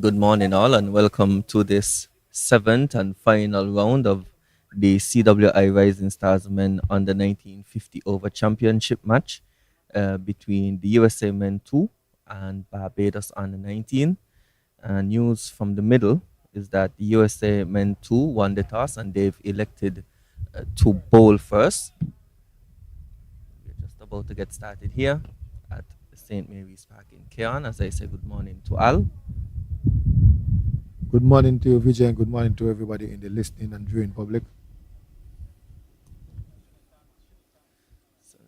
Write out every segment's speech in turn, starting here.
Good morning, all, and welcome to this seventh and final round of the CWI Rising Stars Men Under 1950 Over Championship match between the USA Men 2 and Barbados Under 19. News from the middle is that the USA Men 2 won the toss and they've elected to bowl first. We're just about to get started here at St. Mary's Park in Keon. As I say, good morning to Al. Good morning to you, Vijay, and good morning to everybody in the listening and viewing public. So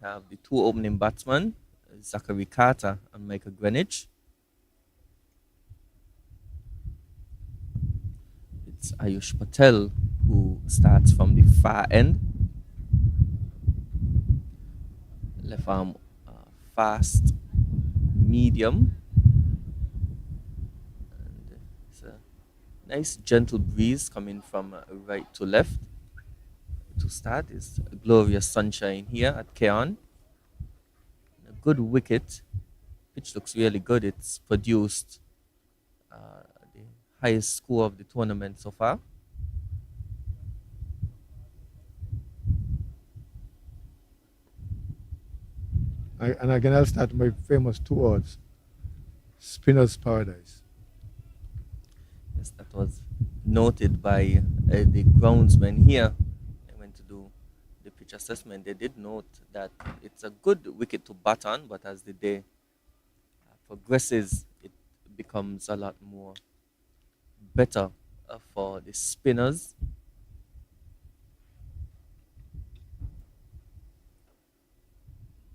we have the two opening batsmen, Zachary Carter and Michael Greenwich. It's Ayush Patel who starts from the far end. Left arm fast, medium. And it's a nice gentle breeze coming from right to left. To start is glorious sunshine here at Keon. A good wicket. Pitch looks really good. It's produced the highest score of the tournament so far. I'll start my famous two words, spinner's paradise. Yes, that was noted by the groundsman here. They went to do the pitch assessment. They did note that it's a good wicket to bat on, but as the day progresses, it becomes a lot more better for the spinners.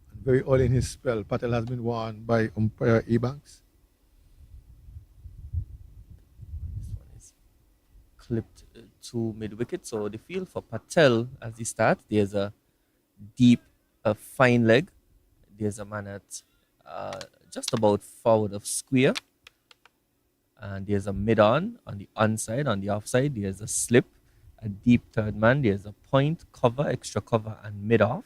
And very early in his spell, Patel has been warned by umpire Ebanks. This one is clipped to mid wicket. So the field for Patel as he starts, there's a deep, fine leg. There's a man at just about forward of square. And there's a mid on the onside, on the offside. There's a slip, a deep third man. There's a point, cover, extra cover, and mid off.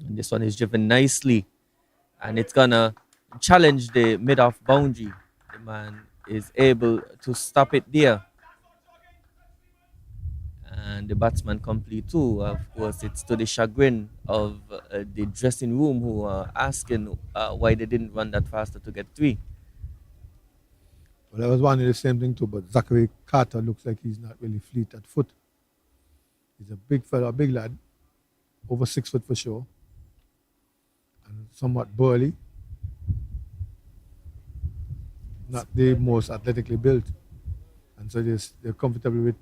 And this one is driven nicely, and it's gonna challenge the mid off boundary. The man is able to stop it there. And the batsman complete too. Of course, it's to the chagrin of the dressing room who are asking why they didn't run that faster to get three. Well, I was wondering the same thing too, but Zachary Carter looks like he's not really fleet at foot. He's a big fella, a big lad, over 6 foot for sure, and somewhat burly. Not the most athletically built. And so they're comfortable with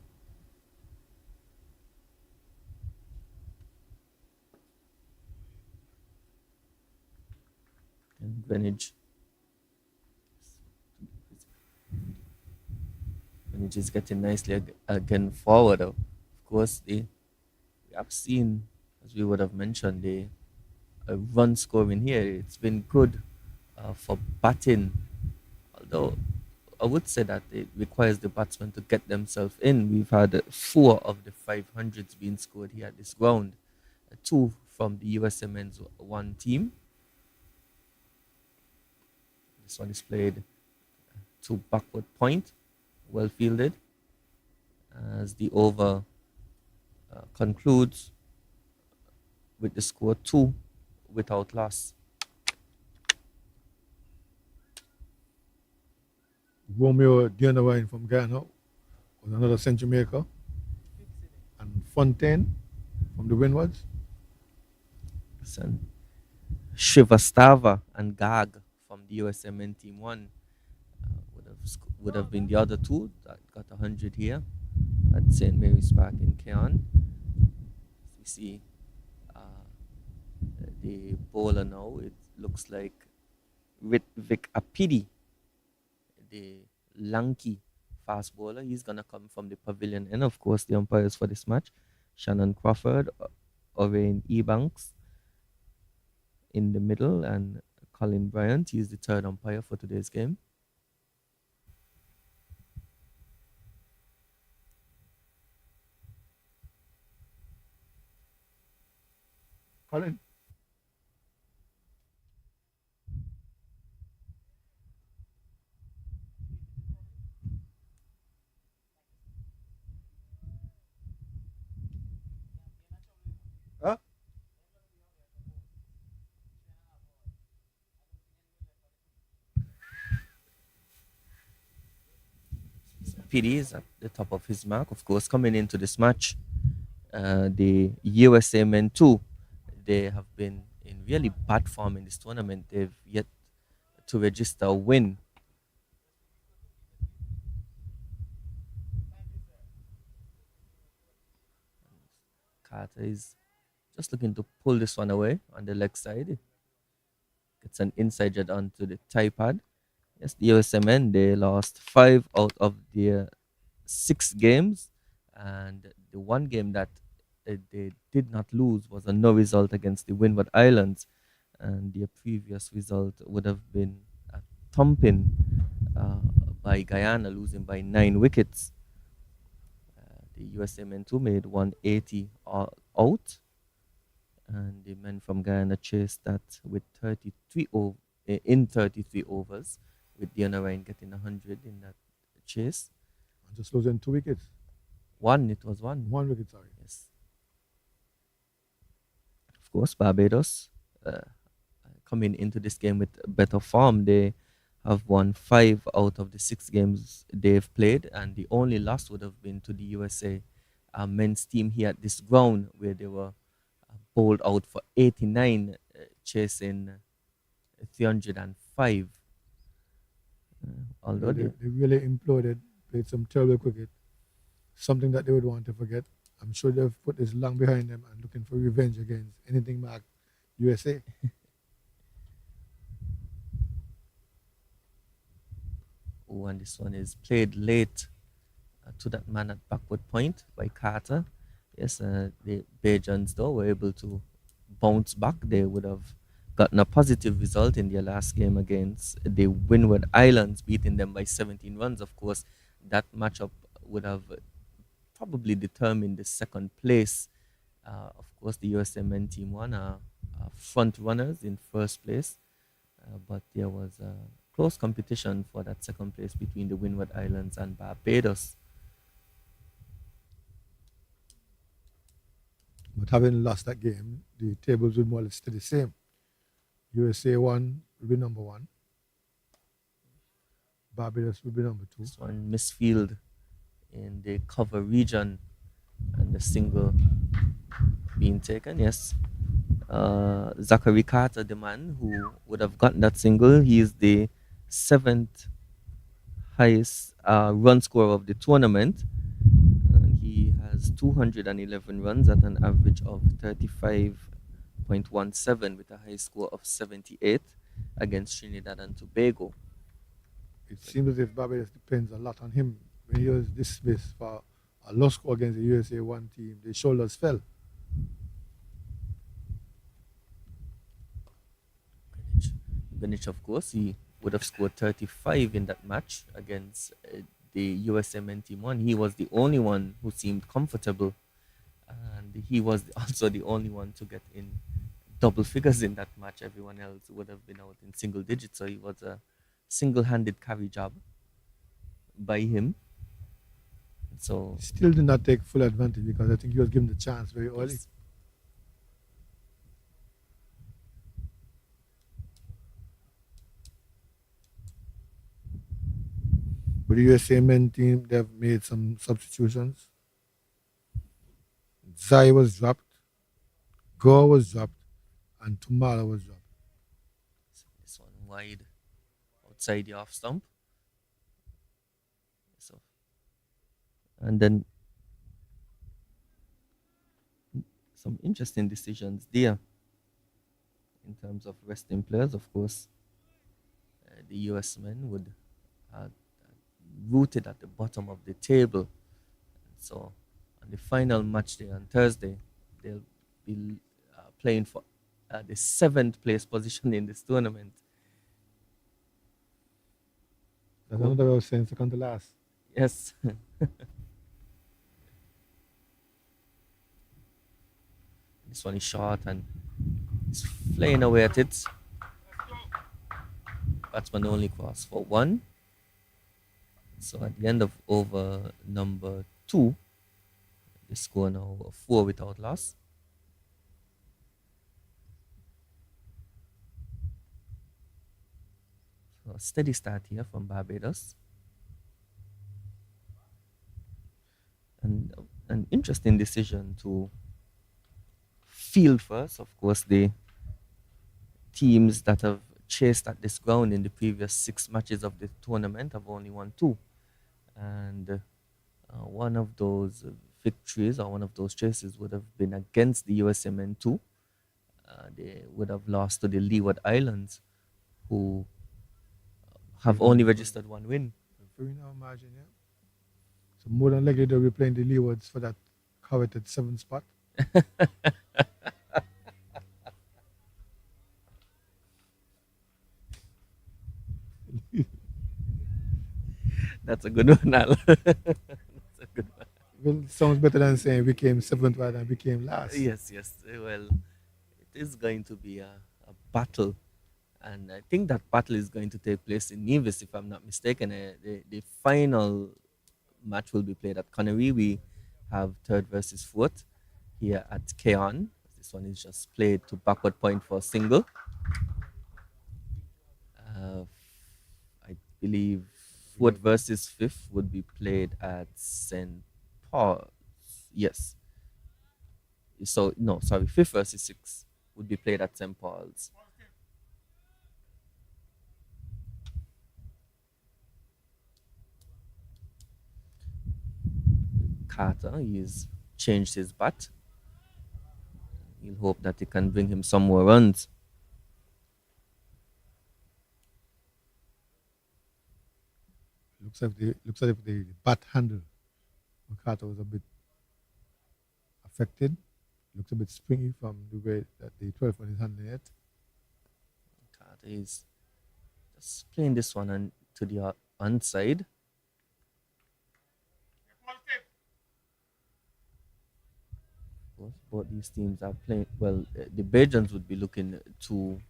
And Greenwich. Greenwich is getting nicely again forward. Of course, we have seen, as we would have mentioned, the run scoring here. It's been good for batting, although I would say that it requires the batsmen to get themselves in. We've had four of the 500s being scored here at this ground, two from the USA men's one team. This one is played to backward point, well fielded, as the over concludes with the score 2 without loss. Romeo Dianawine from Ghana, was another century maker, and Fontaine from the Windwards. And Shrivastava and Gag from the USMN Team 1 would have been the other two that got 100 here at St. Mary's Park in Keon. We see the bowler now. It looks like Ritvik Apidi, the lanky fast bowler. He's going to come from the pavilion. And of course, the umpires for this match, Shannon Crawford, Orain Ebanks in the middle, and Colin Bryant. He's the third umpire for today's game. Colin. Huh? PD is at the top of his mark, of course, coming into this match. The USA men too, they have been in really bad form in this tournament. They've yet to register a win. Carter is just looking to pull this one away on the leg side. Gets an inside jet onto the tie pad. Yes, the USMN, they lost 5 out of their 6 games. And the one game that they did not lose was a no result against the Windward Islands. And their previous result would have been a thumping uh, by Guyana, losing by 9 wickets. The USMN too made 180 out, and the men from Guyana chased that with 33 overs, with Diana Ryan getting 100 in that chase. And just losing 2 wickets. It was one. 1 wicket, sorry. Yes. Of course, Barbados uh, coming into this game with better form. They have won 5 out of the 6 games they've played, and the only loss would have been to the USA men's team here at this ground, where they were bowled out for 89, chasing 305. Yeah, Although they really imploded, played some terrible cricket, something that they would want to forget. I'm sure they've put this long behind them and looking for revenge against anything marked USA. oh, and this one is played late to that man at backward point by Carter. Yes, the Bajans though were able to bounce back. They would have gotten a positive result in their last game against the Windward Islands, beating them by 17 runs. Of course, that matchup would have probably determined the second place. Of course, the USMN team won, front runners in first place, but there was close competition for that second place between the Windward Islands and Barbados. But having lost that game, the tables would more or less stay the same. USA one will be number one. Barbados will be number two. This one misfield in the cover region, and the single being taken. Yes, Zachary Carter, the man who would have gotten that single, he is the seventh highest run scorer of the tournament. And he has 211 runs at an average of 35.17, with a high score of 78 against Trinidad and Tobago. It seems as if Barbados depends a lot on him. When he was dismissed for a low score against the USA one team, the shoulders fell. Greenwich, of course, he would have scored 35 in that match against the USMN team one. He was the only one who seemed comfortable, and he was also the only one to get in double figures in that match. Everyone else would have been out in single digits, so he was a single-handed carry job by him. So Still did not take full advantage because I think he was given the chance very early. yes, But the USA men team, they've made some substitutions. Zai was dropped, Gore was dropped, and Tumala was dropped. this one wide outside the off stump. So, and then some interesting decisions there in terms of resting players. Of course, the US men would rooted at the bottom of the table. So, on the final match day on Thursday, they'll be playing for the seventh place position in this tournament. That's Cool. another way of saying second to last. Yes. This one is short, and He's flying away at it. Batsman only crossed for one. So at the end of over number two, they score now four without loss. So a steady start here from Barbados. And an interesting decision to field first. Of course, the teams that have chased at this ground in the previous six matches of the tournament have only won two. And one of those victories or one of those chases would have been against the USMN 2. They would have lost to the Leeward Islands, who have only registered one win. Very now margin, yeah. So more than likely they'll be playing the Leewards for that coveted seventh spot. That's a good one, Al. That's a good one. Well, sounds better than saying we came seventh rather than we came last. Yes, yes. Well, it is going to be a battle. And I think that battle is going to take place in Nevis, if I'm not mistaken. The final match will be played at Connery. We have third versus fourth here at Keon. This one is just played to backward point for a single. Uh, I believe fourth versus fifth would be played at St. Paul's. Yes. So, no, sorry, fifth versus sixth would be played at St. Paul's. Carter, he's changed his bat. He'll hope that he can bring him some more runs. Looks like the bat handle of Carter was a bit affected. Looks a bit springy from the way that the 12 one is handling it. Carter is just playing this one to the onside. Both these teams are playing well. The Belgians would be looking to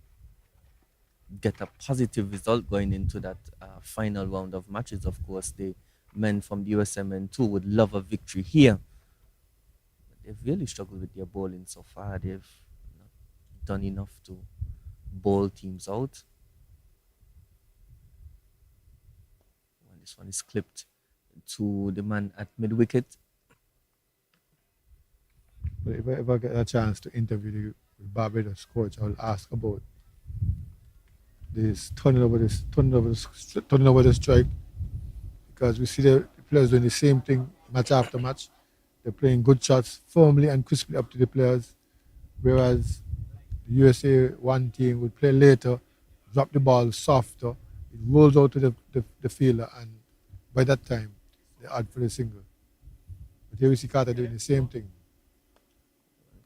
get a positive result going into that final round of matches. Of course, the men from the USMN 2 would love a victory here. But they've really struggled with their bowling so far. They've not done enough to bowl teams out. When this one is clipped to the man at mid wicket. But if I ever get a chance to interview the Barbados coach, I'll ask about this turning over the strike, because we see the players doing the same thing match after match. They're playing good shots firmly and crisply up to the players, whereas the USA one team would play later, drop the ball softer, it rolls out to the fielder, and by that time they add for the single. But here we see Carter doing the same thing.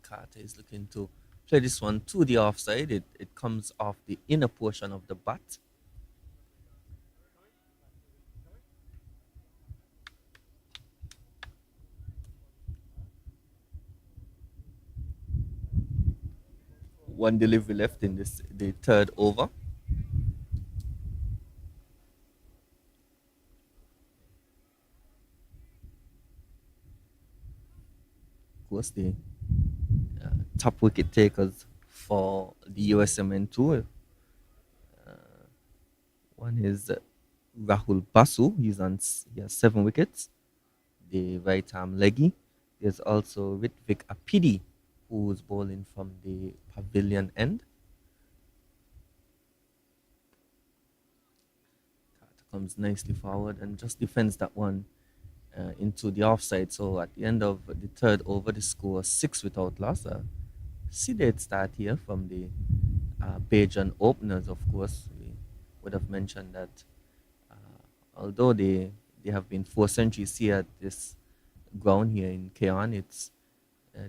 Carter is looking to play this one to the offside. It comes off the inner portion of the bat. One delivery left in the third over. Of course, the top wicket takers for the USMN tour. One is Rahul Basu. He has 7 wickets. The right arm leggy. There's also Ritvik Apidi, who's bowling from the pavilion end. Carter comes nicely forward and just defends that one into the offside. So at the end of the third over, the score 6 without loss. See that start here from the Bajan openers. Of course, we would have mentioned that although they have been 4 centuries here at this ground here in Keon, it's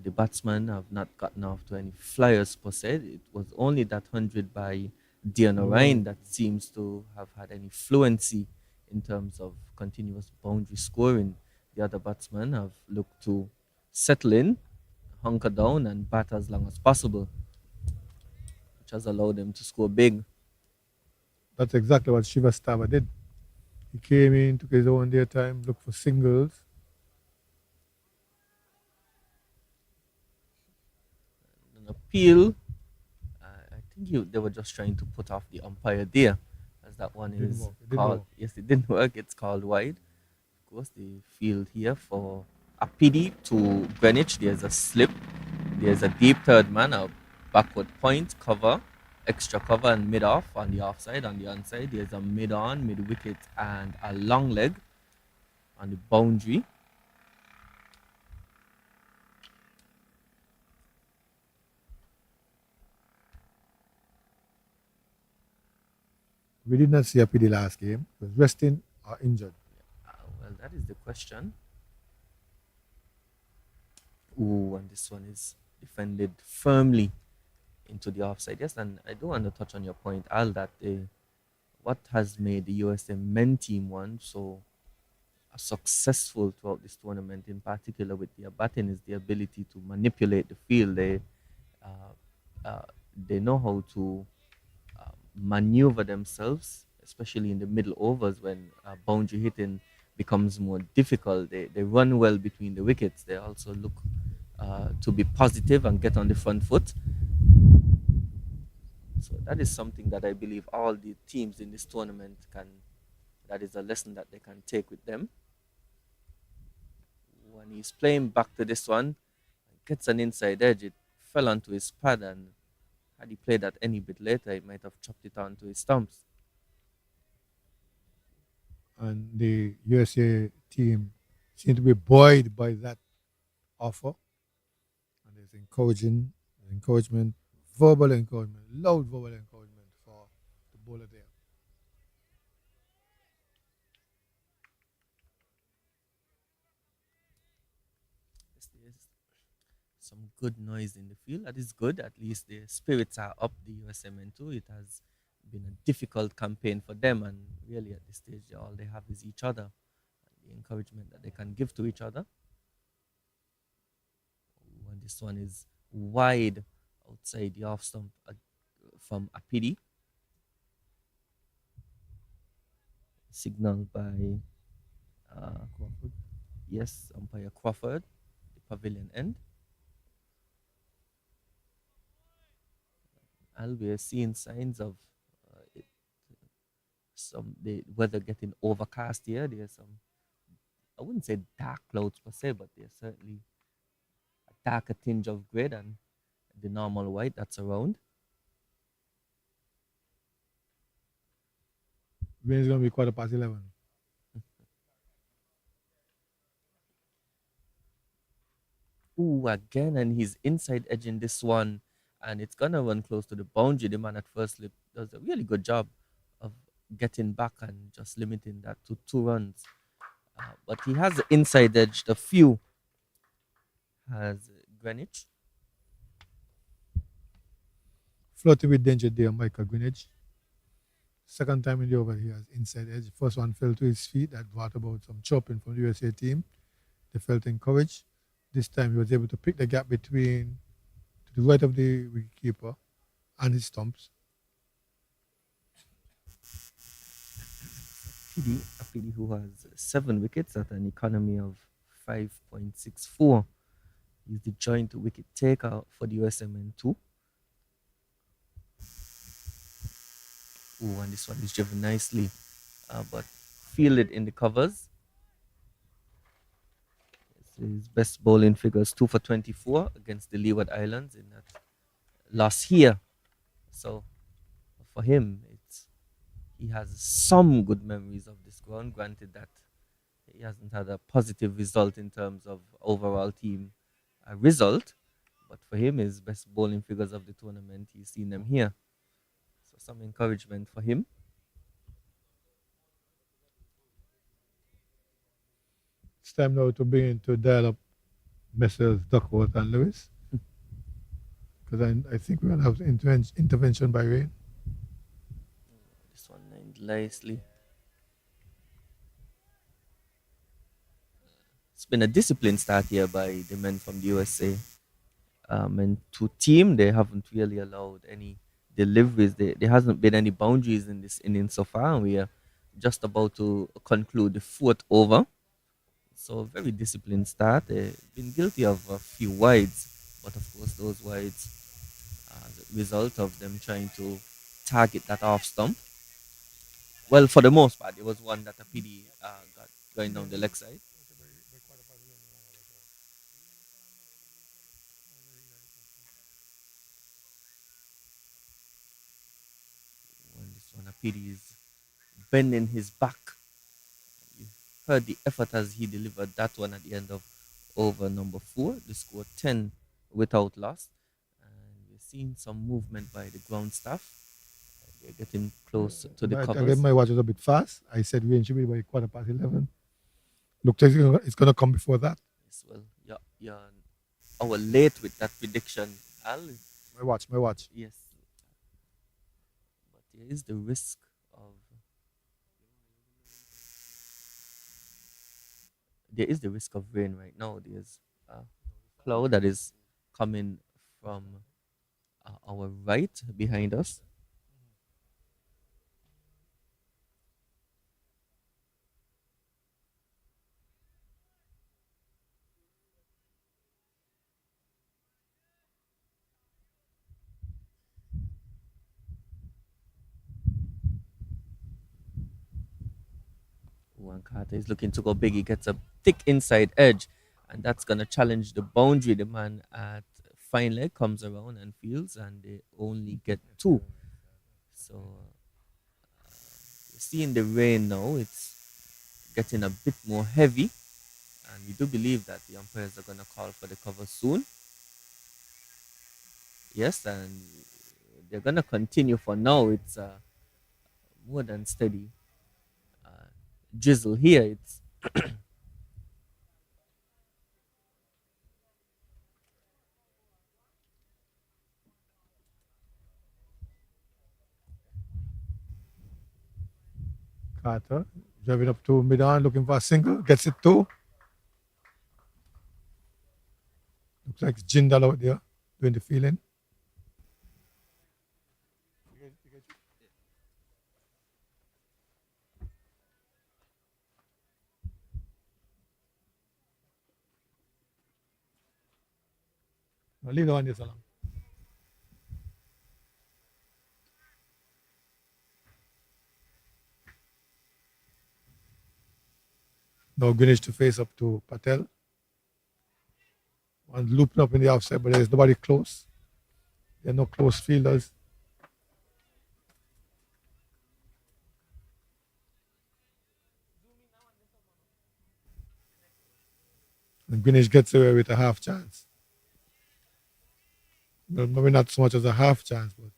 the batsmen have not gotten off to any flyers per se. It was only that 100 by Dion Ryan that seems to have had any fluency in terms of continuous boundary scoring. The other batsmen have looked to settle in, hunker down, and bat as long as possible. which has allowed them to score big. That's exactly what Shiva Stava did. He came in, took his own dear time, looked for singles. An appeal. I think they were just trying to put off the umpire there, as that one Didn't is work. It didn't called. work. Yes, it didn't work. It's called wide. Of course, the field here for Apidi to Greenwich. There's a slip. There's a deep third man, a backward point cover, extra cover and mid off on the offside. On the onside, there's a mid on, mid wicket, and a long leg on the boundary. We did not see Happy the last game. He was resting or injured. Well, that is the question. Ooh, and this one is defended firmly into the offside. Yes, and I do want to touch on your point, Al, that what has made the USA men team one so successful throughout this tournament, in particular with their batting, is the ability to manipulate the field. Uh, uh, they know how to maneuver themselves, especially in the middle overs when boundary hitting becomes more difficult. They run well between the wickets. They also look to be positive and get on the front foot. So that is something that I believe all the teams in this tournament can. That is a lesson that they can take with them. When he's playing back to this one, gets an inside edge. It fell onto his pad, and had he played that any bit later, he might have chopped it onto his stumps. And the USA team seemed to be buoyed by that offer. And there's encouragement, verbal encouragement, loud verbal encouragement for the bowler there. There's some good noise in the field. That is good. At least the spirits are up. The USMN too. It has been a difficult campaign for them, and really at this stage, all they have is each other and the encouragement that they can give to each other. And this one is wide outside the off stump from Apidi, signaled by Crawford. yes, umpire Crawford, the pavilion end. And we are seeing signs of some the weather getting overcast here. There's some, I wouldn't say dark clouds per se, but there's certainly a darker tinge of gray than the normal white that's around. When it's going to be 11:15. Ooh, again, and he's inside edging this one, and it's gonna run close to the boundary. The man at first slip does a really good job of getting back and just limiting that to 2 runs. But he has the inside edge. The few has Greenwich. Flirting with danger there, Michael Greenwich. Second time in the over, he has inside edge. First one fell to his feet. That brought about some chopping from the USA team. They felt encouraged. This time he was able to pick the gap between to the right of the wicketkeeper and his stumps. Apidi, who has 7 wickets at an economy of 5.64. He's the joint wicket taker for the USMN too. Ooh, and this one is driven nicely, but fielded in the covers. His best bowling figures 2 for 24 against the Leeward Islands in that last year. So for him, he has some good memories of this ground. Granted that he hasn't had a positive result in terms of overall team result, but for him, his best bowling figures of the tournament, he's seen them here. So some encouragement for him. It's time now to bring in to dial up Messrs. Duckworth and Lewis. Because I think we're going to have intervention by rain. This one named nicely. It's been a disciplined start here by the men from the USA. And to team, they haven't really allowed any deliveries. There hasn't been any boundaries in this inning so far, and we are just about to conclude the fourth over. So very disciplined start. They've been guilty of a few wides, but of course those wides are the result of them trying to target that off stump. Well, for the most part, there was one that a PD got going down the leg side. When this one a PD is bending his back. You heard the effort as he delivered that one at the end of over number four. The score 10 without loss. And we're seeing some movement by the ground staff. They're getting close to the But again, covers. my watch was a bit fast. I said rain should be by 11:15. Looked like it's gonna come before that. Yes, well, you're an hour late with that prediction, Al. My watch. Yes, but there is the risk of rain right now. There's a cloud that is coming from our right behind us. Juan Carter is looking to go big. He gets a thick inside edge, and that's gonna challenge the boundary. The man at fine leg comes around and fields, and they only get two. So seeing the rain now, it's getting a bit more heavy, and we do believe that the umpires are gonna call for the cover soon. Yes, and they're gonna continue for now. It's more than steady uh, drizzle here. It's Carter driving up to mid on, looking for a single, gets it too. Looks like it's Jindal out there doing the feeling. Now leave the one this alone. Now Greenwich to face up to Patel. One looping up in the outside, but there's nobody close. There are no close fielders. And Greenwich gets away with a half chance. Well, maybe not so much as a half chance, but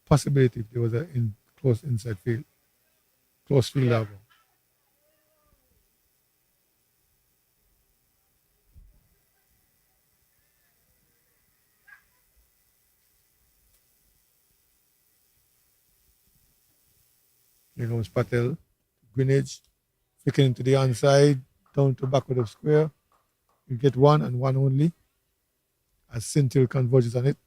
possibility if there was a close inside field, close field level. Here comes Patel. Greenwich flicking into the onside, down to back of the square. You get one and one only as Centil converges on it.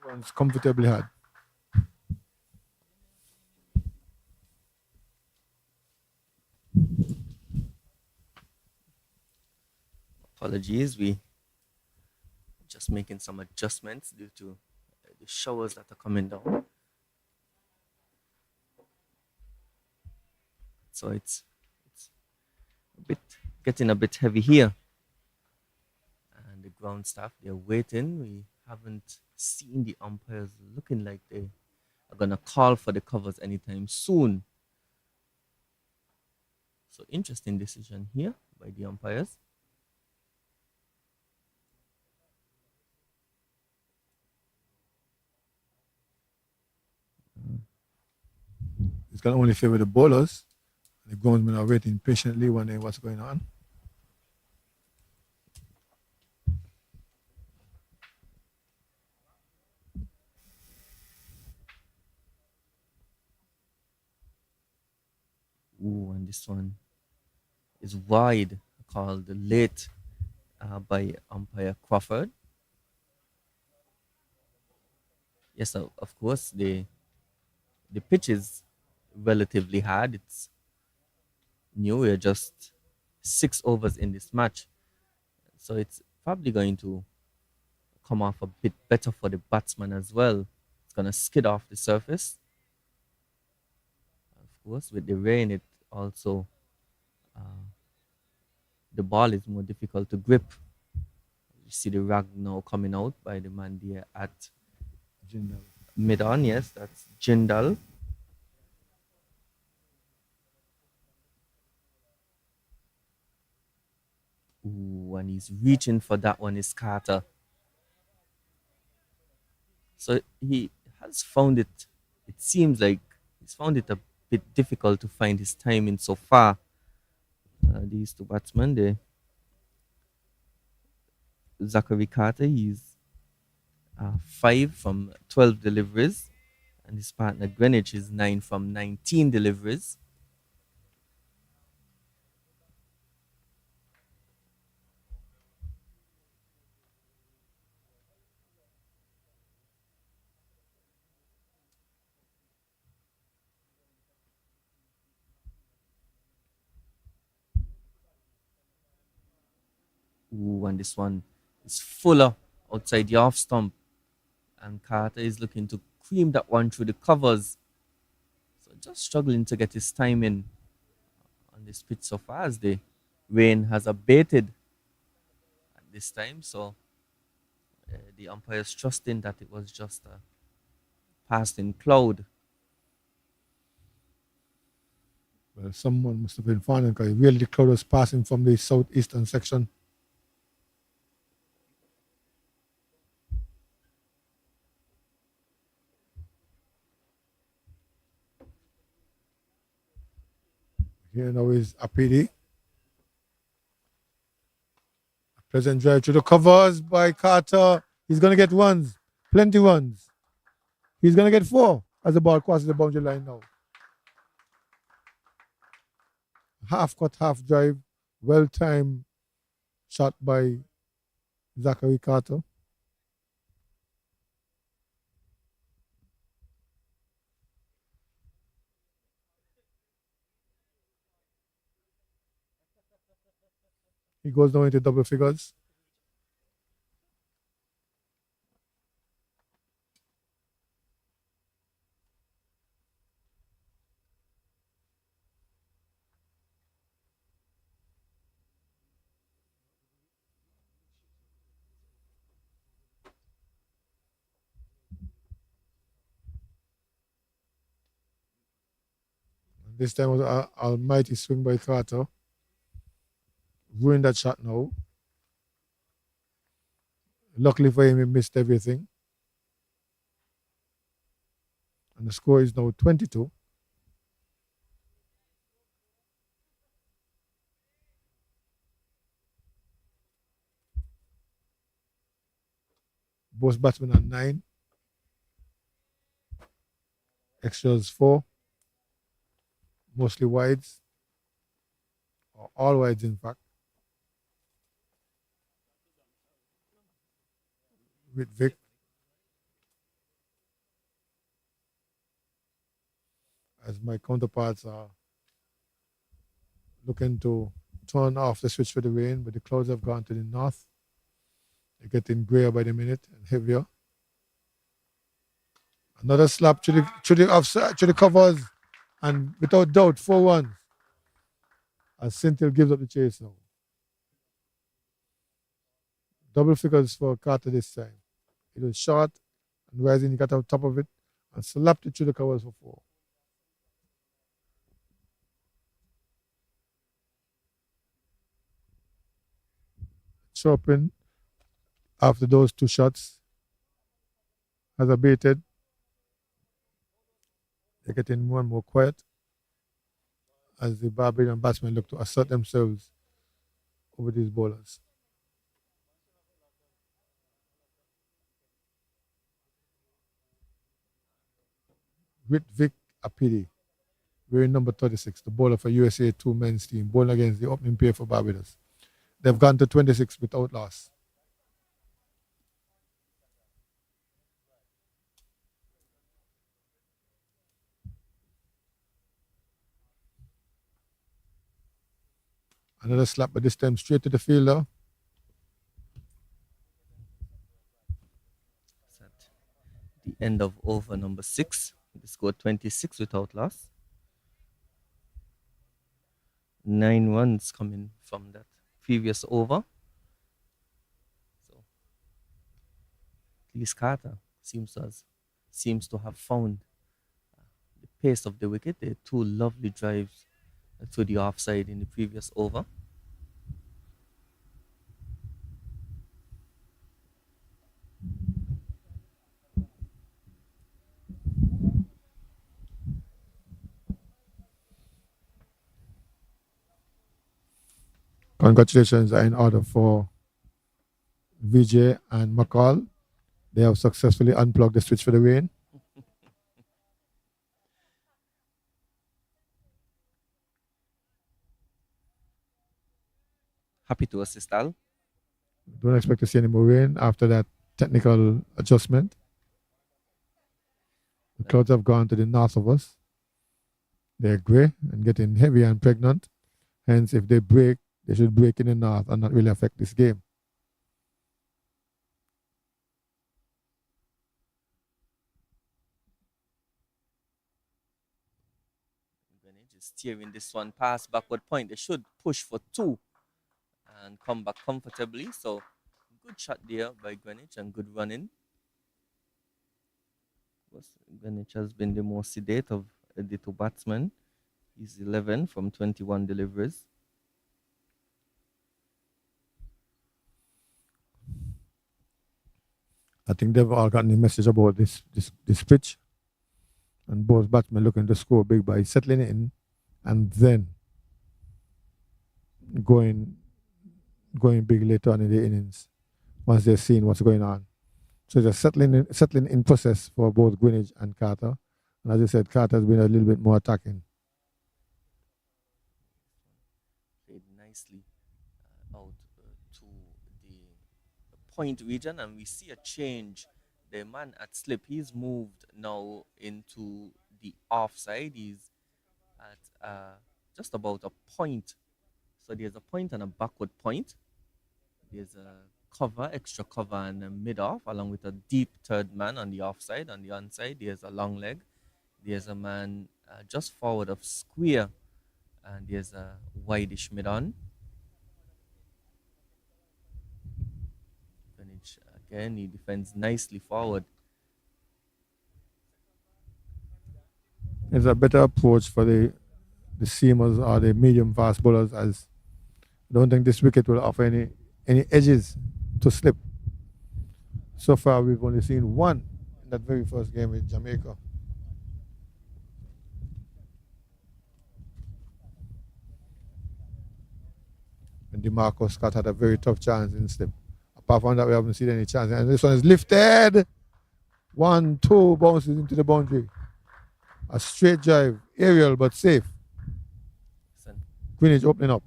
Runs comfortably hard. Apologies, we just making some adjustments due to the showers that are coming down. So it's a bit getting a bit heavy here. And the ground staff, they're waiting. We haven't seen the umpires looking like they are gonna call for the covers anytime soon. So interesting decision here by the umpires. It's going to only favor the bowlers. The groundsmen are waiting patiently wondering what's going on. Ooh, and this one is wide, called late by umpire Crawford. Yes, of course, the pitch is relatively hard. It's new. We're just 6 overs in this match, so it's probably going to come off a bit better for the batsman as well. It's gonna skid off the surface. Of course, with the rain, it also the ball is more difficult to grip. You see the rag now coming out by the man there at Jindal. mid on. Yes, that's Jindal. Ooh, and he's reaching for that one is Carter. So he has found it. It seems like he's found it a bit difficult to find his timing so far. These two batsmen, the Zachary Carter, he's 5 from 12 deliveries, and his partner Greenwich is 9 from 19 deliveries. Ooh, and this one is fuller outside the off stump, and Carter is looking to cream that one through the covers. So just struggling to get his timing on this pitch so far as the rain has abated at this time. So the umpires trusting that it was just a passing cloud. Well, someone must have been finding because really the cloud was passing from the southeastern section. Here now is Apidi. A pleasant drive to the covers by Carter. He's going to get runs, plenty runs. He's going to get 4 as the ball crosses the boundary line now. Half cut, half drive. Well timed shot by Zachary Carter. He goes now into double figures. This time was an almighty swing by Carter. Ruined that shot now. Luckily for him, he missed everything. And the score is now 22. Both batsmen are 9. Extras 4. Mostly wides. Or all wides, in fact. With Vic. my counterparts are looking to turn off the switch for the rain, but the clouds have gone to the north. They're getting grayer by the minute and heavier. Another slap to the offside, to the covers, and without doubt, 4-1. As Centil gives up the chase now. Double figures for Carter this time. It was short, and Rising he got on top of it and slapped it through the covers for 4. Chopin, after those 2 shots, has abated. They're getting more and more quiet as the Barbadian batsmen look to assert themselves over these bowlers. Vic Apidi, wearing number 36, the bowler for USA 2 men's team, bowling against the opening pair for Barbados. They've gone to 26 without loss. Another slap, but this time straight to the fielder. At the end of over number 6, they scored 26 without loss. 9 runs coming from that previous over. So at least Carter seems to have found the pace of the wicket. They had 2 lovely drives to the offside in the previous over. Congratulations are in order for Vijay and McCall. They have successfully unplugged the switch for the rain. Happy to assist Al. Don't expect to see any more rain after that technical adjustment. The clouds have gone to the north of us. They're grey and getting heavy and pregnant. Hence, if they break, they should break in the north and not really affect this game. Greenwich is steering this one past backward point. They should push for 2 and come back comfortably. So good shot there by Greenwich and good running. Greenwich has been the most sedate of the 2 batsmen. He's 11 from 21 deliveries. I think they've all gotten the message about this pitch. And both batsmen looking to score big by settling it in and then going big later on in the innings once they've seen what's going on. So it's a settling in process for both Greenwich and Carter. And as I said, Carter has been a little bit more attacking. Played nicely out to the point region, and we see a change. The man at slip, he's moved now into the offside. He's at just about a point. So there's a point and a backward point. There's a cover, extra cover, and a mid-off, along with a deep third man on the offside. On the onside, there's a long leg. There's a man just forward of square, and there's a wideish mid-on. Greenwich, again, he defends nicely forward. It's a better approach for the seamers or the medium fast bowlers, as I don't think this wicket will offer any edges to slip. So far, we've only seen one in that very first game with Jamaica. And DeMarco Scott had a very tough chance in slip. Apart from that, we haven't seen any chance. And this one is lifted. 1-2 bounces into the boundary. A straight drive, aerial but safe. Greenwich opening up.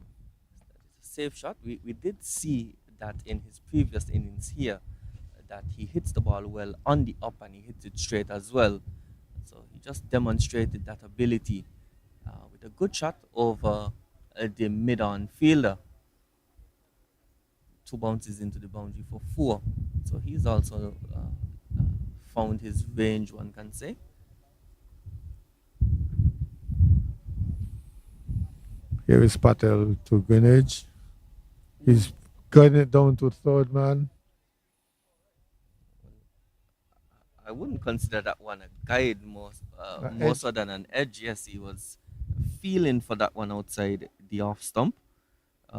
It's a safe shot. We did see that in his previous innings here, that he hits the ball well on the up and he hits it straight as well. So he just demonstrated that ability with a good shot over the mid-on fielder. Two bounces into the boundary for four. So he's also found his range, one can say. Here is Patel to Greenwich. He's cutting it down to third man. I wouldn't consider that one a guide more Edge. so than an edge. Yes, he was feeling for that one outside the off stump,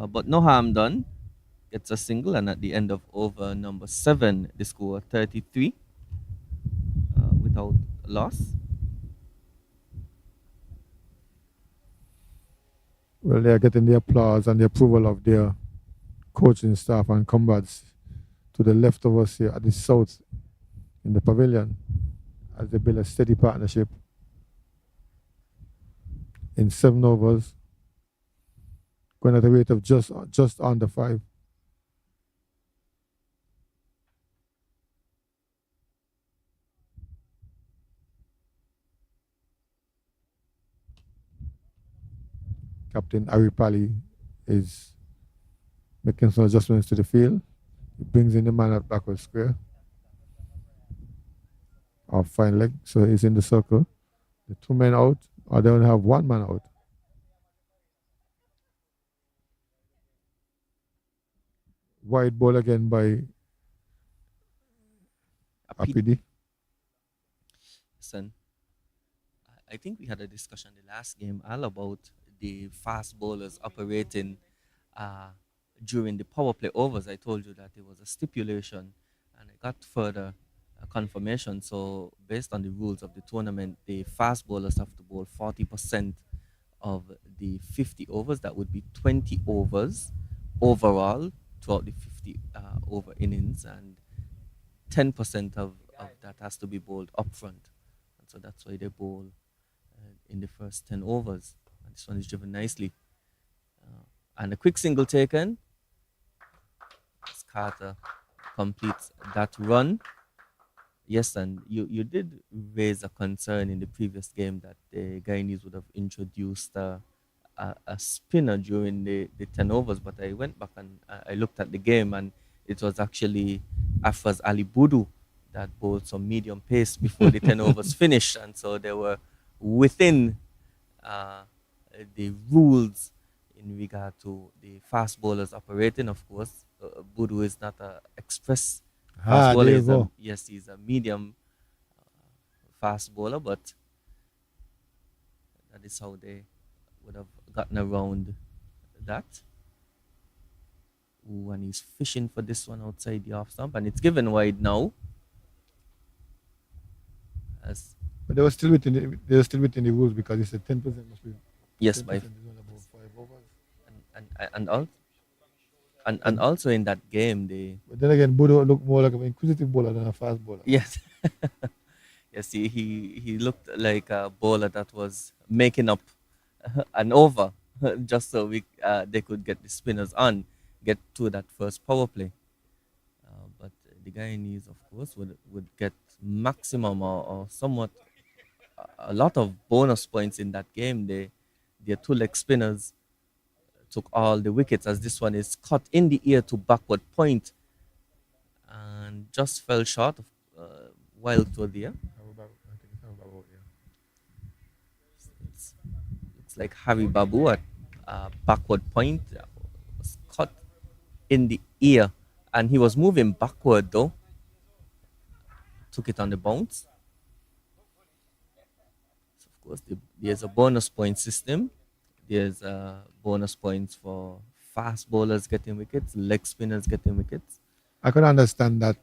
but no harm done. Gets a single, and at the end of over number seven, the score 33 without loss. Well, they are getting the applause and the approval of their coaching staff and comrades to the left of us here at the south in the pavilion as they build a steady partnership in 7 overs, going at a rate of just under 5. Captain Ari Pali is making some adjustments to the field. He brings in the man at backward square. Our fine leg. So he's in the circle. The two men out, or they only have one man out. Wide ball again by Apidi. Listen, I think we had a discussion the last game all about the fast bowlers operating uh, during the power play overs. I told you that there was a stipulation, and I got further confirmation. So, based on the rules of the tournament, the fast bowlers have to bowl 40% of the 50 overs. That would be 20 overs overall throughout the 50 over innings, and 10% of that has to be bowled upfront. And so that's why they bowl in the first 10 overs. And this one is driven nicely. And a quick single taken as Carter completes that run. Yes, and you did raise a concern in the previous game that the Guyanese would have introduced a spinner during the 10 overs, but I went back and I looked at the game, and it was actually Afraz Ali Budu that bowled some medium pace before the 10 overs finished. And so they were within uh, the rules in regard to the fast bowlers operating. Of course, Budu is not a express fast bowler. There you go. Yes, he's a medium fast bowler, but that is how they would have gotten around that. Ooh, and he's fishing for this one outside the off stump, and it's given wide now. As But they were still within the rules because it's a 10% must be. yes, 10% by is only about 5 overs. and also in that game they But then again, Budo looked more like an inquisitive bowler than a fast bowler. yes yes he looked like a bowler that was making up an over just so they could get the spinners on, get to that first power play. But the Guyanese, of course, would get maximum or somewhat a lot of bonus points in that game. Their two leg spinners took all the wickets, as this one is caught in the air to backward point and just fell short of wild throw there. I think it's about, yeah. It's, looks like Harry Babu at backward point was caught in the air, and he was moving backward though. Took it on the bounce. So of course, there's a bonus point system. There's bonus points for fast bowlers getting wickets, leg spinners getting wickets. I can understand that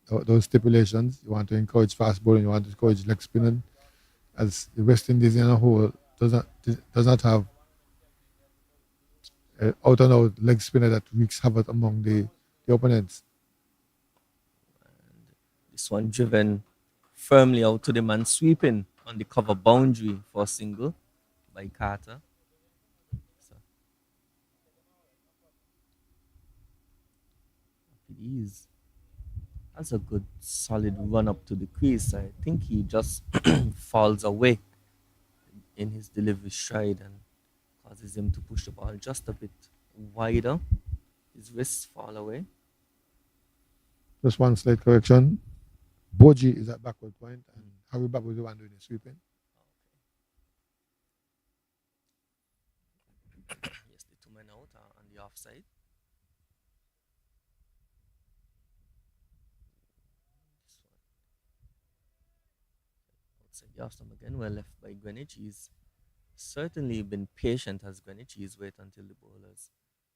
those stipulations. You want to encourage fast bowling, you want to encourage leg spinning, as the West Indies in a whole does not have out and out leg spinner that wreaks havoc among the opponents. This one driven firmly out to the man, sweeping on the cover boundary for a single by Carter. So it is That's a good solid run up to the crease. I think he just falls away in his delivery stride and causes him to push the ball just a bit wider. His wrists fall away. Just one slight correction. Boji is at backward point, and Harry Babu is the one doing the sweeping. Yes, the two men out are on the offside. This one outside the off stump again. Well left by Greenwich. He's certainly been patient as Greenwich. He's waited until the bowlers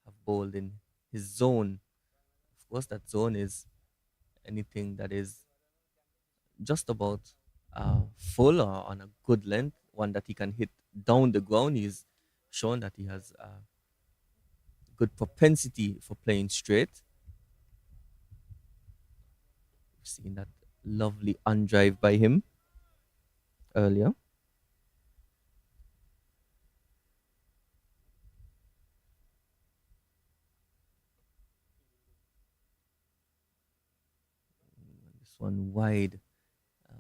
have bowled in his zone. Of course, that zone is anything that is just about full or on a good length, one that he can hit down the ground. He's shown that he has a good propensity for playing straight. We've seen that lovely undrive by him earlier. This one wide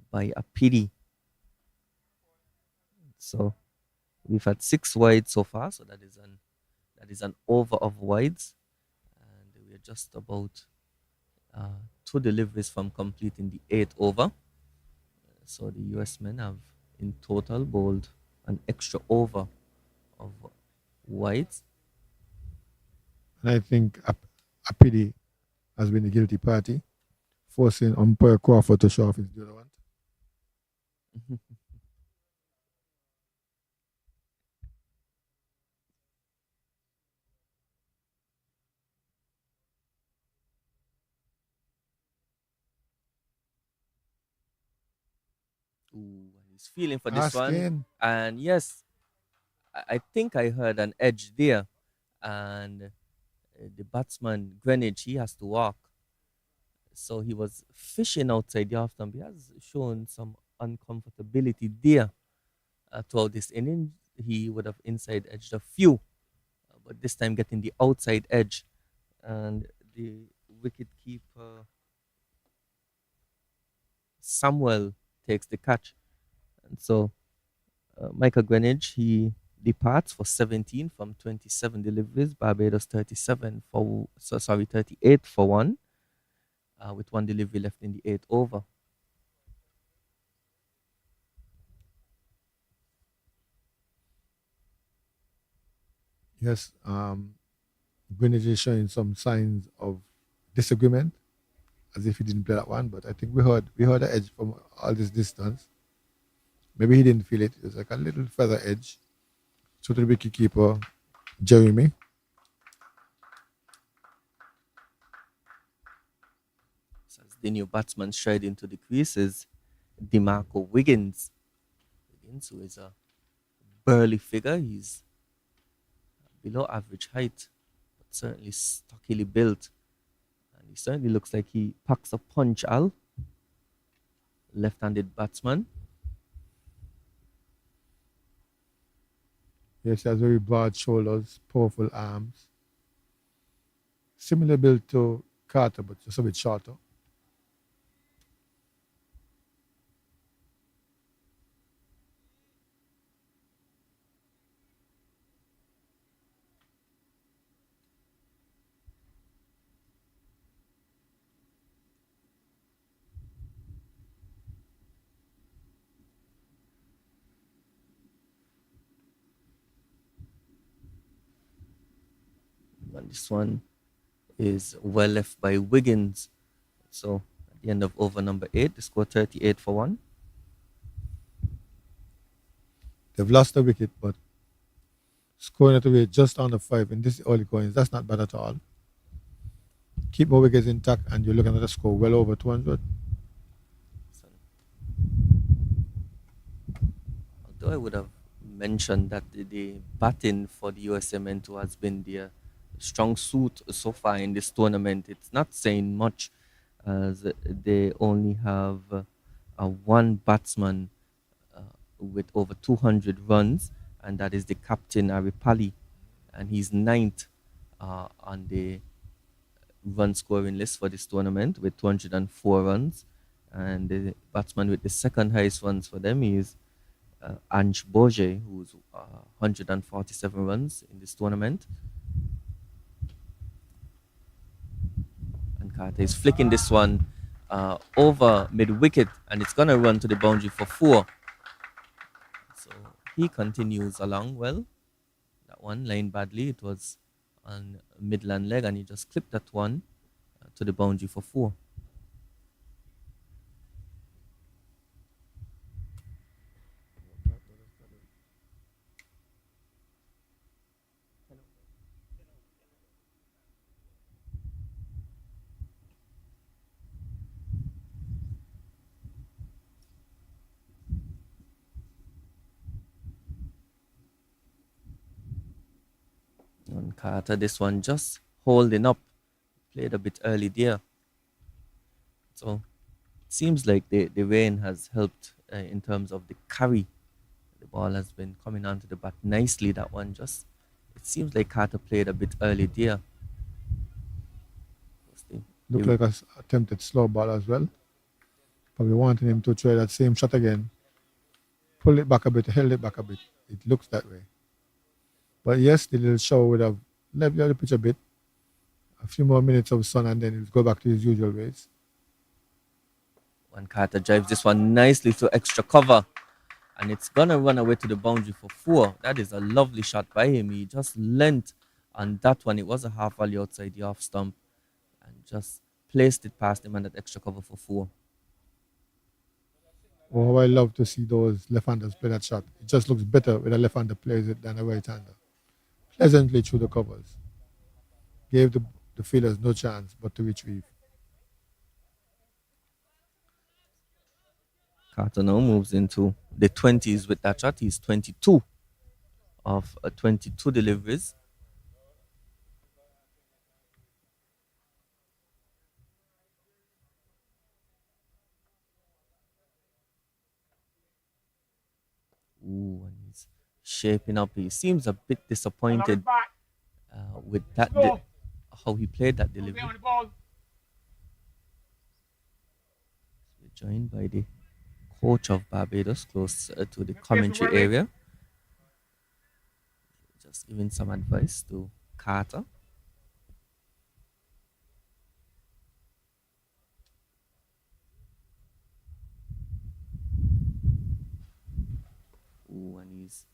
by a pity. So we've had six wide so far. So that is an over of wides, and we're just about two deliveries from completing the eighth over. So the US men have in total bowled an extra over of wides. And I think Apidi has been the guilty party, forcing umpire Crawford to show off his deodorant. Ooh, he's feeling for this one. Asking, And yes, I think I heard an edge there. And the batsman, Greenwich, he has to walk. So he was fishing outside the off stump. He has shown some uncomfortability there throughout this inning. He would have inside edged a few, but this time getting the outside edge. And the wicket keeper, Samuel, takes the catch. And so Michael Greenwich, he departs for 17 from 27 deliveries. Barbados 37 for, so sorry, 38 for one, with one delivery left in the eighth over. yes, Greenwich is showing some signs of disagreement, as if he didn't play that one. But I think we heard the edge from all this distance. Maybe he didn't feel it. It was like a little feather edge. So to the wicketkeeper, Jeremy. So as the new batsman stride into the crease is DeMarco Wiggins. Wiggins, who is a burly figure, he's below average height, but certainly stockily built. And he certainly looks like he packs a punch, Al. Left handed batsman. Yes, he has very broad shoulders, powerful arms. Similar build to Carter, but just a bit shorter. And this one is well left by Wiggins. So at the end of over number eight, the score 38 for one. They've lost the wicket, but scoring it away just under five in this early coins, that's not bad at all. Keep more wickets intact, and you're looking at a score well over 200. So, although I would have mentioned that the batting for the USM N2 has been their strong suit so far in this tournament, it's not saying much as they only have one batsman with over 200 runs, and that is the captain Aripali, and he's ninth on the run scoring list for this tournament with 204 runs. And the batsman with the second highest runs for them is Ange Bourget, who's 147 runs in this tournament. And Carter is flicking this one over mid wicket, and it's gonna run to the boundary for 4. So he continues along well. That one line badly. It was on midland leg, and he just clipped that one to the boundary for 4. And Carter, this one just holding up, played a bit early there. So it seems like the rain has helped in terms of the carry. The ball has been coming onto the bat nicely. That one just, it seems like Carter played a bit early there. Looked like a attempted slow ball as well. Probably wanting him to try that same shot again. Pull it back a bit, held it back a bit. It looks that way. But yes, the little shower would have leveled the pitch a bit. A few more minutes of sun, and then it would go back to his usual ways. When Carter drives this one nicely to extra cover, and it's gonna run away to the boundary for 4. That is a lovely shot by him. He just leant on that one. It was a half volley outside the off stump, and just placed it past him and that extra cover for 4. Oh, I love to see those left-handers play that shot. It just looks better when a left-hander plays it than a right-hander. Pleasantly through the covers. Gave the fielders no chance but to retrieve. Carter now moves into the 20s with that shot. He's 22 of 22 deliveries. Ooh, and he's shaping up. He seems a bit disappointed with that how he played that delivery. We're joined by the coach of Barbados, close to the commentary area, just giving some advice to Carter. Ooh, and he's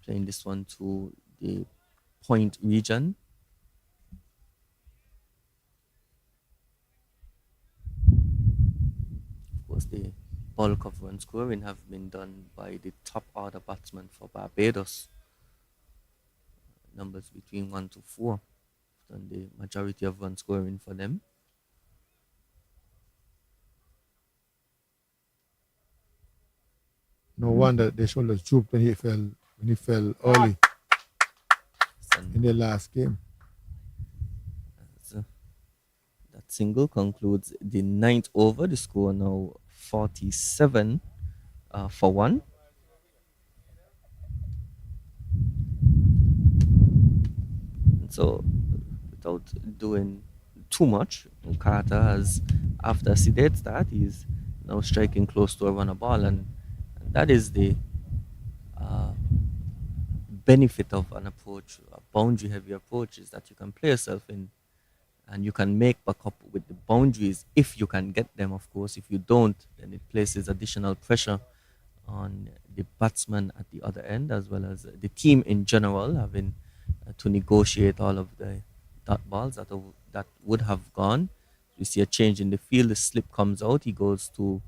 playing this one to the point region. Of course, the bulk of run scoring have been done by the top order batsman for Barbados. Numbers between 1 to 4 done the majority of run scoring for them. No wonder their shoulders drooped when he fell early in their last game. So that single concludes the 9th over. The score now 47 for 1. And so without doing too much, Carter has, after a sedate start, he's now striking close to a runner ball, and that is the benefit of an approach, a boundary heavy approach, is that you can play yourself in and you can make back up with the boundaries if you can get them. Of course, if you don't, then it places additional pressure on the batsman at the other end, as well as the team in general, having to negotiate all of the dot balls that would have gone. You see a change in the field, the slip comes out, he goes to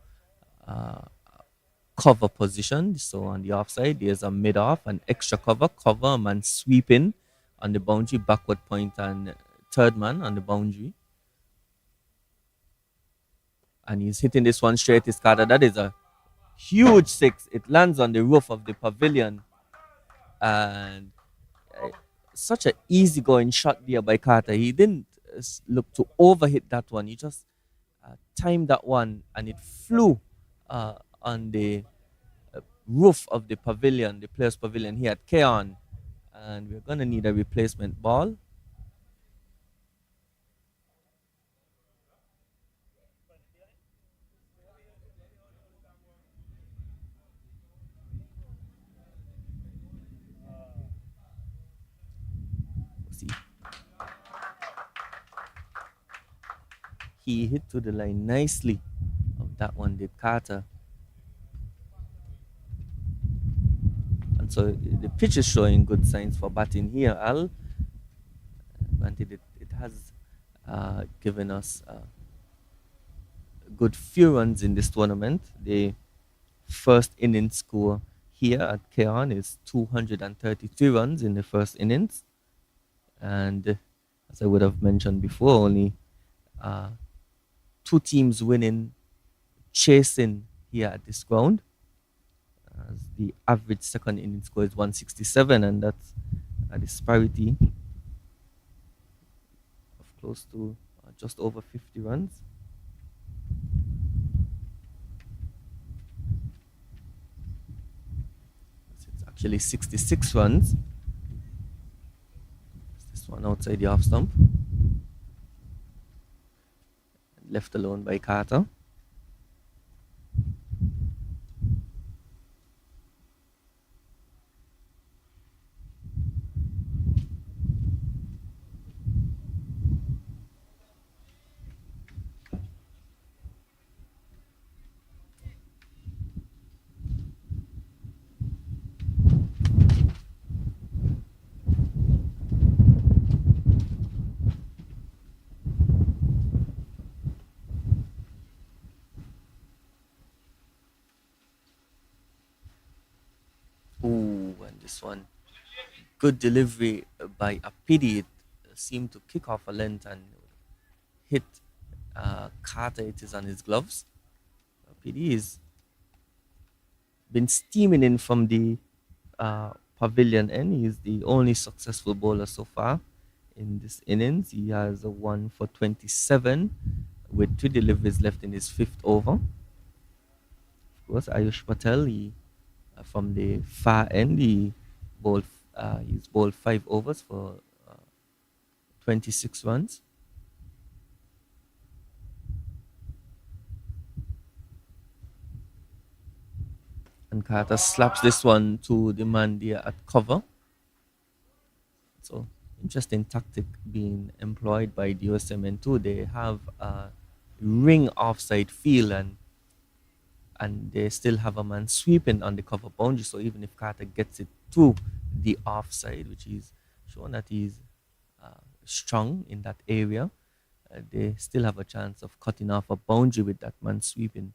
cover position. So on the offside, there's a mid off, an extra cover, a man sweeping on the boundary, backward point, and third man on the boundary. And he's hitting this one straight. His Carter. That is a huge 6. It lands on the roof of the pavilion. And such an easygoing shot there by Carter. He didn't look to overhit that one. He just timed that one, and it flew on the roof of the pavilion, the players' pavilion here at Keon. And we're going to need a replacement ball. He hit to the line nicely. That one did Carter. And so the pitch is showing good signs for batting here, Al. Granted, it has given us a good few runs in this tournament. The first inning score here at Keon is 233 runs in the first innings. And as I would have mentioned before, only uh, two teams winning, chasing here at this ground. As the average second inning score is 167, and that's a disparity of close to just over 50 runs. It's actually 66 runs. This one outside the off stump. Left alone by Carter. Ooh, and this one, good delivery by Apidi. It seemed to kick off a length and hit Carter. It is on his gloves. Apidi has been steaming in from the pavilion end. He's the only successful bowler so far in this innings. He has a 1 for 27 with 2 deliveries left in his 5th over. Of course, Ayush Patel, from the far end, he's bowled 5 overs for 26 runs. And Carter slaps this one to the man there at cover. So interesting tactic being employed by the USMN too. They have a ring offside field and they still have a man sweeping on the cover boundary. So even if Carter gets it to the offside, which is showing that he's strong in that area, they still have a chance of cutting off a boundary with that man sweeping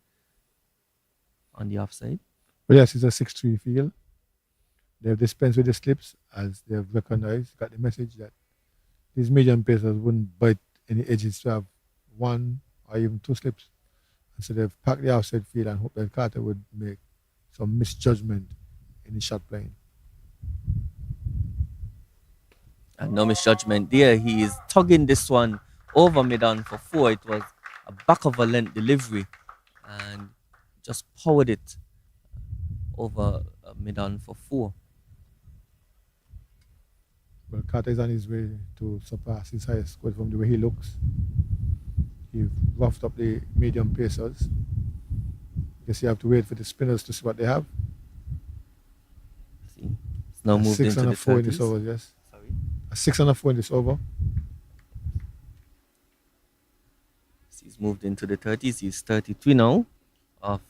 on the offside. But yes, it's a 6-3 field. They have dispensed with the slips as they have recognized, got the message that these medium pacers wouldn't bite any edges to have 1 or even 2 slips. And so they've packed the outside field and hope that Carter would make some misjudgment in the shot playing. And no misjudgment there. He is tugging this one over mid-on for 4. It was a back of a length delivery and just powered it over mid-on for 4. Well, Carter is on his way to surpass his highest score from the way he looks. He roughed up the medium pacers. Guess you have to wait for the spinners to see what they have. See, it's now moved 6 into and the a 4 in 30s. this over, yes. Sorry. A 6 and a 4 in this over. He's moved into the 30s. He's 33 now of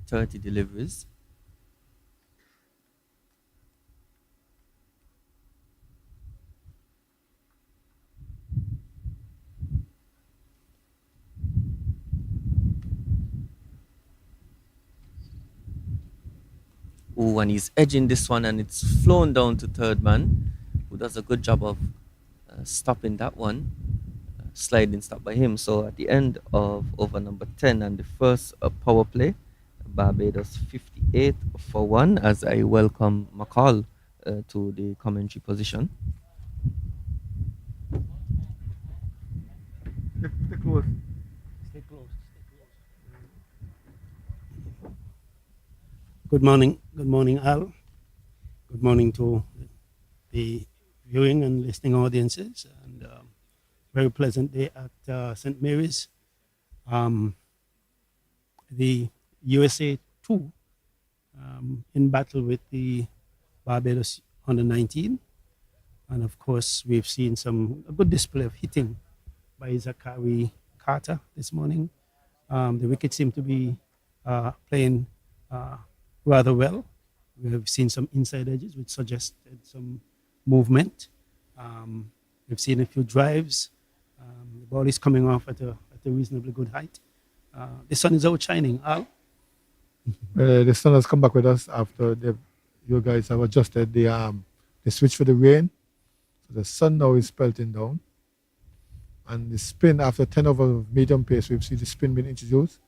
30 deliveries. Oh, and he's edging this one, and it's flown down to third man, who does a good job of stopping that one. Sliding stop by him. So at the end of over number 10 and the first power play, Barbados 58 for 1 as I welcome McCall to the commentary position. Stay close. Stay close. Good morning, Al. Good morning to the viewing and listening audiences, and very pleasant day at St. Mary's. The USA 2 in battle with the Barbados under 19, and of course we've seen a good display of hitting by Zachary Carter this morning. The wicket seemed to be playing rather well. We have seen some inside edges, which suggested some movement. We've seen a few drives. The ball is coming off at a reasonably good height. The sun is outshining. Al? The sun has come back with us after you guys have adjusted the switch for the rain. So the sun now is pelting down. And the spin after 10 over medium pace, we've seen the spin being introduced.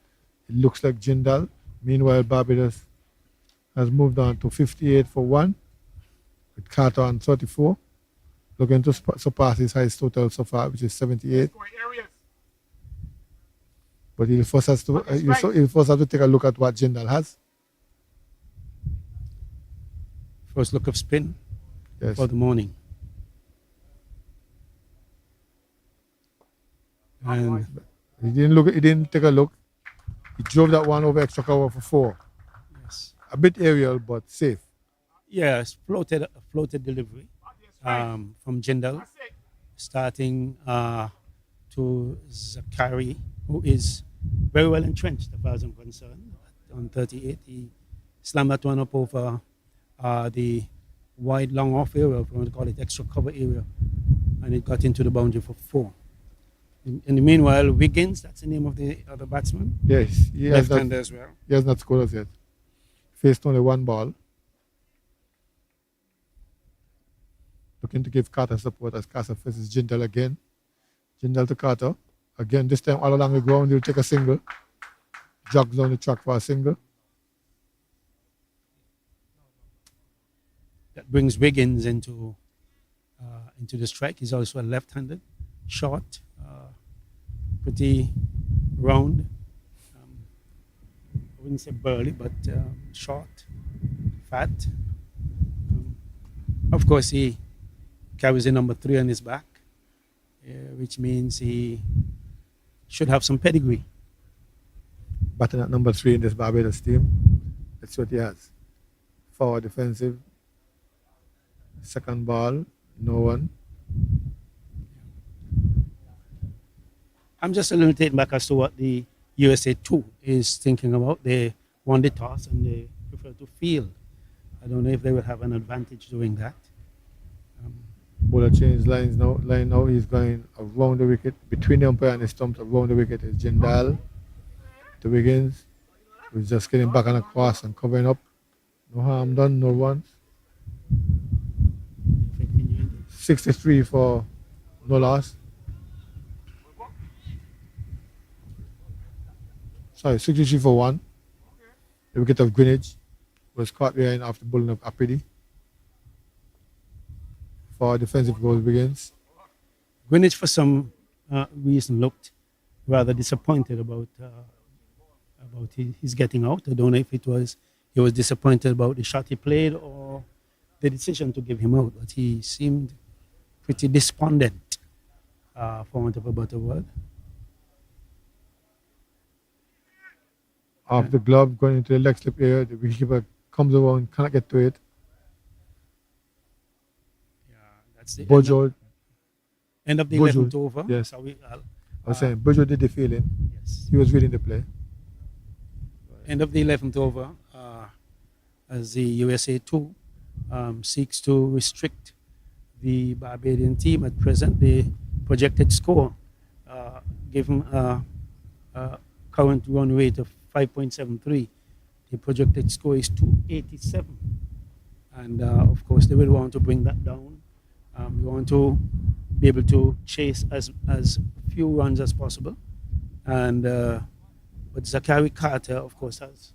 It looks like Jindal. Meanwhile, Barbados has moved on to 58 for 1 with Carter on 34. Looking to surpass his highest total so far, which is 78. But he'll first have to take a look at what Jindal has. First look of spin for the morning. And he didn't take a look. He drove that one over extra cover for 4. yes, A bit aerial, but safe. yes, floated delivery from Jindal, starting to Zakari, who is very well entrenched as far as I'm concerned. On 38, he slammed that one up over the wide long off area, if you want to call it extra cover area, and it got into the boundary for 4. In the meanwhile, Wiggins, that's the name of the other batsman, Yes, left-hander as well. he has not scored as yet. Faced only one ball. Looking to give Carter support as Carter faces Jindal again. Jindal to Carter. Again, this time all along the ground, he'll take a single. Jogs down the track for a single. That brings Wiggins into the strike. He's also a left-handed, short, pretty round. I wouldn't say burly, but short, fat. Of course, he carries the number 3 on his back, which means he should have some pedigree. Batting at number 3 in this Barbados team. That's what he has. Forward defensive. Second ball, no one. I'm just a little taken back as to what the USA 2 is thinking about. They won the toss and they prefer to field. I don't know if they will have an advantage doing that. Bowler changed lines now. Line now, he's going around the wicket. Between the umpire and the stumps around the wicket is Jindal to Wiggins, who's just getting back on across and covering up. No harm done, no runs. 63 for no loss. Sorry, 63 for 1. The wicket of Greenwich was caught behind after bowling of Apidi. For defensive goals begins. Greenwich, for some reason, looked rather disappointed about his getting out. I don't know if he was disappointed about the shot he played or the decision to give him out, but he seemed pretty despondent, for want of a better word. Off the glove, going into the leg slip area, the wicketkeeper comes around, cannot get to it. Yeah, that's the Bojo, end of the Bojo, 11th over. yes. So I was saying, Bojo did the fielding. yes. He was reading the play. End of the 11th over, as the USA 2 seeks to restrict the Barbadian team at present. The projected score, given a current run rate of 5.73, the projected score is 287. And of course, they will want to bring that down. We want to be able to chase as few runs as possible. And but Zakari Carter, of course, has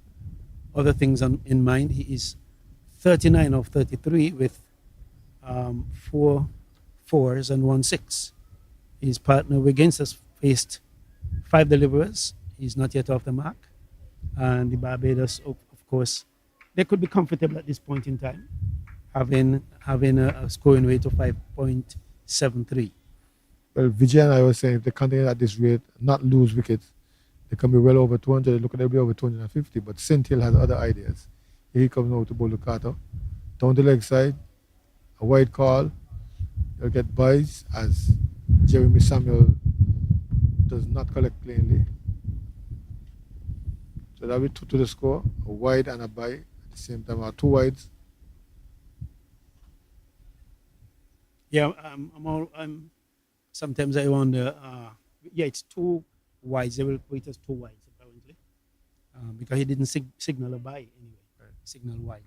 other things in mind. He is 39 of 33 with 4 fours and 1 6. His partner Wiggins has faced 5 deliverers. He's not yet off the mark. And the Barbados, of course, they could be comfortable at this point in time, having a scoring rate of 5.73. Well, Vijay and I were saying if they continue at this rate, not lose wickets, they can be well over 200. Look at they'll be over 250. But Sentil has other ideas. Here he comes now to bowl the Carter. Down the leg side, a wide call. They'll get buys as Jeremy Samuel does not collect plainly. So that will 2 to the score, a wide and a bye at the same time, or 2 wides. Yeah, sometimes I wonder. Yeah, it's 2 wides. They will put it as 2 wides apparently, because he didn't signal a bye anyway. Right. Signal wide.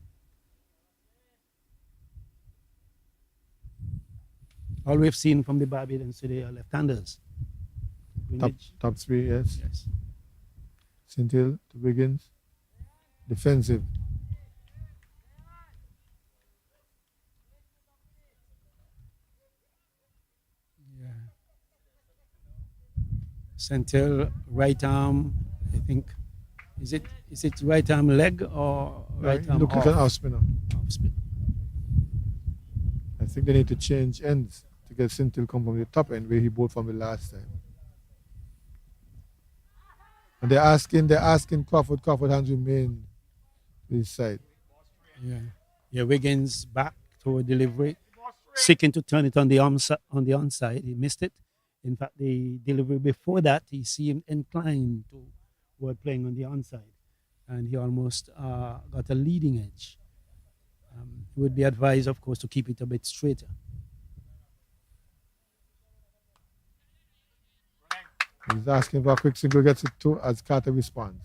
All we've seen from the Barbadians today are left-handers. Top 3, yes. Yes. St. Hill to Wiggins. Defensive. Yeah. St. Hill, right arm, I think. Is it right arm leg or right arm Look off? like an off spinner. Off spin. I think they need to change ends to get St. Hill come from the top end where he bowled from the last time. And they're asking Crawford hands remain to his side. Yeah. Yeah, Wiggins back to a delivery, seeking to turn it on the onside. He missed it. In fact, the delivery before that, he seemed inclined toward playing on the onside, and he almost got a leading edge. It would be advised, of course, to keep it a bit straighter. He's asking for a quick single, gets it too, as Carter responds.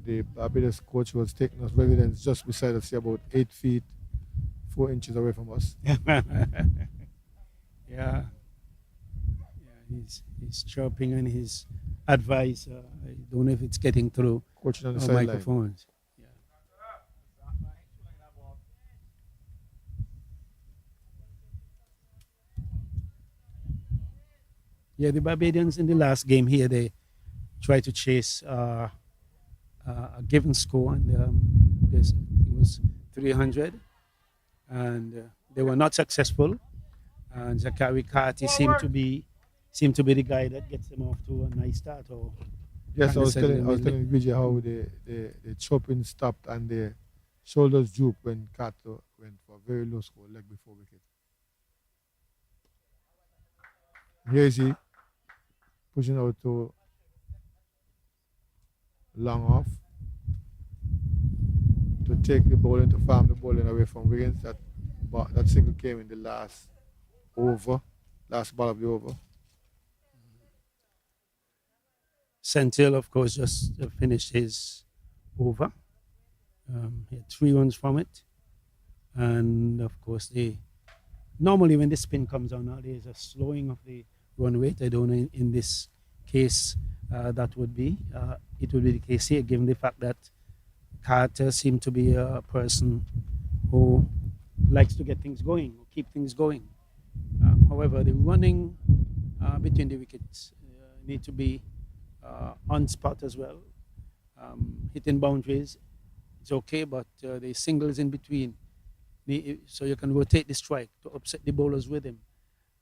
The Barbados coach was taking us residence just beside us, about 8 feet, 4 inches away from us. Yeah. He's chirping and his advice. I don't know if it's getting through Coaching on the sideline. microphones. Yeah, the Barbadians in the last game here, they tried to chase a given score, and it was 300, and they were not successful. And Zachary Carty seemed to be the guy that gets them off to a nice start. Yes, I was telling Vijay how the chopping stopped and the shoulders drooped when Carter went for a very low score, leg before wicket. Here is he pushing out to long off to take the bowling, to farm the bowling away from Wiggins. That single came in the last ball of the over. St. Hill, of course, just finished his over. He had 3 runs from it. And, of course, normally when the spin comes on, there's a slowing of the run rate. I don't know in this case that would be. It would be the case here, given the fact that Carter seemed to be a person who likes to get things going, or keep things going. However, the running between the wickets need to be on spot as well. Hitting boundaries is okay, but the singles in between, so you can rotate the strike to upset the bowlers with him,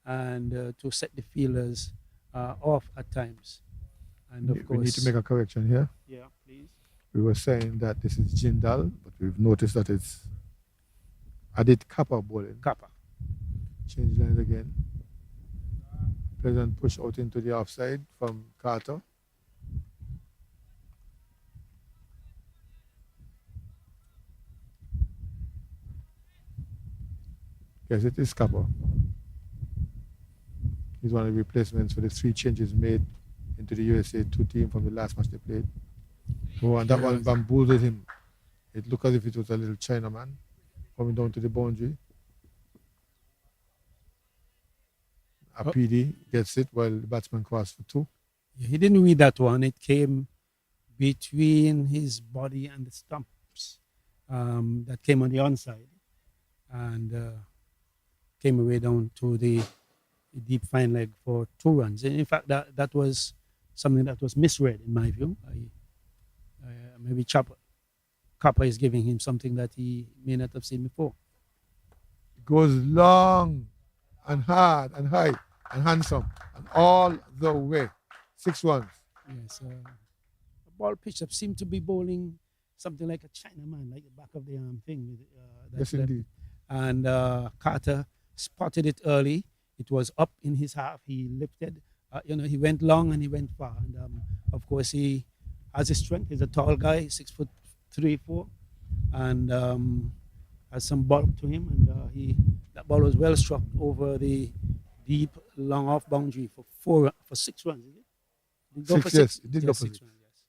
and to set the fielders off at times. And of course, we need to make a correction here. Yeah, please. We were saying that this is Jindal, but we've noticed that it's Adit Kappa bowling. Kappa. Change lines again. Pleasant push out into the offside from Carter. Yes, it is Kappa. He's one of the replacements for the 3 changes made into the USA 2 team from the last match they played. Oh, and that one bamboozled him. It looked as if it was a little Chinaman coming down to the boundary. PD gets it while the batsman crossed for 2. Yeah, he didn't read that one. It came between his body and the stumps that came on the onside, and came away down to the deep fine leg for 2 runs. And in fact, that was something that was misread in my view. Maybe Kappa is giving him something that he may not have seen before. It goes long and hard and high and handsome and all the way. 6 runs. Yes. The ball pitch-up seemed to be bowling something like a Chinaman, like the back of the arm thing. Yes, indeed. And Carter spotted it early. it was up in his half. He lifted, he went long and he went far. And of course, he has his strength. He's a tall guy, 6'3", 4", and has some bulk to him. And that ball was well struck over the deep, long off boundary for 6 runs. Did it go for 6? Yes, it did go for 6. Runs, yes.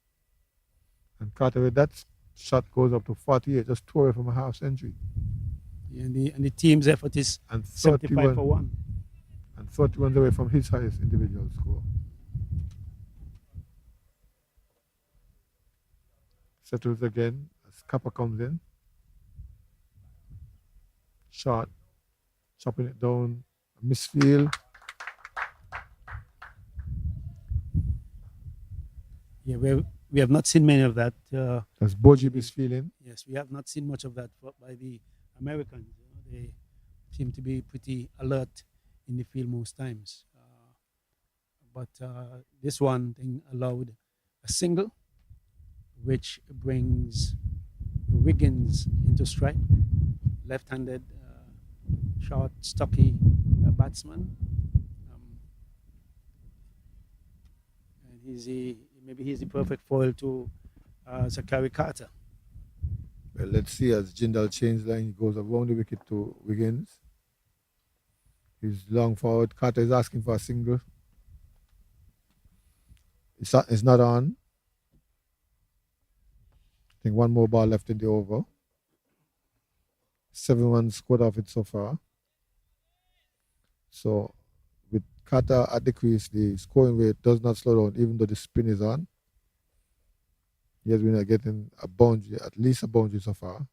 And Carter, with that shot goes up to 48, just 2 away from a half century. Yeah, and the team's effort is And 75 for 1. And 31 away from his highest individual score. Settles again as Kappa comes in. Shot, chopping it down, misfield. Yeah, we have not seen many of that. That's Boji misfielding. Yes, we have not seen much of that by the Americans. They seem to be pretty alert in the field most times. But this one thing allowed a single, which brings Wiggins into strike. Left-handed, short, stocky batsman. And maybe he's the perfect foil to Zachary Carter. Well, let's see as Jindal change line. He goes around the wicket to Wiggins. He's long forward. Carter is asking for a single. It's not on. I think one more ball left in the over. 7 runs scored off it so far. So with Carter at the crease, the scoring rate does not slow down even though the spin is on. He has been getting a boundary, at least a boundary so far.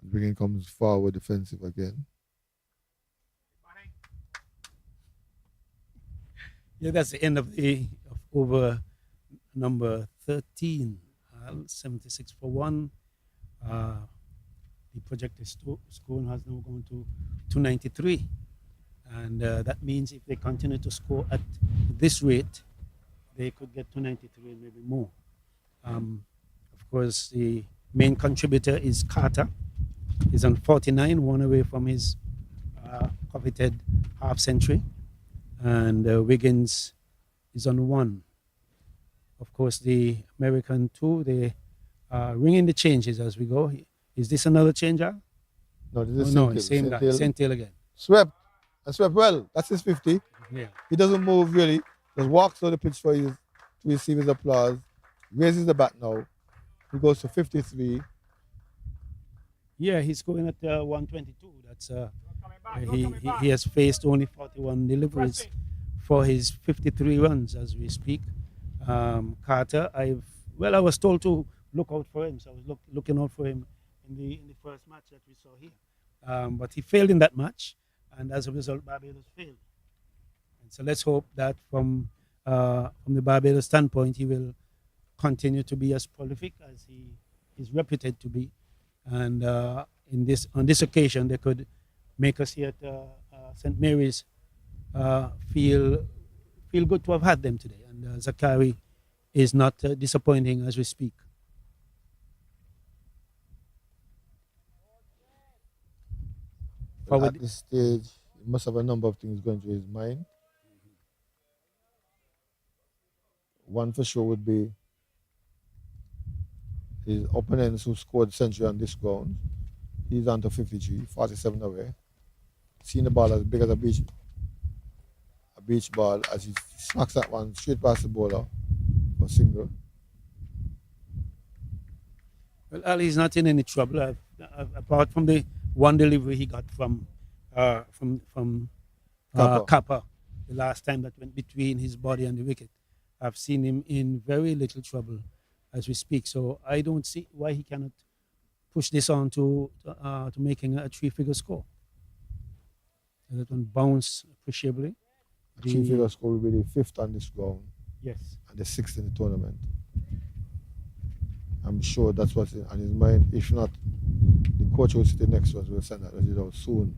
And Wiggins comes forward defensive again. Yeah, that's the end of over number 13, 76 for 1. The projected score has now gone to 293. And that means if they continue to score at this rate, they could get 293 and maybe more. Of course, the main contributor is Carter. He's on 49, 1 away from his coveted half century. And Wiggins is on 1. Of course, the American 2, they ringing the changes as we go. Is this another changer? No, this is same guy. Same tail again. Swept. And swept well. That's his 50. Yeah. He doesn't move really. Just walks on the pitch to receive his applause. Raises the bat now. He goes to 53. Yeah, he's going at 122. That's he has faced only 41 deliveries for his 53 runs as we speak. Carter, I was told to look out for him, so I was looking out for him in the first match that we saw here. But he failed in that match, and as a result, Barbados failed. And so let's hope that from the Barbados standpoint, he will continue to be as prolific as he is reputed to be. And on this occasion, they could make us here at St. Mary's feel good to have had them today. And Zachary is not disappointing as we speak. Well, at this stage, he must have a number of things going through his mind. One for sure would be his opponents who scored century on this ground. He's on to 53, 47 away. Seeing the ball as big as a beach ball as he smacks that one straight past the bowler for single. Well, Ali's not in any trouble apart from the one delivery he got from Kappa the last time that went between his body and the wicket. I've seen him in very little trouble as we speak. So I don't see why he cannot push this on to making a 3-figure score. And that one bounced appreciably. A 3-figure score will be the 5th on this ground. Yes. And the 6th in the tournament. I'm sure that's what's on his mind. If not, the coach will see the next ones. Will send that result soon,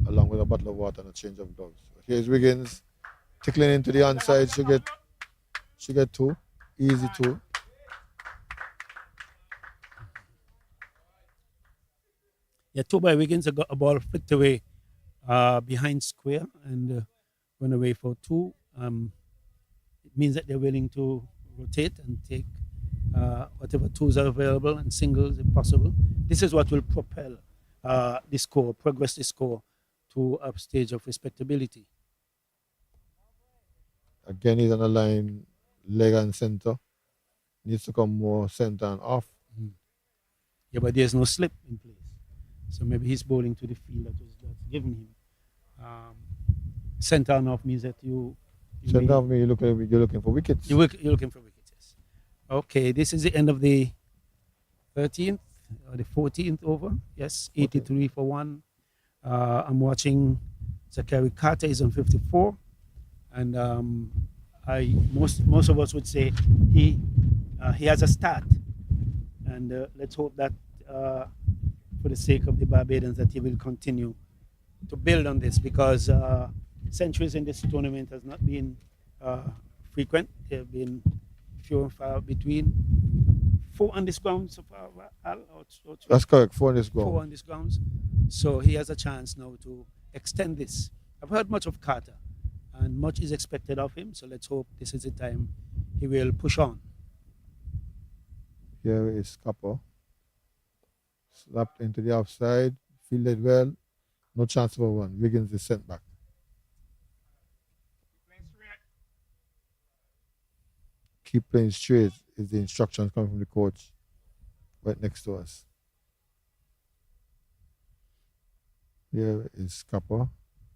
along with a bottle of water and a change of gloves. Here's Wiggins tickling into the onside. Should get 2. Easy 2. Yeah, 2 by Wiggins. A ball flicked away behind square and run away for two. It means that they're willing to rotate and take whatever tools are available and singles if possible. This is what will propel the score, progress the score to a stage of respectability. Again, he's on the line, leg and center. Needs to come more center and off. Yeah, but there's no slip in place. So maybe he's bowling to the field that's given him. Center and off means that you Center off means you're looking for wickets. you're looking for wickets. Yes. Okay, this is the end of the 13th or the 14th over. Yes, 83 for 1. I'm watching Zachary Carter is on 54, and most of us would say he has a start, and let's hope that for the sake of the Barbadians that he will continue to build on this, because centuries in this tournament has not been frequent. There have been few and far between. 4 on this ground so far, Al, or That's correct, 4 on this ground. 4 on this grounds. So he has a chance now to extend this. I've heard much of Carter, and much is expected of him. So let's hope this is the time he will push on. Here is Copper. Slapped into the offside, fielded well. No chance for one. Wiggins is sent back. Keep playing straight is the instructions coming from the coach right next to us. Here is Copper.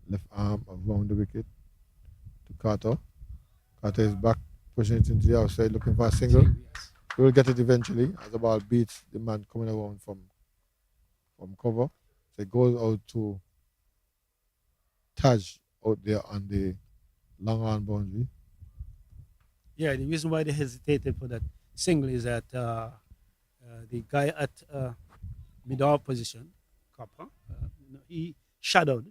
Left arm around the wicket to Carter. Carter is back, pushing it into the outside, looking for a single. Yes. He will get it eventually as the ball beats the man coming around from cover. So it goes out to Taj out there on the long on boundary. Yeah, the reason why they hesitated for that single is that the guy at mid-off position, Copper, he shadowed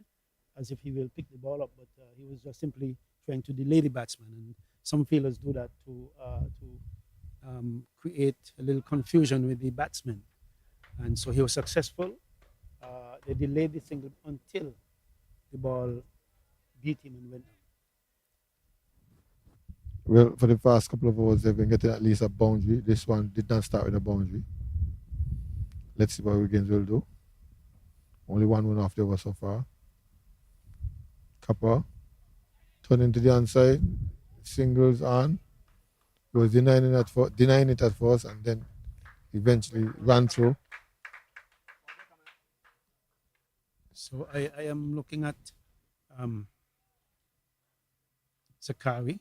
as if he will pick the ball up, but he was just simply trying to delay the batsman. And some fielders do that to create a little confusion with the batsman. And so he was successful. They delayed the single until the ball beat him and went down. Well, for the past couple of hours, they've been getting at least a boundary. This one did not start with a boundary. Let's see what Wiggins will do. Only one win off the over so far. Copper turning to the onside, singles on. He was denying it at first, and then eventually ran through. So I am looking at Zakari.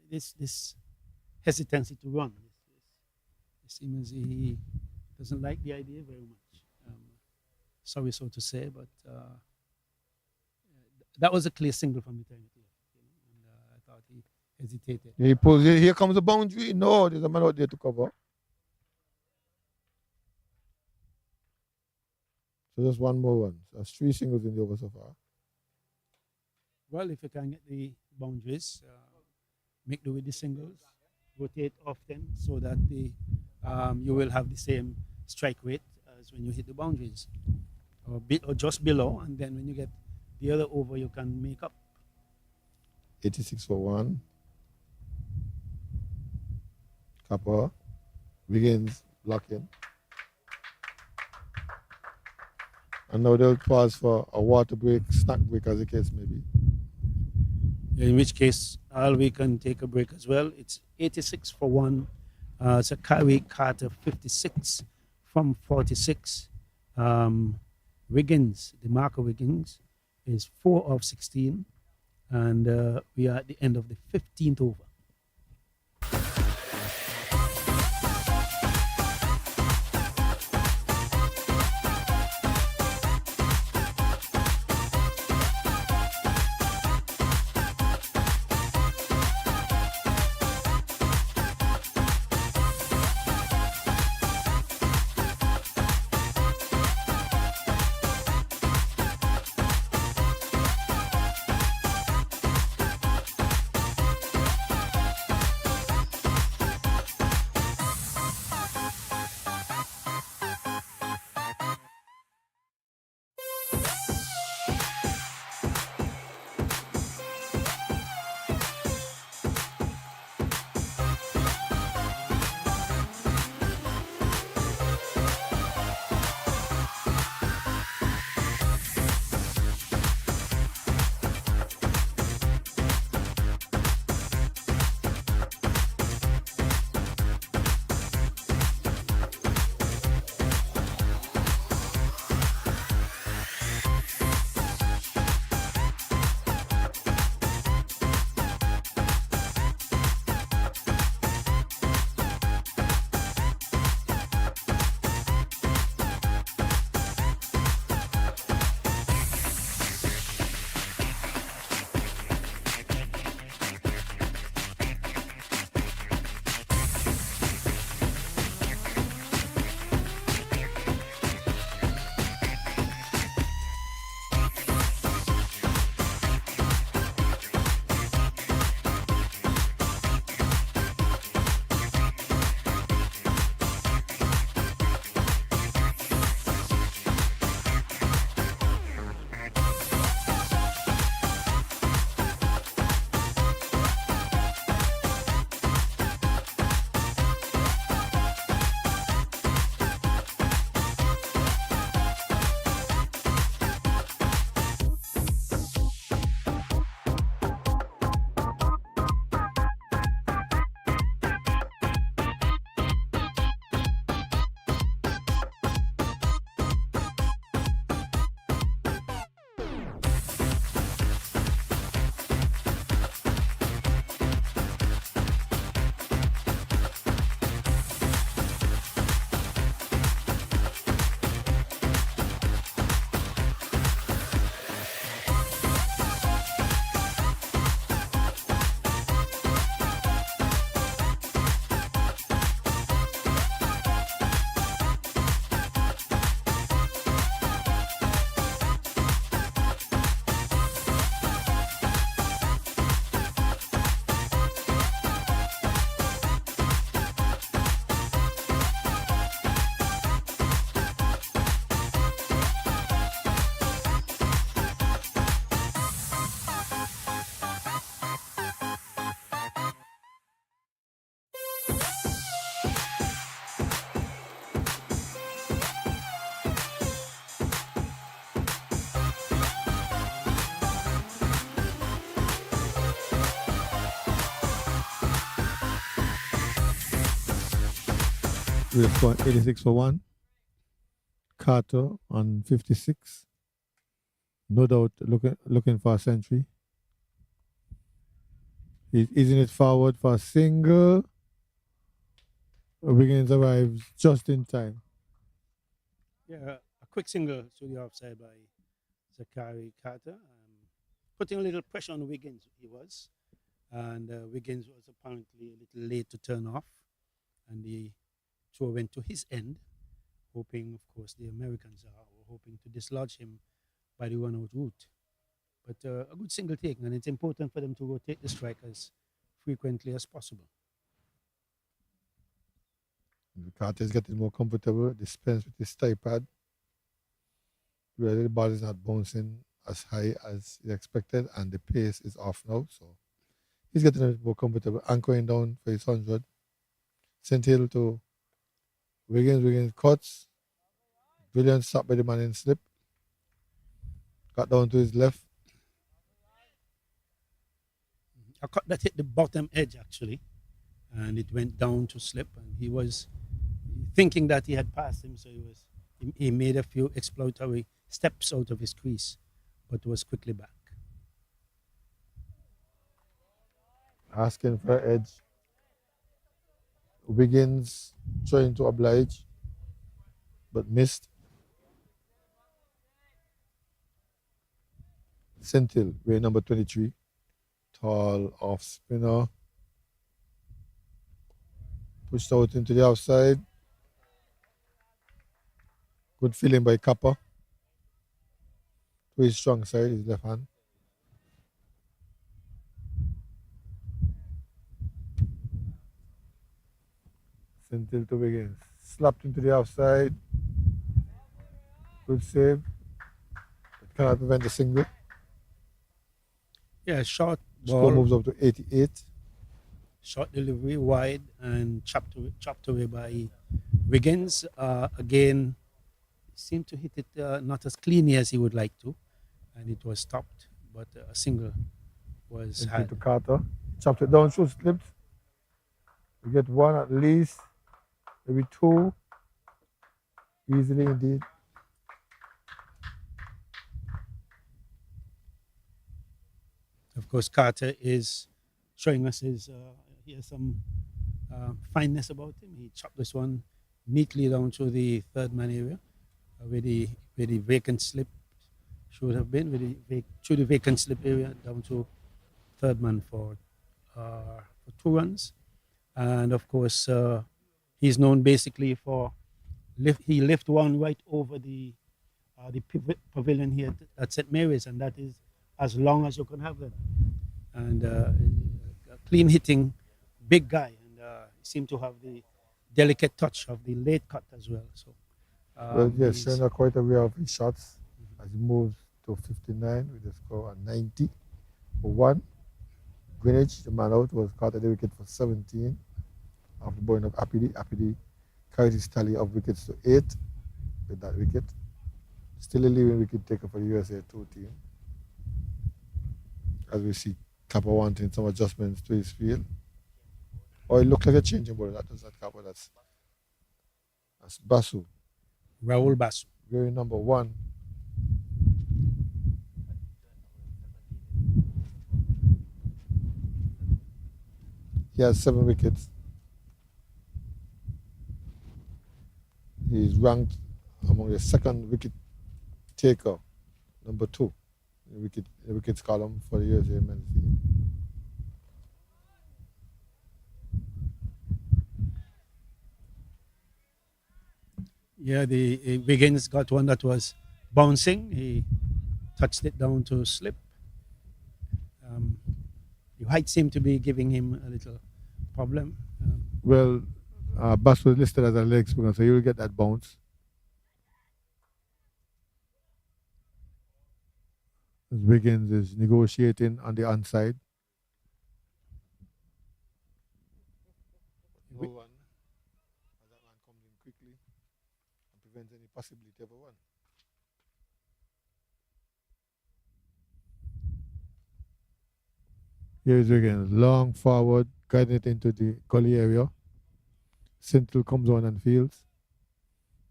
This hesitancy to run. It seems he doesn't like the idea very much. Sorry so to say, but that was a clear single from the time it left. And I thought he hesitated. He pulls it. Here comes the boundary. No, there's a man out there to cover. So just one more one. So that's 3 singles in the over so far. Well, if you can get the boundaries, make do with the singles, rotate often so that you will have the same strike rate as when you hit the boundaries, or just below, and then when you get the other over, you can make up. 86 for 1. Copper. Wiggins blocking. And now they'll pause for a water break, snack break as the case may be. In which case, we can take a break as well. It's 86 for 1. Zakari Carter 56 from 46. Wiggins, the marker Wiggins, is 4 of 16. And we are at the end of the 15th over. with a score 86 for 1. Carter on 56. No doubt looking for a century. He's easing it forward for a single. Wiggins arrives just in time. Yeah, a quick single to the offside by Zachary Carter. Putting a little pressure on Wiggins, he was. And Wiggins was apparently a little late to turn off. And the throw went to his end, hoping, of course, the Americans are hoping to dislodge him by the run out route. But a good single take, and it's important for them to rotate the strike as frequently as possible. Carter is getting more comfortable. Dispense with his thigh pad. Really, the ball is not bouncing as high as he expected, and the pace is off now. So he's getting a bit more comfortable. Anchoring down for his 100. Sent Hill to Wiggins. Wiggins cuts. Brilliant stop by the man in slip. Got down to his left. A cut that hit the bottom edge, actually, and it went down to slip, and he was thinking that he had passed him, so he made a few exploratory steps out of his crease, but was quickly back. Asking for edge. Wiggins trying to oblige, but missed. Sentil, way number 23. Tall off spinner. Pushed out into the outside. Good feeling by Kappa. To his strong side, his left hand. Sentil to Wiggins. Slapped into the outside. Good save. But cannot prevent the single. Yeah, short Score ball, moves up to 88. short delivery wide and chopped away by Wiggins. Again, seemed to hit it not as cleanly as he would like to, and it was stopped, but a single was Sentil had. to Carter. Chopped it down, shoe slipped. We get one at least. Maybe two. Easily indeed. Of course, Carter is showing us he has some fineness about him. He chopped this one neatly down to the third man area, where the vacant slip should have been, through the vacant slip area down to third man for 2 runs. And of course, he's known basically for he lift one right over the pavilion here at St. Mary's, and that is as long as you can have them. And a clean hitting, big guy, and he seemed to have the delicate touch of the late cut as well. So, Well, yes, Shana quite aware of his shots as he moves to 59 with a score of 90 for 1. Greenwich, the man out, was caught at the wicket for 17 after bowling of Apidi. Apidi carried his tally of wickets to 8 with that wicket. Still a leading wicket taker for the USA 2 team. As we see Kappa wanting some adjustments to his field. Oh, it looked like a changing ball. That was not Kappa, that's Basu. Raul Basu. Very number 1. He has 7 wickets. He is ranked among the second wicket taker, number 2, in the wickets column for the USA men's team. Yeah, the Wiggins got one that was bouncing. He touched it down to slip. The height seemed to be giving him a little problem. Well, Bass was listed as a leg spinner, so you'll get that bounce. As Wiggins is negotiating on the onside. No run. As that man comes in quickly and prevents any possibility of a run. Here is Wiggins, long forward, guiding it into the gully area. Central comes on and fields.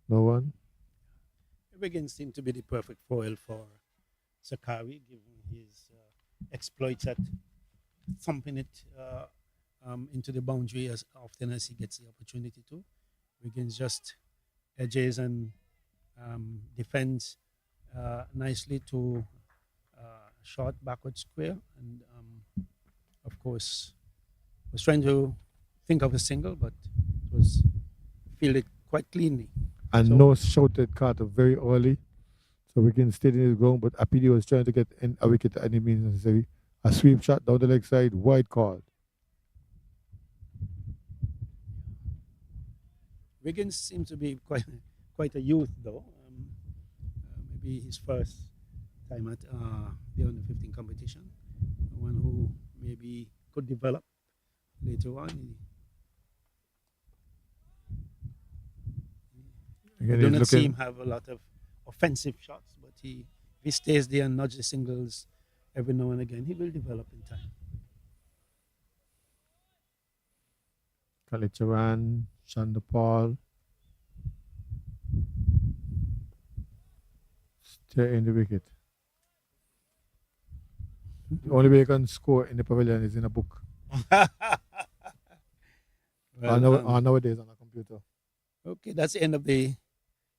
No one. Wiggins seemed to be the perfect foil for Sakari, given his exploits at thumping it into the boundary as often as he gets the opportunity to. Wiggins just edges and defends nicely to short backward square, and of course was trying to think of a single, but it was fielded quite cleanly. And So- no shouted Carter very early. So Wiggins stayed in his ground, but Apidi was trying to get in a wicket at any means necessary. A sweep shot down the leg side, wide call. Wiggins seems to be quite a youth, though. Maybe his first time at the under 15 competition. One who maybe could develop later on. Again, I do he's not see looking, him have a lot of offensive shots, but if he stays there and nudges singles every now and again, he will develop in time. Kalicharan, Chandapal. Stay in the wicket. The only way you can score in the pavilion is in a book. Or nowadays on a computer. Okay, that's the end of the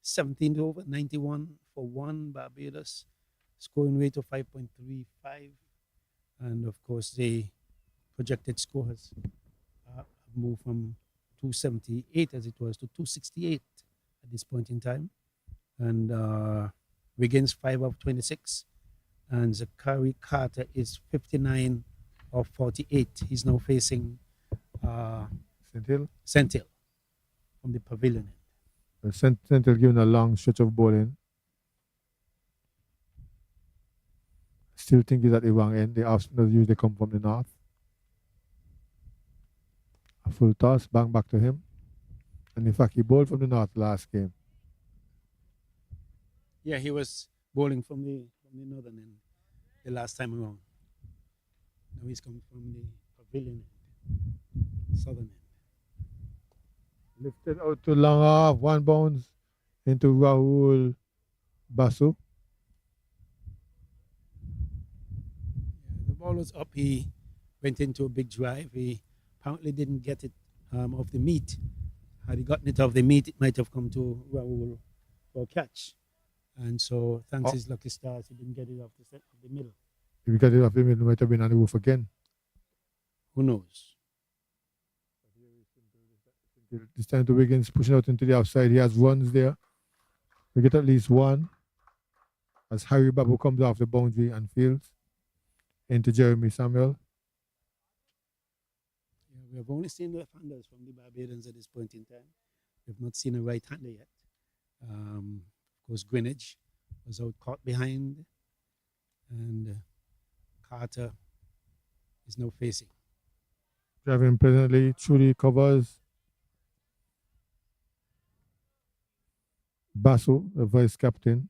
17th over, 91 for 1 Barbados, scoring rate of 5.35. And of course, the projected score has moved from 278 as it was to 268 at this point in time. And Wiggins 5 of 26. And Zakari Carter is 59 of 48. He's now facing Sentil from the pavilion end. Central giving a long stretch of bowling. Still think he's at the wrong end. The off spinners usually come from the north. A full toss, bang back to him. And in fact, he bowled from the north last game. Yeah, he was bowling from the northern end the last time around. Now he's coming from the pavilion end, southern end. Lifted out to long off, 1 bounce into Rahul Basu. Yeah, the ball was up. He went into a big drive. He apparently didn't get it off the meat. Had he gotten it off the meat, it might have come to Rahul for a catch. And so, thanks his lucky stars, he didn't get it off the middle. If he got it off the middle, it might have been on the roof again. Who knows? This time to Wiggins pushing out into the outside. He has runs there. We get at least 1 as Harry Babu comes off the boundary and fields into Jeremy Samuel. Yeah, we have only seen left-handers from the Barbadians at this point in time. We have not seen a right-hander yet. Of course, Greenwich was out caught behind, and Carter is now facing. Driving presently, truly covers Basu, the vice captain,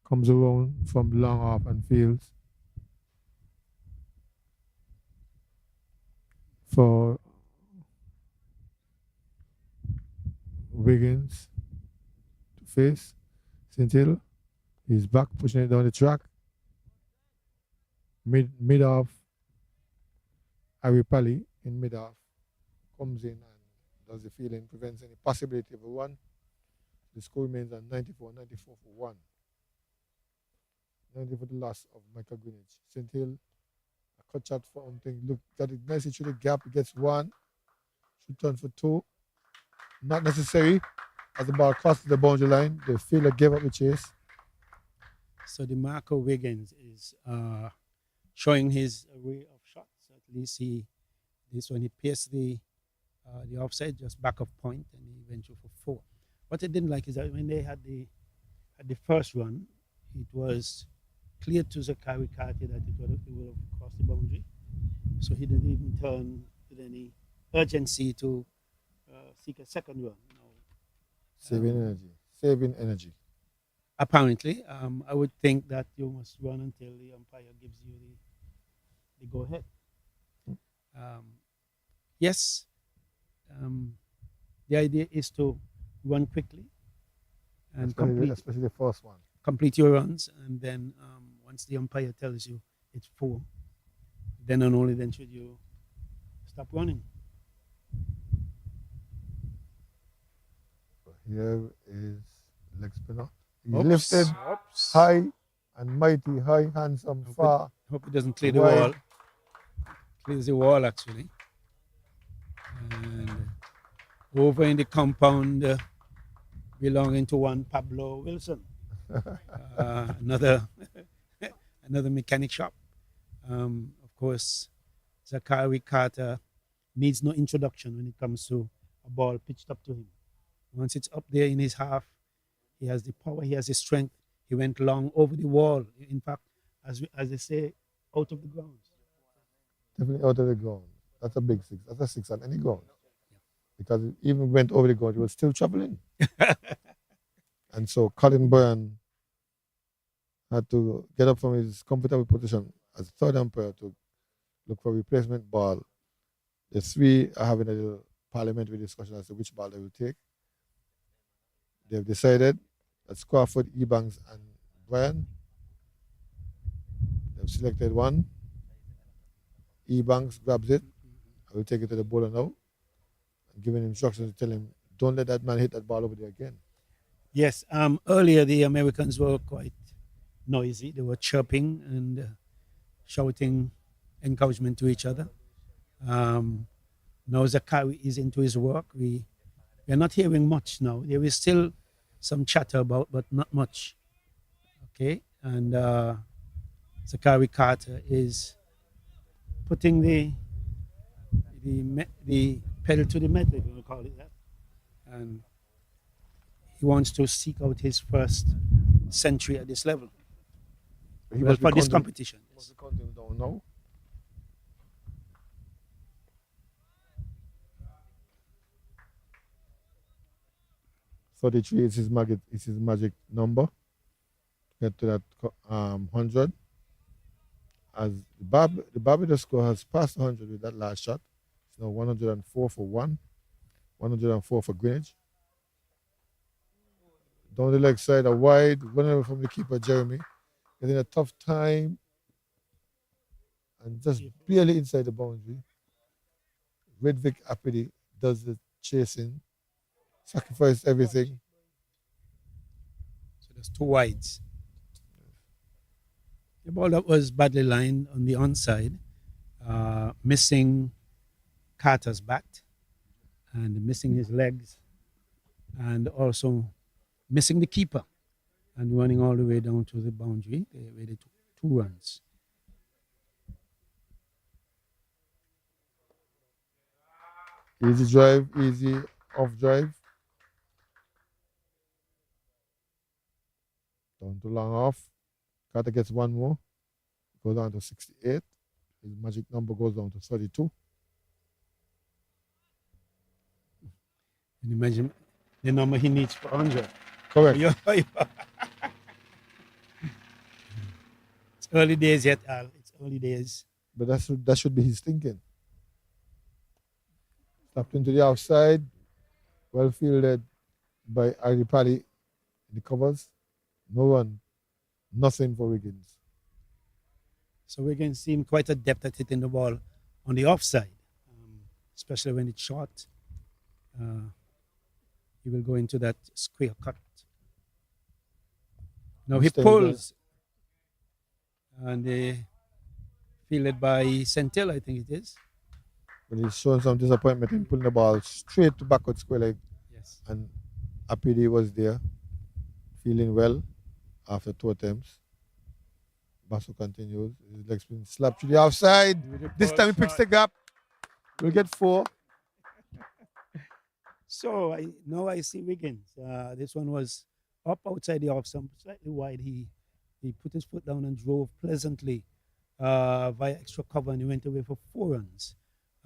comes around from long off and fields for Wiggins to face St. He's back, pushing it down the track. Mid off, Aripali in mid off comes in and does the fielding, prevents any possibility of a run. The score remains at 94 for 1. 90 for the loss of Michael Greenwich. St. Hill, a cut shot for something. Look, got it nicely through the gap. He gets 1. Should turn for 2. Not necessary. As the ball crosses the boundary line, the fielder gave up the chase. So the Marco Wiggins is showing his array of shots. At least this one he pierced the offside, just back of point, and he went through for 4. What I didn't like is that when they had the first run, it was clear to Zakari Carter that it would have crossed the boundary. So he didn't even turn with any urgency to seek a second run. Saving energy. Apparently, I would think that you must run until the umpire gives you the go ahead. Yes, the idea is to run quickly and especially the first one. complete your runs, and then once the umpire tells you it's 4, then and only then should you stop running. So here is leg spinner. He Oops. lifted Oops. high and mighty, high, handsome, far. Hope it doesn't clear the wide. wall. Clears the wall actually. And over in the compound belonging to one Pablo Wilson, another another mechanic shop. Of course, Zachary Carter needs no introduction when it comes to a ball pitched up to him. Once it's up there in his half, he has the power, he has the strength. He went long over the wall. In fact, as they say, out of the ground. Definitely out of the ground. That's a big 6. That's a 6 on any ground. Because it even went over the ground, it was still traveling. And so Colin Byrne had to get up from his comfortable position as third umpire to look for a replacement ball. The 3 are having a little parliamentary discussion as to which ball they will take. They've decided that Crawford, Ebanks, and Bryan. They've selected one. Ebanks grabs it. I will take it to the bowler now. And giving instructions to tell him, don't let that man hit that ball over there again. Yes, earlier the Americans were quite noisy. They were chirping and shouting encouragement to each other. Now Zachary is into his work. We are not hearing much now. There is still some chatter about, but not much. Okay, and Zachary Carter is putting the pedal to the metal, if you want to call it that, and he wants to seek out his first century at this level. Well, for this competition. Must be counting down now. $33 is his magic number. Get to that 100. As the Barbados score has passed 100 with that last shot. It's now 104 for 1, 104 for Greenwich. Down the leg side, a wide, running from the keeper, Jeremy. Getting a tough time. And just barely inside the boundary. Redvick Apidi does the chasing. Sacrificed everything. So there's 2 wides. The ball that was badly lined on the onside, missing Carter's bat and missing his legs, and also missing the keeper and running all the way down to the boundary where they took 2 runs. Easy drive, easy off drive. Down to long off. Carter gets 1 more. Goes down to 68. His magic number goes down to 32. And imagine the number he needs for 100. Correct. It's early days yet, Al. It's early days. But that should be his thinking. Slapped into the outside. Well fielded by Ari Paddy in the covers. No run. Nothing for Wiggins. So Wiggins seemed quite adept at hitting the ball on the offside, especially when it's short. He will go into that square cut. Now he pulls, and fielded by Centel, I think it is. But he's showing some disappointment in pulling the ball straight to backward square leg. Yes. And Apidi was there, feeling well after 2 attempts. Basso continues. His leg spin slapped to the outside. This time he picks the gap. We'll get 4. So now I see Wiggins. This one was up outside the off, some slightly wide. He put his foot down and drove pleasantly via extra cover, and he went away for 4 runs.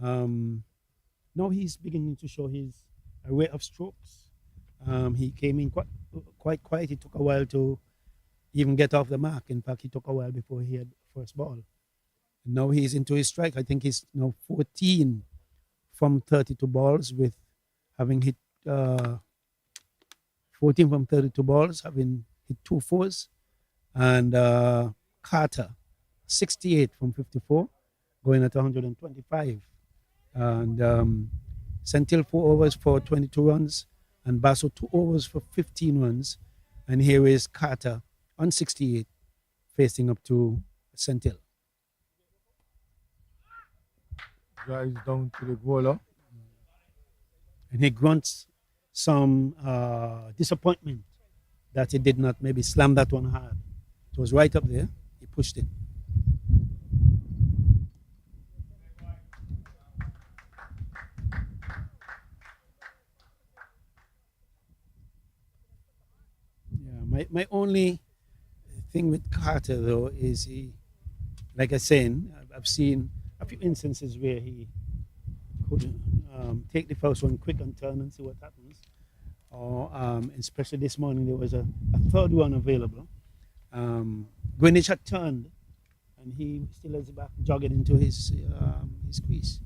Now he's beginning to show his array of strokes. He came in quite quiet. It took a while to even get off the mark. In fact, he took a while before he had first ball. And now he's into his strike. I think he's now 14 from 32 balls, with having hit 14 from 32 balls, having hit 2 fours. And Carter, 68 from 54, going at 125. And Sentil 4 overs for 22 runs, and Basso 2 overs for 15 runs. And here is Carter on 68, facing up to Sentil. Drives down to the bowler. And he grunts some disappointment that he did not maybe slam that one hard. It was right up there. He pushed it. Yeah, my only thing with Carter though is he, like I said, I've seen a few instances where he could take the first one quick and turn and see what happens. Or especially this morning there was a third one available. Greenwich had turned, and he still has the back jogging into his crease.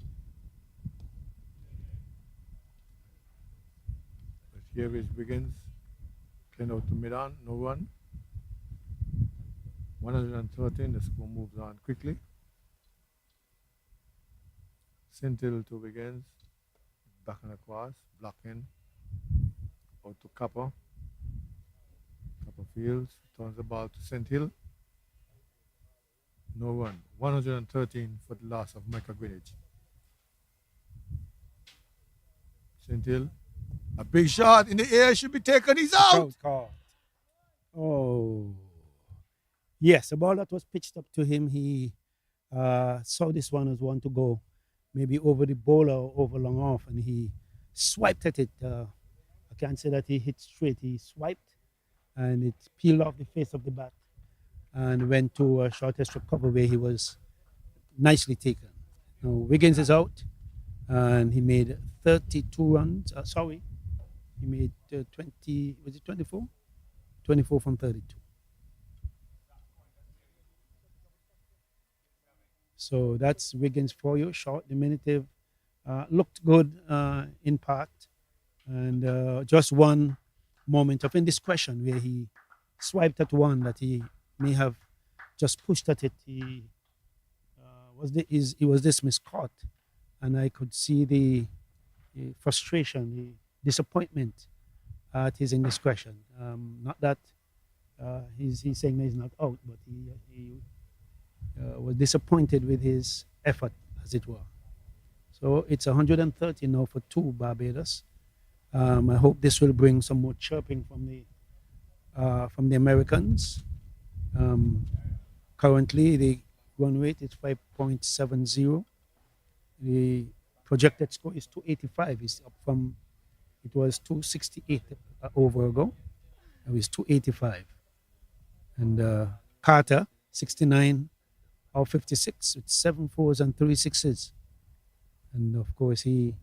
But here is Wiggins. Clean out to mid-on, no run. 113, the score moves on quickly. Sentil to Wiggins. Back and across, blocking. Out to Copper. Copper fields, turns the ball to Sentil. No run. 113 for the loss of Michael Greenwich. Sentil. A big shot in the air should be taken. He's out. Caught. Oh. Yes, the ball that was pitched up to him, he saw this one as one to go, maybe over the bowler or over long off, and he swiped at it. I can't say that he hit straight. He swiped, and it peeled off the face of the bat and went to a shortest cover where he was nicely taken. Now, Wiggins is out, and he made 32 runs. He made 20, was it 24? 24 from 32. So that's Wiggins for you. Short, diminutive, looked good in part, and just one moment of indiscretion where he swiped at one that he may have just pushed at it. He was dismissed caught, and I could see the frustration, the disappointment at his indiscretion. Not that he's saying that he's not out, but he was disappointed with his effort, as it were. So it's 130 now for 2 Barbados. I hope this will bring some more chirping from the Americans. Currently, the run rate is 5.70. The projected score is 285. It's up from, it was 268 over ago. Now it's 285. And Carter, 69 of 56 with 7 fours and 3 sixes. And of course, he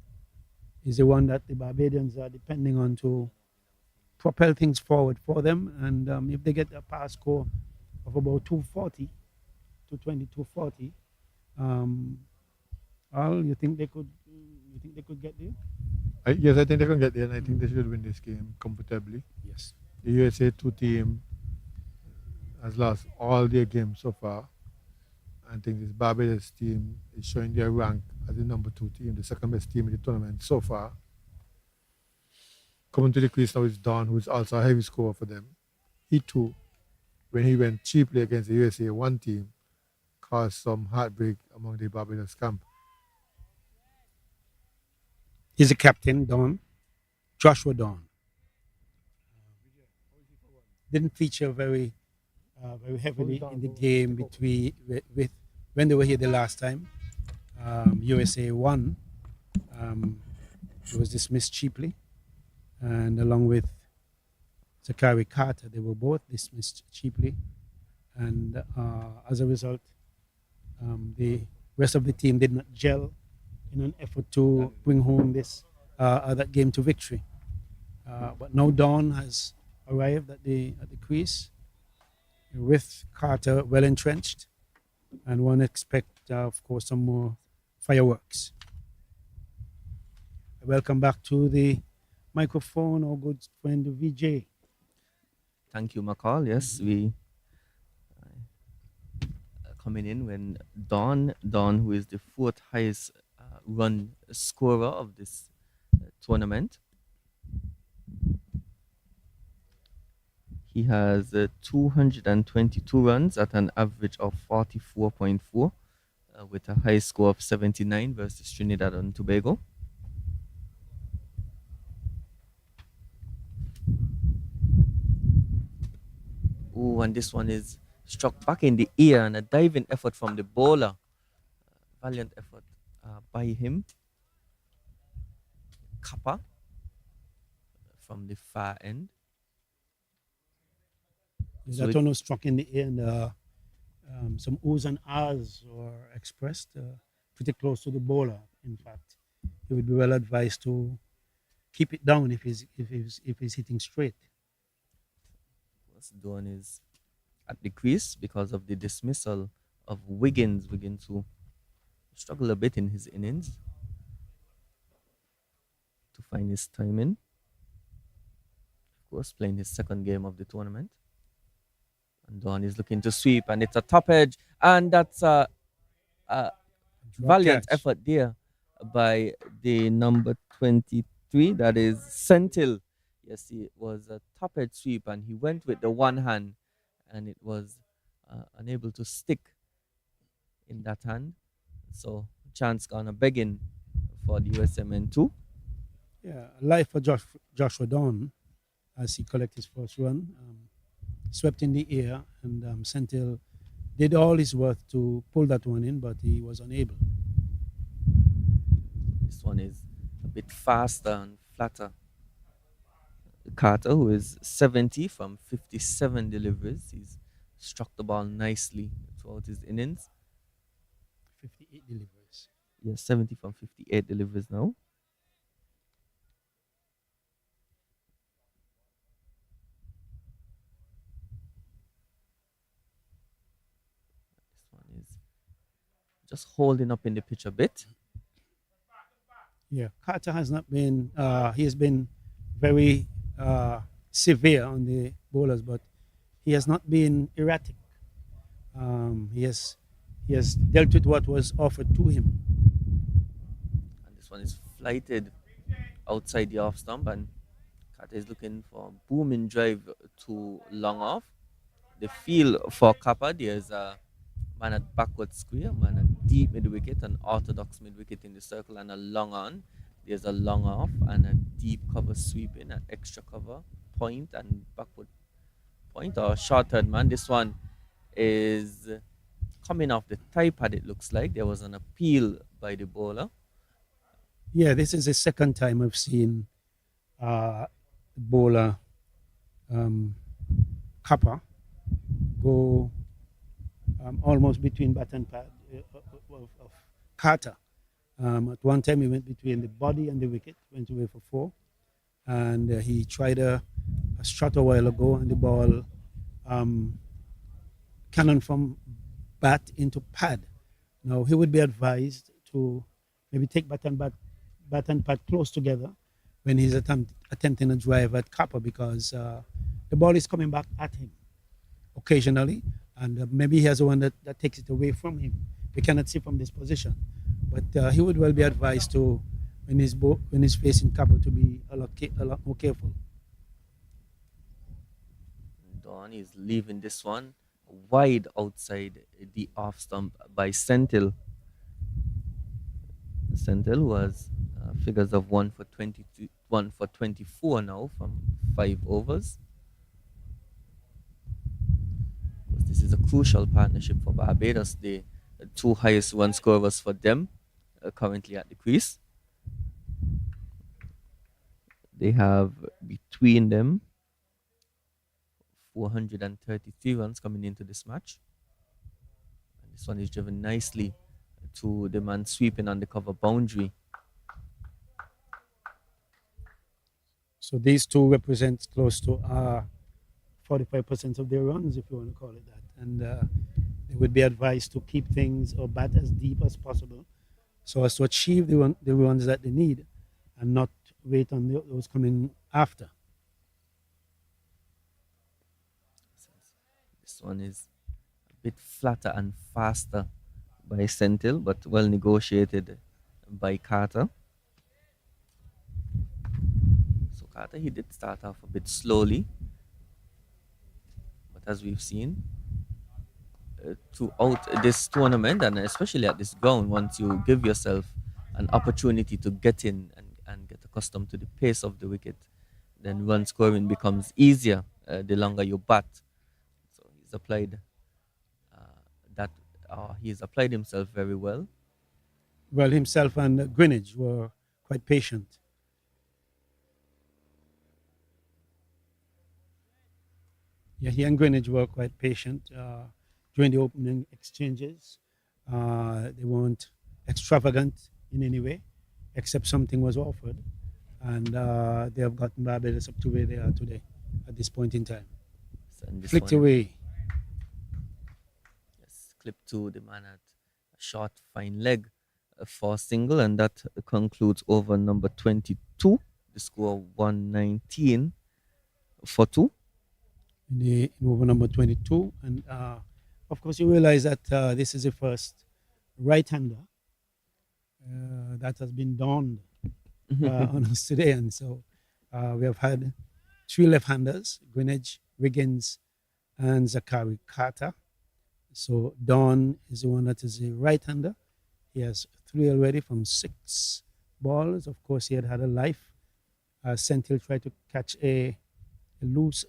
is the one that the Barbadians are depending on to propel things forward for them. And if they get a pass score of about 240, 220, 240, Al, you think they could get there? Yes, I think they can get there, and I think they should win this game comfortably. Yes. The USA 2 team has lost all their games so far. I think this Barbados team is showing their rank as the number 2 team, the second best team in the tournament so far. Coming to the crease now is Don, who is also a heavy scorer for them. He too, when he went cheaply against the USA 1 team, caused some heartbreak among the Barbados camp. He's the captain, Don. Joshua Don. Didn't feature very heavily in the game with when they were here the last time. USA won. He was dismissed cheaply, and along with Zachary Carter, they were both dismissed cheaply, and as a result, the rest of the team did not gel in an effort to bring home that game to victory. But now Dawn has arrived at the crease with Carter well entrenched, and one expect, of course, some more fireworks. Welcome back to the microphone, our good friend VJ. Thank you, McCall. Yes, we coming in when Don, who is the fourth highest run scorer of this tournament. He has 222 runs at an average of 44.4, with a high score of 79 versus Trinidad and Tobago. Oh, and this one is struck back in the air, and a diving effort from the bowler. Valiant effort by him. Kappa from the far end. So That one was struck in the air, and some oohs and ahs were expressed pretty close to the bowler. In fact, he would be well advised to keep it down if he's hitting straight. Don is at the crease because of the dismissal of Wiggins. Wiggins, who struggled a bit in his innings to find his timing. Of course, playing his second game of the tournament. And Don is looking to sweep, and it's a top edge, and that's a valiant catch. effort there by the number 23, that is Sentil. Yes, it was a top edge sweep, and he went with the one hand, and it was unable to stick in that hand. So chance gonna begging for the USMN 2. Yeah, life for Joshua Don as he collected his first run. Swept in the air, and Sentil did all his worth to pull that one in, but he was unable. This one is a bit faster and flatter. Carter, who is 70 from 57 deliveries, he's struck the ball nicely throughout his innings. 58 deliveries. Yes, 70 from 58 deliveries now. This one is just holding up in the pitch a bit. Yeah, Carter has not been, he has been very severe on the bowlers, but he has not been erratic. He has dealt with what was offered to him. And this one is flighted outside the off stump, and Carter is looking for a booming drive to long off. The field for Kappa, there's a man at backward square, man at deep mid wicket, an orthodox mid wicket in the circle, and a long on. There's a long off and a deep cover sweeping, an extra cover point and backward point, or short third man. This one is coming off the tie pad, it looks like. There was an appeal by the bowler. Yeah, this is the second time I've seen the bowler Kappa go almost between bat and pad of Carter. At one time, he went between the body and the wicket, went away for 4. And he tried a shot a while ago, and the ball cannon from bat into pad. Now, he would be advised to maybe take bat and pad close together when he's attempting a drive at Kappa, because the ball is coming back at him occasionally, and maybe he has one that takes it away from him. We cannot see from this position, but he would well be advised to, when he's facing Kappa, to be a lot more careful. Don is leaving this one wide outside the off stump by Sentil. Sentil was figures of 1 for 22, 1 for 24 now from 5 overs. This is a crucial partnership for Barbados. The two highest run scorers for them currently at the crease. They have between them 433 runs coming into this match. And this one is driven nicely to the man sweeping on the cover boundary. So these two represent close to 45% of their runs, if you want to call it that. And they would be advised to keep things or bat as deep as possible so as to achieve the runs that they need. and not wait on those coming after. This one is a bit flatter and faster by Sentil, but well negotiated by Carter. So Carter, he did start off a bit slowly, but as we've seen throughout this tournament, and especially at this ground, once you give yourself an opportunity to get in and get accustomed to the pace of the wicket, then run scoring becomes easier the longer you bat. So uh, that he's applied himself very well. Well, himself and Greenwich were quite patient. Yeah, he and Greenwich were quite patient during the opening exchanges. They weren't extravagant in any way, except something was offered. And they have gotten Barbados up to where they are today at this point in time. And this Flicked one, away. yes, clip to the man at a short, fine leg for single, and that concludes over number 22. The score 119 for 2. In over number 22. And of course, you realize that this is the first right-hander that has been dawned on us today. And so we have had 3 left-handers, Greenwich, Wiggins, and Zachary Carter. So Dawn is the one that is a right-hander. He has 3 already from 6 balls. Of course, he had a life. Sentil tried to catch a loose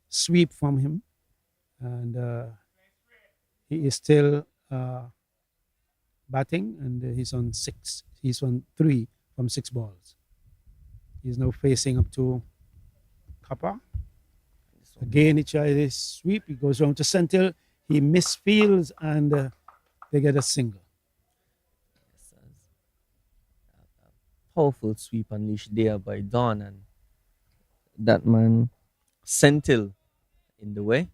sweep from him, and he is still batting, and he's on 6. He's on 3 from 6 balls. He's now facing up to Kappa. Again, he tries a sweep. He goes round to Sentil. He misfields, and they get a single. Powerful sweep unleashed there by Don, and that man Sentil in the way.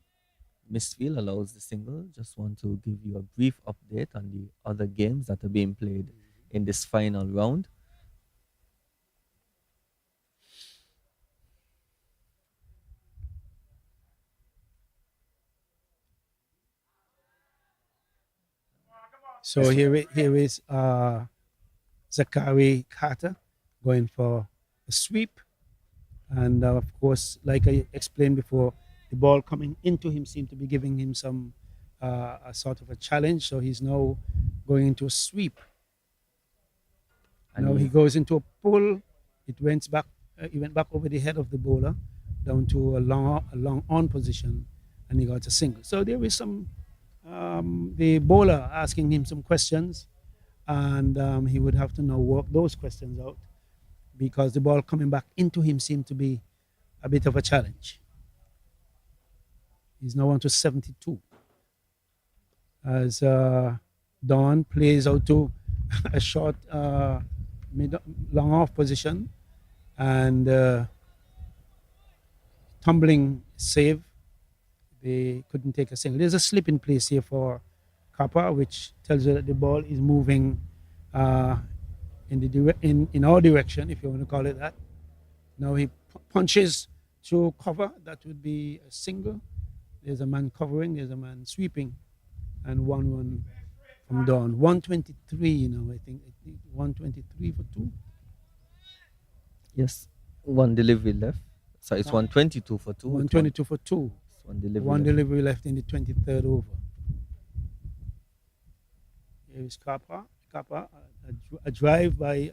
Misfield allows the single. Just want to give you a brief update on the other games that are being played in this final round. So here is Zachary Carter going for a sweep. And of course, like I explained before, the ball coming into him seemed to be giving him some a sort of a challenge. So he's now going into a sweep. And now he goes into a pull. It went back. He went back over the head of the bowler down to a long on position, and he got a single. So there is some the bowler asking him some questions, and he would have to now work those questions out, because the ball coming back into him seemed to be a bit of a challenge. He's now on to 72. As Don plays out to a short long off position, and tumbling save. They couldn't take a single. There's a slip in place here for Kappa, which tells you that the ball is moving in our direction, if you want to call it that. Now he punches through cover. That would be a single. There's a man covering. There's a man sweeping, and 1-1 from Dawn. 123 now, I think. 123 for 2. Yes, 1 delivery left. So it's 122 for 2. 122 for 2. One delivery left in the 23rd over. Here is Kappa. A drive by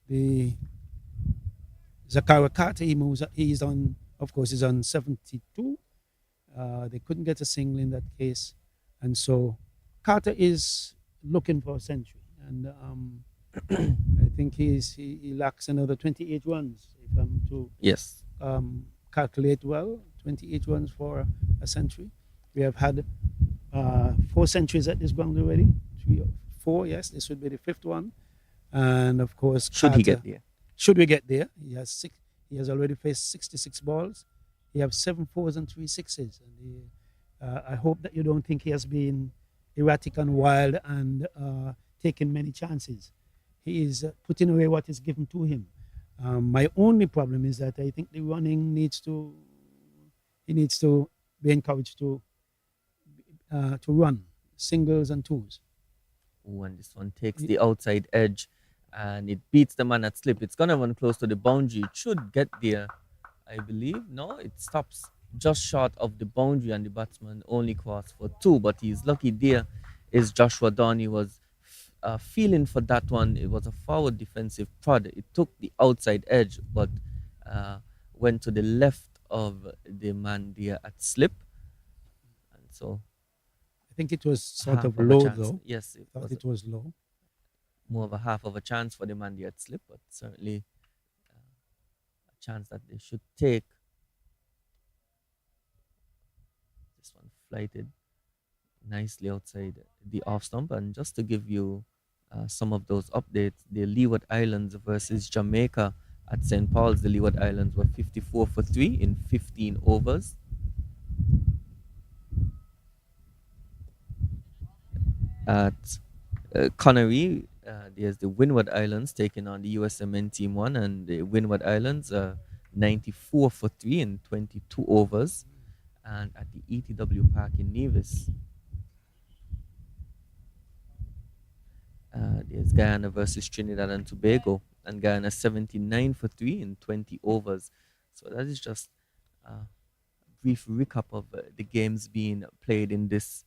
the Zachary Carter. He moves. He's on. Of course, he's on 72. They couldn't get a single in that case, and so Carter is looking for a century. And I think he lacks another 28 runs, if I'm to calculate well. 28 runs for a century. We have had 4 centuries at this ground already. 3 or 4, yes. This would be the 5th one. And of course, should he get there? Should we get there? He has already faced 66 balls. He has 7 4s and 3 6s. And I hope that you don't think he has been erratic and wild and taken many chances. he is putting away what is given to him. My only problem is that I think the running he needs to be encouraged to run singles and twos. Ooh, and this one takes the outside edge and it beats the man at slip. It's gonna run close to the boundary. It should get there, I believe. No, it stops just short of the boundary and the batsman only crossed for two, but he's lucky there is Joshua Dawn. He was feeling for that one. It was a forward defensive prod. It took the outside edge, but uh, went to the left of the man there at slip. And so I think it was sort half of of a low chance. though. Yes, I it thought was it was low. more of a half of a chance for the man there at slip, but certainly a chance that they should take. This one flighted nicely outside the off stump. And just to give you some of those updates, the Leeward Islands versus Jamaica at St. Paul's, the Leeward Islands were 54 for 3 in 15 overs. At Connery, there's the Windward Islands taking on the USMN Team 1, and the Windward Islands 94 for 3 in 22 overs. And at the ETW Park in Nevis, there's Guyana versus Trinidad and Tobago, and Guyana 79 for 3 in 20 overs. So that is just a brief recap of the games being played in this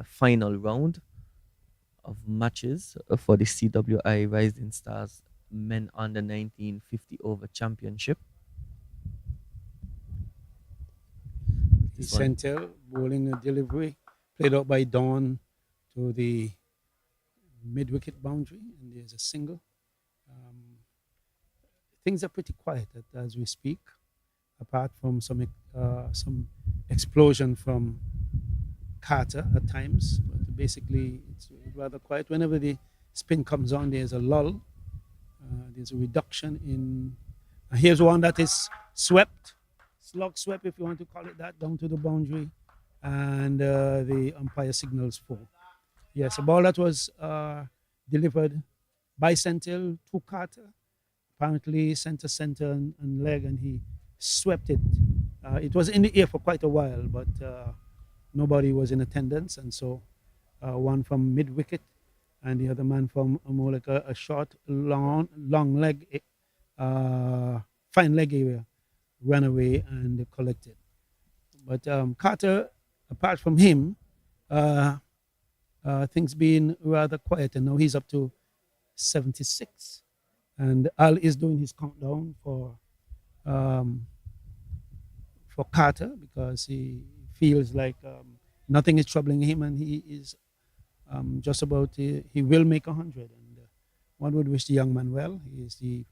final round of matches for the CWI Rising Stars Men Under 19 50 Over Championship. The center bowling a delivery played out by Dawn to the mid-wicket boundary, and there's a single. Things are pretty quiet as we speak, apart from some explosion from Carter at times. But basically, it's rather quiet. Whenever the spin comes on, there's a lull. There's a reduction in. Here's one that is swept, slog swept, if you want to call it that, down to the boundary, and the umpire signals for. Yes, a ball that was delivered by Sentil to Carter, apparently center and leg, and he swept it. It was in the air for quite a while, but nobody was in attendance, and so one from mid wicket, and the other man from more like a short, long leg, fine leg area, ran away and collected. But Carter, apart from him, things being rather quiet, and now he's up to 76. And Al is doing his countdown for Carter because he feels like nothing is troubling him, and he is just about he will make 100. And one would wish the young man well. He is the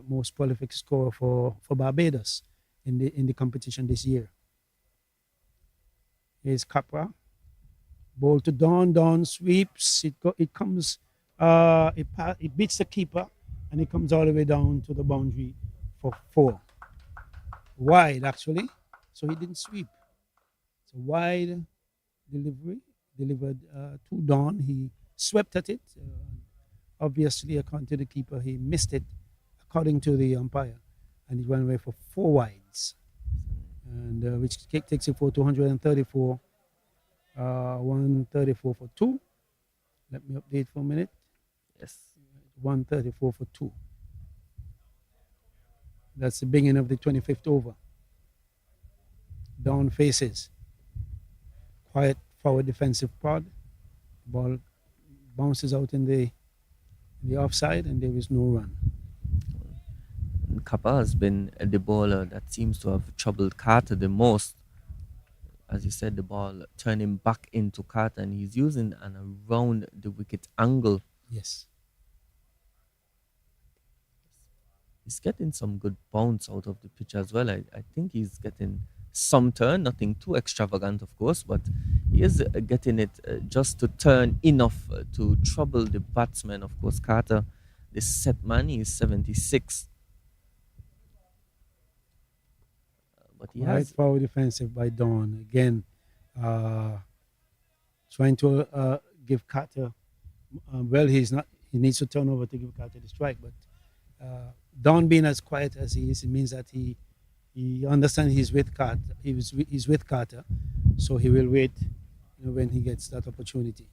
most prolific scorer for Barbados in the competition this year. Here's Capra. Ball to Dawn. Dawn sweeps. It comes. It beats the keeper, and it comes all the way down to the boundary for 4. Wide, actually. So he didn't sweep. It's a wide delivery delivered to Dawn. He swept at it. Obviously, according to the keeper, he missed it, according to the umpire, and it went away for 4 wides, and which takes it for 234. 134 for 2. Let me update for a minute. Yes. 134 for 2. That's the beginning of the 25th over. Down faces. Quiet forward defensive prod. Ball bounces out in the offside, and there is no run. Kappa has been the bowler that seems to have troubled Carter the most. As you said, the ball turning back into Carter, and he's using an around the wicket angle. Yes. He's getting some good bounce out of the pitch as well. I think he's getting some turn, nothing too extravagant, of course, but he is getting it just to turn enough to trouble the batsman. Of course, Carter, the set man, he is 76. But he has forward defensive by Dawn again, trying to give Carter. Well, he's he needs to turn over to give Carter the strike. But Don being as quiet as he is, it means that he understands he's with Carter. He's with Carter, so he will wait, when he gets that opportunity.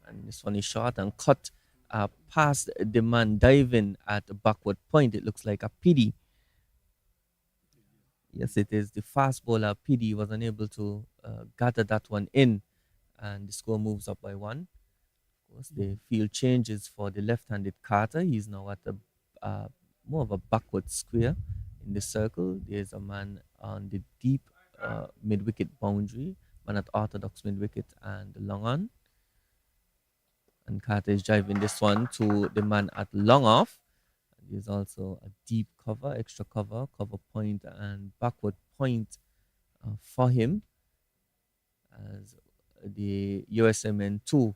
And this one is short and cut past the man diving at the backward point. It looks like a pity. Yes, it is. The fast bowler PD was unable to gather that one in, and the score moves up by one. Of course, the field changes for the left-handed Carter. He's now at a more of a backward square in the circle. There's a man on the deep mid-wicket boundary, man at orthodox mid-wicket and long on. And Carter is driving this one to the man at long off. There's also a deep cover, extra cover point, and backward point for him as the USMN 2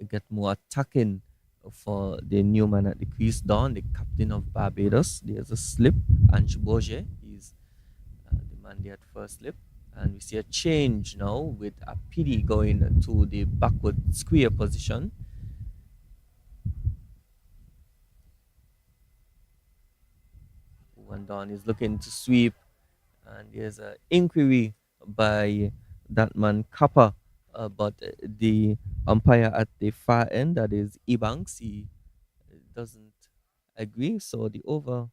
get more attacking for the new man at the crease, Don, the captain of Barbados. There's a slip, Ange Bourget. He's the man there at first slip. And we see a change now with a PD going to the backward square position. And Don is looking to sweep, and there's an inquiry by that man Kappa, but the umpire at the far end, that is Ebanks, he doesn't agree. So the over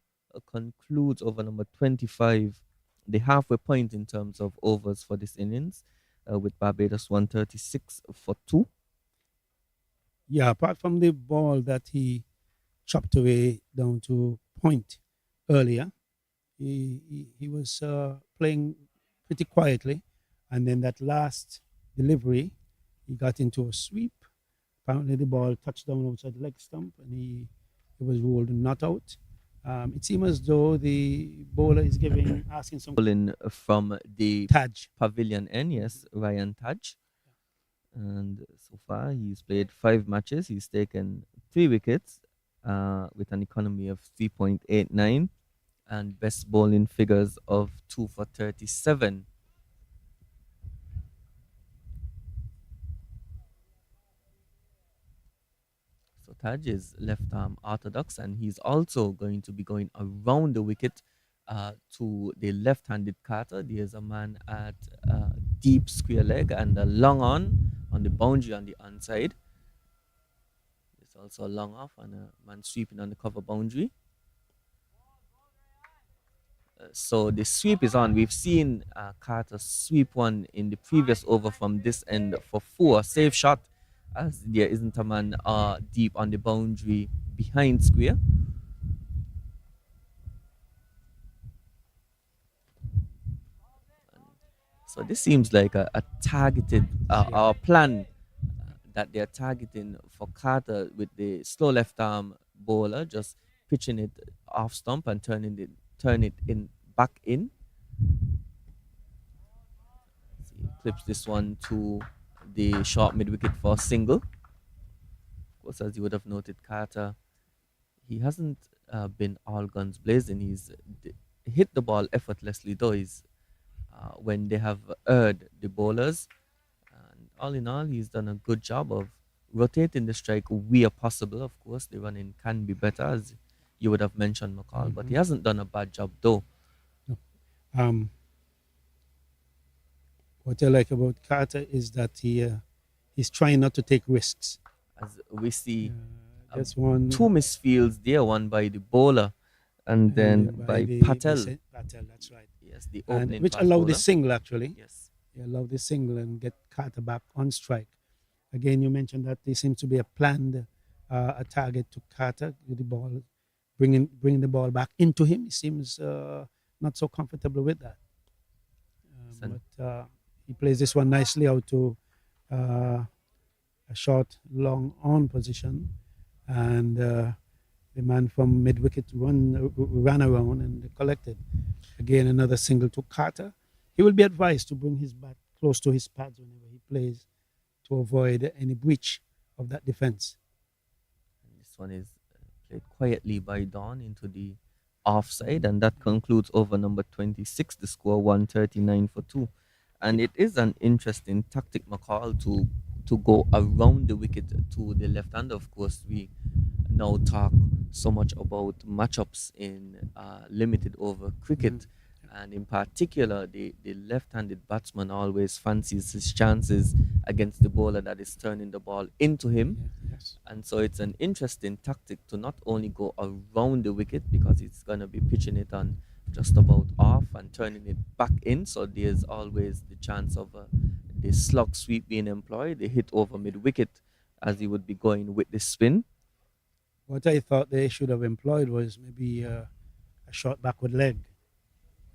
concludes over number 25, the halfway point in terms of overs for this innings, with Barbados 136 for 2. Yeah, apart from the ball that he chopped away down to point earlier, he was playing pretty quietly, and then that last delivery, he got into a sweep. Apparently, the ball touched down outside the leg stump, and he was ruled not out. It seems as though the bowler is asking some bowling from the Taj pavilion end. Yes, Ryan Taj. And so far, he's played 5 matches. He's taken 3 wickets with an economy of 3.89 and best bowling figures of 2 for 37. So Taj is left arm orthodox, and he's also going to be going around the wicket to the left-handed Carter. There's a man at deep square leg and a long on the boundary on the onside. There's also a long off and a man sweeping on the cover boundary. So the sweep is on. We've seen Carter sweep one in the previous over from this end for 4, safe shot, as there isn't a man deep on the boundary behind square. So this seems like a targeted our plan that they're targeting for Carter with the slow left arm bowler, just pitching it off stump and turn it in back in. See, clips this one to the short mid wicket for single. Of course, as you would have noted, Carter, he hasn't been all guns blazing. He's hit the ball effortlessly, though. He's when they have erred the bowlers, and all in all, he's done a good job of rotating the strike where possible. Of course, the running can be better, as you would have mentioned, McCall, but he hasn't done a bad job, though. What I like about Carter is that he's trying not to take risks. As we see, That's one 2 misfields there, one by the bowler and then by Patel. Patel, that's right. Yes, the opening which fast allowed bowler. the single, actually. Yes. He allowed the single and get Carter back on strike. Again, you mentioned that there seems to be a planned a target to Carter with the ball, bringing the ball back into him. He seems not so comfortable with that. But he plays this one nicely out to a short, long on position, and the man from mid wicket ran around and collected. Again, another single to Carter. He will be advised to bring his bat close to his pads whenever he plays, to avoid any breach of that defense. And this one is played quietly by Don into the offside, and that concludes over number 26, the score 139 for 2. And it is an interesting tactic, McCall, to to go around the wicket to the left hand. Of course, we now talk so much about matchups in limited over cricket. And in particular, the left-handed batsman always fancies his chances against the bowler that is turning the ball into him. Yes. And so it's an interesting tactic to not only go around the wicket because it's going to be pitching it on just about off and turning it back in. So there's always the chance of the slug sweep being employed, the hit over mid wicket, as he would be going with the spin. What I thought they should have employed was maybe a short backward leg.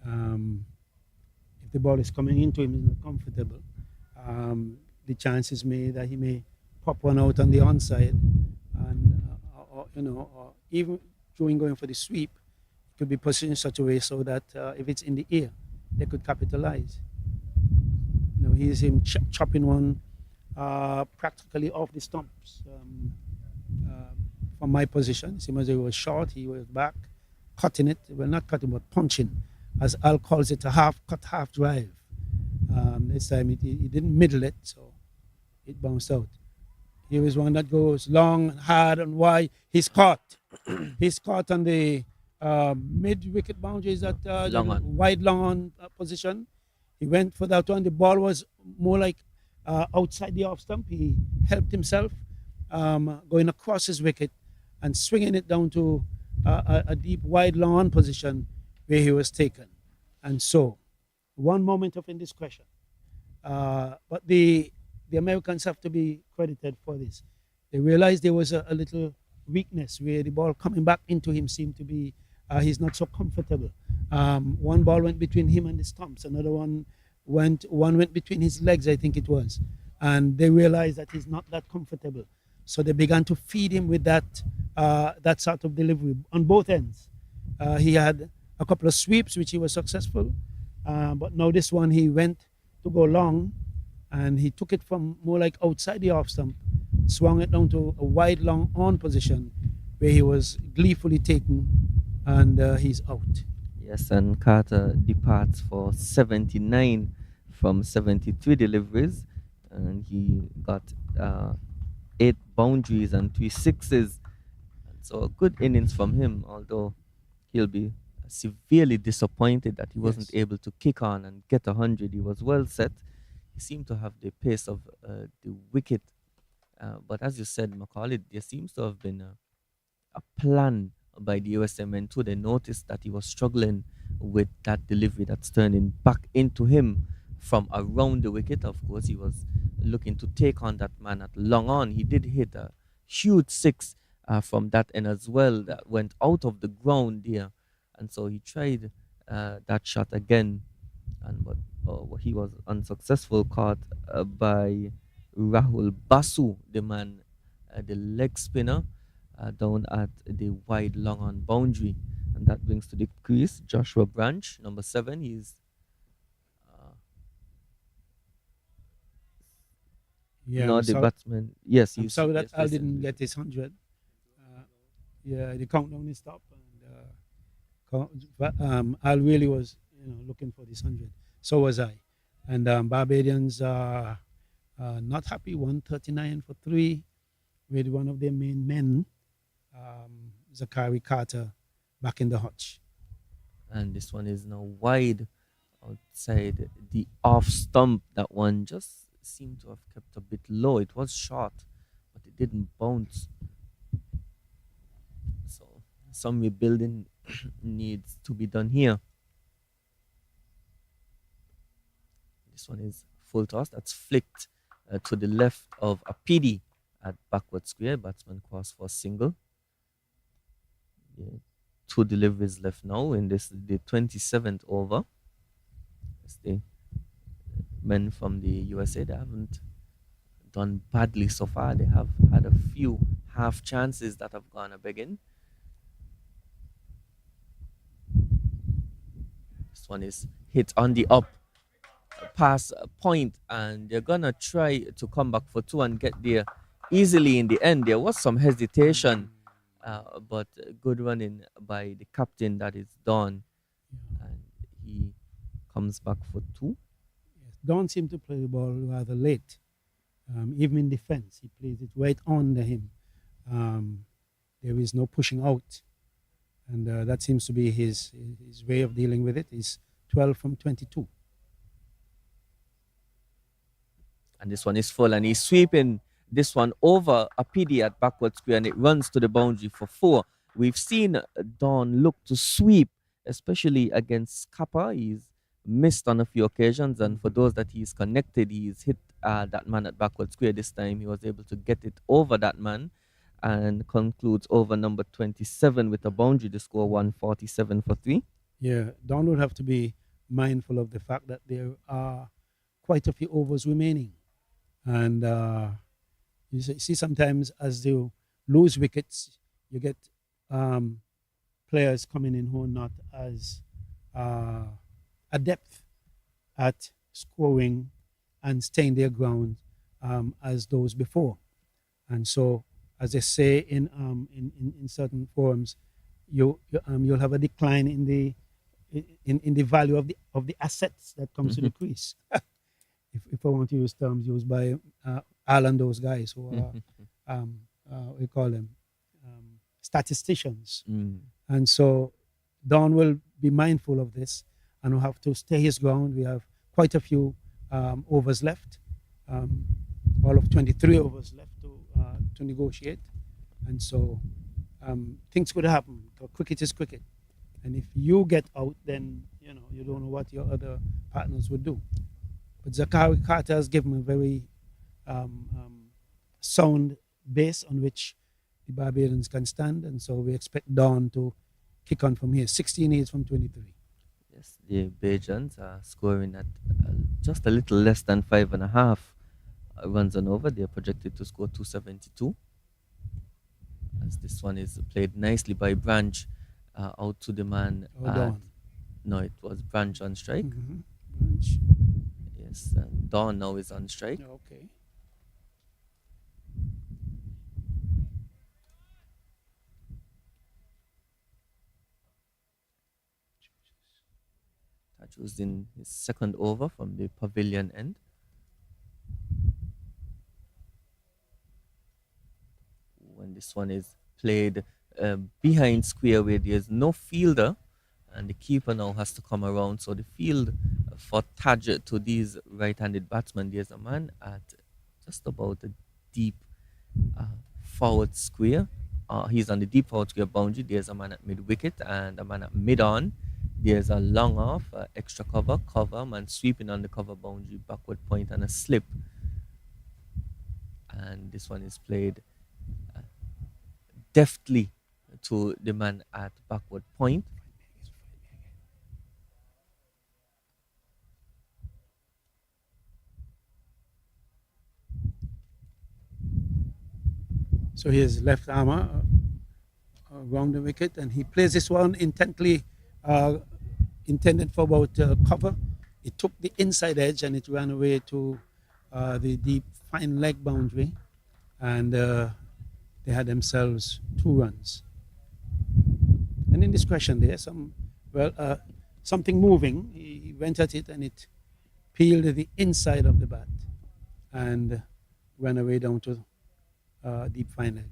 If the ball is coming into him, he's not comfortable. The chances may that he may pop one out on the onside, and or even going for the sweep, could be positioned in such a way so that if it's in the air, they could capitalize. Here's him chopping one practically off the stumps. From my position, same as he was short, he was back, cutting it. Well, not cutting, but punching, as Al calls it, a half-cut, half-drive. This time he didn't middle it, so it bounced out. Here is one that goes long and hard and wide. He's caught. He's caught on the mid-wicket boundaries at wide long on position. He went for that one. The ball was more like outside the off stump. He helped himself going across his wicket and swinging it down to a deep wide long on position where he was taken. And so, one moment of indiscretion. But the Americans have to be credited for this. They realized there was a little weakness where the ball coming back into him seemed to be, he's not so comfortable. One ball went between him and the stumps. Another one went between his legs, I think it was. And they realized that he's not that comfortable. So they began to feed him with that sort of delivery on both ends. He had a couple of sweeps, which he was successful. But now this one, he went to go long, and he took it from more like outside the off stump, swung it down to a wide long on position, where he was gleefully taken, and he's out. Yes, and Carter departs for 79 from 73 deliveries, and he got 8 boundaries and 3 sixes. And so a good innings from him, although he'll be severely disappointed that he wasn't able to kick on and get 100. He was well set. He seemed to have the pace of the wicket. But as you said, Macaulay, there seems to have been a plan by the USMN too. They noticed that he was struggling with that delivery that's turning back into him from around the wicket. Of course, he was looking to take on that man at long on. He did hit a huge 6 from that end as well that went out of the ground there. And so he tried that shot again, but he was unsuccessful, caught by Rahul Basu, the man, the leg spinner, down at the wide long on boundary. And that brings to the crease Joshua Branch, number 7. He's not the batsman. Yes, I'm sorry that Al didn't get his 100. The countdown is stopped, and Al really was, looking for this 100. So was I, and Barbadians are not happy. 139 for 3, with one of their main men, Zachary Carter, back in the hutch. And this one is now wide outside the off stump. That one just seemed to have kept a bit low. It was short, but it didn't bounce. So some rebuilding needs to be done here. This one is full toss. That's flicked to the left of Apidi at backward square. Batsman cross for single. 2 deliveries left now in the 27th over. It's the men from the USA, they haven't done badly so far. They have had a few half chances that have gone a begging. This one is hit on the up pass point, and they're gonna try to come back for 2 and get there easily in the end. There was some hesitation, but good running by the captain, that is Don, and he comes back for 2. Yes. Don seemed to play the ball rather late. Even in defense, he plays it right under him. There is no pushing out. And that seems to be his way of dealing with it. He's 12 from 22. And this one is full, and he's sweeping this one over a PD at backward square, and it runs to the boundary for 4. We've seen Don look to sweep, especially against Kappa. He's missed on a few occasions, and for those that he's connected, he's hit that man at backward square. This time he was able to get it over that man and concludes over number 27 with a boundary to score 147 for 3. Yeah, Don would have to be mindful of the fact that there are quite a few overs remaining. And you see sometimes as you lose wickets, you get players coming in who are not as adept at scoring and staying their ground as those before. And so, as they say in certain forums, you'll have a decline in the value of the assets that comes to the crease. if I want to use terms used by Al and those guys who are we call them statisticians. And so Don will be mindful of this and will have to stay his ground. We have quite a few overs left, all of 23 overs left to negotiate. And so things could happen. Cricket is cricket. And if you get out, then you don't know what your other partners would do. But Zachary Carter has given a very sound base on which the Barbadians can stand, and so we expect Don to kick on from here. 16 years from 23. Yes, the Bajans are scoring at just a little less than 5.5 runs and over. They're projected to score 272. As this one is played nicely by Branch out to the man. No, it was Branch on strike. Mm-hmm. Branch. Yes, and Dawn now is on strike. Okay. Taj was in his second over from the pavilion end. When this one is played behind square where there's no fielder, and the keeper now has to come around. So the field for Taj to these right-handed batsmen, there's a man at just about a deep forward square. He's on the deep forward square boundary. There's a man at mid-wicket and a man at mid-on. There's a long off, extra cover, man sweeping on the cover boundary, backward point and a slip. And this one is played deftly to the man at backward point. So his left armour around the wicket, and he plays this one intently, intended for about cover. It took the inside edge and it ran away to the deep fine leg boundary, and they had themselves 2 runs. An indiscretion there, something moving. He went at it and it peeled the inside of the bat and ran away down to deep fine leg.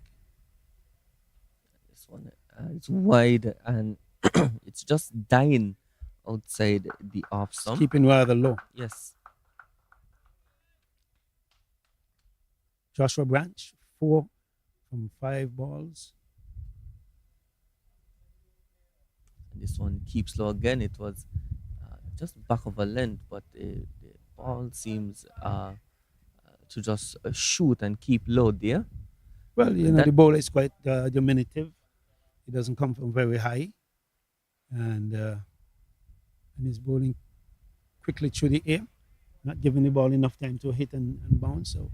This one it's wide and it's just dying outside the off stump. Keeping rather low. Yes. Joshua Branch, 4 from 5 balls. And this one keeps low again. It was just back of a length, but the ball seems to just shoot and keep low there. Well, the bowler is quite diminutive. He doesn't come from very high, and he's bowling quickly through the air, not giving the ball enough time to hit and bounce. So,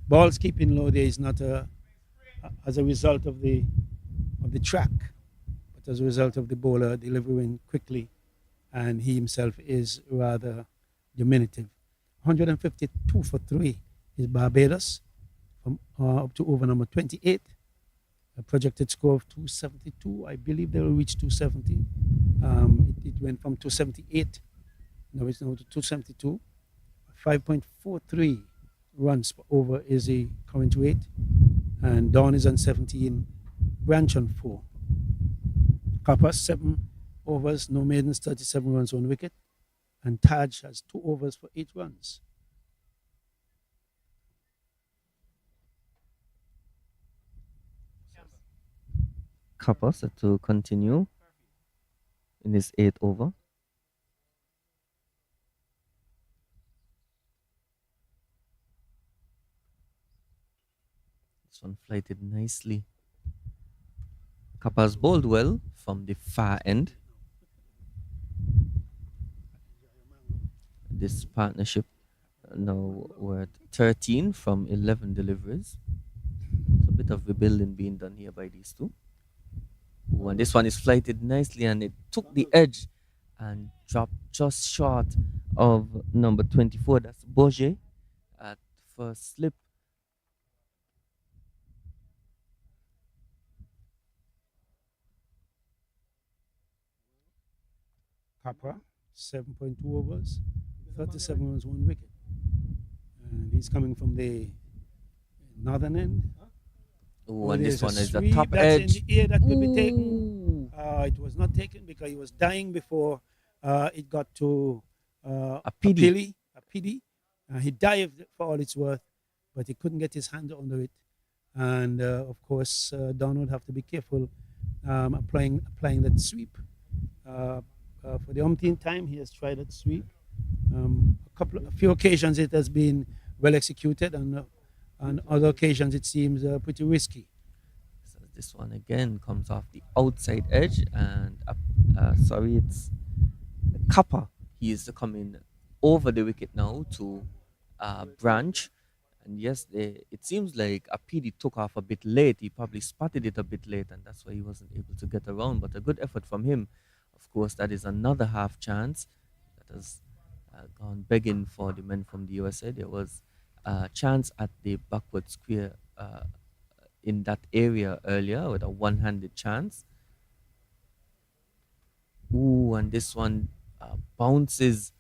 balls keeping low there is not as a result of the track, but as a result of the bowler delivering quickly, and he himself is rather diminutive. 152 for 3 is Barbados, from up to over number 28. A projected score of 272. I believe they will reach 270. It went from 278. Now it's now to 272. 5.43 runs per over is the current rate, and Dawn is on 17, Branch on 4. Copper 7 overs, no maidens, 37 runs, 1 wicket, and Taj has 2 overs for 8 runs. Kappa set to continue in his 8th over. This one flighted nicely. Kappa's bowled well from the far end. This partnership now we're at 13 from 11 deliveries. So a bit of rebuilding being done here by these two. Ooh, and this one is flighted nicely and it took the edge and dropped just short of number 24. That's Boje at first slip. Capra, 7.2 overs, 37 runs, 1 wicket. And he's coming from the northern end. Ooh, and this one is the sweep top that's edge. in the air that could be taken. Ooh. It was not taken because he was dying before it got to A pity. a pity. He dived for all it's worth, but he couldn't get his hand under it. And of course, Don would have to be careful applying that sweep. For the umpteenth time, he has tried that sweep. A few occasions it has been well executed, and on other occasions it seems pretty risky. So this one again comes off the outside edge, and sorry, it's Kappa. He is coming over the wicket now to Branch. And yes, it seems like Apidi took off a bit late. He probably spotted it a bit late, and that's why he wasn't able to get around. But a good effort from him. Of course, that is another half chance that has gone begging for the men from the USA. There was a chance at the backward square in that area earlier with a one-handed chance. Ooh, and this one bounces.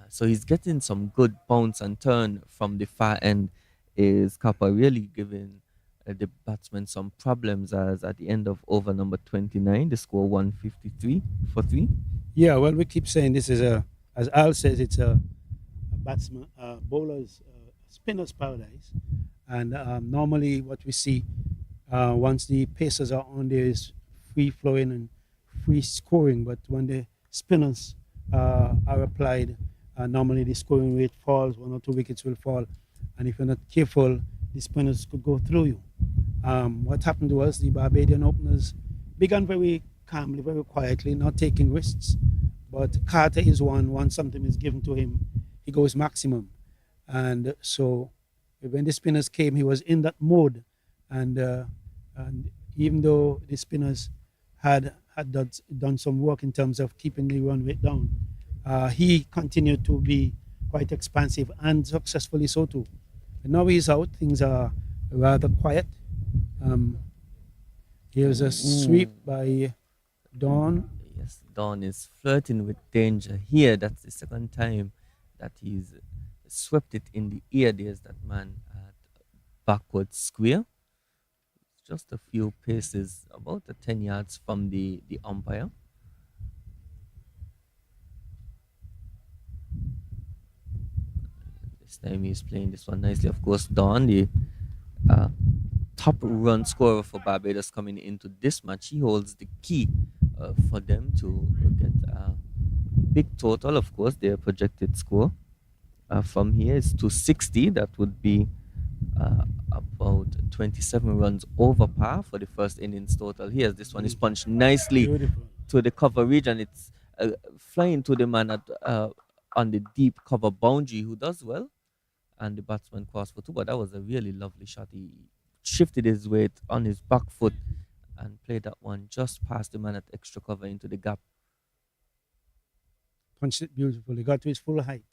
So he's getting some good bounce and turn from the far end. Is Kappa really giving the batsmen some problems as at the end of over number 29, the score 153 for 3? Yeah, well, we keep saying this is as Al says, it's a batsman, bowler's, spinner's paradise. And normally what we see once the pacers are on there is free flowing and free scoring. But when the spinners are applied, normally the scoring rate falls, 1 or 2 wickets will fall. And if you're not careful, the spinners could go through you. What happened was the Barbadian openers began very calmly, very quietly, not taking risks. But Carter is one, once something is given to him, he goes maximum. And so when the spinners came, he was in that mode. And even though the spinners had done some work in terms of keeping the run rate down, he continued to be quite expansive and successfully so too. And now he's out, things are rather quiet. Here's a sweep by Dawn. Yes, Dawn is flirting with danger here. That's the second time that he's swept it in the ear. There's that man at backward square. Just a few paces, about 10 yards from the umpire. This time he's playing this one nicely. Of course, Dawn, the top run scorer for Barbados coming into this match, he holds the key for them to get a big total. Of course, their projected score from here is 260. That would be about 27 runs over par for the first innings total. Here, this one is punched nicely Beautiful. to the cover region. It's flying to the man at on the deep cover boundary, who does well, and the batsman crossed for 2. But that was a really lovely shot. He shifted his weight on his back foot and played that one just past the man at extra cover into the gap. Punched it beautifully, got to his full height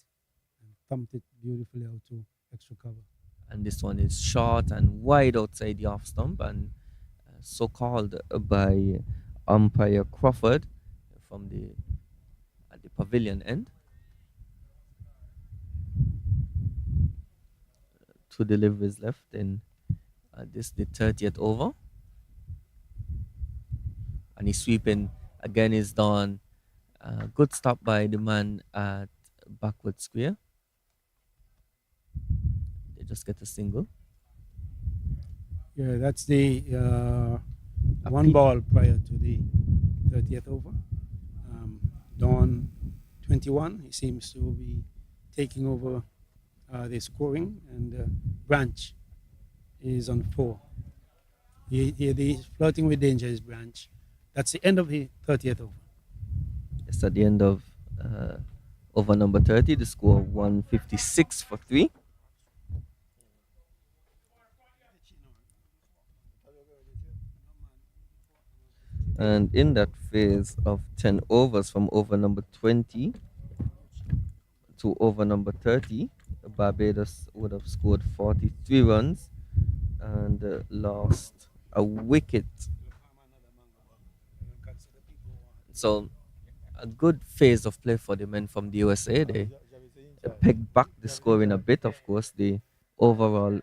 and thumped it beautifully out to extra cover. And this one is short and wide outside the off stump, and so called by umpire Crawford from the at the pavilion end. two deliveries left in this the 30th over, and he's sweeping again. Is done. Good stop by the man at backward square. They just get a single. Yeah, that's the one Pe- ball prior to the 30th over. Dawn 21, he seems to be taking over the scoring, and Branch is on 4. He's flirting with danger is Branch. That's the end of the 30th over. It's at the end of over number 30. The score 156 for 3. And in that phase of 10 overs from over number 20 to over number 30, Barbados would have scored 43 runs and lost a wicket. So, a good phase of play for the men from the USA. They pegged back the scoring a bit, of course. The overall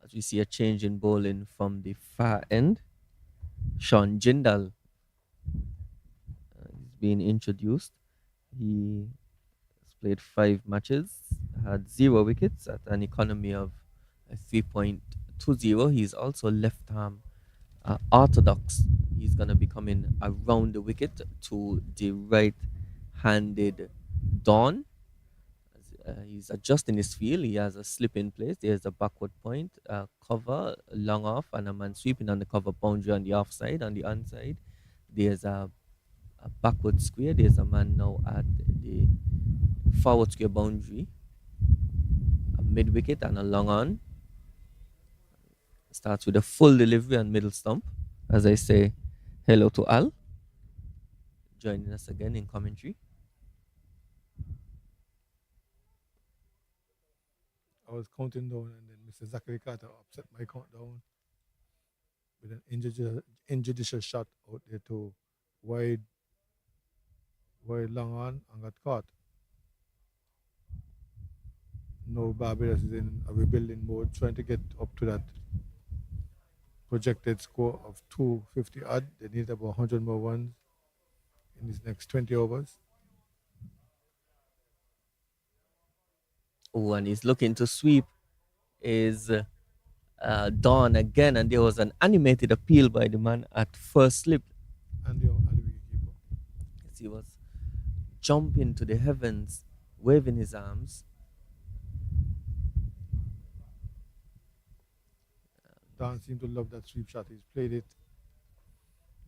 as we see a change in bowling from the far end. Sean Jindal is being introduced. He has played 5 matches, had 0 wickets at an economy of 3.20. He's also left arm orthodox. He's going to be coming around the wicket to the right handed Dawn. He's adjusting his field. He has a slip in place. There's a backward point, cover, long off, and a man sweeping on the cover boundary on the offside. On the onside, there's a backward square. There's a man now at the forward square boundary, a mid wicket, and a long on. Starts with a full delivery and middle stump. As I say, hello to Al, joining us again in commentary. I was counting down, and then Mr. Zachary Carter upset my countdown with an injudicious shot out there to wide long on and got caught. Now Barbados is in a rebuilding mode, trying to get up to that projected score of 250 odd. They need about 100 more runs in these next 20 overs. Oh, and he's looking to sweep is Dawn again, and there was an animated appeal by the man at first slip. And the wicketkeeper. As he was jumping to the heavens, waving his arms. Dawn seemed to love that sweep shot. He's played it,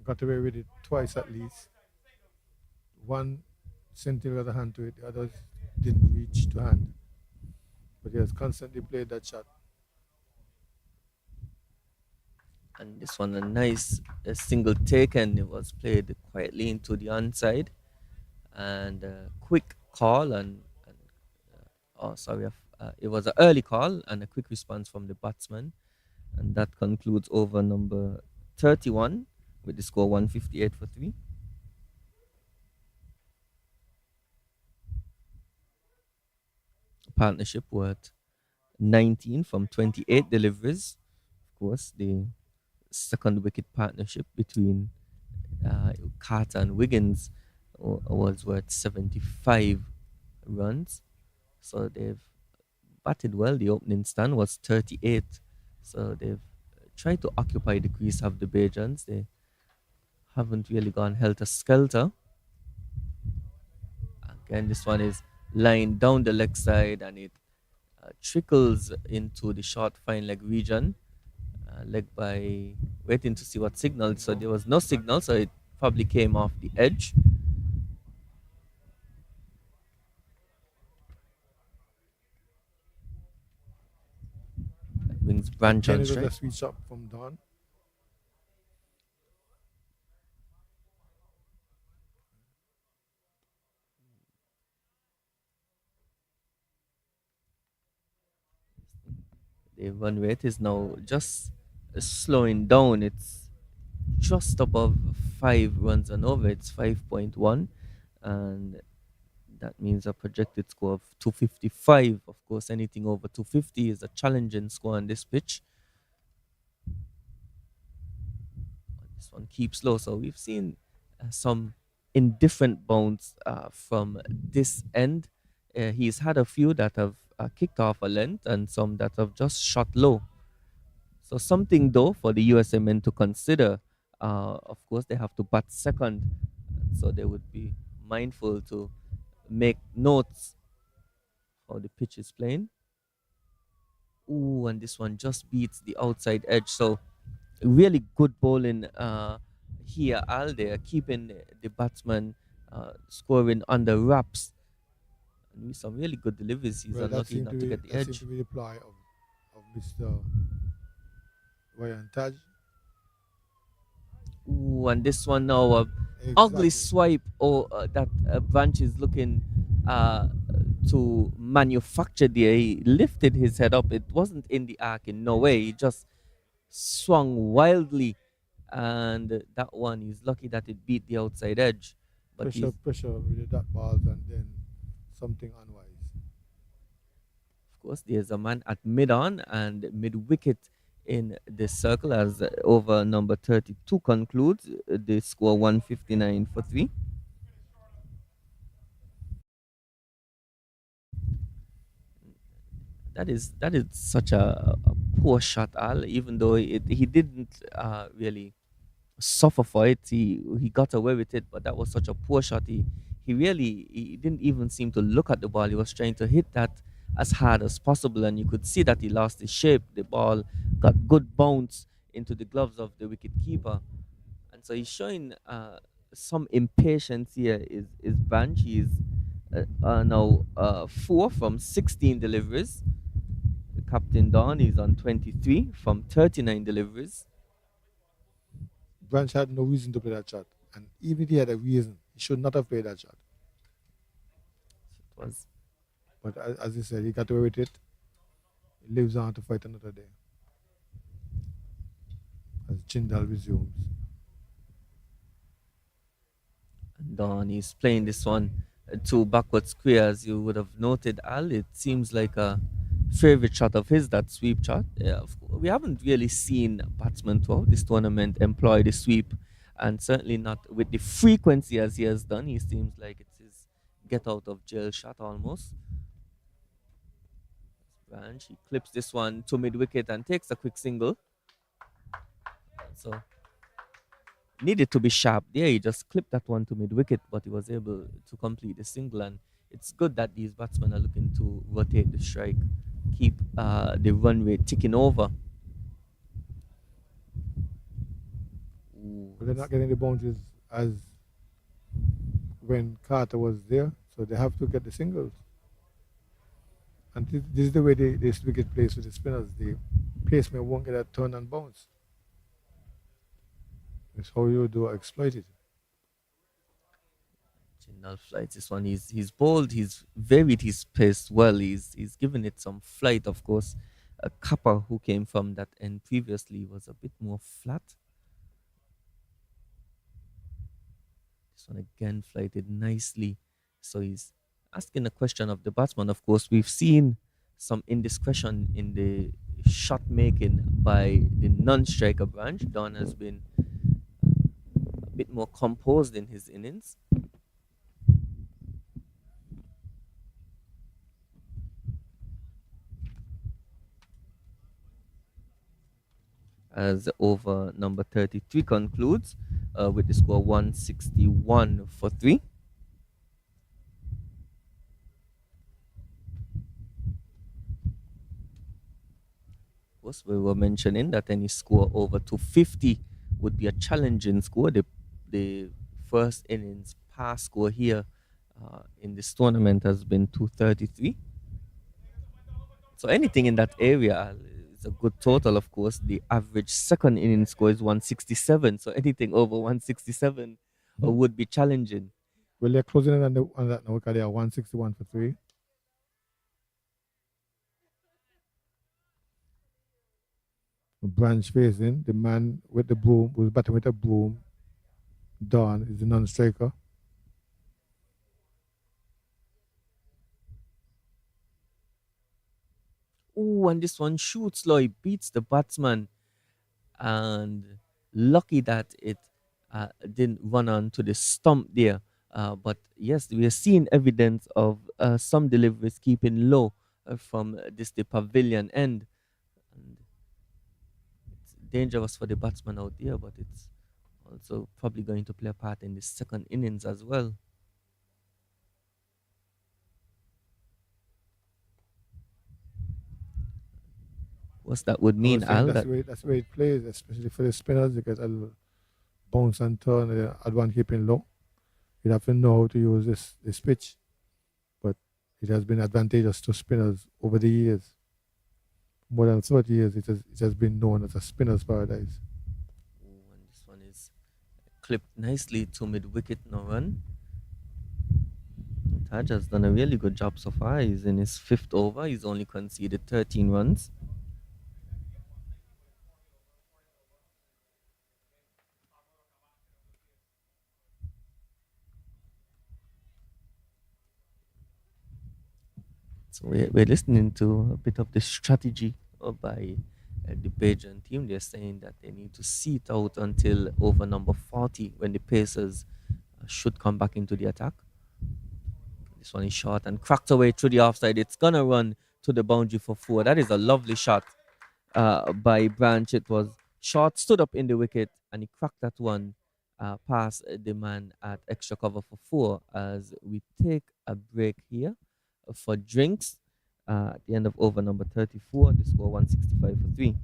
got away with it twice at least. One sentinel got a hand to it, the others didn't reach to hand. But he has constantly played that shot. And this one, a nice single take, and it was played quietly into the onside. And quick call, it was an early call and a quick response from the batsman. And that concludes over number 31 with the score 158 for 3. Partnership worth 19 from 28 deliveries. Of course, the second wicket partnership between Carter and Wiggins was worth 75 runs. So they've batted well. The opening stand was 38. So they've tried to occupy the crease of the Bajans. They haven't really gone helter-skelter. Again, this one is lying down the leg side, and it trickles into the short fine leg region. Leg by waiting to see what signal. So there was no signal, so it probably came off the edge. That brings Branch on Again, it was strike. a sweet shot from Dawn. The run rate is now just slowing down. It's just above 5 runs and over. It's 5.1, and that means a projected score of 255. Of course, anything over 250 is a challenging score on this pitch. This one keeps low. So we've seen some indifferent bounce from this end. He's had a few that have kicked off a length and some that have just shot low. So something though for the USA men to consider. Of course, they have to bat second, so they would be mindful to make notes how the pitch is playing. Ooh, and this one just beats the outside edge. So really good bowling here, Al. They are keeping the batsman scoring under wraps. And with some really good deliveries, he's Well, that unlucky seemed not to to be get the that seemed edge. to be the ply of Mr. Ryan Taj. Ooh, and this one now, ugly Exactly. swipe. Or that Branch is looking uh, to manufacture there. He lifted his head up. It wasn't in the arc in no way. He just swung wildly, and that one, he's lucky that it beat the outside edge. But he's, Pressure with the dot balls and then something unwise. of course, there's a man at mid on and mid wicket in the circle as over number 32 concludes. They score 159 for 3. That is such a poor shot, Al. Even though he didn't really suffer for it, he got away with it. But that was such a poor shot. He didn't even seem to look at the ball. He was trying to hit that as hard as possible, and you could see that he lost his shape. The ball got good bounce into the gloves of the wicket keeper, and so he's showing some impatience here. Is Banch? He's now 4 from 16 deliveries. The captain Don is on 23 from 39 deliveries. Branch had no reason to play that shot, and even if he had a reason, he should not have played that shot. It was But as you said, he got away with it. He lives on to fight another day. As Jindal resumes. And Don is playing this one to backward square, as you would have noted, Al. It seems like a favorite shot of his, that sweep shot. We haven't really seen batsmen throughout this tournament employ the sweep, and certainly not with the frequency as he has done. He seems like it's his get out of jail shot almost. Branch, he clips this one to mid wicket and takes a quick single. So needed to be sharp there. He just clipped that one to mid wicket, but he was able to complete the single. And it's good that these batsmen are looking to rotate the strike, keep the run rate ticking over. Ooh, But they're not getting the bounces as when Carter was there, so they have to get the singles. And this is the way this wicket plays with the spinners. The paceman won't get a turn and bounce. That's how you do exploit it. Jindal flights this one. He's bold. He's varied his pace well. He's given it some flight. Of course, a Kappa who came from that end previously was a bit more flat. This one again flighted nicely. So he's asking a question of the batsman. Of course, we've seen some indiscretion in the shot making by the non-striker Branch. Don has been a bit more composed in his innings. As over number 33 concludes with the score 161 for 3. Of course, we were mentioning that any score over 250 would be a challenging score. The first innings pass score here in this tournament has been 233. So anything in that area is a good total. Of course, the average second inning score is 167. So anything over 167 would be challenging. Well, they're closing in on that now because they are 161 for 3. Branch facing the man with the broom, who's batting with a broom, Dawn is the non-striker. Ooh, and this one shoots low. He beats the batsman, and lucky that it didn't run on to the stump there. But yes, we are seeing evidence of some deliveries keeping low from the pavilion end. And it's dangerous for the batsman out there, but it's also probably going to play a part in the second innings as well. What's that would I mean, was saying Al? That that's the way it plays, especially for the spinners. You get a little bounce and turn. At one keeping low. You have to know how to use this pitch, but it has been advantageous to spinners over the years. More than 30 years, it has been known as a spinner's paradise. ooh, and this one is clipped nicely to mid wicket, no run. Taj has done a really good job so far. He's in his fifth over. He's only conceded 13 runs. So we're listening to a bit of the strategy by the Bajan team. They're saying that they need to see it out until over number 40 when the Pacers should come back into the attack. This one is short and cracked away through the offside. It's going to run to the boundary for four. That is a lovely shot by Branch. It was short, stood up in the wicket, and he cracked that one past the man at extra cover for four as we take a break here for drinks at the end of over number 34. The score 165 for 3.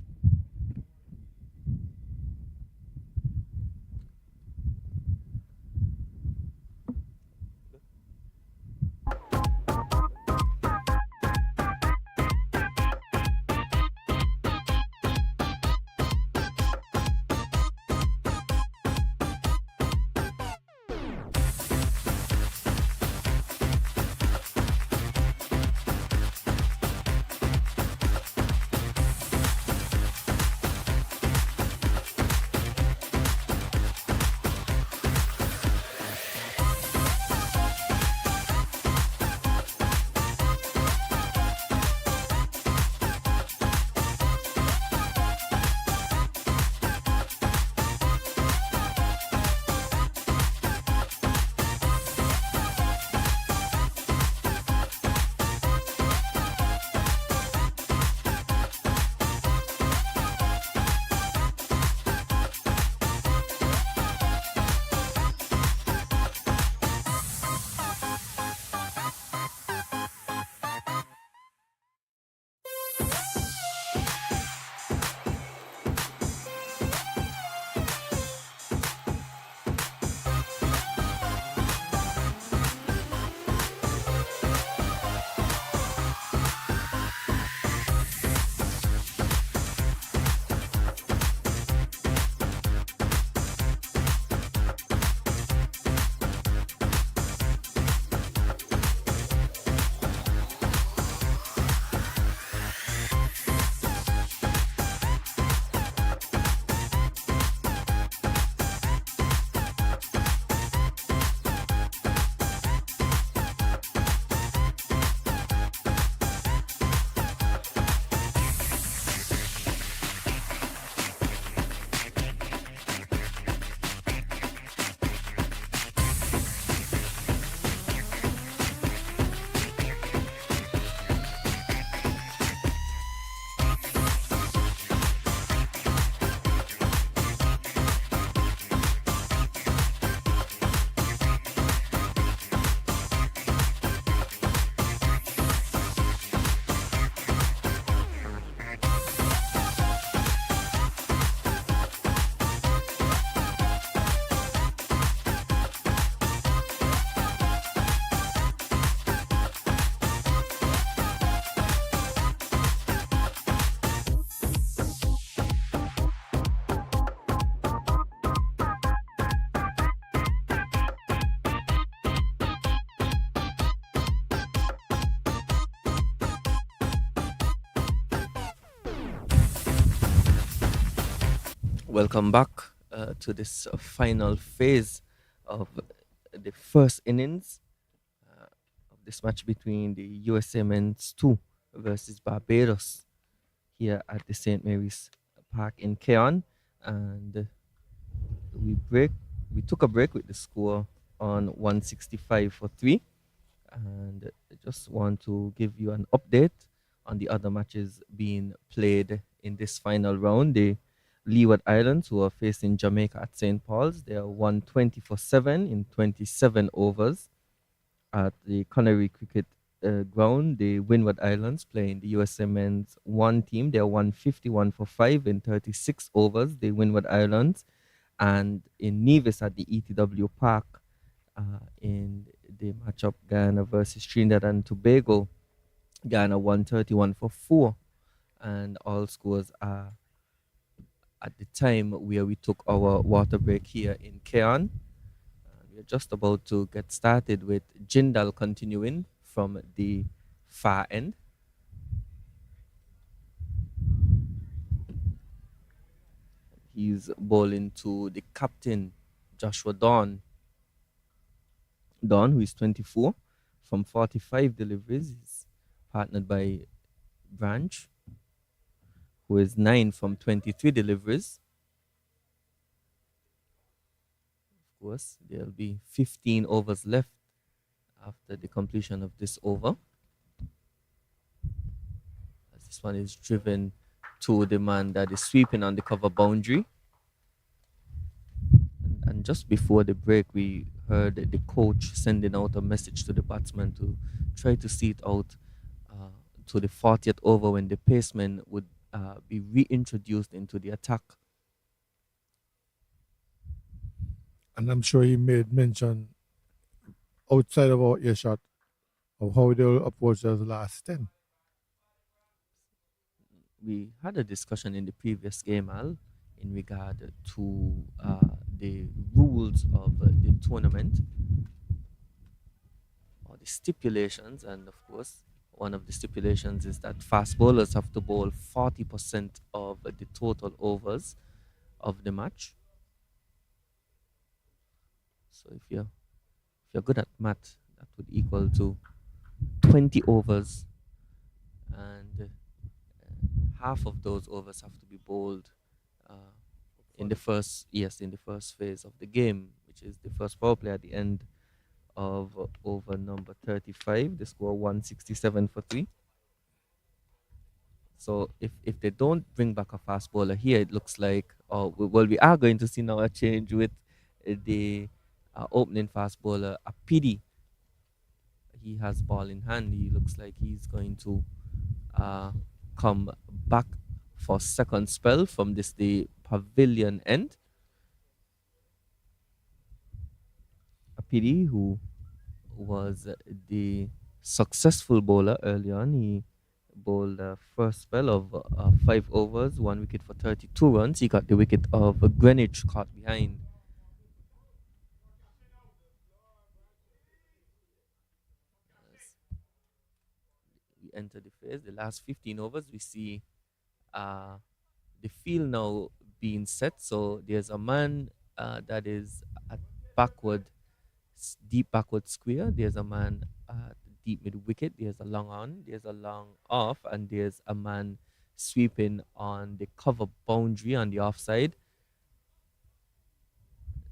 Welcome back to this final phase of the first innings of this match between the USA Men's 2 versus Barbados here at the St. Mary's Park in Keon. And we break we took a break with the score on 165 for 3. And I just want to give you an update on the other matches being played in this final round. The Leeward Islands, who are facing Jamaica at St. Paul's, they are 120 for 7 in 27 overs. At the Connery Cricket Ground, the Windward Islands playing the USA Men's 1 team. They're 151 for 5 in 36 overs, the Windward Islands. And in Nevis at the ETW Park, in the matchup Ghana versus Trinidad and Tobago, Ghana 131 for 4. And all scores are at the time where we took our water break here in Keon. We're just about to get started with Jindal continuing from the far end. He's bowling to the captain, Joshua Dawn. Dawn, who is 24 from 45 deliveries. He's partnered by Branch, who is 9 from 23 deliveries. Of course, there'll be 15 overs left after the completion of this over. As this one is driven to the man that is sweeping on the cover boundary. And just before the break, we heard the coach sending out a message to the batsman to try to see it out to the 40th over when the paceman would be reintroduced into the attack. And I'm sure he made mention outside of our earshot of how they will approach those last 10. We had a discussion in the previous game, Al, in regard to the rules of the tournament or the stipulations. And of course, one of the stipulations is that fast bowlers have to bowl 40% of the total overs of the match. So if you're good at math, that would equal to 20 overs, and half of those overs have to be bowled in the first phase of the game, which is the first power play at the end of over number 35. The score 167 for 3. So if they don't bring back a fast bowler here, it looks like, we are going to see now a change with the opening fast bowler, Apidi. He has ball in hand. He looks like he's going to come back for second spell from the pavilion end. Apidi, who was the successful bowler early on, he bowled a first spell of 5 overs, 1 wicket for 32 runs. He got the wicket of Greenwich caught behind. We enter the phase, the last 15 overs, we see the field now being set. So there's a man that is at deep backward square. There's a man at deep mid wicket. There's a long on. There's a long off, and there's a man sweeping on the cover boundary on the offside.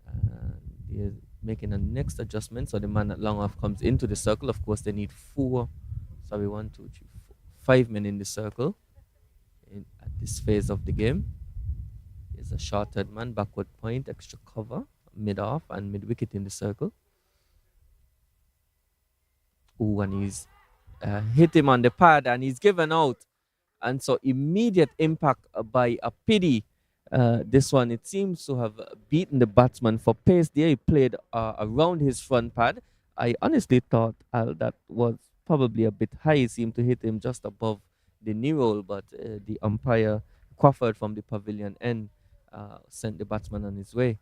And they're making a next adjustment. So the man at long off comes into the circle. Of course, they need 5 men in the circle at this phase of the game. There's a short-head man, backward point, extra cover, mid-off and mid-wicket in the circle. Ooh, and he's hit him on the pad and he's given out. And so immediate impact by a pity. This one, it seems to have beaten the batsman for pace there. He played around his front pad. I honestly thought that was probably a bit high. He seemed to hit him just above the knee roll, but the umpire, Crawford from the pavilion end, sent the batsman on his way.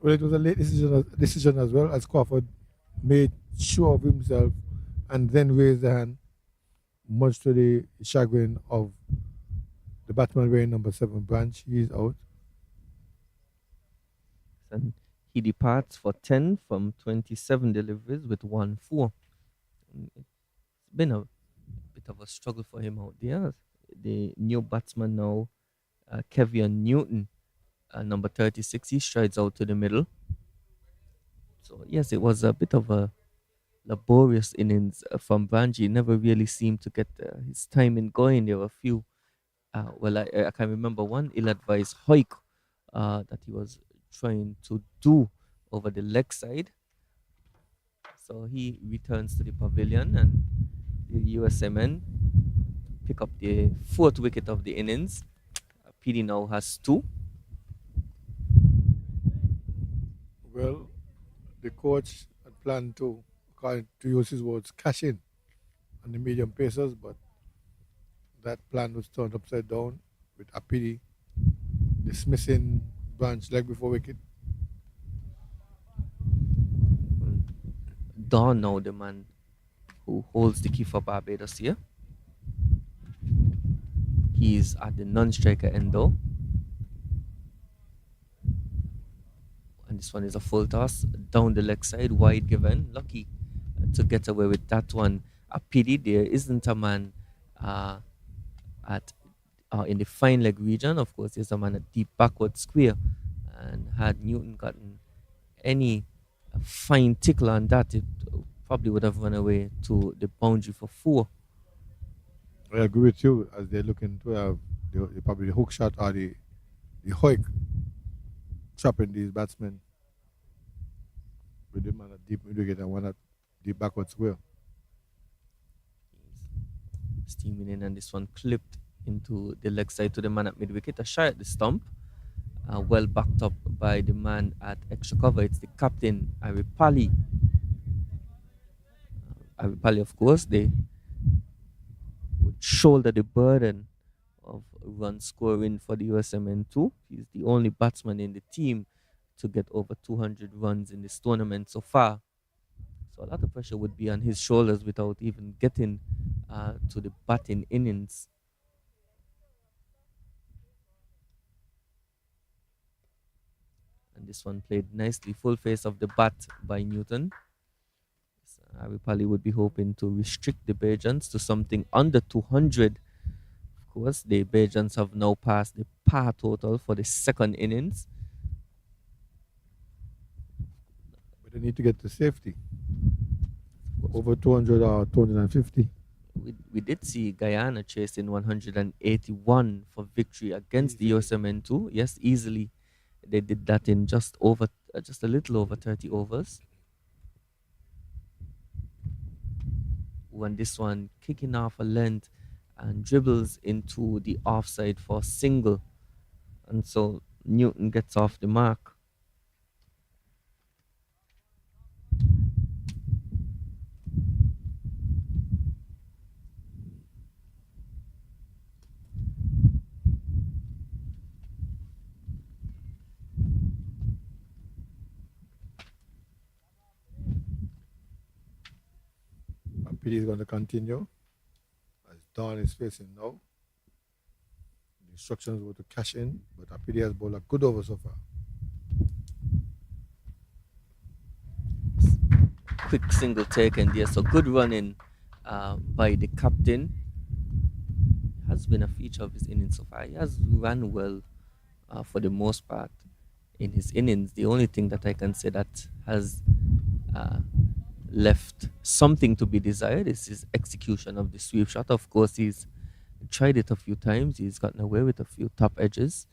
Well, it was a late decision as well, as Crawford made sure of himself and then raised the hand, much to the chagrin of the batsman wearing number 7, Branch. He's out. And He departs for 10 from 27 deliveries with 1 4. It's been a bit of a struggle for him out there. The new batsman now, Kevin Newton, number 36, he strides out to the middle. So, yes, it was a bit of a laborious innings from Banji. Never really seemed to get his timing going. There were a few, I can remember one ill advised hike that he was trying to do over the leg side. So he returns to the pavilion, and the USMN pick up the fourth wicket of the innings. PD now has two. Well, the coach had planned to, according to use his words, cash in on the medium pacers, but that plan was turned upside down with Apidi dismissing Branch leg before wicket. Don now the man who holds the key for Barbados here. He's at the non-striker end though. And this one is a full toss down the leg side, wide given. Lucky to get away with that one. A pity there isn't a man at in the fine leg region. Of course, there's a man at deep backward square. And had Newton gotten any fine tickle on that, it probably would have run away to the boundary for 4. I agree with you as they're looking to have probably the hook shot or the hoik trapping these batsmen with the man at deep mid wicket and one at deep backward square. Steaming in, and this one clipped into the leg side to the man at mid wicket. A shot at the stump, well backed up by the man at extra cover. It's the captain, Aripali. Aripali, of course, they would shoulder the burden of run scoring for the USMN2. He's the only batsman in the team to get over 200 runs in this tournament so far. So a lot of pressure would be on his shoulders without even getting to the batting innings. And this one played nicely, full face of the bat by Newton. So Aripali would be hoping to restrict the Bajans to something under 200. Of course, the Bajans have now passed the par total for the second innings. But they need to get to safety. Over 200 or 250. We did see Guyana chasing 181 for victory against the USMN2. Yes, easily. They did that in just a little over 30 overs. When this one kicking off a length and dribbles into the offside for single. And so Newton gets off the mark. Apidi is going to continue as Don is facing now. The instructions were to cash in, but Apidi has bowled a good over so far. Quick single taken there. So good running by the captain. Has been a feature of his innings so far. He has run well for the most part in his innings. The only thing that I can say that has left something to be desired is his execution of the sweep shot. Of course, he's tried it a few times. He's gotten away with a few top edges.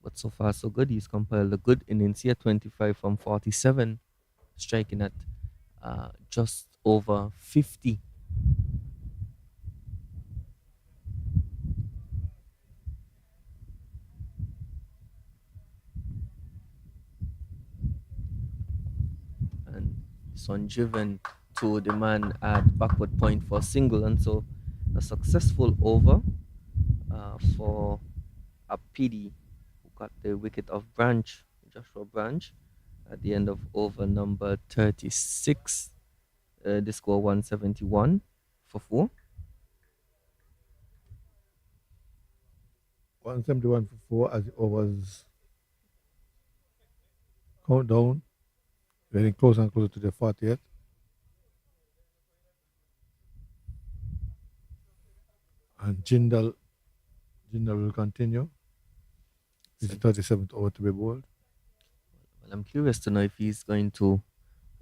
But so far, so good. He's compiled a good innings here, 25 from 47, striking at just over 50. And this one driven to the man at backward point for a single. And so a successful over for a PD who got the wicket of Joshua Branch, at the end of over number 36. The score 171 for 4. 171 for 4 as the overs Countdown. Getting closer and closer to the 40th. And Jindal will continue. It's the 37th over to be bowled. Well, I'm curious to know if he's going to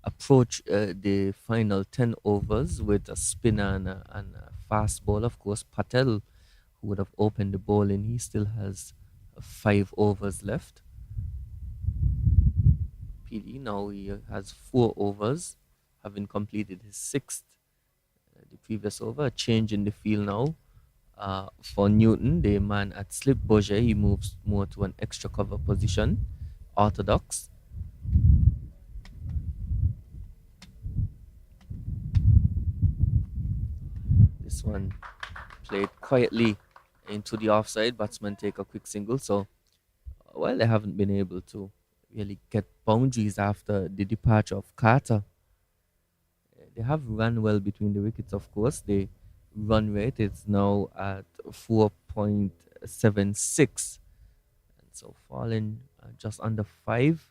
approach the final 10 overs with a spinner and a fast ball. Of course, Patel, who would have opened the bowling, he still has 5 overs left. PD now he has 4 overs, having completed his sixth the previous over. A change in the field now. For Newton, the man at slip Boje, he moves more to an extra cover position. Orthodox. This one played quietly into the offside. Batsman take a quick single. So, while they haven't been able to really get boundaries after the departure of Carter, they have run well between the wickets, of course. The run rate is now at 4.76. And so falling just under 5.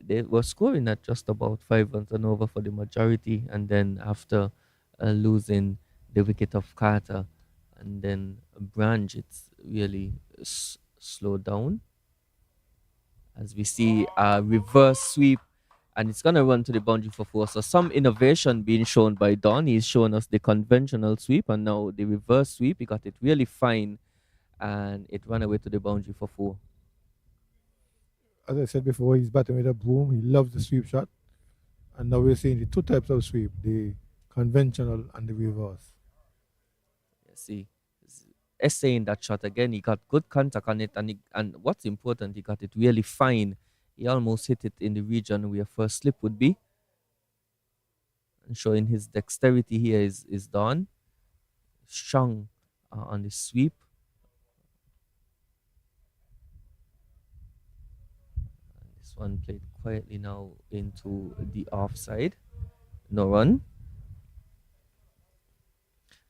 They were scoring at just about 5 runs and over for the majority. And then after losing the wicket of Carter and then Branch, it's really slowed down. As we see a reverse sweep, and it's going to run to the boundary for 4. So some innovation being shown by Don. He's shown us the conventional sweep and now the reverse sweep. He got it really fine and it ran away to the boundary for 4. As I said before, he's batting with a boom. He loves the sweep shot. And now we're seeing the two types of sweep, the conventional and the reverse. See, essaying that shot again, he got good contact on it, and what's important, he got it really fine. He almost hit it in the region where first slip would be. And showing his dexterity here is done. Strong on the sweep. And this one played quietly now into the offside. No run.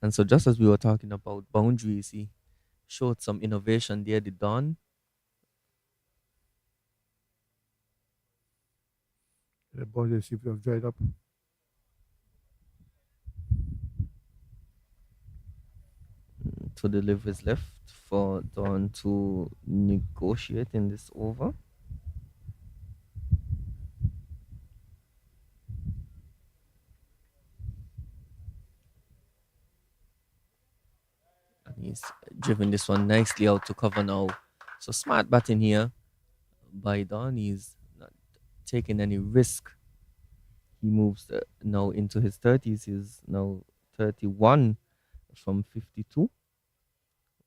And so just as we were talking about boundaries, he showed some innovation there, the Don. The boundary seems to have dried up. To deliver is left for Don to negotiate in this over. And he's driven this one nicely out to cover now. So smart batting here by Don. He's not taking any risk. He moves now into his 30s. He's now 31 from 52.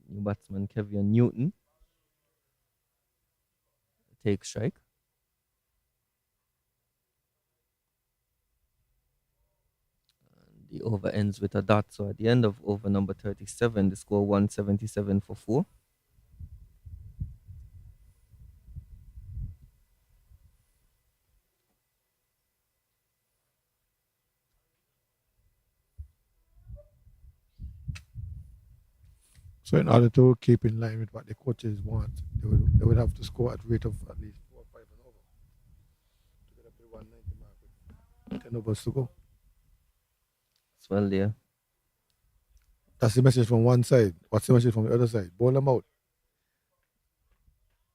New batsman Kevin Newton take strike. And the over ends with a dot. So at the end of over number 37, the score 177 for 4. So in order to keep in line with what the coaches want, they would have to score at rate of at least 4 or 5 and over to get up to the 190 mark with 10 overs to go. As well there. That's the message from one side. What's the message from the other side? Ball them out.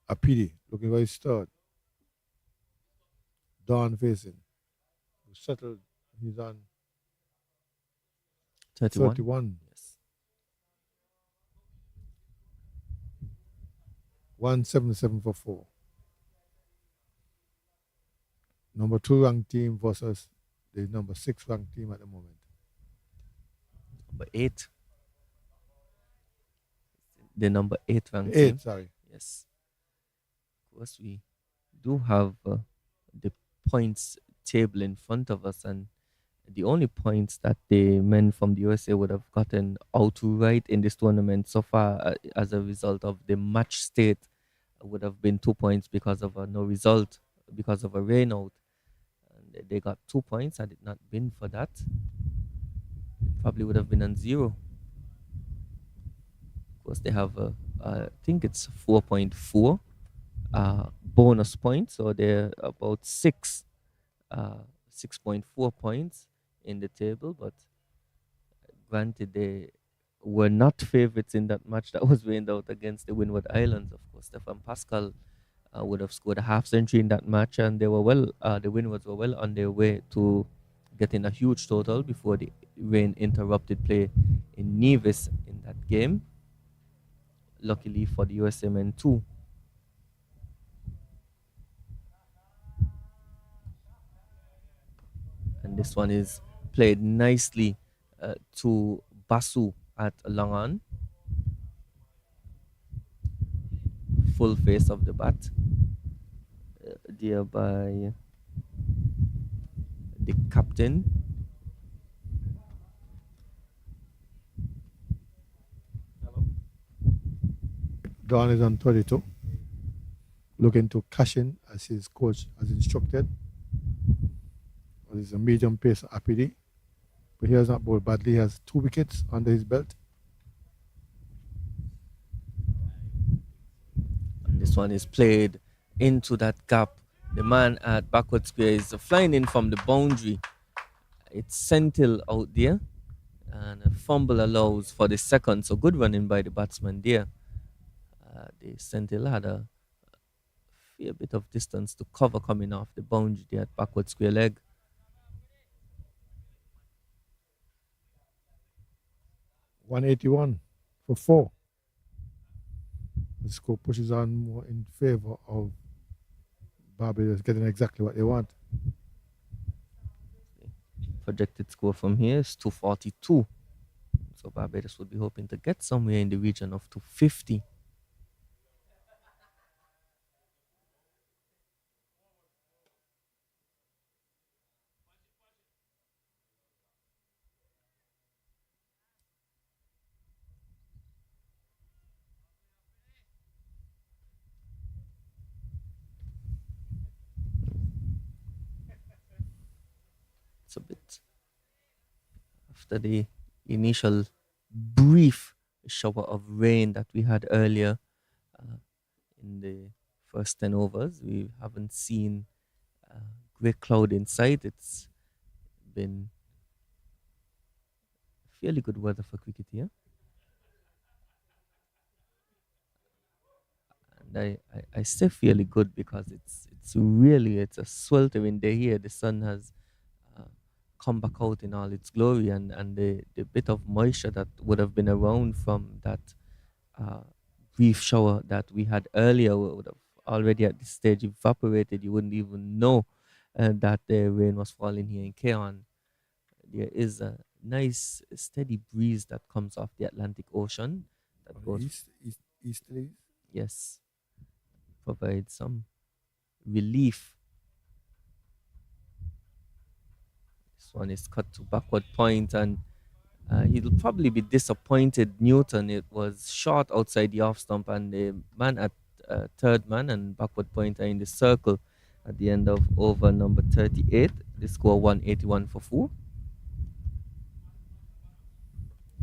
A PD looking very stirred. Don facing. Settled. He's on 31. 31. Yes. 177 for 4. Number 2 ranked team versus the number 6 ranked team at the moment. Number 8. The number 8 ranked 8, team. sorry. Yes. Of course, we do have the points table in front of us, and the only points that the men from the USA would have gotten outright in this tournament so far as a result of the match state would have been 2 points because of a no result, because of a rain out. And they got 2 points. Had it not been for that, it probably would have been on 0. Of course, they have, I think it's 4.4 bonus points, so they're about 6.4 points in the table. But granted, they were not favorites in that match that was rained out against the Windward Islands. Of course, Stefan Pascal would have scored a half century in that match, and they were well. The Windwards were well on their way to getting a huge total before the rain interrupted play in Nevis in that game. Luckily for the USA men too. And this one is played nicely to Basu at Langan. Full face of the bat. There by the captain. Don is on 32, looking to cash in as his coach has instructed. Well, it's a medium pace Apidi, but he has not bowled badly. He has 2 wickets under his belt. And this one is played into that gap. The man at backward square is flying in from the boundary. It's Sentil out there, and a fumble allows for the second. So good running by the batsman there. The Sentil had a fair bit of distance to cover coming off the boundary there at backward square leg. $181 for 4. The score pushes on more in favor of Barbados getting exactly what they want. Projected score from here is 242. So Barbados would be hoping to get somewhere in the region of 250. A bit after the initial brief shower of rain that we had earlier in the first 10 overs. We haven't seen grey cloud in sight. It's been fairly good weather for cricket here. And I say fairly good because it's a sweltering day here. The sun has come back out in all its glory, and the bit of moisture that would have been around from that brief shower that we had earlier would have already at this stage evaporated. You wouldn't even know that the rain was falling here in Keon. There is a nice steady breeze that comes off the Atlantic Ocean that goes easterlies. Yes, provides some relief. This one is cut to backward point, and he'll probably be disappointed. Newton, it was short outside the off stump, and the man at third man and backward point are in the circle at the end of over number 38. The score 181 for 4.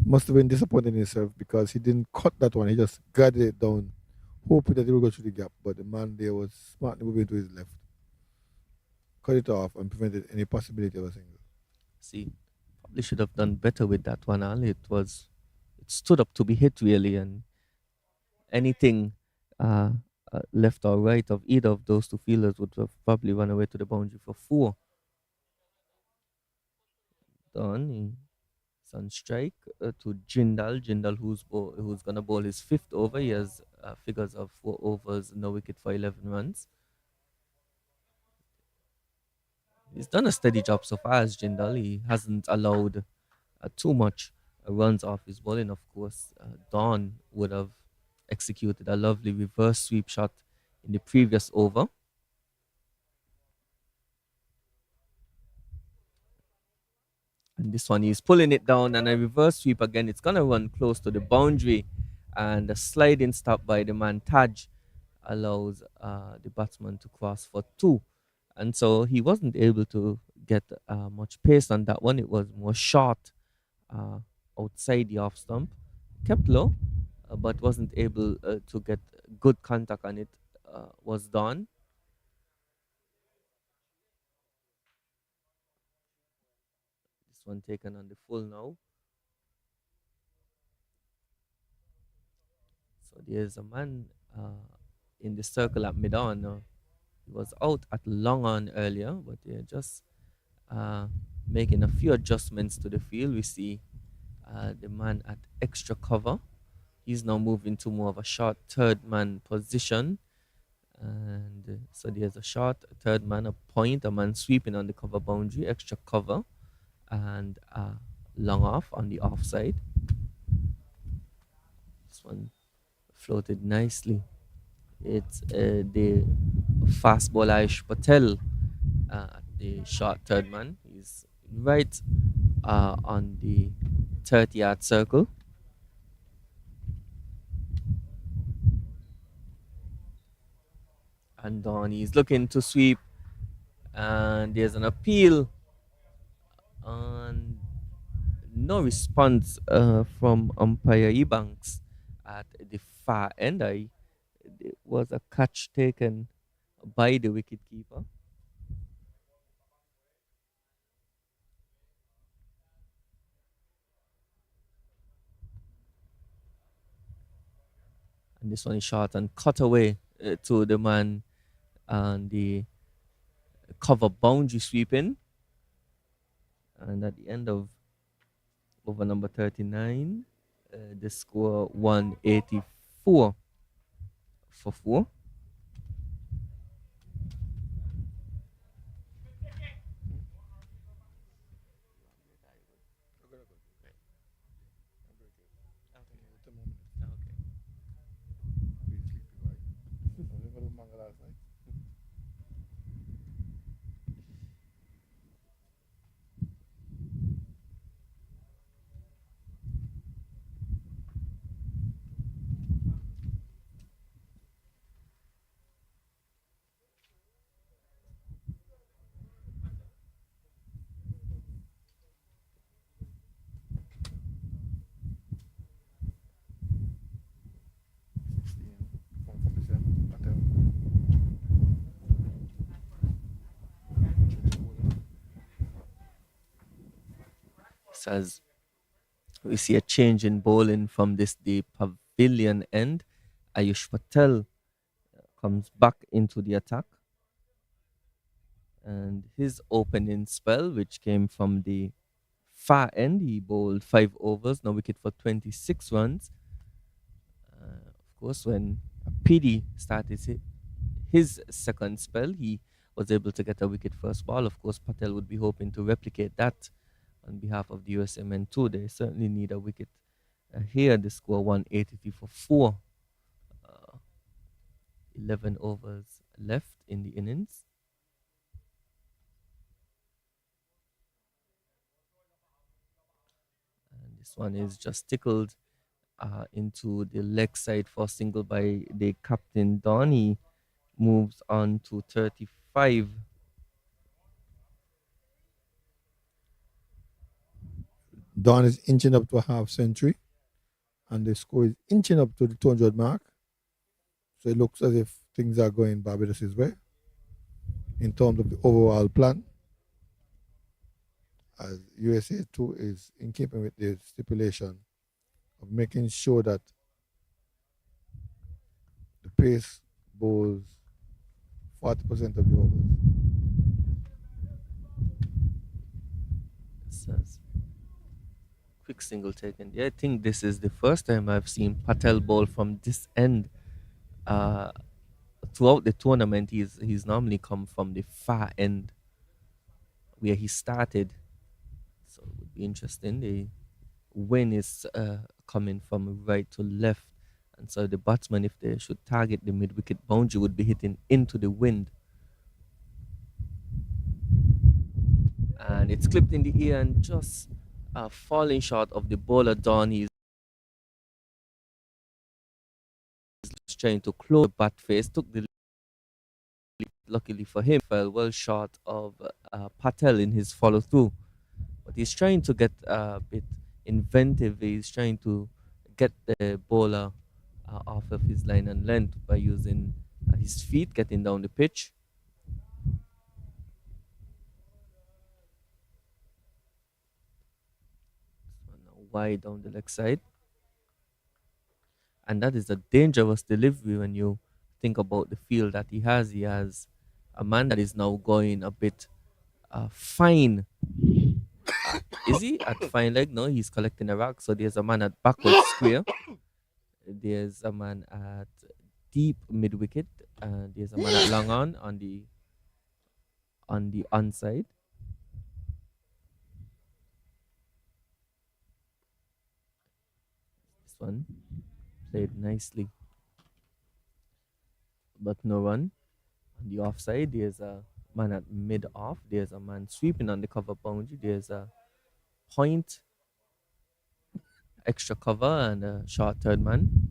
Must have been disappointed in himself because he didn't cut that one. He just guided it down, hoping that he would go through the gap. But the man there was smartly moving to his left, cut it off, and prevented any possibility of a single. See, probably should have done better with that one, Al. It stood up to be hit really, and anything left or right of either of those two fielders would have probably run away to the boundary for 4. Done. He's on strike to Jindal. Jindal, who's gonna bowl his 5th over. He has figures of 4 overs, no wicket for 11 runs. He's done a steady job so far as Jindal. He hasn't allowed too much runs off his bowling. Of course, Dawn would have executed a lovely reverse sweep shot in the previous over. And this one, he's pulling it down, and a reverse sweep again. It's going to run close to the boundary, and a sliding stop by the man Taj allows the batsman to cross for 2. And so he wasn't able to get much pace on that one. It was more short outside the off stump. Kept low, but wasn't able to get good contact on it was done. This one taken on the full now. So there's a man in the circle at mid on. He was out at long on earlier, but they're just uh, making a few adjustments to the field. We see the man at extra cover. He's now moving to more of a short third man position. And so there's a short third man, a point, a man sweeping on the cover boundary, extra cover, and long off on the offside. This one floated nicely. It's the fast ball Aish Patel, the short third man. He's right on the 30-yard circle. And Donny's looking to sweep, and there's an appeal, and no response from umpire Ebanks at the far end. It was a catch taken by the wicketkeeper. And this one is shot and cut away to the man and the cover boundary sweeping. And at the end of over number 39, the score 184 for 4. As we see a change in bowling from the pavilion end, Ayush Patel comes back into the attack. And his opening spell, which came from the far end, he bowled 5 overs, no wicket for 26 runs. Of course, when PD started his second spell, he was able to get a wicket first ball. Of course, Patel would be hoping to replicate that on behalf of the USMN too. They certainly need a wicket here. The score 183 for 4. 11 overs left in the innings. And this one is just tickled into the leg side for single by the captain. Donny moves on to 35. Don is inching up to a half century, and the score is inching up to the 200 mark. So it looks as if things are going Barbados' way in terms of the overall plan. As USA 2 is in keeping with the stipulation of making sure that the pace bowls 40% of the overs. Says quick single taken. Yeah, I think this is the first time I've seen Patel bowl from this end. Throughout the tournament, he's normally come from the far end where he started. So it would be interesting. The wind is coming from right to left, and so the batsman, if they should target the mid wicket boundary, would be hitting into the wind. And it's clipped in the ear and just falling short of the bowler. Don, he's trying to close the bat face, took the lead. Luckily for him, fell well short of Patel in his follow through. But he's trying to get a bit inventive. He's trying to get the bowler off of his line and length by using His feet getting down the pitch. Wide down the leg side. And that is a dangerous delivery when you think about the field that he has. He has a man that is now going a bit fine. Is he at fine leg? No, he's collecting a rock. So there's a man at backward square. There's a man at deep mid wicket. There's a man at long on the onside. This one played nicely, but no run. On the offside, there's a man at mid off. There's a man sweeping on the cover boundary. There's a point, extra cover, and a short third man.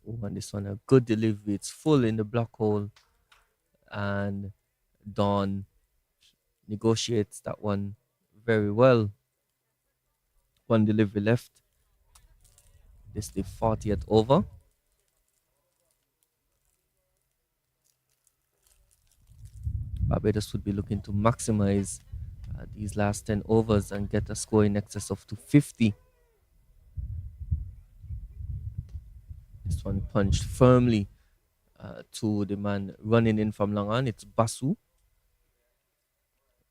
Oh, and this one a good delivery. It's full in the block hole, and Don negotiates that one very well. One delivery left. This is the 40th over. Barbados would be looking to maximize these last 10 overs and get a score in excess of 250. This one punched firmly to the man running in from long on. It's Basu.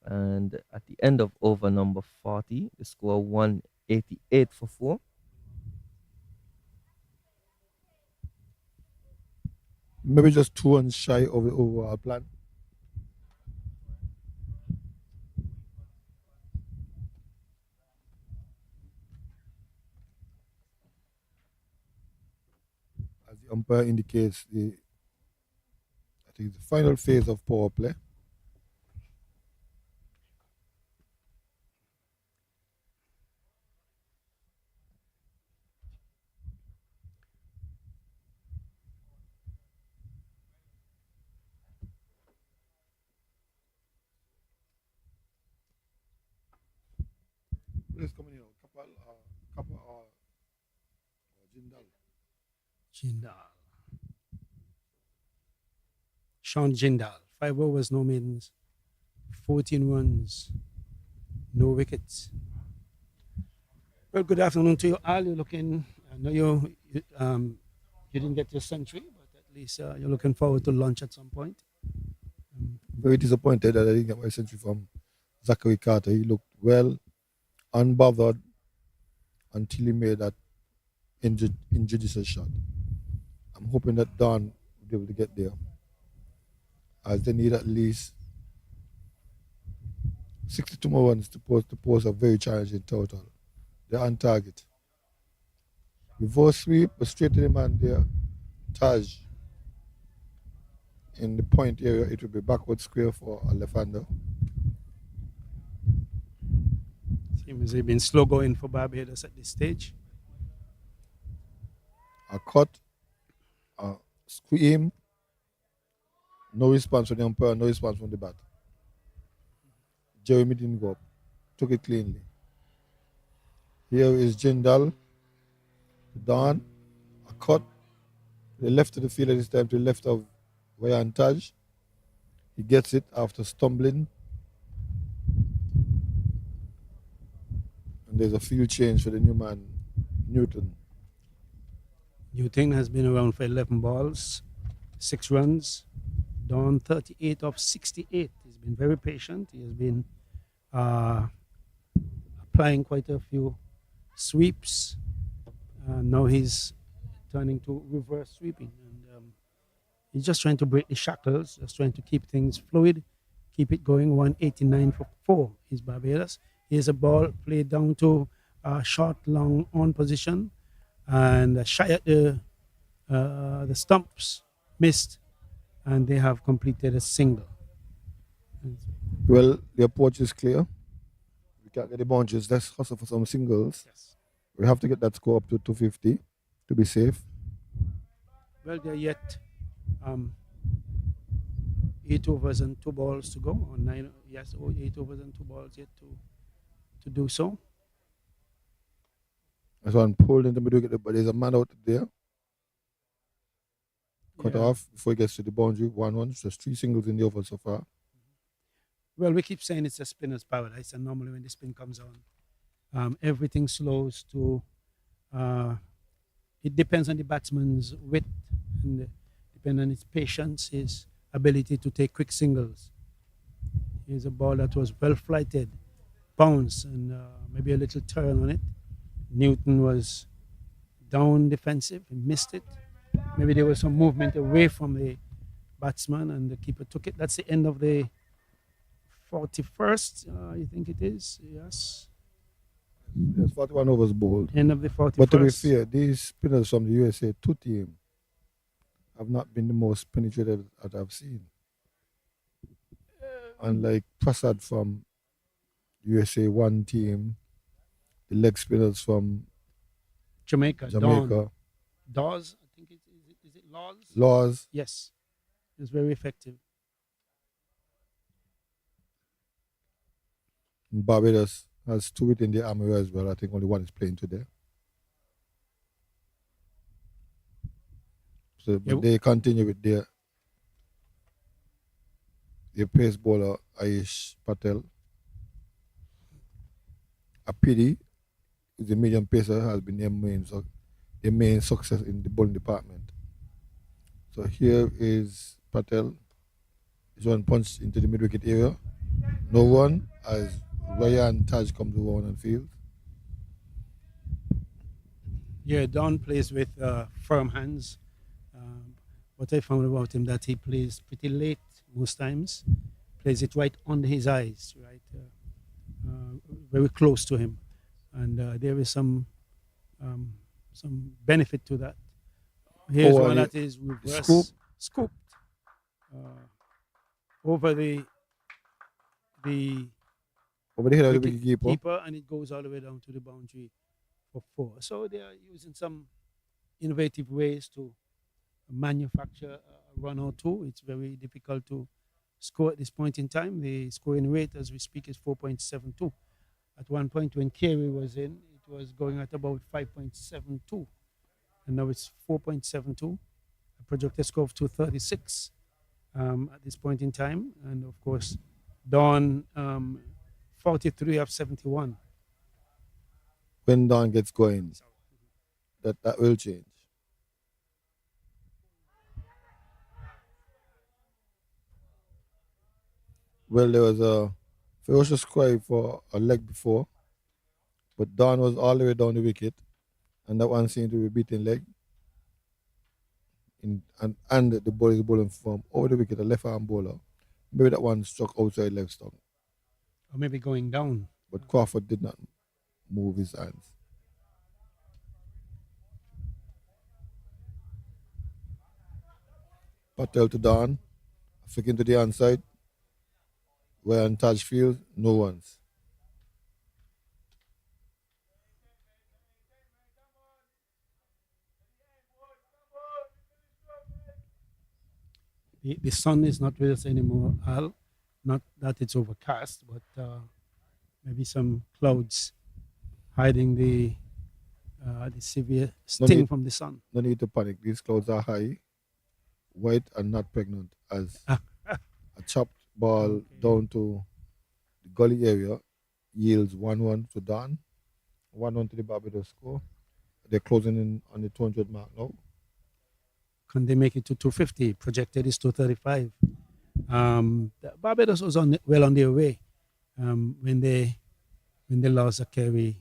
And at the end of over number 40, the score 188 for 4. Maybe just 2 runs shy of the overall plan. As the umpire indicates, I think the final phase of power play. Please come in, Kappa or Jindal. Jindal. Sean Jindal. 5 overs, no maidens. 14 runs, no wickets. Well, good afternoon to you all. You're looking, I know you didn't get your century, but at least you're looking forward to lunch at some point. Very disappointed that I didn't get my century from Zachary Carter. He looked well, unbothered until he made that injudicious shot. I'm hoping that Don will be able to get there, as they need at least 62 more runs to post a very challenging total. They're on target. Reverse sweep, but straight to the man there. Taj. In the point area, it will be backward square for a left-hander. Seems they've been slow going for Barbados at this stage. A cut, a scream, no response from the umpire, no response from the bat. Jeremy didn't go up, took it cleanly. Here is Jindal, Don, a cut, to the left of the field at this time, to the left of Ryan Taj. He gets it after stumbling. And there's a field change for the new man, Newton. Newton has been around for 11 balls, 6 runs, Don 38 of 68. He's been very patient. He has been applying quite a few sweeps. Now he's turning to reverse sweeping. And he's just trying to break the shackles, just trying to keep things fluid, keep it going. 189 for 4 is Barbados. Here's a ball played down to short, long on position. And shy at the stumps, missed, and they have completed a single. Well, the approach is clear. We can't get the boundaries. Let's hustle for some singles. Yes. We have to get that score up to 250. to be safe? Well, there are yet 8 overs and 2 balls to go, or 9, yes, 8 overs and 2 balls yet to do so. There's one pulled into the wicket, but there's a man out there. Cut Yeah. off before he gets to the boundary. 1-1. Just 3 singles in the over so far. Well, we keep saying it's a spinner's paradise, and normally when the spin comes on, everything slows to. It depends on the batsman's width and depends on his patience, his ability to take quick singles. Here's a ball that was well flighted, bounce, and maybe a little turn on it. Newton was down defensive, he missed it. Maybe there was some movement away from the batsman, and the keeper took it. That's the end of the 41st, I think it is. Yes. Yes, 41 overs bowled. End of the 41st. But to be fair, these spinners from the USA 2 team have not been the most penetrative that I've seen. Unlike Prasad from USA 1 team, the leg spinners from Jamaica. Dawes, I think is it Laws? Laws. Yes. It's very effective. Barbados has 2 within the armory as well. I think only 1 is playing today. So but they continue with their pace bowler Ayush Patel. A pity the medium pacer has been their main success in the bowling department. So here is Patel. This one punched into the mid-wicket area. No one as Ryan Taj comes around and field. Yeah, Don plays with firm hands. What I found about him that he plays pretty late most times. Plays it right under his eyes, right, very close to him, and there is some benefit to that. Here's one that is reverse scooped over the head of the keeper, and it goes all the way down to the boundary for 4. So they are using some innovative ways to manufacture a run or two. It's very difficult to score at this point in time. The scoring rate as we speak is 4.72. At one point when Carey was in, it was going at about 5.72. And now it's 4.72. A projected score of 236 at this point in time. And of course, Don 43 of 71. When Don gets going, that will change. Well, there was a ferocious cry for a leg before, but Don was all the way down the wicket, and that one seemed to be beating leg. And the ball is bowling from over the wicket, a left arm bowler. Maybe that one struck outside left stump. Or maybe going down. But Crawford did not move his hands. Patel to Don, flicking to the onside. Where on Taj field, no one's. The sun is not with us anymore, Al. Not that it's overcast, but maybe some clouds hiding the severe sting from the sun. No need to panic. These clouds are high, white, and not pregnant, as a chopped ball down to the gully area yields 1-1 to Don, 1-1 to the Barbados score. They're closing in on the 200 mark now. Can they make it to 250? Projected is 235. Barbados was well on their way when they lost a Kerry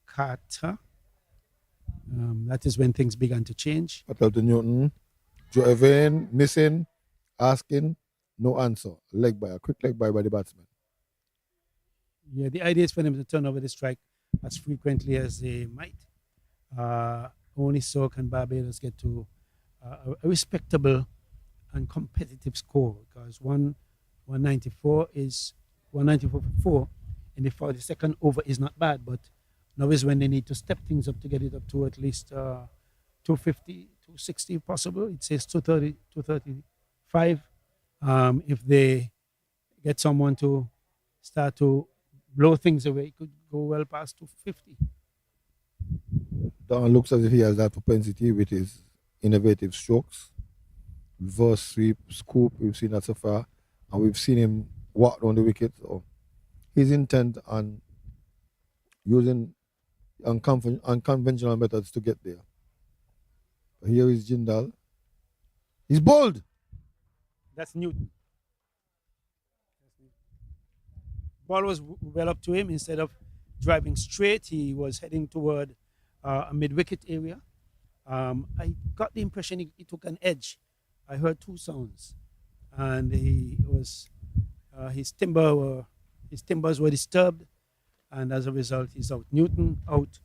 Carter. That is when things began to change. Patel to Newton. Joe Evan missing, asking, no answer. A quick leg by the batsman. Yeah, the idea is for them to turn over the strike as frequently as they might. Only so can Barbados get to a respectable and competitive score, because 194 is 194 for 4 in the 42nd over is not bad, but now is when they need to step things up to get it up to at least 250, 260 if possible. It says 230, 235. If they get someone to start to blow things away, it could go well past 250. Don looks as if he has that propensity with his innovative strokes. Reverse sweep, scoop, we've seen that so far. And we've seen him walk on the wicket. So his intent on using unconventional methods to get there. But here is Jindal. He's bold. That's Newton. Ball was well up to him. Instead of driving straight, he was heading toward a mid-wicket area. I got the impression he took an edge. I heard two sounds, and his timbers were disturbed, and as a result, he's out. Newton out,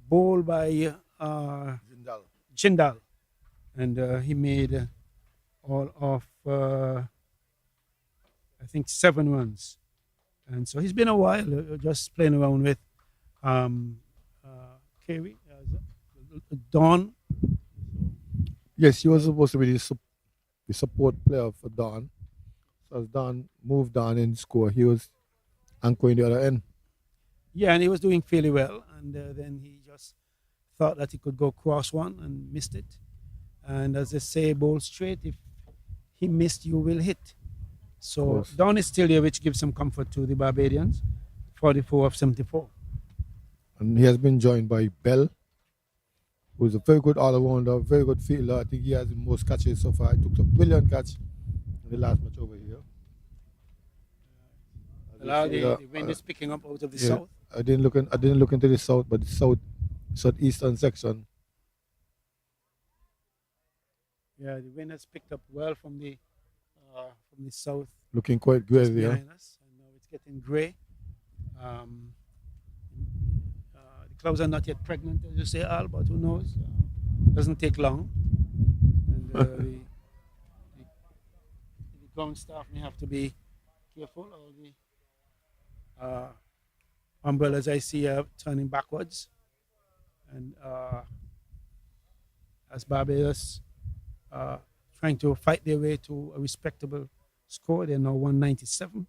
bowled by Jindal, and he made all of I think 7 runs, and so he's been a while just playing around with Carey, Don. Yes, he was supposed to be the support player for Don. So as Don moved on and score, he was anchoring the other end. Yeah, and he was doing fairly well, and then he just thought that he could go cross one and missed it. And as they say, bowl straight. If he missed, you will hit. So Don is still there, which gives some comfort to the Barbadians. 44 of 74. And he has been joined by Bell, who's a very good all-rounder, very good fielder. I think he has the most catches so far. He took a brilliant catch in the last match over here. The wind is picking up out of the south. I didn't look into the south, but the southeastern section. Yeah, the wind has picked up well from the south. Looking quite grey there. Behind us, and now it's getting grey. The clouds are not yet pregnant, as you say, Al, but who knows? Doesn't take long. And the ground staff may have to be careful. All the umbrellas I see are turning backwards. And as Barbados trying to fight their way to a respectable score, they're now 197.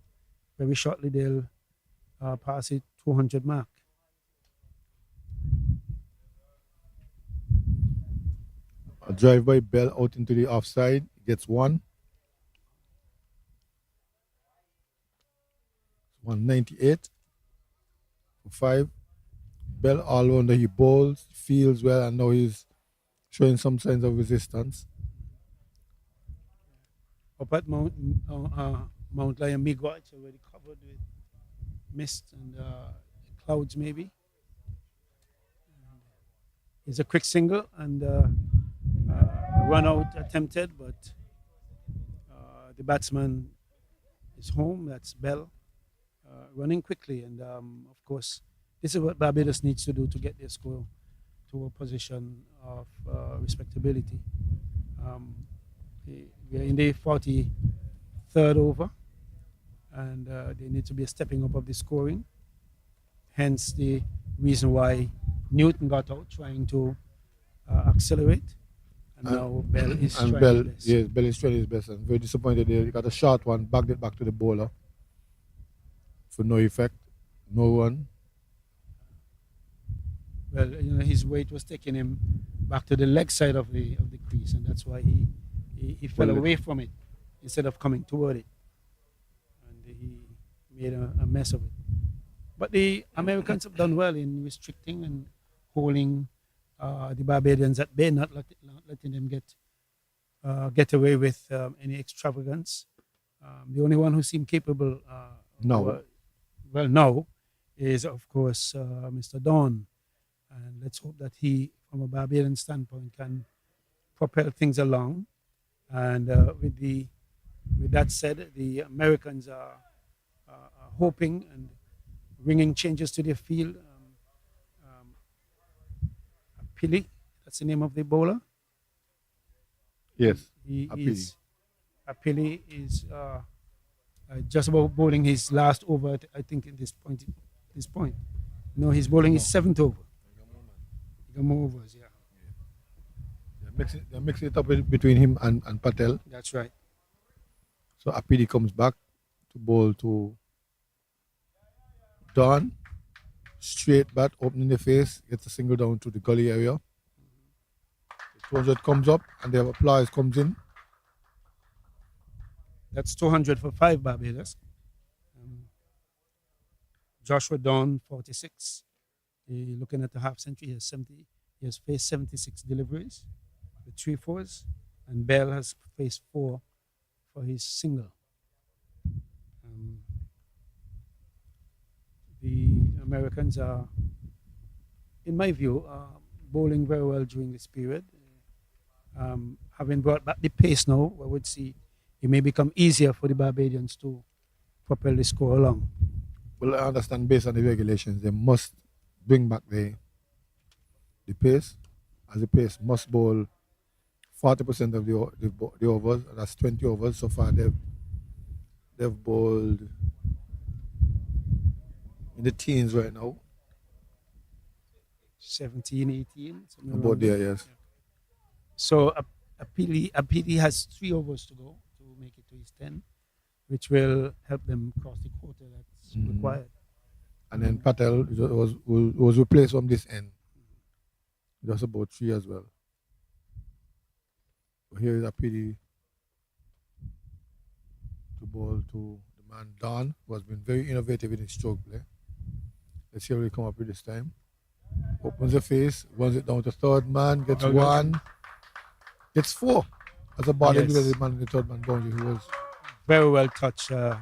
Very shortly they'll pass the 200 mark. A drive by Bell out into the offside, gets 1. 198 for 5. Bell all under, he bowls, feels well, and now he's showing some signs of resistance. Up at Mount Lion Migwa, it's already covered with mist and clouds maybe. It's a quick single and run out attempted, but the batsman is home. That's Bell running quickly, and of course this is what Barbados needs to do to get their score to a position of respectability. We are in the 43rd over, and they need to be a stepping up of the scoring. Hence the reason why Newton got out, trying to accelerate. And now Bell is trying his best. Yes, Bell is trying his best. I'm very disappointed there. He got a short one, backed it back to the bowler for no effect, no run. Well, his weight was taking him back to the leg side of the crease, and that's why he fell away from it instead of coming toward it, and he made a mess of it. But the Americans have done well in restricting and holding the Barbadians at bay, not letting them get away with any extravagance. The only one who seemed capable now is, of course, Mr. Dawn. And let's hope that he, from a Barbadian standpoint, can propel things along. And with that said, the Americans are hoping and bringing changes to their field. Apili, that's the name of the bowler. Yes, Apili is just about bowling his last over, I think, at this point. No, he's bowling his 7th over. Overs, yeah. They're mixing it up between him and Patel. That's right. So Apidi comes back to bowl to Don. Straight bat, opening the face, gets a single down to the gully area. The 200 comes up and the applause comes in. That's 200 for 5 Barbados. Joshua Dawn, 46. Looking at the half century, he has faced 76 deliveries with 3 fours, and Bell has faced 4 for his single. The Americans are, in my view, bowling very well during this period. Having brought back the pace now, I would see it may become easier for the Barbadians to propel the score along. Well, I understand based on the regulations, they must bring back the pace, as the pace must bowl 40% of the overs. That's 20 overs. So far, they've bowled in the teens right now. 17, 18. About there, yes. So Apili has 3 overs to go to make it to his 10, which will help them cross the quota that's required. And then Patel was replaced from this end. Just about 3 as well. So here is Apidi to bowl to the man Don, who has been very innovative in his stroke play. Let's see how he come up with this time. Opens the face, runs it down to third man, gets 1, gets 4. As a ball, Yes. the man in the third man boundary who was Very well touched. A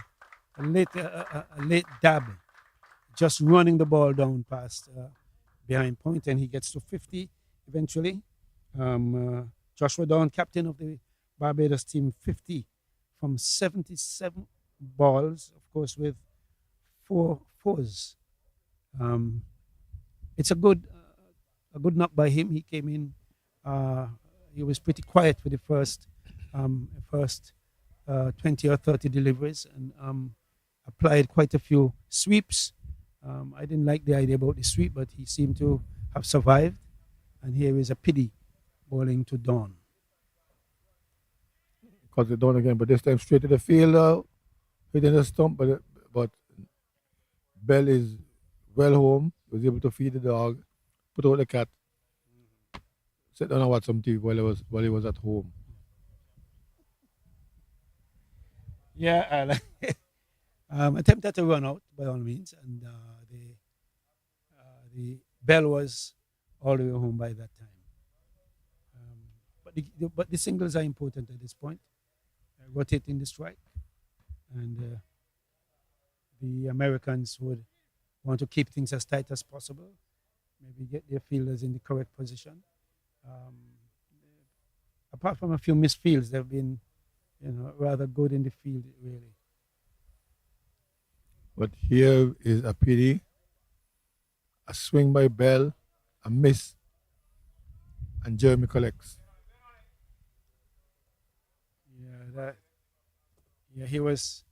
late dab, just running the ball down past behind point, and he gets to 50 eventually. Joshua Dawn, captain of the Barbados team, 50 from 77 balls, of course, with 4 fours. It's a good knock by him. He came in. He was pretty quiet for the first 20 or 30 deliveries, and applied quite a few sweeps. I didn't like the idea about the sweep, but he seemed to have survived. And here is Apidi bowling to Dawn. Because it down again, but this time straight to the field, hitting the stump, but Bell is well home, was able to feed the dog, put out the cat, sit down and watch some TV while he was at home. Yeah, attempted to run out by all means, and the Bell was all the way home by that time. But the singles are important at this point. Rotating the strike, and the Americans would want to keep things as tight as possible. Maybe get their fielders in the correct position. Apart from a few misfields, they've been, rather good in the field, really. But here is a pity. A swing by Bell, a miss, and Jeremy collects. He was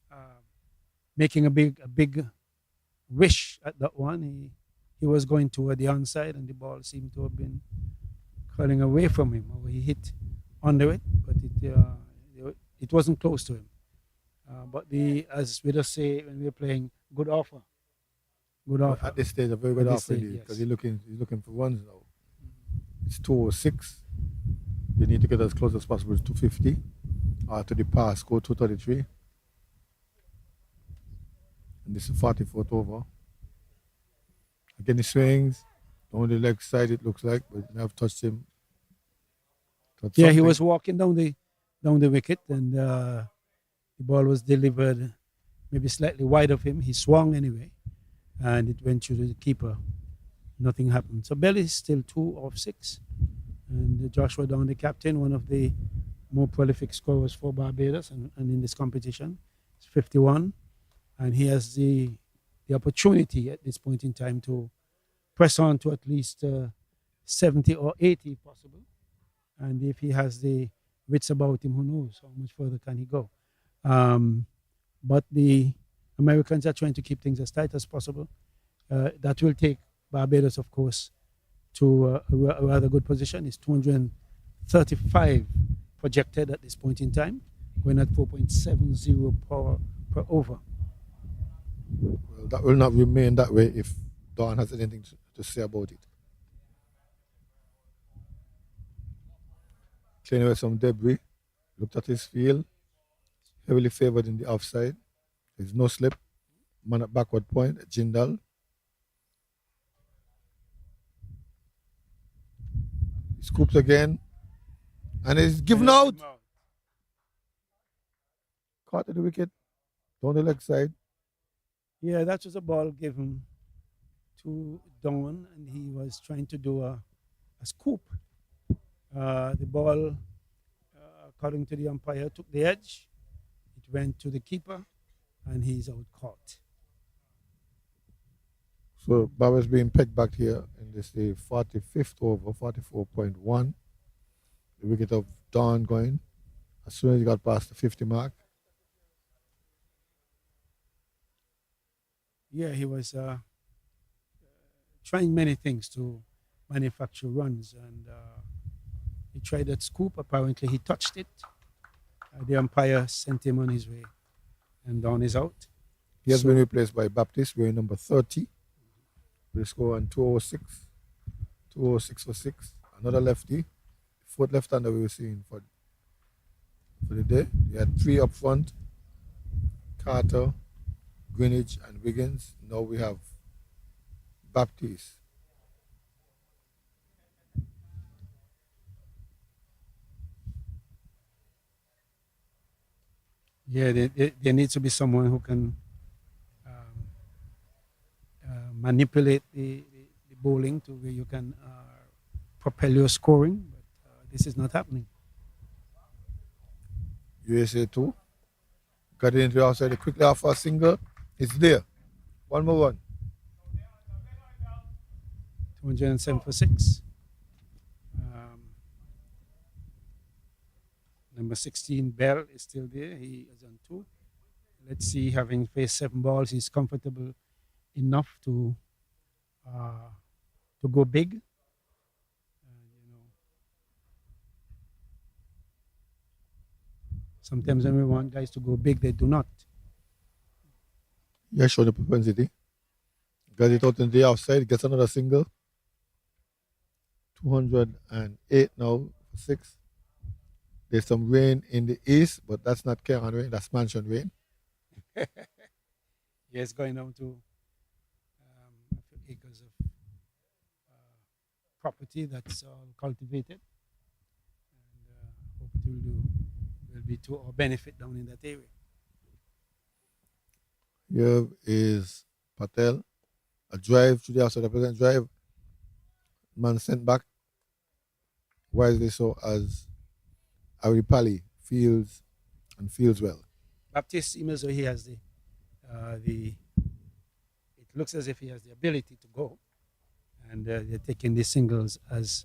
making a big wish at that one. He was going toward the onside, and the ball seemed to have been curling away from him. Or he hit under it, but it wasn't close to him. But as we just say when we're playing, good offer. Good offer. At this stage, a very good At this offer stage, because yes. he's looking for runs now. It's 206. They need to get as close as possible to 250. To the pass, score 233. And this is 44th over. Again, he swings. On the leg side, it looks like, but they have touched him. Yeah, he was walking down the wicket, and the ball was delivered maybe slightly wide of him. He swung anyway, and it went through the keeper. Nothing happened. So Bell is still 2 of 6, and Joshua Dawn, the captain, one of the more prolific scorers for Barbados, and in this competition, is 51, and he has the opportunity at this point in time to press on to at least 70 or 80 if possible. And if he has the wits about him, who knows how much further can he go. But the Americans are trying to keep things as tight as possible. That will take Barbados, of course, to a rather good position. It's 230 35 projected at this point in time, going at 4.70 per over. Well, that will not remain that way if Don has anything to say about it. Clearing away some debris. Looked at his field. Heavily favored in the offside. There's no slip. Man at backward point. Jindal. He scoops again. And he's given out. Caught at the wicket. Down the leg side. Yeah, that was a ball given to Don, and he was trying to do a scoop. The ball, according to the umpire, took the edge. It went to the keeper, and he's out caught. So Barbados being pegged back here in this the 45th over, 44.1. The wicket of Don going as soon as he got past the 50 mark. Yeah, he was trying many things to manufacture runs, and he tried that scoop. Apparently, he touched it. The umpire sent him on his way, and Don is out. He has been replaced by Baptiste, wearing number 30. With a score on 206. 206 for 6. Another lefty. Fourth left-hander we were seeing for the day. He had 3 up front. Carter, Greenwich, and Wiggins. Now we have Baptiste. Yeah, there needs to be someone who can manipulate the bowling to where you can propel your scoring, but this is not happening. USA 2. Got it into the outside quickly after a single. It's there. 1 more 1. 207 for 6. Number 16, Bell, is still there. He is on 2. Let's see, having faced 7 balls, he's comfortable enough to go big. Sometimes when we want guys to go big, they do not. Yeah, show the propensity. Got it out in the outside, gets another single. 208 now for 6. There's some rain in the east, but that's not Karen rain, that's mansion rain. Yeah, it's going down to a few acres of property that's all cultivated. And hope it will be to our benefit down in that area. Here is Patel. A drive to the outside, a present drive. Man sent back. Wisely so as Aripali feels well. Baptiste seems as though he has it looks as if he has the ability to go, and they're taking the singles as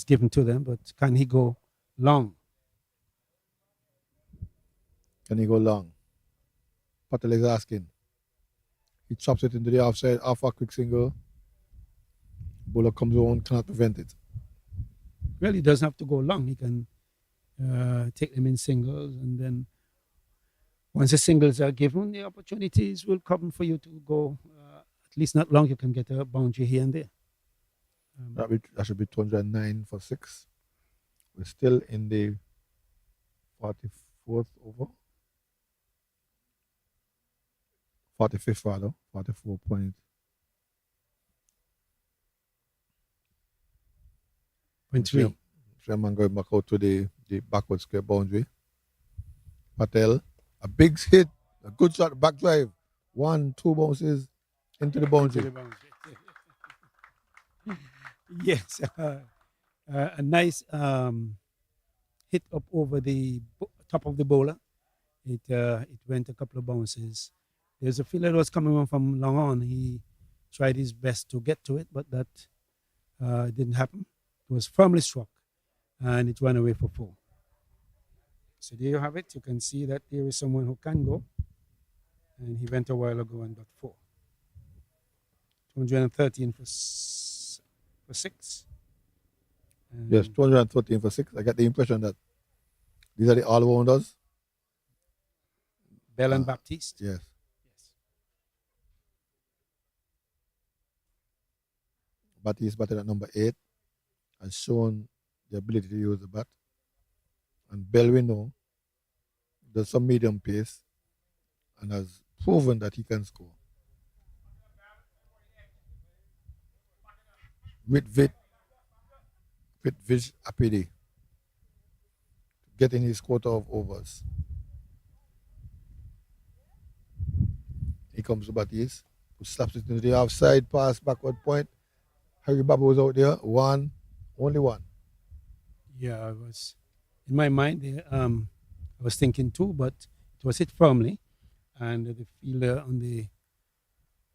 given to them, but can he go long? Can he go long? Patel is asking. He chops it into the offside, off a quick single. Bowler comes on, cannot prevent it. Well, he doesn't have to go long. He can take them in singles, and then once the singles are given, the opportunities will come for you to go at least not long. You can get a boundary here and there. That should be 209 for 6. We're still in the 44th over. 45th rather, 44 point. Point 3. Sherman going back out to the backward square boundary. Patel, a big hit, a good shot, back drive. 1, 2 bounces into the boundary. Yes, a nice hit up over the top of the bowler. It went a couple of bounces. There's a fielder that was coming on from long on. He tried his best to get to it, but that didn't happen. It was firmly struck, and it ran away for 4. So there you have it. You can see that there is someone who can go, and he went a while ago and got 4. 213 for 6. Yes, And 213 for 6. I get the impression that these are the all-rounders. Bell and Uh, Baptiste. yes. Yes. Batiste batted at number 8, has shown the ability to use the bat. And Belwino does some medium pace and has proven that he can score. With Vish Apidi getting his quota of overs. He comes to Batiste, who slaps it into the offside pass, backward point. Harry Babu was out there. Only one. Yeah, I was in my mind. I was thinking two, but it was hit firmly, and the fielder on the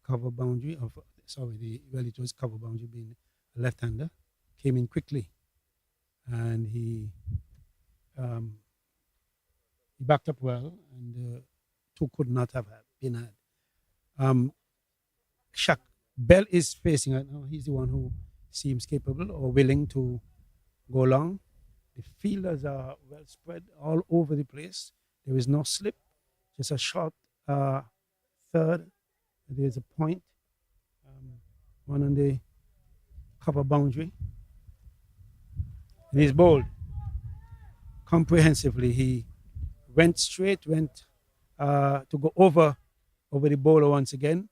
cover boundary of it was cover boundary being a left-hander came in quickly, and he backed up well, and two could not have been had. Shaq Bell is facing it now. He's the one who seems capable or willing to go long. The fielders are well spread all over the place. There is no slip, just a short third. There's a point, one on the cover boundary. And he's bowled comprehensively. He went straight, went to go over the bowler once again,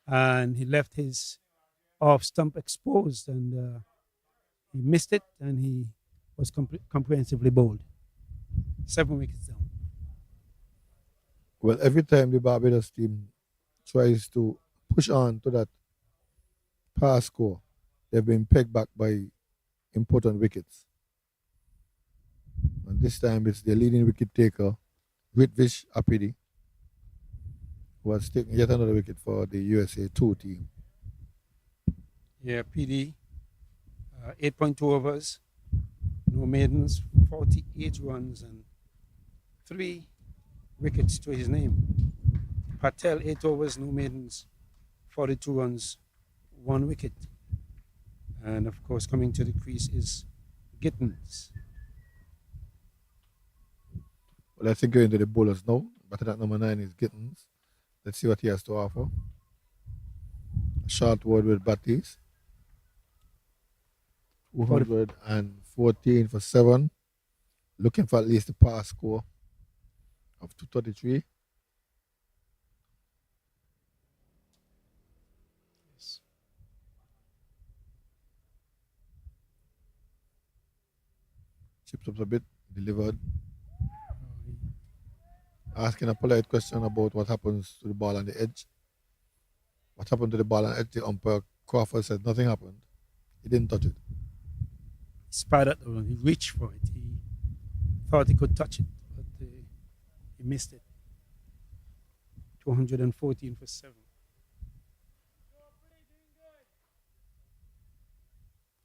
and he left his off stump exposed, and he missed it, and he was comprehensively bowled. 7 wickets down. Well, every time the Barbados team tries to push on to that pass score, they've been pegged back by important wickets. And this time it's the leading wicket taker, Ritvish Apidi, who has taken yet another wicket for the USA 2 team. Yeah, PD, 8.2 overs, no maidens, 48 runs, and 3 wickets to his name. Patel, 8 overs, no maidens, 42 runs, 1 wicket. And of course, coming to the crease is Gittins. Well, let's go into the bowlers now. Batter at number 9 is Gittins. Let's see what he has to offer. A short word with Batiste. 214 for 7. Looking for at least the pass score of 233. Yes. Chips up a bit, delivered. Asking a polite question about what happens to the ball on the edge. What happened to the ball on the edge? The umpire Crawford said nothing happened. He didn't touch it. He spied one. He reached for it. He thought he could touch it, but he missed it. 214 for 7.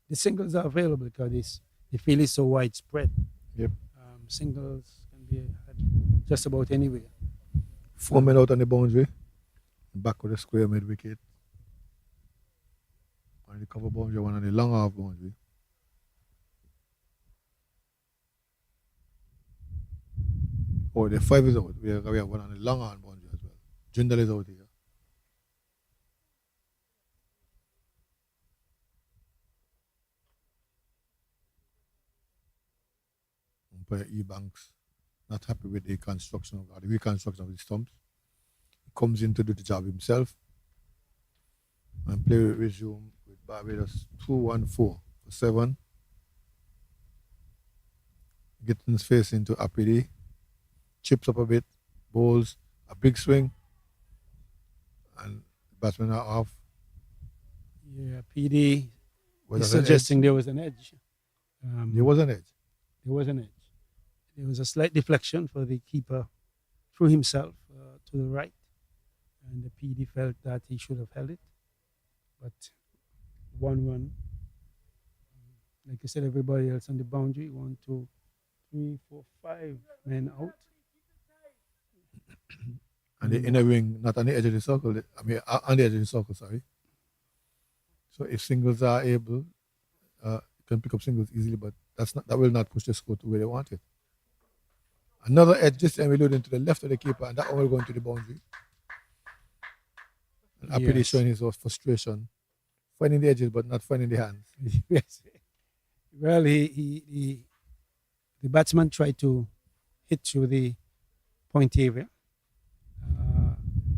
The singles are available because the field is so widespread. Yep. Singles can be had just about anywhere. 4 men out on the boundary. Back with the square mid wicket. On the cover boundary, one on the long half boundary. Oh, the 5 is out. We have one on the long arm boundary as well. Jindal is out here. Umpire E. Banks not happy with the construction or the reconstruction of the stumps. He comes in to do the job himself. And play will resume with Barbados 214 for 7. Gittins face into Apidi. Chips up a bit, bowls, a big swing, and batsmen are off. Yeah, PD Was is that an suggesting edge? there was an edge. There was an edge. There was an edge. There was a slight deflection for the keeper through himself to the right, and the PD felt that he should have held it. But 1 run, like I said, everybody else on the boundary, 1, 2, 3, 4, 5 men out. And the inner wing, not on the edge of the circle, on the edge of the circle, sorry. So if singles are able, can pick up singles easily, but that will not push the score to where they want it. Another edge this time eluding to the left of the keeper, and that one will go into the boundary. And Apidi showing his frustration, finding the edges but not finding the hands. Yes. Well, the batsman tried to hit through the point area,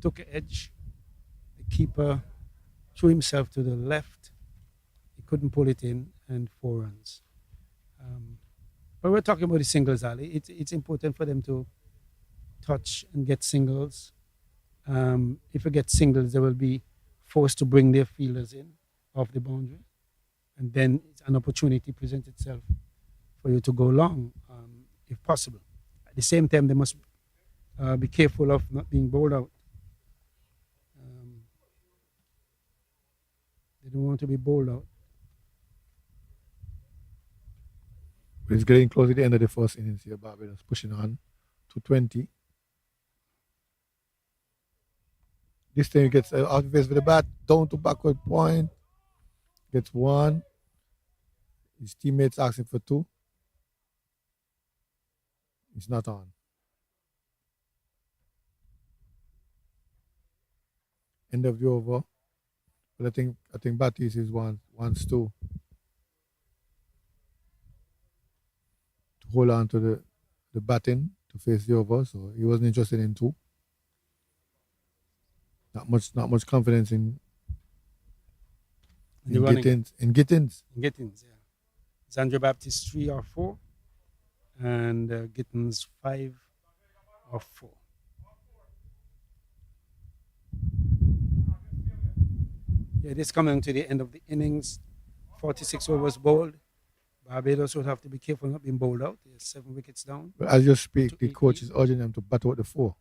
took an edge. The keeper threw himself to the left. He couldn't pull it in, and 4 runs. But we're talking about the singles, Ali. It's important for them to touch and get singles. If we get singles, they will be forced to bring their fielders in off the boundary. And then an opportunity presents itself for you to go long, if possible. At the same time, they must be careful of not being bowled out. They don't want to be bowled out. It's getting close to the end of the first innings here. Barbados pushing on to 20. This time he gets out of face with the bat, down to backward point. Gets 1. His teammates asking for 2. He's not on. End of the over. But I think Batiste wants to hold on to the batting to face the over, so he wasn't interested in 2. Not much confidence in Gittins. In Gittins, yeah. Zandra Baptiste 3 or 4, and Gittins 5 or 4. Yeah, this coming to the end of the innings. 46 overs bowled. Barbados would have to be careful not being bowled out. There's 7 wickets down. But as you speak, the coach is urging them to bat out the 4.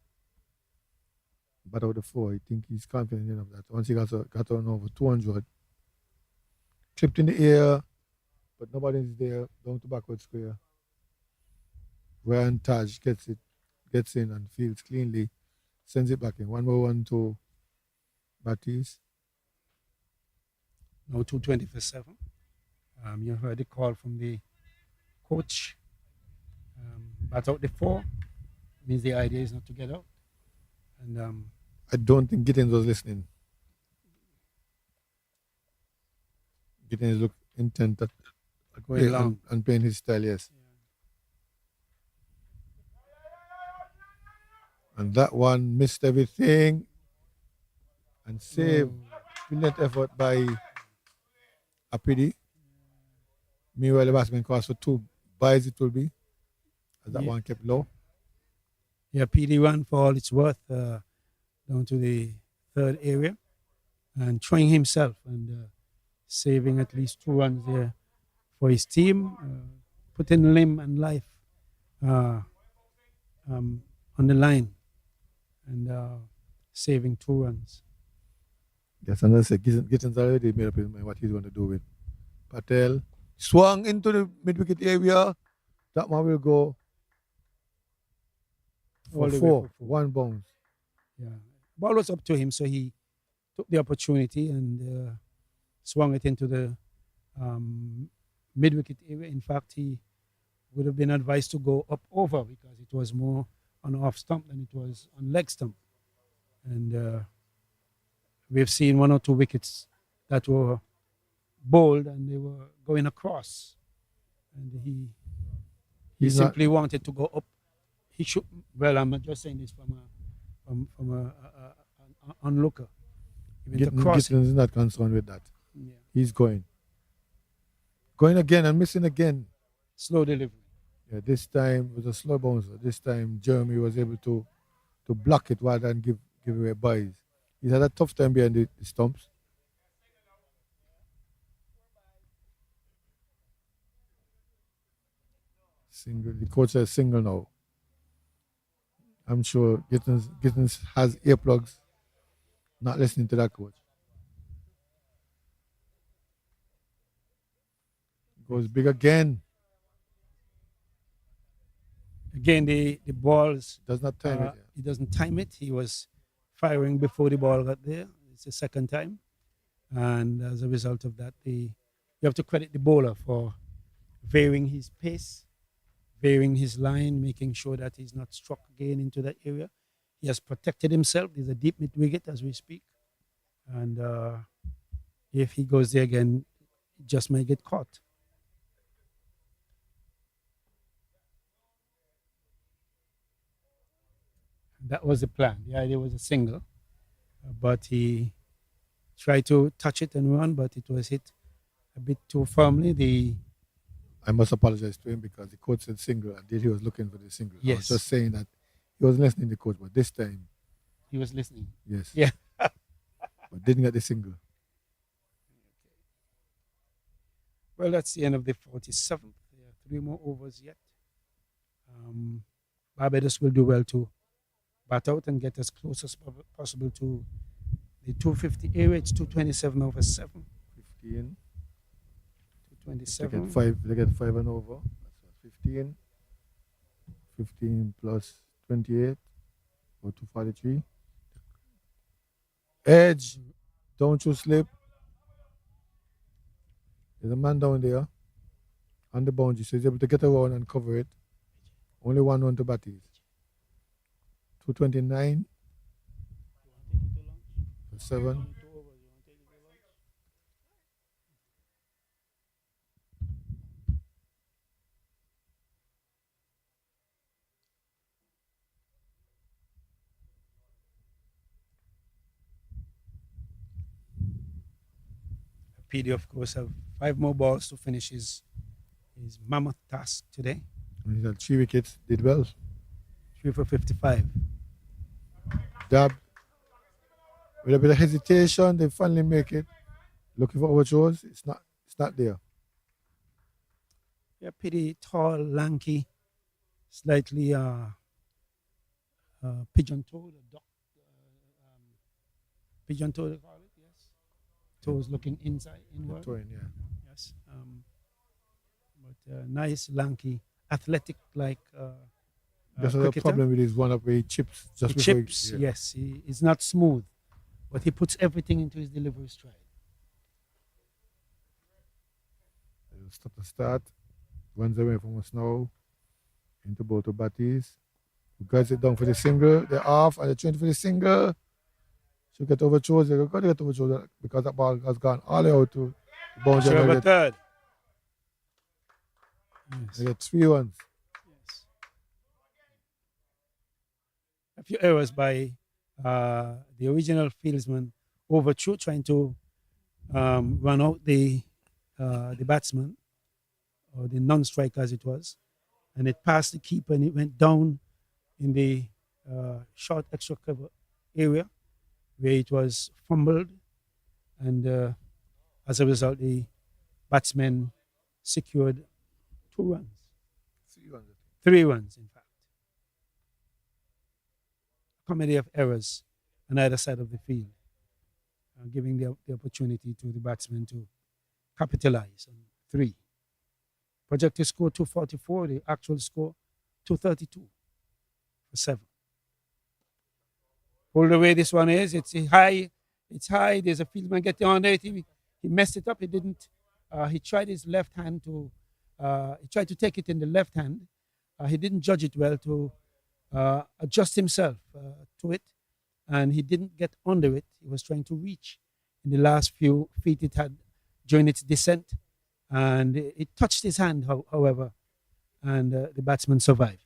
Bat out the 4. I think he's confident enough that once he got on over 200, clipped in the air, but nobody's there, down to backward square. Ryan Taj gets in and fields cleanly, sends it back in. 1-1 to Batiste. Now 220 for 7. You heard the call from the coach. Bat out the 4 means the idea is not to get out. And I don't think Gittins was listening. Gittins looked intent at going long and playing his style, yes. Yeah. And that one missed everything and saved. Brilliant effort by Apidi. Meanwhile, the batsman calls for 2 buys, it will be, as that one kept low. Yeah, PD ran for all it's worth down to the 3rd area and trying himself and saving at least 2 runs there for his team, putting limb and life on the line and saving 2 runs. Yes, and I said Gittins already made up his mind what he's going to do with Patel. Swung into the mid-wicket area. That man will go for 4. 1 bounce. Yeah. Ball was up to him, so he took the opportunity and swung it into the mid-wicket area. In fact, he would have been advised to go up over because it was more on off stump than it was on leg stump. And we've seen 1 or 2 wickets that were bowled and they were going across. And he simply wanted to go up. He should. Well, I'm not just saying this from an onlooker. Gittins is not concerned with that. Yeah. He's going again and missing again. Slow delivery. Yeah, this time it was a slow bouncer. This time Jeremy was able to block it rather than give away buys. He's had a tough time behind the stumps. Single. The coach says single now. I'm sure Gittins has earplugs, not listening to that coach. Goes big again. Again, the balls does not time it. He doesn't time it. He was firing before the ball got there. It's the second time. And as a result of that, the you have to credit the bowler for varying his pace, varying his line, making sure that he's not struck again into that area. He has protected himself. There's a deep mid wicket as we speak. And if he goes there again, he just might get caught. That was the plan. The idea was a single, but he tried to touch it and run, but it was hit a bit too firmly. I must apologize to him because the coach said single and he was looking for the single. I was Yes. just saying that he wasn't listening to the coach, but this time, He was listening. yes. Yeah. But didn't get the single. Well, that's the end of the 47th. There are 3 more overs yet. Barbados will do well to bat out and get as close as possible to the 250 area. It's 227 over 7. 15. They 227. they get 5 and over. That's 15. 15 plus 28 or 243. Edge, don't you slip. There's a man down there on the boundary, so he's able to get around and cover it. Only 1 run to batties. 229 for 7. PD, of course, have 5 more balls to finish his mammoth task today. And he's had 3 wickets, did well. 3 for 55. Dab. With a bit of hesitation, they finally make it. Looking for overthrows, it's not there. Yeah, pretty tall, lanky, slightly pigeon-toed, pigeon-toed, they call it, yes. Toes looking inward. Throwing, yeah. Yes. But nice, lanky, athletic, like Just a cricketer. problem with his one-up where he chips just He before chips, yes. He's not smooth, but he puts everything into his delivery stride. He'll stop the start. Runs away from us now. Into both the batties. Who guys it down for the single. They're off and they're trying for the single. Should get overthrows. They're going to get overthrows because that ball has gone all the way out to the boundary. Sure, And but third. they get 3 runs. Yes. A few errors by the original fieldsman overthrew, trying to run out the batsman, or the non-striker as it was, and it passed the keeper and it went down in the short extra cover area where it was fumbled, and as a result the batsman secured 2 runs. 3 runs. 3 runs, in fact. A comedy of errors on either side of the field, giving the opportunity to the batsman to capitalize on 3. Projected score 244, the actual score 232 for 7. All the way this one is, it's high. There's a fieldsman getting on there. He messed it up. He didn't. He tried his left hand to. He tried to take it in the left hand. He didn't judge it well to adjust himself to it, and he didn't get under it. He was trying to reach in the last few feet it had during its descent, and it touched his hand, however, and the batsman survived.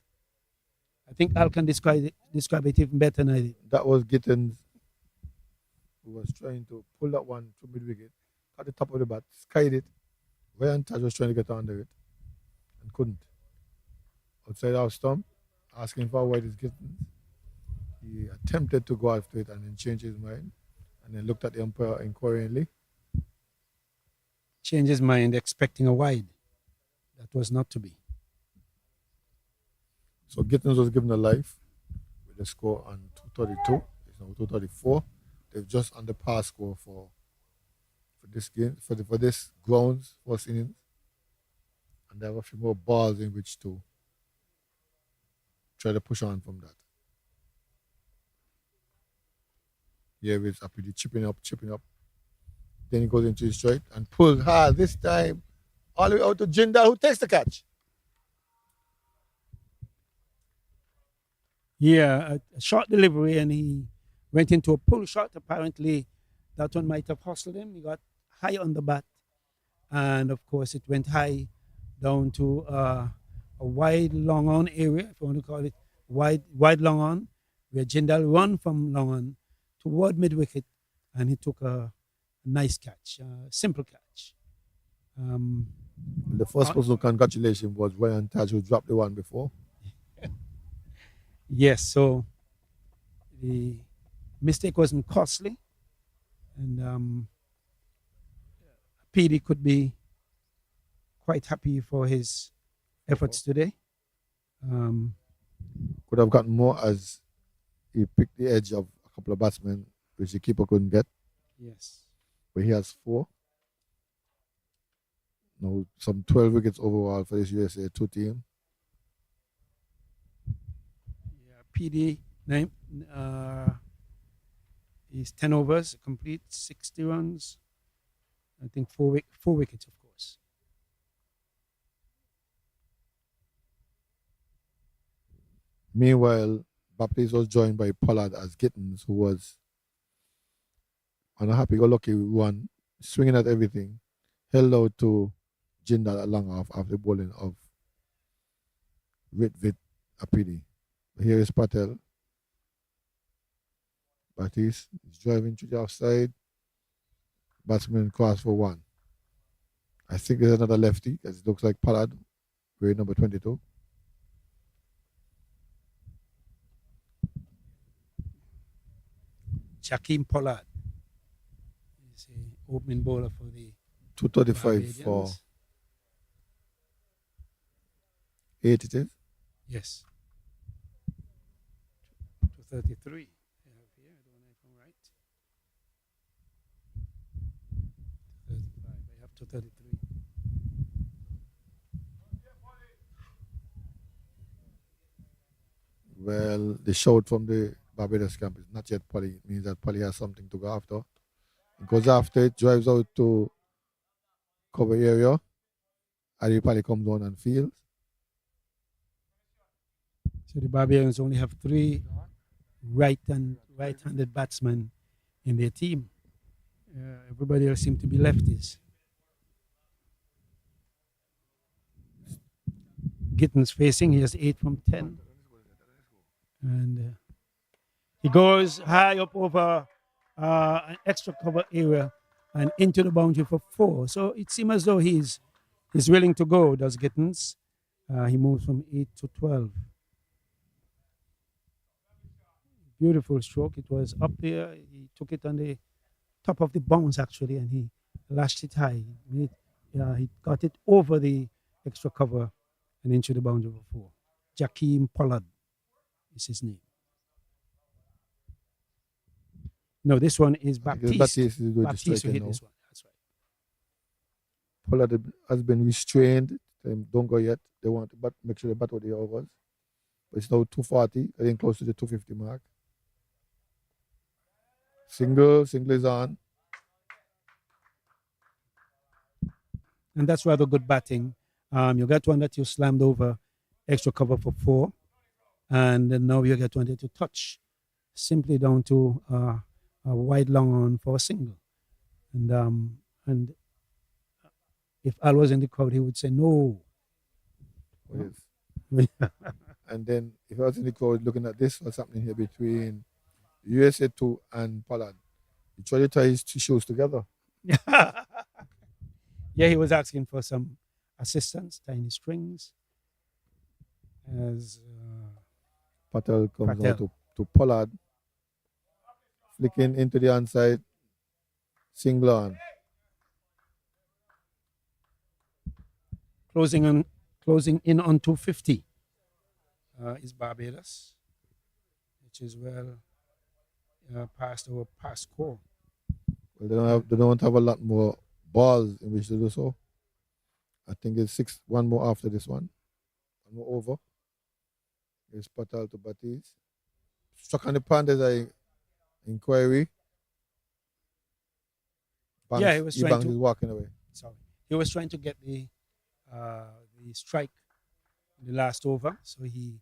I think Al can describe it even better than I did. That was Gittins, who was trying to pull that one to mid-wicket at the top of the bat, skied it. Ryan Taj was trying to get under it and couldn't. Outside our stump, asking for wide is Gittins. He attempted to go after it and then changed his mind and then looked at the umpire inquiringly. Changed his mind, expecting a wide. That was not to be. So Gittins was given a life with a score on 232. It's now 234. They've just on the pass score for this game, for this grounds first innings. And they have a few more balls in which to try to push on from that. Here it's up with the chipping up. Then he goes into his straight and pulls hard this time all the way out to Jindal, who takes the catch. Yeah, a short delivery, and he went into a pull shot. Apparently, that one might have hustled him. He got high on the bat, and of course, it went high down to a wide long on area, if you want to call it wide long on, where Jindal run from long on toward mid wicket, and he took a nice catch, simple catch. The first person congratulations was Ryan Taj, who dropped the one before. Yes, so the mistake wasn't costly, and PD could be quite happy for his efforts today. Could have gotten more as he picked the edge of a couple of batsmen, which the keeper couldn't get. Yes. But he has 4. Now, some 12 wickets overall for this USA 2 team. Yeah, PD is 10 overs, complete 60 runs. I think 4 wickets, of course. Meanwhile, Baptiste was joined by Pollard as Gittins, who was on a happy-go-lucky one, swinging at everything, held out to Jindal at long off after bowling of Ritvit Apidi. Here is Patel. Baptiste is driving to the offside. Batsman cross for 1. I think there's another lefty, as it looks like Pollard, wearing number 22. Jakeem Pollard is an opening bowler for the 235 for 8 it is. Yes. 233. I have here. I don't know if I'm right. 35. I have 233. Well, the shout from the Barbados camp is not yet Polly. It means that Polly has something to go after. It goes after it, drives out to cover area. And Polly comes on and fields. So the Barbarians only have 3 right-handed batsmen in their team. Everybody else seems to be lefties. Gittins facing, he has 8 from 10. And he goes high up over an extra cover area and into the boundary for 4. So it seems as though he's willing to go, does Gittins. He moves from 8 to 12. Beautiful stroke. It was up there. He took it on the top of the bounce, actually, and he lashed it high. He got it over the extra cover and into the boundary for 4. Jakeem Pollard is his name. No, this one is Baptiste. Baptiste Baptiste will hit this one. That's right. Pollard has been restrained. Don't go yet. They want to make sure they bat what the overs. But it's now 240, getting close to the 250 mark. Single is on. And that's rather good batting. You got one that you slammed over, extra cover for 4. And then now you get one that you touch simply down to a wide long on for a single. And if Al was in the crowd, he would say no. Yes. And then if I was in the crowd looking at this, what's happening here between USA 2 and Pollard? He tried to tie his 2 shoes together. Yeah, he was asking for some assistance, tying his strings. As Patel comes out to Pollard, flicking into the onside, single on. Closing in on 250 is Barbados, which is well past our past score. Well, they don't have a lot more balls in which to do so. I think it's 1 more after this one. 1 more over. It's Patel to Baptiste. Struck on the pan, there's an inquiry. Yeah, he was trying Banks to. is walking away. Sorry, he was trying to get the strike in the last over, so he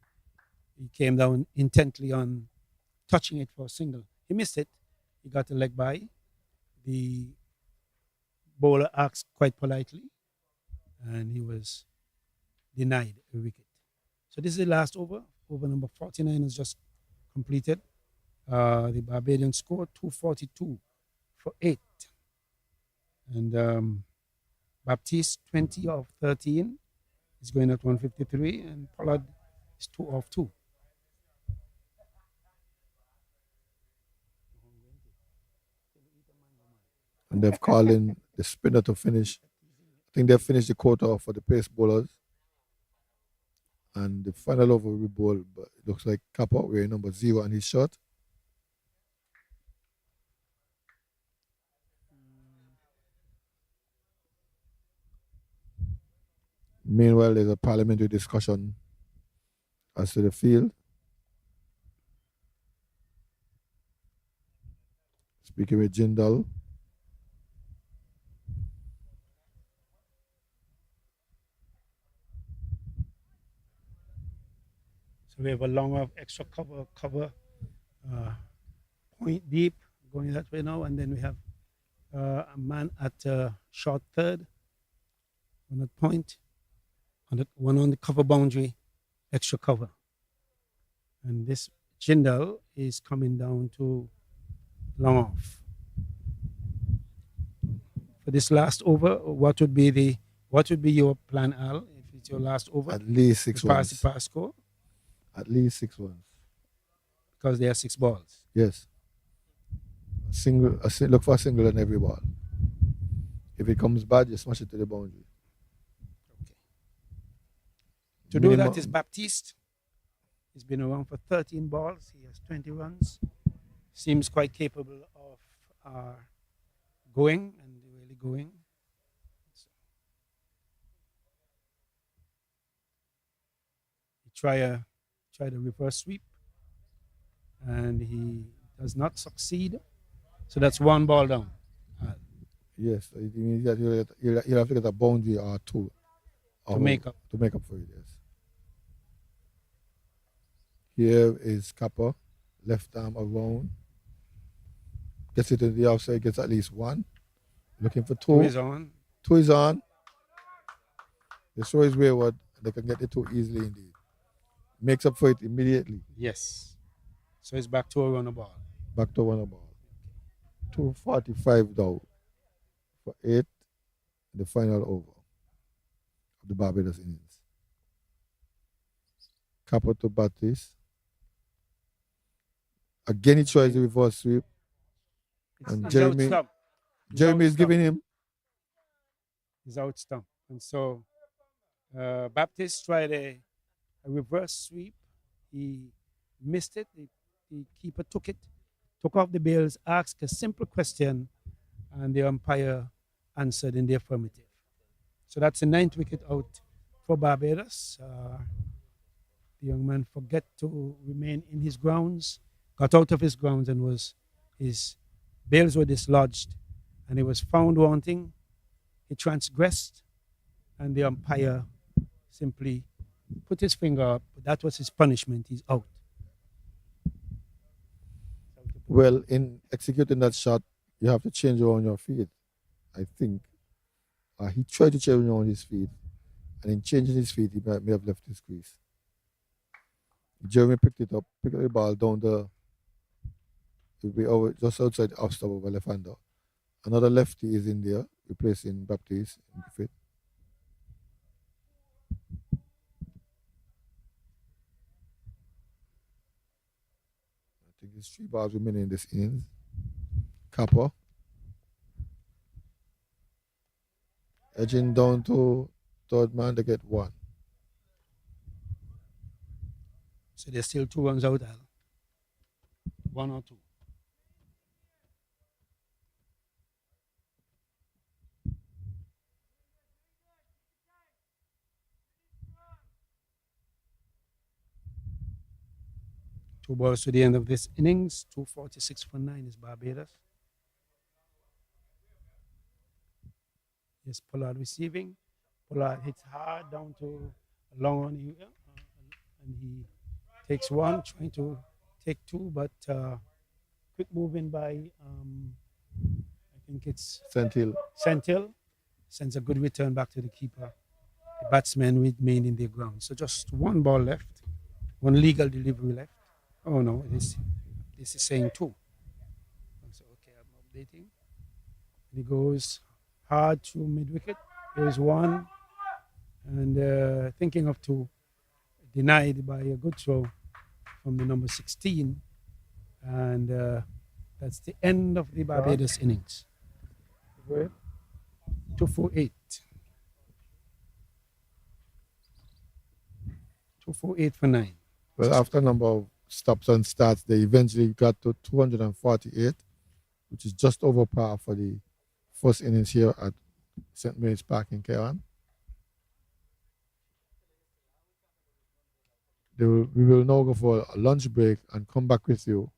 came down intently on touching it for a single. He missed it. He got a leg by. The bowler asked quite politely, and he was denied a wicket. So this is the last over. Over number 49 is just completed. The Barbadians scored 242 for 8. And Baptiste, 20 of 13, is going at 153, and Pollard is 2 of 2. And they've called in the spinner to finish. I think they've finished the quota for the pace bowlers. And the final over will be bowled, but it looks like Kappa wearing number 0 and he's shot. Meanwhile, there's a parliamentary discussion as to the field. Speaking with Jindal. So we have a long of extra cover, point deep going that way now, and then we have a man at short third on that point, one on the cover boundary, extra cover. And this Jindal is coming down to long off. For this last over, what would be your plan, Al, if it's your last over? At least 6 pass ones. the pass score? At least 6 ones. Because there are 6 balls. Yes. Look for a single on every ball. If it comes bad, you smash it to the boundary. Okay. To do that is Baptiste. He's been around for 13 balls. He has 20 runs. Seems quite capable of going and really going. So he try the reverse sweep, and he does not succeed. So that's 1 ball down. Yes, it means that you'll have to get a boundary or 2 to make up for it. Yes. Here is Kappa, left arm around, gets it in the outside, gets at least 1. Looking for 2. 2 is on. 2 is on. The throw is wayward. They can get the 2 easily indeed. Makes up for it immediately. Yes. So it's back to a runner ball. Back to a runner ball. 245 now for 8, the final over of the Barbados innings. Kappa to Baptiste. Again, he tries the reverse sweep. And Jeremy is giving him. He's out stump. And so Baptiste tried a reverse sweep. He missed it. The keeper took off the bails, asked a simple question, and the umpire answered in the affirmative. So that's the 9th wicket out for Barbados. The young man forgot to remain in his grounds, got out of his grounds, and his bails were dislodged, and he was found wanting. He transgressed, and the umpire simply put his finger up. That was his punishment. He's out. Well, in executing that shot, you have to change around your feet, I think. He tried to change around his feet, and in changing his feet, he may have left his crease. Jeremy picked up the ball down it will be over, just outside the off stop of a left-hander. Another lefty is in there, replacing Baptiste in Griffith. I think there's 3 balls remaining in this innings. Kappa. Edging down to third man to get 1. So there's still 2 runs out, Al. 1 or 2. Two balls to the end of this innings. 246 for 9 is Barbados. Yes, Pollard receiving. Pollard hits hard down to long on area, and he takes one, trying to take two, but quick moving by I think it's St. Hill. Sentil sends a good return back to the keeper. The batsmen remain in their ground. So just one ball left, one legal delivery left. Oh no, this is saying two. So okay, I'm updating. And he goes hard to mid wicket. There's one, and thinking of two, denied by a good throw from the number 16, and that's the end of the Barbados innings. 248. 248 for 9. Well, after a number of stops and starts, they eventually got to 248, which is just over par for the first innings here at St. Mary's Park in Cairn. We will now go for a lunch break and come back with you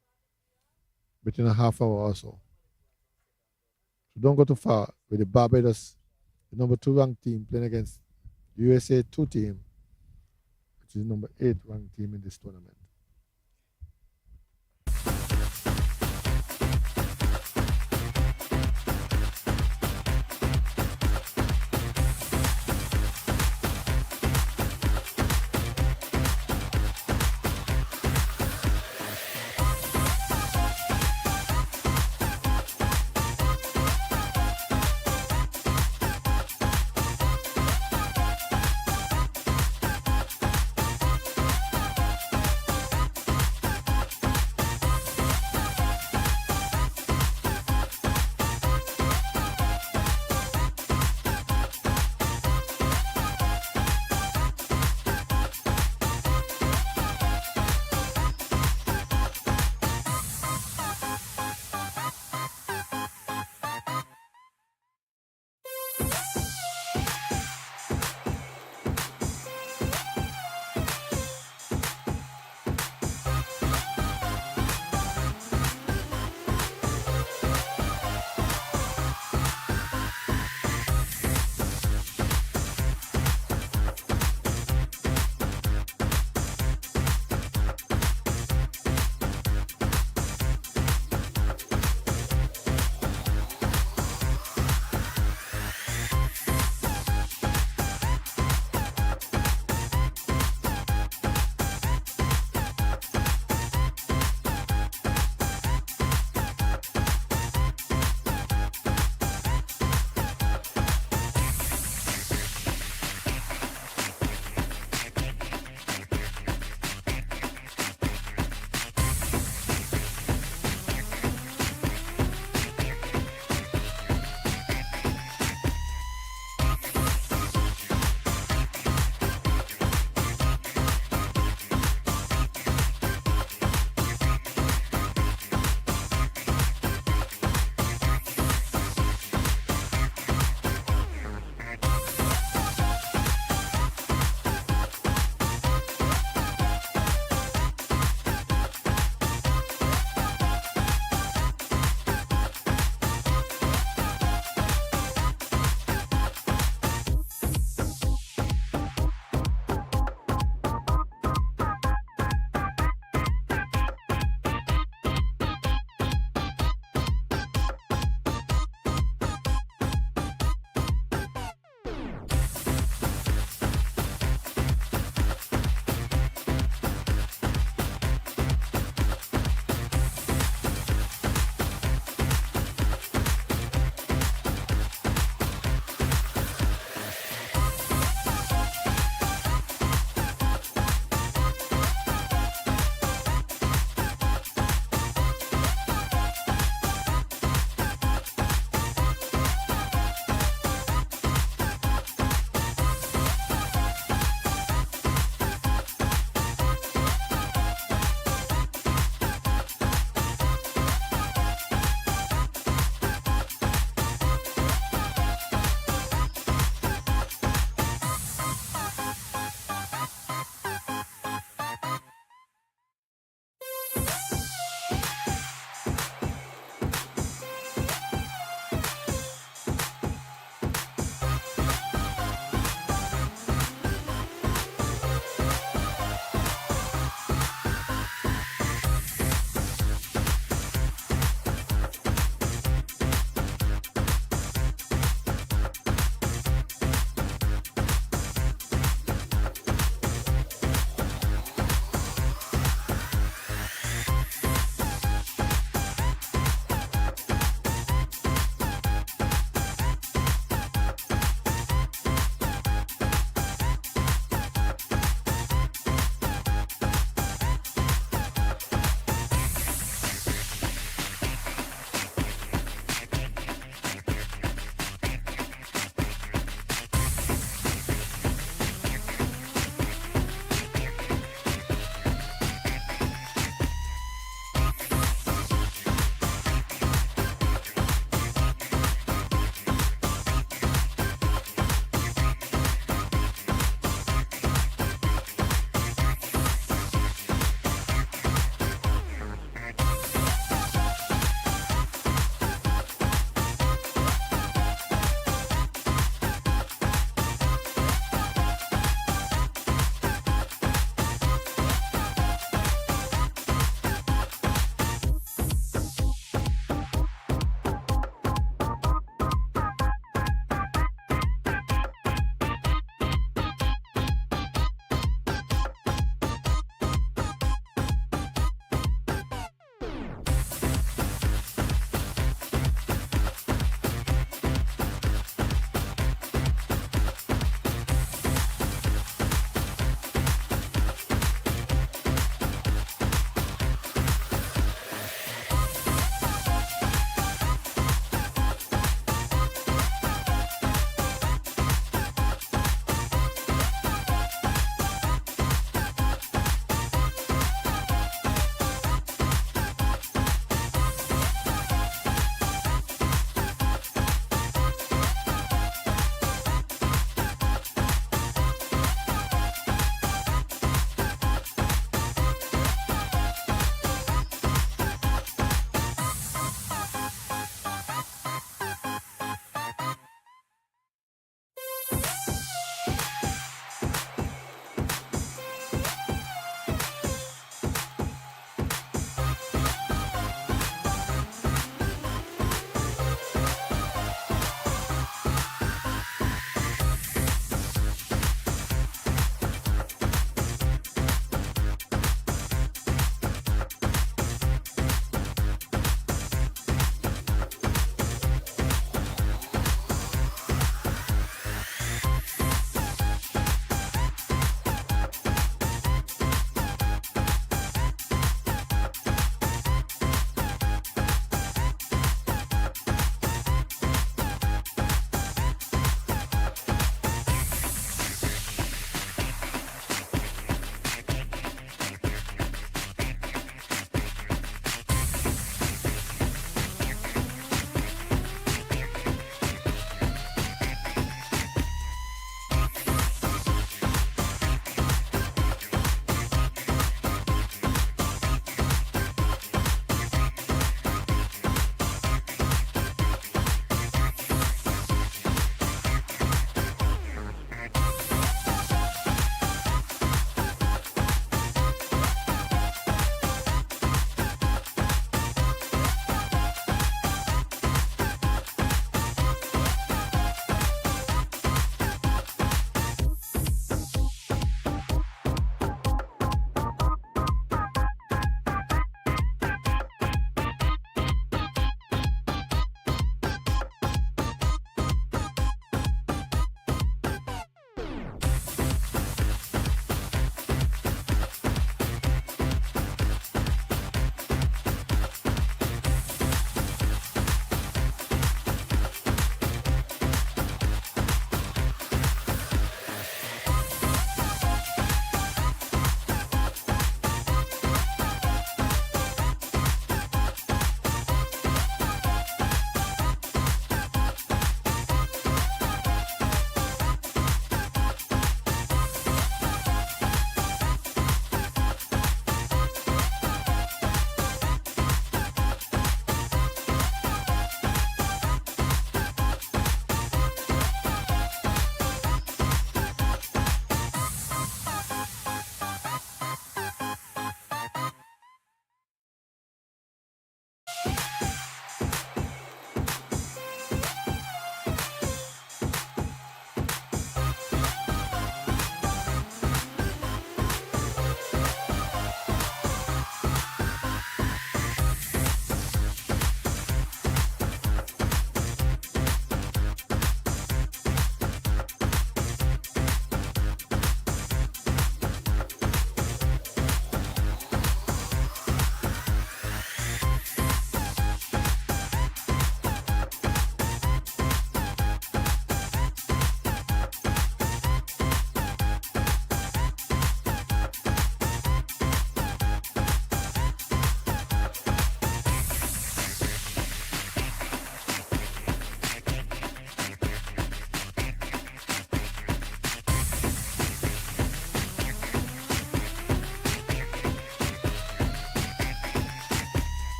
within a half hour or so. So don't go too far with the Barbados, the number 2 ranked team, playing against USA 2 team, which is number 8 ranked team in this tournament.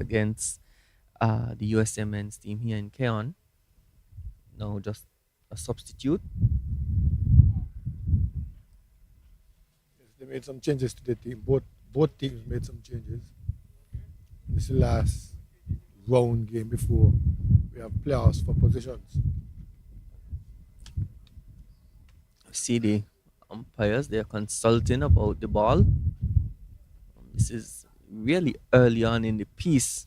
against the USA men's team here in Keon. Now just a substitute. Yes, they made some changes to the team. Both teams made some changes. This is the last round game before we have playoffs for positions. See the umpires, they're consulting about the ball. This is really early on in the piece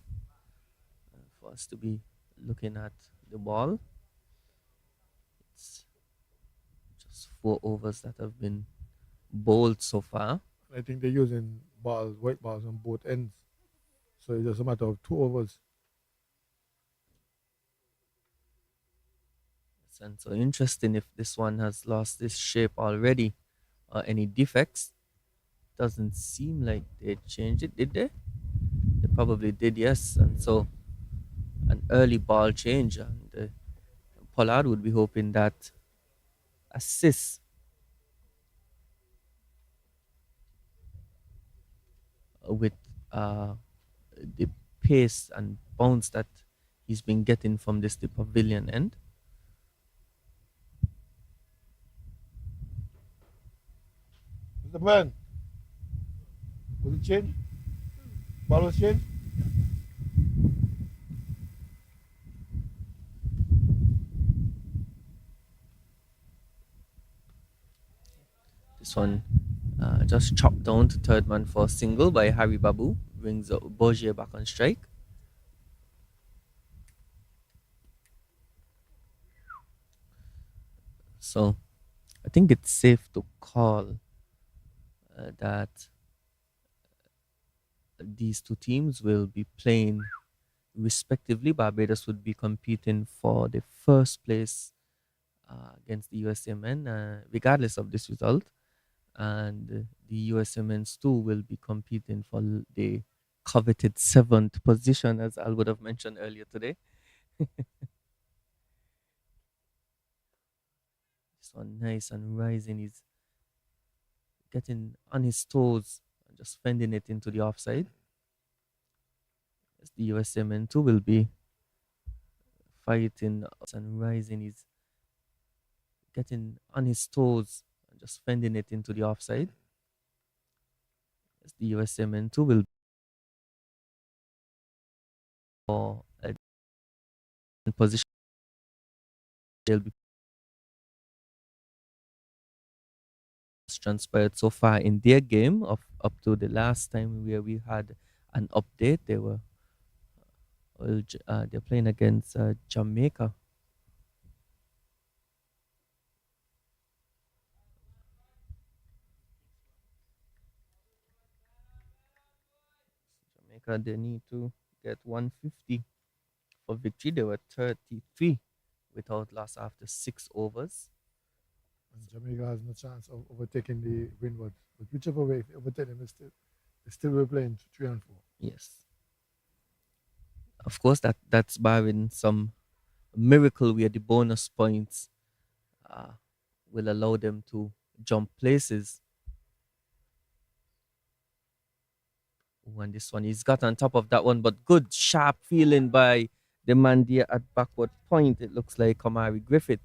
for us to be looking at the ball. It's just 4 overs that have been bowled so far. I think they're using white balls on both ends. So it's just a matter of 2 overs. And so interesting if this one has lost its shape already or any defects. Doesn't seem like they changed it, did they? They probably did, yes. And so an early ball change, and Pollard would be hoping that assists with the pace and bounce that he's been getting from the pavilion end. Mr. Brand, was it changed? Ball was changed? This one just chopped down to third man for a single by Harry Babu. Brings Bogier back on strike. So I think it's safe to call that these two teams will be playing respectively. Barbados would be competing for the first place against the USA men, regardless of this result. And the USA men's too will be competing for the coveted 7th position, as Al would have mentioned earlier today. This one nice and rising. He's getting on his toes and just fending it into the offside. As the USA men too will be fighting and rising. He's getting on his toes and just fending it into the offside. As the USA men too will for a position. They'll be transpired so far in their game of up to the last time where we had an update. They were they're playing against Jamaica. Jamaica, they need to get 150 for victory. They were 33 without loss after 6 overs. And Jamaica has no chance of overtaking the Windwards. But whichever way, if they overtake them, they still will playing 3 and 4. Yes. Of course, that's barring some miracle where the bonus points will allow them to jump places. And this one, he's got on top of that one, but good sharp feeling by the man there at backward point. It looks like Kamari Griffith.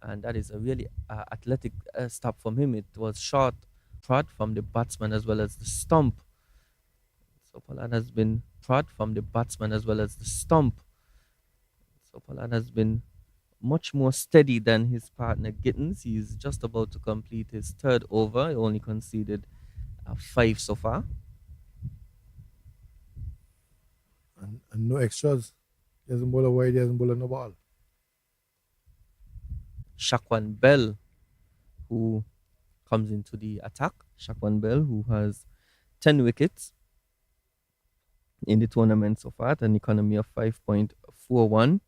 And that is a really athletic stop from him. It was short, prod from the batsman as well as the stump. So Pollard has been prod from the batsman as well as the stump. So Pollard has been much more steady than his partner Gittins. He's just about to complete his 3rd over. He only conceded 5 so far. And no extras. He hasn't bowled a wide, he hasn't bowled no ball. Shakwan Bell, who comes into the attack. Shakwan Bell, who has 10 wickets in the tournament so far at an economy of 5.41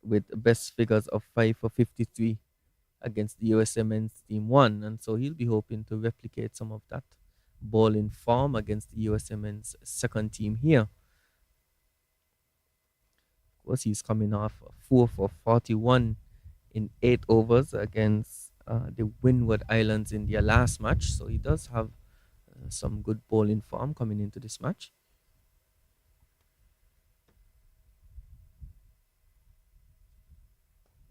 with best figures of 5 for 53 against the USA men's team 1. And so he'll be hoping to replicate some of that bowling form against the USA men's 2nd team here. Of course, he's coming off 4 for 41 in 8 overs against the Windward Islands in their last match. So he does have some good bowling form coming into this match.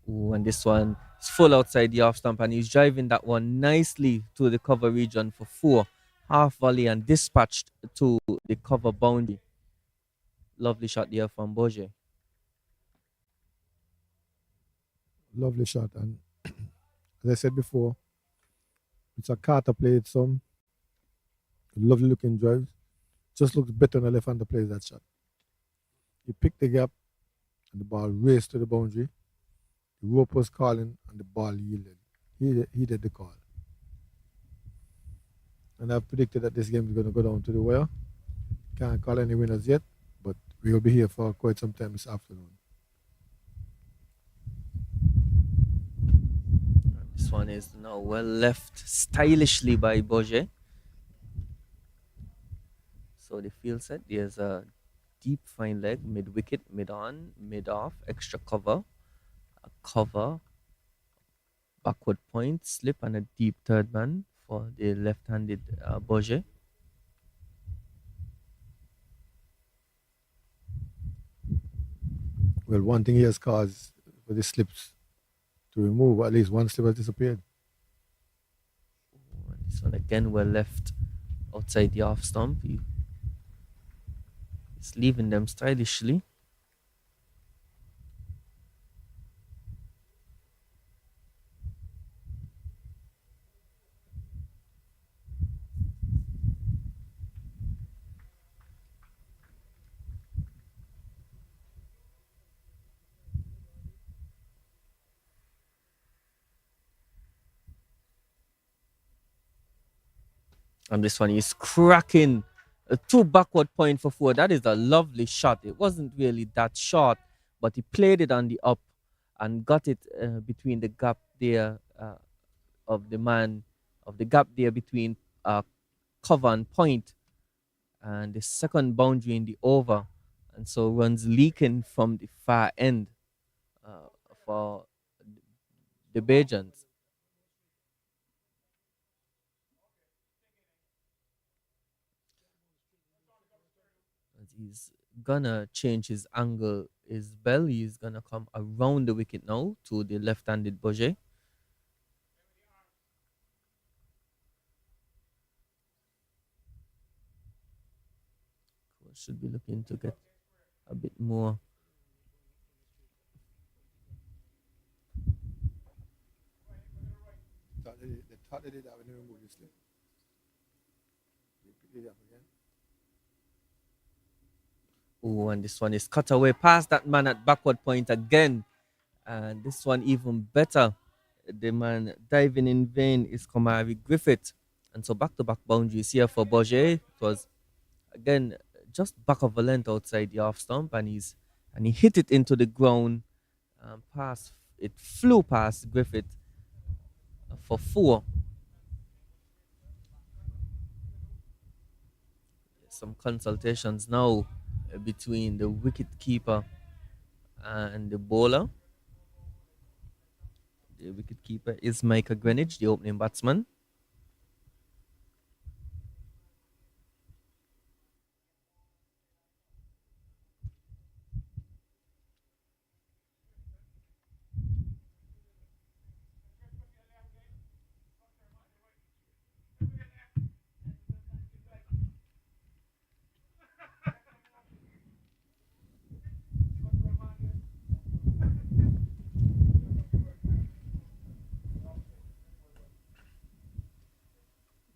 Ooh, and this one is full outside the off stump, and he's driving that one nicely to the cover region for four. Half volley and dispatched to the cover boundary. Lovely shot there from Boje. Lovely shot. And as I said before, it's a Carter played some lovely looking drives. Just looks better on the left-hander plays that shot. He picked the gap and the ball raced to the boundary. The rope was calling and the ball yielded. He did the call. And I've predicted that this game is going to go down to the wire. Can't call any winners yet, but we will be here for quite some time this afternoon. This one is now well left stylishly by Boje. So the field set, there's a deep fine leg, mid wicket, mid on, mid off, extra cover, a cover, backward point, slip, and a deep third man for the left-handed Boje. Well, one thing he has caused for the slips to remove, at least one slip has disappeared. And this one again well left outside the off stump. He's leaving them stylishly. And this one is cracking a two backward point for four. That is a lovely shot. It wasn't really that short, but he played it on the up and got it between the gap there of the man, of the gap there between cover and point, and the second boundary in the over. And so runs leaking from the far end for the Bajans. He's gonna change his angle, his bell. He's gonna come around the wicket now to the left-handed Boje. Should be looking to get a bit more. They thought they did that when they removed the slip. They picked it up again. Oh, and this one is cut away past that man at backward point again. And this one even better. The man diving in vain is Komari Griffith. And so back-to-back boundaries here for Boje. It was again just back of a length outside the off stump, and he hit it into the ground. Pass it flew past Griffith for four. Some consultations now between the wicket keeper and the bowler. The wicket keeper is Micah Greenwich, the opening batsman.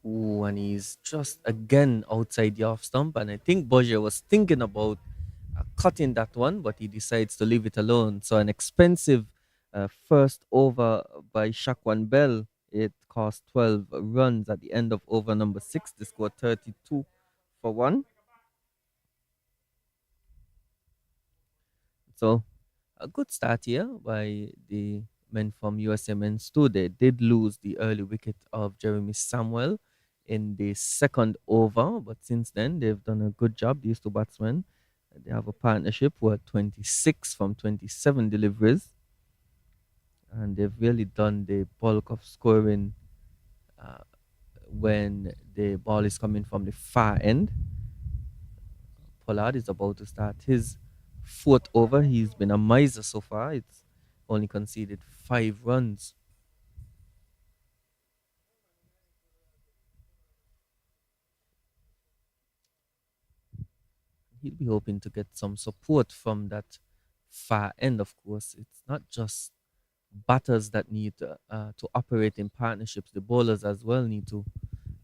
Ooh, and he's just again outside the off stump. And I think Boje was thinking about cutting that one, but he decides to leave it alone. So an expensive first over by Shakwan Bell. It cost 12 runs at the end of over number 6. They scored 32 for 1. So a good start here by the men from USA Men's 2. They did lose the early wicket of Jeremy Samuel in the second over, but since then they've done a good job, these two batsmen. They have a partnership with 26 from 27 deliveries, and they've really done the bulk of scoring when the ball is coming from the far end. Pollard is about to start his fourth over. He's been a miser so far. It's only conceded 5 runs. He'll be hoping to get some support from that far end, of course. It's not just batters that need to operate in partnerships, the bowlers as well need to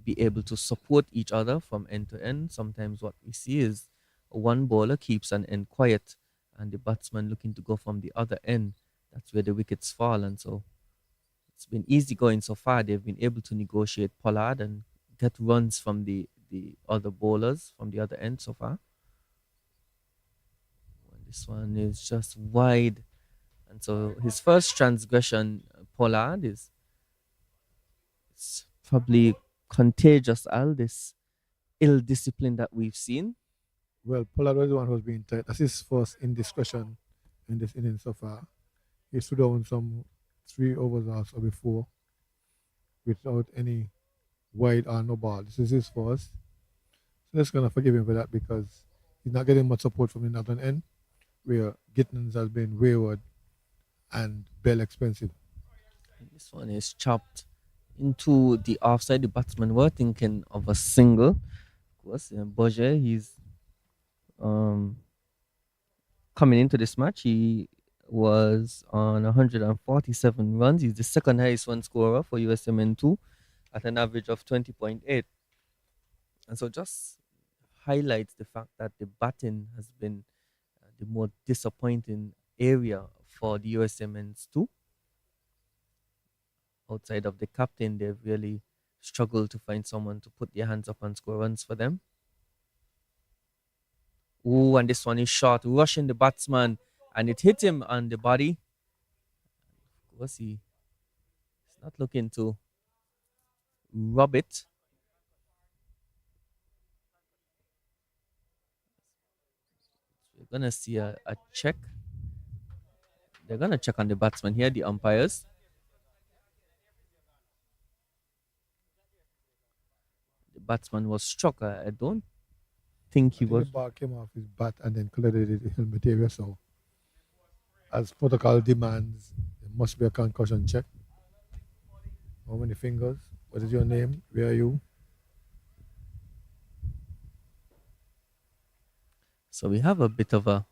be able to support each other from end to end. Sometimes what we see is one bowler keeps an end quiet and the batsman looking to go from the other end. That's where the wickets fall. And so it's been easy going so far. They've been able to negotiate Pollard and get runs from the other bowlers from the other end so far. This one is just wide. And so his first transgression, Pollard, is it's probably contagious, Al, this ill discipline that we've seen. Well, Pollard was the one who's been tight. That's his first indiscretion in this inning so far. He stood down some 3 overs or so before without any wide or no ball. This is his first. So let's gonna forgive him for that because he's not getting much support from the northern end, where Gittins has been wayward and Bell expensive. This one is chopped into the offside. The batsman were thinking of a single. Of course, Boje, he's um, coming into this match. He was on 147 runs. He's the second highest run scorer for USMN2 at an average of 20.8. And so just highlights the fact that the batting has been the more disappointing area for the USMNs too. Outside of the captain, they've really struggled to find someone to put their hands up and score runs for them. Ooh, and this one is short, rushing the batsman, and it hit him on the body. Of course, he's not looking to rub it. We're gonna see a check. They're gonna check on the batsman here, the umpires. The batsman was struck. I don't think I he think the was. ball came off his bat and then collided in the helmet area. So, as protocol demands, there must be a concussion check. How many fingers? What is your name? Where are you? So we have a bit of a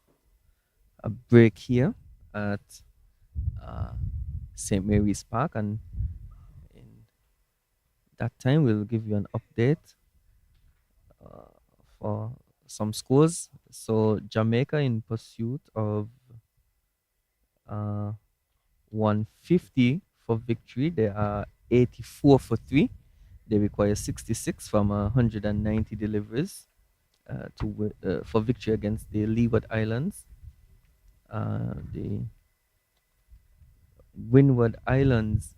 break here at uh, St. Mary's Park, and in that time we'll give you an update uh, for some scores. So Jamaica in pursuit of uh, 150 for victory. They are 84 for three. They require 66 from 190 deliveries for victory against the Leeward Islands. The Windward Islands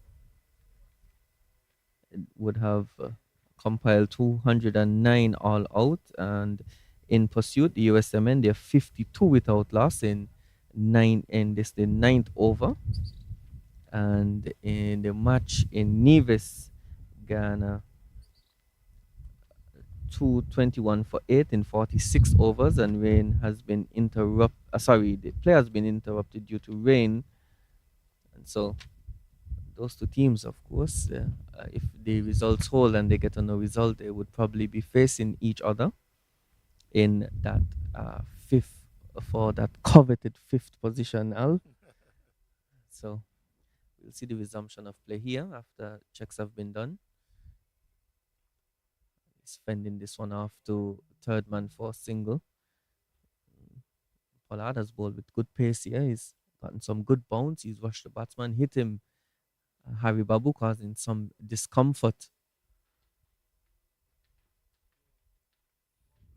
would have compiled 209 all out, and in pursuit, the USMN they're 52 without loss in this the ninth over, and in the match in Nevis, Ghana 221 for 8 in 46 overs, and rain has been the play has been interrupted due to rain, and so those two teams, of course, if the results hold and they get a no result, they would probably be facing each other in that fifth for that coveted fifth position, Al. So we'll see the resumption of play here after checks have been done. He's fending this one off to third man for a single. Pollard has bowled with good pace here. He's gotten some good bounce. He's rushed the batsman, hit him, Harry Babu, causing some discomfort.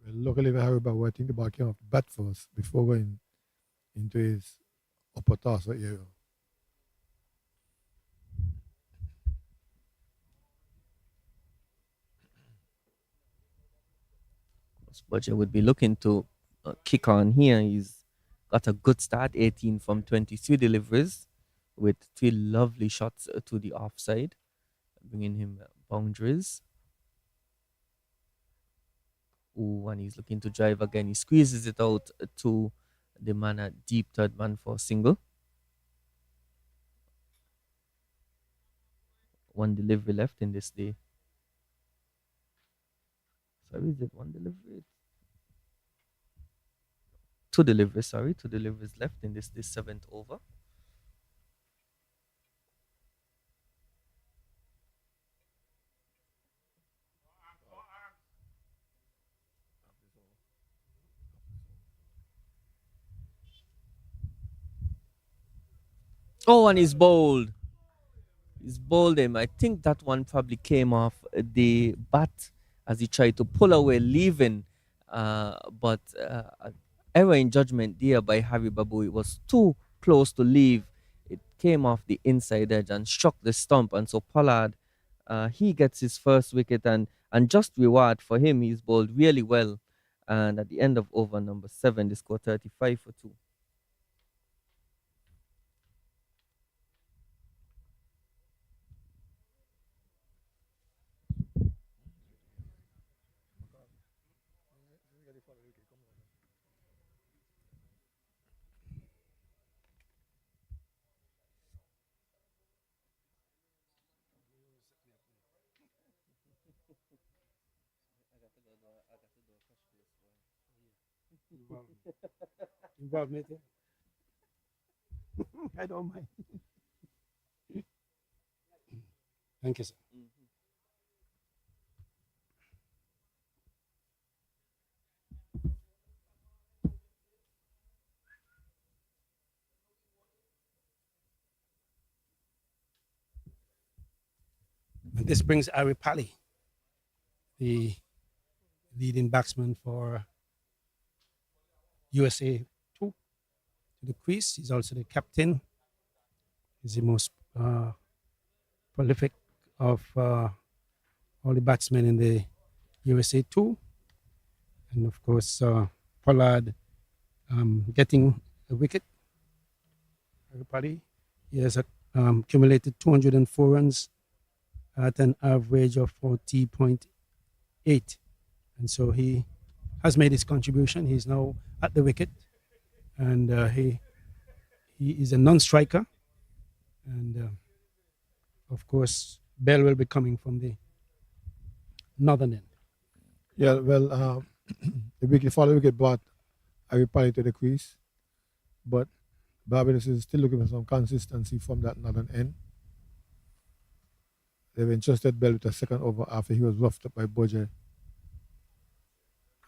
Well, luckily for Harry Babu, I think the ball came off the bat first before going into his upper torso area. Budget would be looking to kick on here. He's got a good start, 18 from 23 deliveries, with 3 lovely shots to the offside, bringing him boundaries. Ooh, and he's looking to drive again. He squeezes it out to the man at deep third man for a single. one delivery left in this day. Sorry, is it one delivery? Two deliveries, sorry. Two deliveries left in this seventh over. Oh, and he's bowled. He's bowled him. I think that one probably came off the bat as he tried to pull away, leaving. But error in judgment there by Harry Babu. It was too close to leave. It came off the inside edge and struck the stump. And so Pollard, he gets his first wicket, and just reward for him. He's bowled really well. And at the end of over number 7, they scored 35 for 2. Involvement. I don't mind. Thank you, sir. And this brings Ari Pally, the leading batsman for USA 2, to the crease. He's also the captain. He's the most prolific of all the batsmen in the USA 2. And of course, Pollard getting a wicket. Ari Pally, he has accumulated 204 runs at an average of 40.8. And so he has made his contribution. He's now at the wicket. And he is a non-striker. And of course, Bell will be coming from the northern end. Yeah, well, the wicket, follow wicket brought Harry Pally to the crease. But Barbados is still looking for some consistency from that northern end. They've entrusted Bell with a second over after he was roughed up by Budger.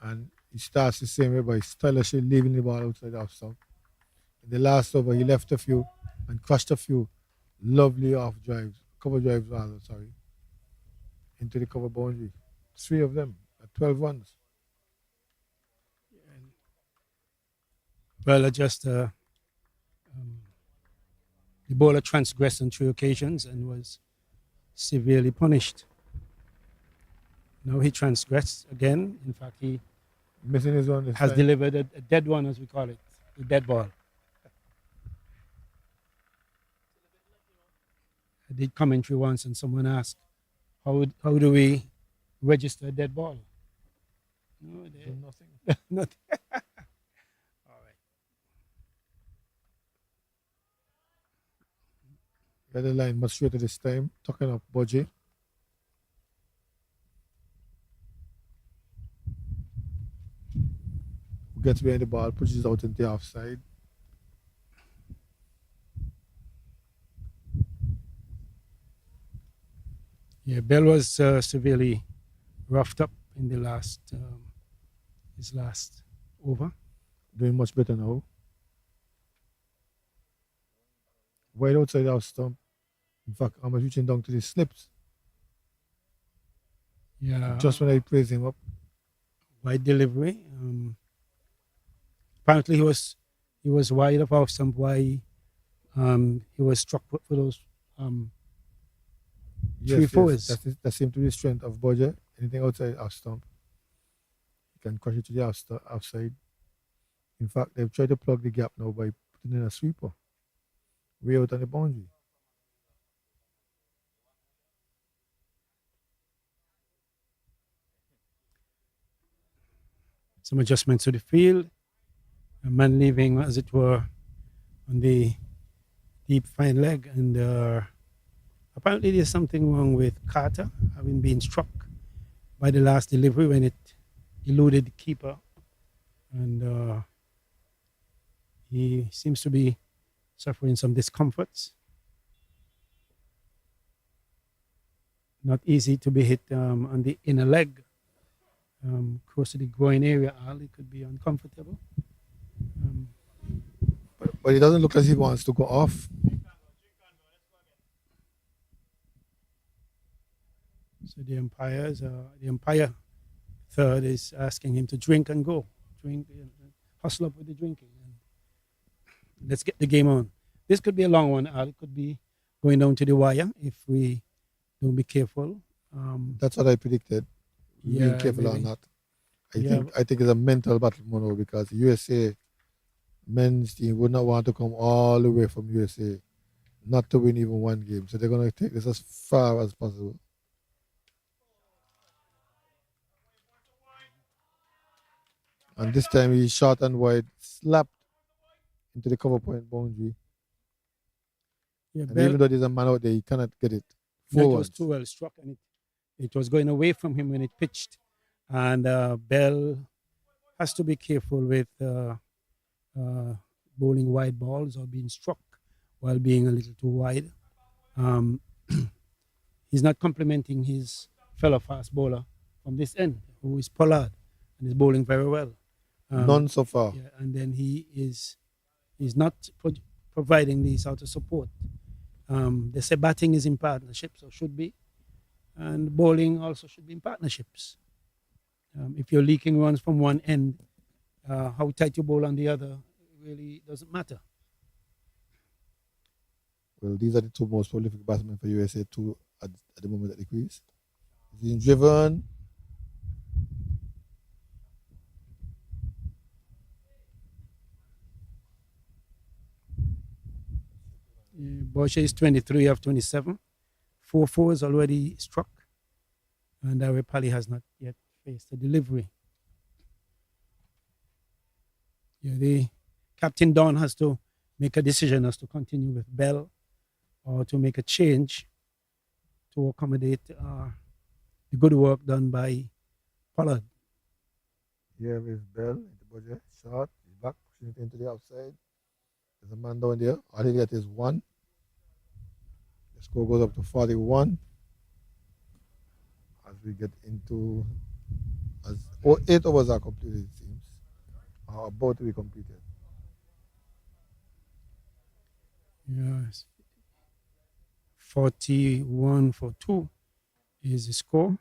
And he starts the same way by stylishly leaving the ball outside the off stump. In the last over, he left a few and crushed a few lovely off drives, cover drives rather, sorry, into the cover boundary. 3 of them at 12 runs. Well, the bowler transgressed on 3 occasions and was severely punished. Now he transgressed again. In fact, he Missing his one. has delivered a dead one, as we call it, a dead ball. I did commentary once, and someone asked, "How do we register a dead ball?" No, nothing. nothing. All right. Got the line much straighter this time, tucking up Budgie. Gets behind the ball, pushes out into the offside. Yeah, Bell was severely roughed up in the his last over. Doing much better now. Wide outside the off stump. In fact, I'm reaching down to the slips. Yeah. Just when I praise him up. Wide delivery. Apparently he was wide of off stump. Why he was struck for those 3 fours. That seems to be the strength of Budger. Anything outside off stump, you can crush it to the offside. In fact, they've tried to plug the gap now by putting in a sweeper way out on the boundary. Some adjustments to the field. A man leaving, as it were, on the deep fine leg, and Apparently, there's something wrong with Carter having been struck by the last delivery when it eluded the keeper, and he seems to be suffering some discomforts. Not easy to be hit on the inner leg, close to the groin area. It could be uncomfortable. Um, But it doesn't look as if he wants to go off. so the umpire third is asking him to drink and go, drink, hustle up with the drinking, and let's get the game on. This could be a long one. It could be going down to the wire if we don't be careful. That's what I predicted. Being Yeah, careful or maybe. not. Yeah, I think it's a mental battle, Mono, because USA men's team would not want to come all the way from USA not to win even one game. So they're going to take this as far as possible. And this time he shot and wide, slapped into the cover point boundary. yeah. And Bell. even though there's a man out there, he cannot get it No, it was forward. too well struck, and it was going away from him when it pitched. And Bell has to be careful with uh, bowling wide balls or being struck while being a little too wide. Um, he's not complimenting his fellow fast bowler from this end, who is Pollard, and is bowling very well. None so far. Yeah, and then he's not providing the sort of support. They say batting is in partnerships, or should be, and bowling also should be in partnerships. If you're leaking runs from one end, how tight you bowl on the other really doesn't matter. Well, these are the two most prolific batsmen for USA, two at the moment at the crease. He's being driven. Borsche is 23 of 27. 4-4 is already struck, and Pali has not yet faced a delivery. Yeah, the Captain Don has to make a decision as to continue with Bell or to make a change to accommodate the good work done by Pollard. Here is Bell into budget. Shot. He's back, pushing it into the outside. There's a man down there. All he got is one. The score goes up to 41. As we get into as 8 overs are completed, it seems. Are about to be completed. Yes. 41 for 2 is the score.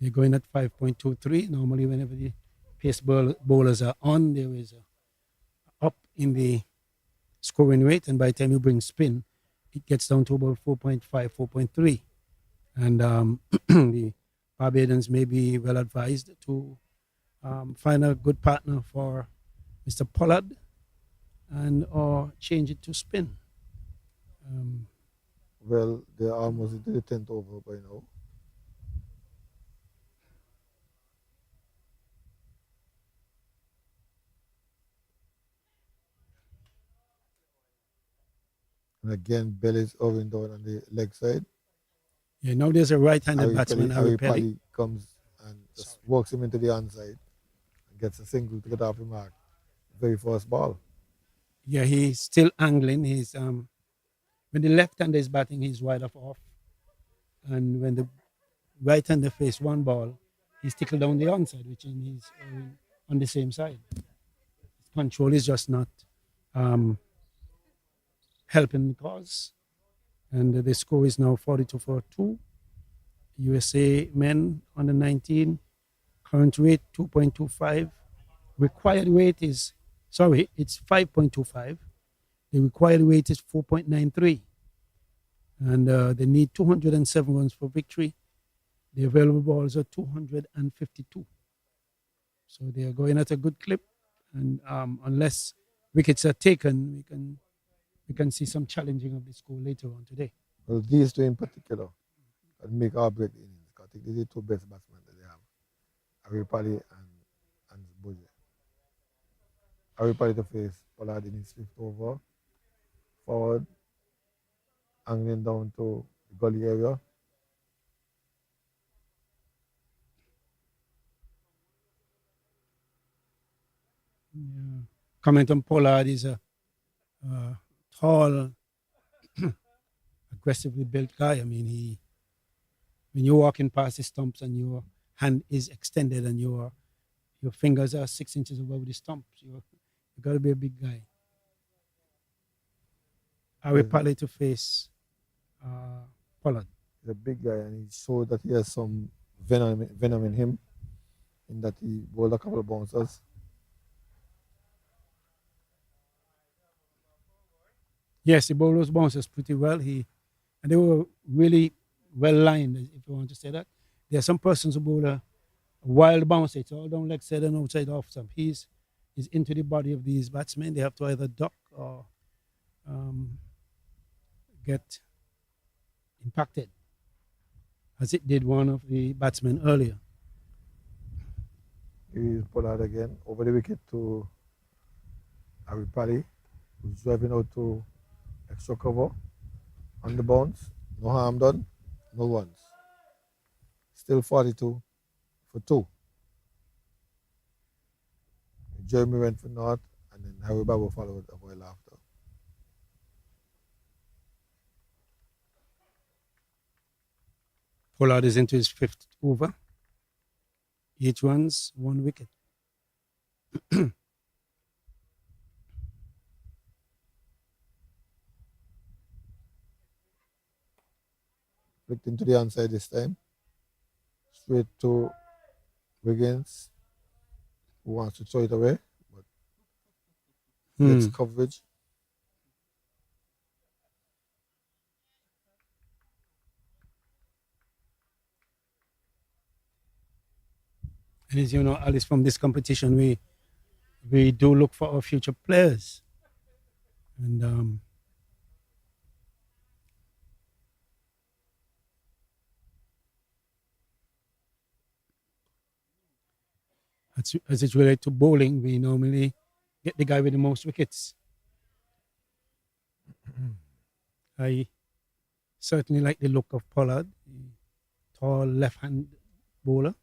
They're going at 5.23. Normally, whenever the pace bowlers are on, there is a up in the scoring rate. And by the time you bring spin, it gets down to about 4.5, 4.3. And the Barbadians may be well advised to find a good partner for Mr. Pollard and or change it to spin. Well, they're almost into the 10th over by now. And again, Bell is overing down on the leg side. Yeah, now there's a right-handed batsman, Harry Pelly. Paddy comes and just walks him into the onside and gets a single to get off the mark. Very first ball. Yeah, he's still angling. He's when the left-hander is batting, he's wide off, and when the right-hander face one ball, he's tickled down the onside, which is on the same side. His control is just not helping the cause, and the score is now 42 for 2. USA men under 19, current rate 2.25. Required weight is, it's 5.25. The required weight is 4.93. And they need 207 runs for victory. The available balls are 252. So they are going at a good clip. And unless wickets are taken, we can see some challenging of the score later on today. Well, these two in particular can make or break the innings. I think these are the two best batsmen that they have. Harry Paddy and Boje. Harry Paddy to face Pollard in his 5th over. Forward, angling down to the gully area. Yeah. Comment on Pollard is a tall, aggressively built guy. I mean, when you're walking past the stumps and your hand is extended and your fingers are 6 inches above the stumps, you got to be a big guy. Are we probably to face Pollard? He's a big guy, and he showed that he has some venom in him, in that he bowled a couple of bouncers. Yes, he bowled those bouncers pretty well. And they were really well lined, if you want to say that. There are some persons who bowl a wild bounce. It's all down leg side and outside off stump. He's into the body of these batsmen. They have to either duck or get impacted, as it did one of the batsmen earlier. He's Pollard again over the wicket to Aripali, who's driving out to extra cover on the bounce. No harm done, no runs. Still 42 for 2. Jeremy went for naught, and then Harry Babu followed a while after. Pollard is into his 5th over. 8 runs, 1 wicket. Flicked into the onside this time. Straight to Wiggins, who wants to throw it away, but gets coverage. And as you know, Alice, from this competition, we do look for our future players. And as it relates to bowling, we normally get the guy with the most wickets. I certainly like the look of Pollard, tall left-hand bowler.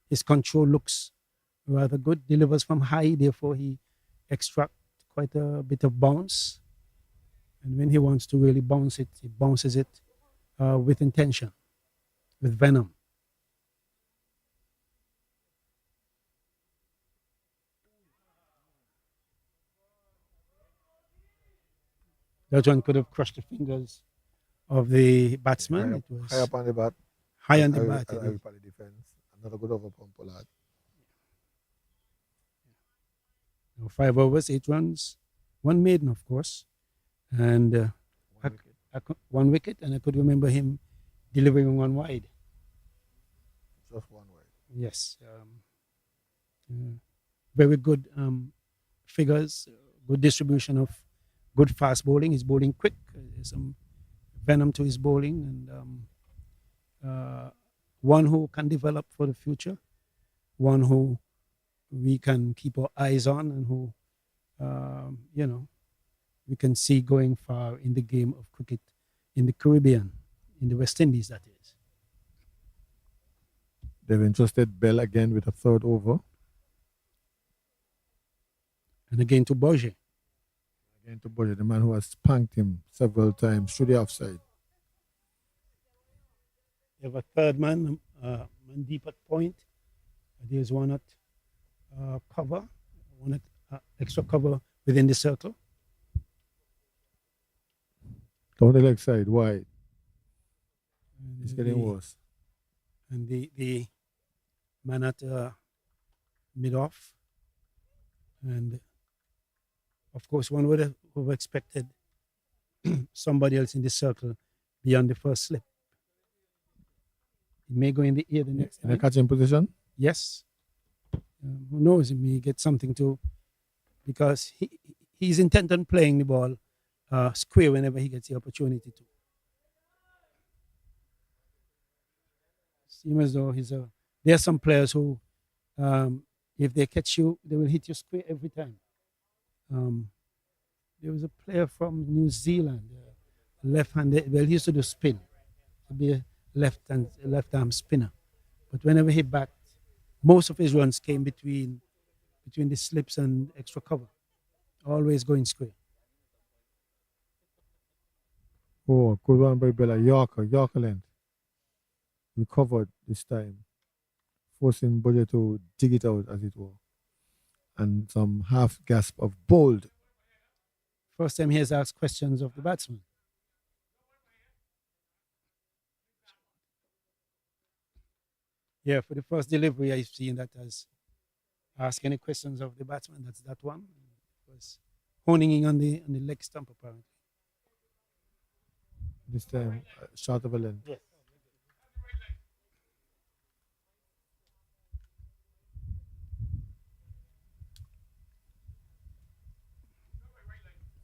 His control looks rather good, delivers from high, therefore he extracts quite a bit of bounce. And when he wants to really bounce it, he bounces it with intention, with venom. That one could have crushed the fingers of the batsman. It was high up on the bat. High on the bat. Aripali defense. Another good over from Pollard. 5 overs, 8 runs, 1 maiden, of course, and 1 wicket. And I could remember him delivering 1 wide. Just 1 wide. Yes. Very good figures, good distribution of good fast bowling. He's bowling quick. There's some venom to his bowling, and one who can develop for the future, one who we can keep our eyes on, and who, we can see going far in the game of cricket in the Caribbean, in the West Indies, that is. They've entrusted Bell again with a 3rd over. And again to Boje. Again to Boje, the man who has spanked him several times through the offside. You have a 3rd man, deep at point. There's one at cover, one at extra cover within the circle. Down the leg side, wide. It's getting worse. And the man at mid-off. And of course, one would have expected somebody else in the circle beyond the first slip. He may go in the air the next time. In a catching position? Yes. Who knows? He may get something to, because he's intent on playing the ball square whenever he gets the opportunity to. Seems as though there are some players who, if they catch you, they will hit you square every time. There was a player from New Zealand left-handed. Well, he used to do spin, to be a left arm spinner. But whenever he backed, most of his runs came between the slips and extra cover, always going square. Oh, good one by Bella. Yorker length. Recovered this time, forcing Budget to dig it out, as it were. And some half gasp of bold. First time he has asked questions of the batsman. Yeah, for the first delivery, I've seen that as ask any questions of the batsman. That's that one. It was honing in on the leg stump apparently. This time, short of a length. Yes.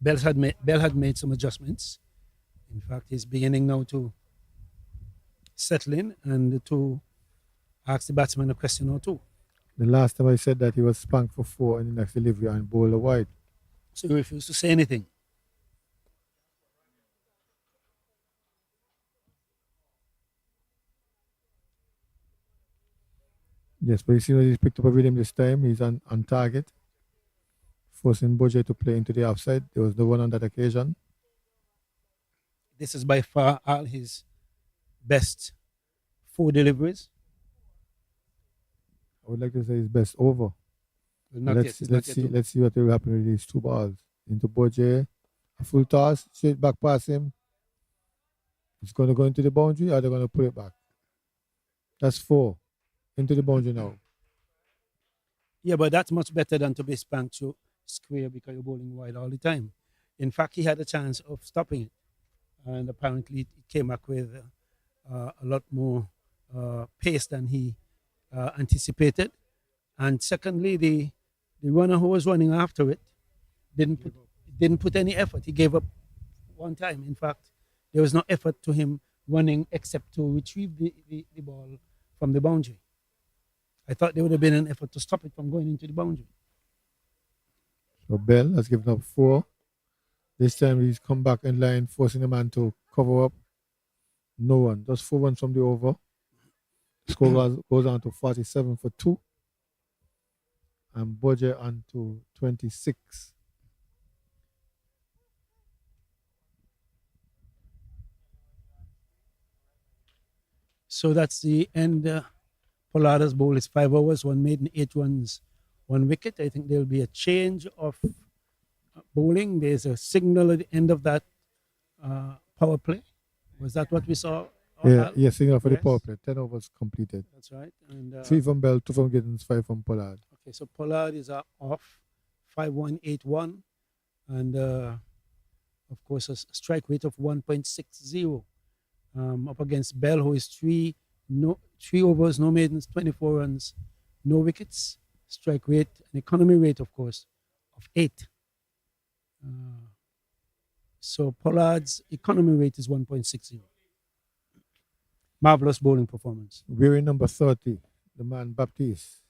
Bell had made some adjustments. In fact, he's beginning now to settle in and to ask the batsman a question or two. The last time I said that, he was spanked for 4 in the next delivery and bowled a wide. So he refused to say anything. Yes, but you see, when he's picked up a rhythm this time, he's on target, forcing Budget to play into the offside. There was no one on that occasion. This is by far all his best 4 deliveries. I would like to say his best over. Well, not let's yet. let's see let's see what will happen with these 2 balls. Into Budget, a full toss, straight back past him. It's going to go into the boundary, or they're going to put it back. That's 4 into the boundary now. Yeah, but that's much better than to be spanked to square because you're bowling wide all the time. In fact, he had a chance of stopping it, and apparently it came back with a lot more pace than he anticipated. And secondly, the runner who was running after it didn't put any effort. He gave up one time. In fact, there was no effort to him running except to retrieve the ball from the boundary. I thought there would have been an effort to stop it from going into the boundary. So Bell has given up 4. This time he's come back in line, forcing the man to cover up. No one. Just 4 runs from the over. Score goes on to 47 for 2. And Budget on to 26. So that's the end. Pollardo's bowl is 5 overs, 1 maiden, 8 runs, 1 wicket. I think there will be a change of bowling. There's a signal at the end of that power play. Was that what we saw? Yeah, signal for the Yes. power play. 10 overs completed. That's right. And 3 from Bell, 2 from Giddens, 5 from Pollard. okay, so Pollard is off 5-1-8-1, and of course a strike rate of 1.60 up against Bell, who is 3 overs, no maidens, 24 runs, no wickets. Strike rate, an economy rate, of course, of 8. So Pollard's economy rate is 1.60. Marvelous bowling performance. We're in number 30, the man Baptiste.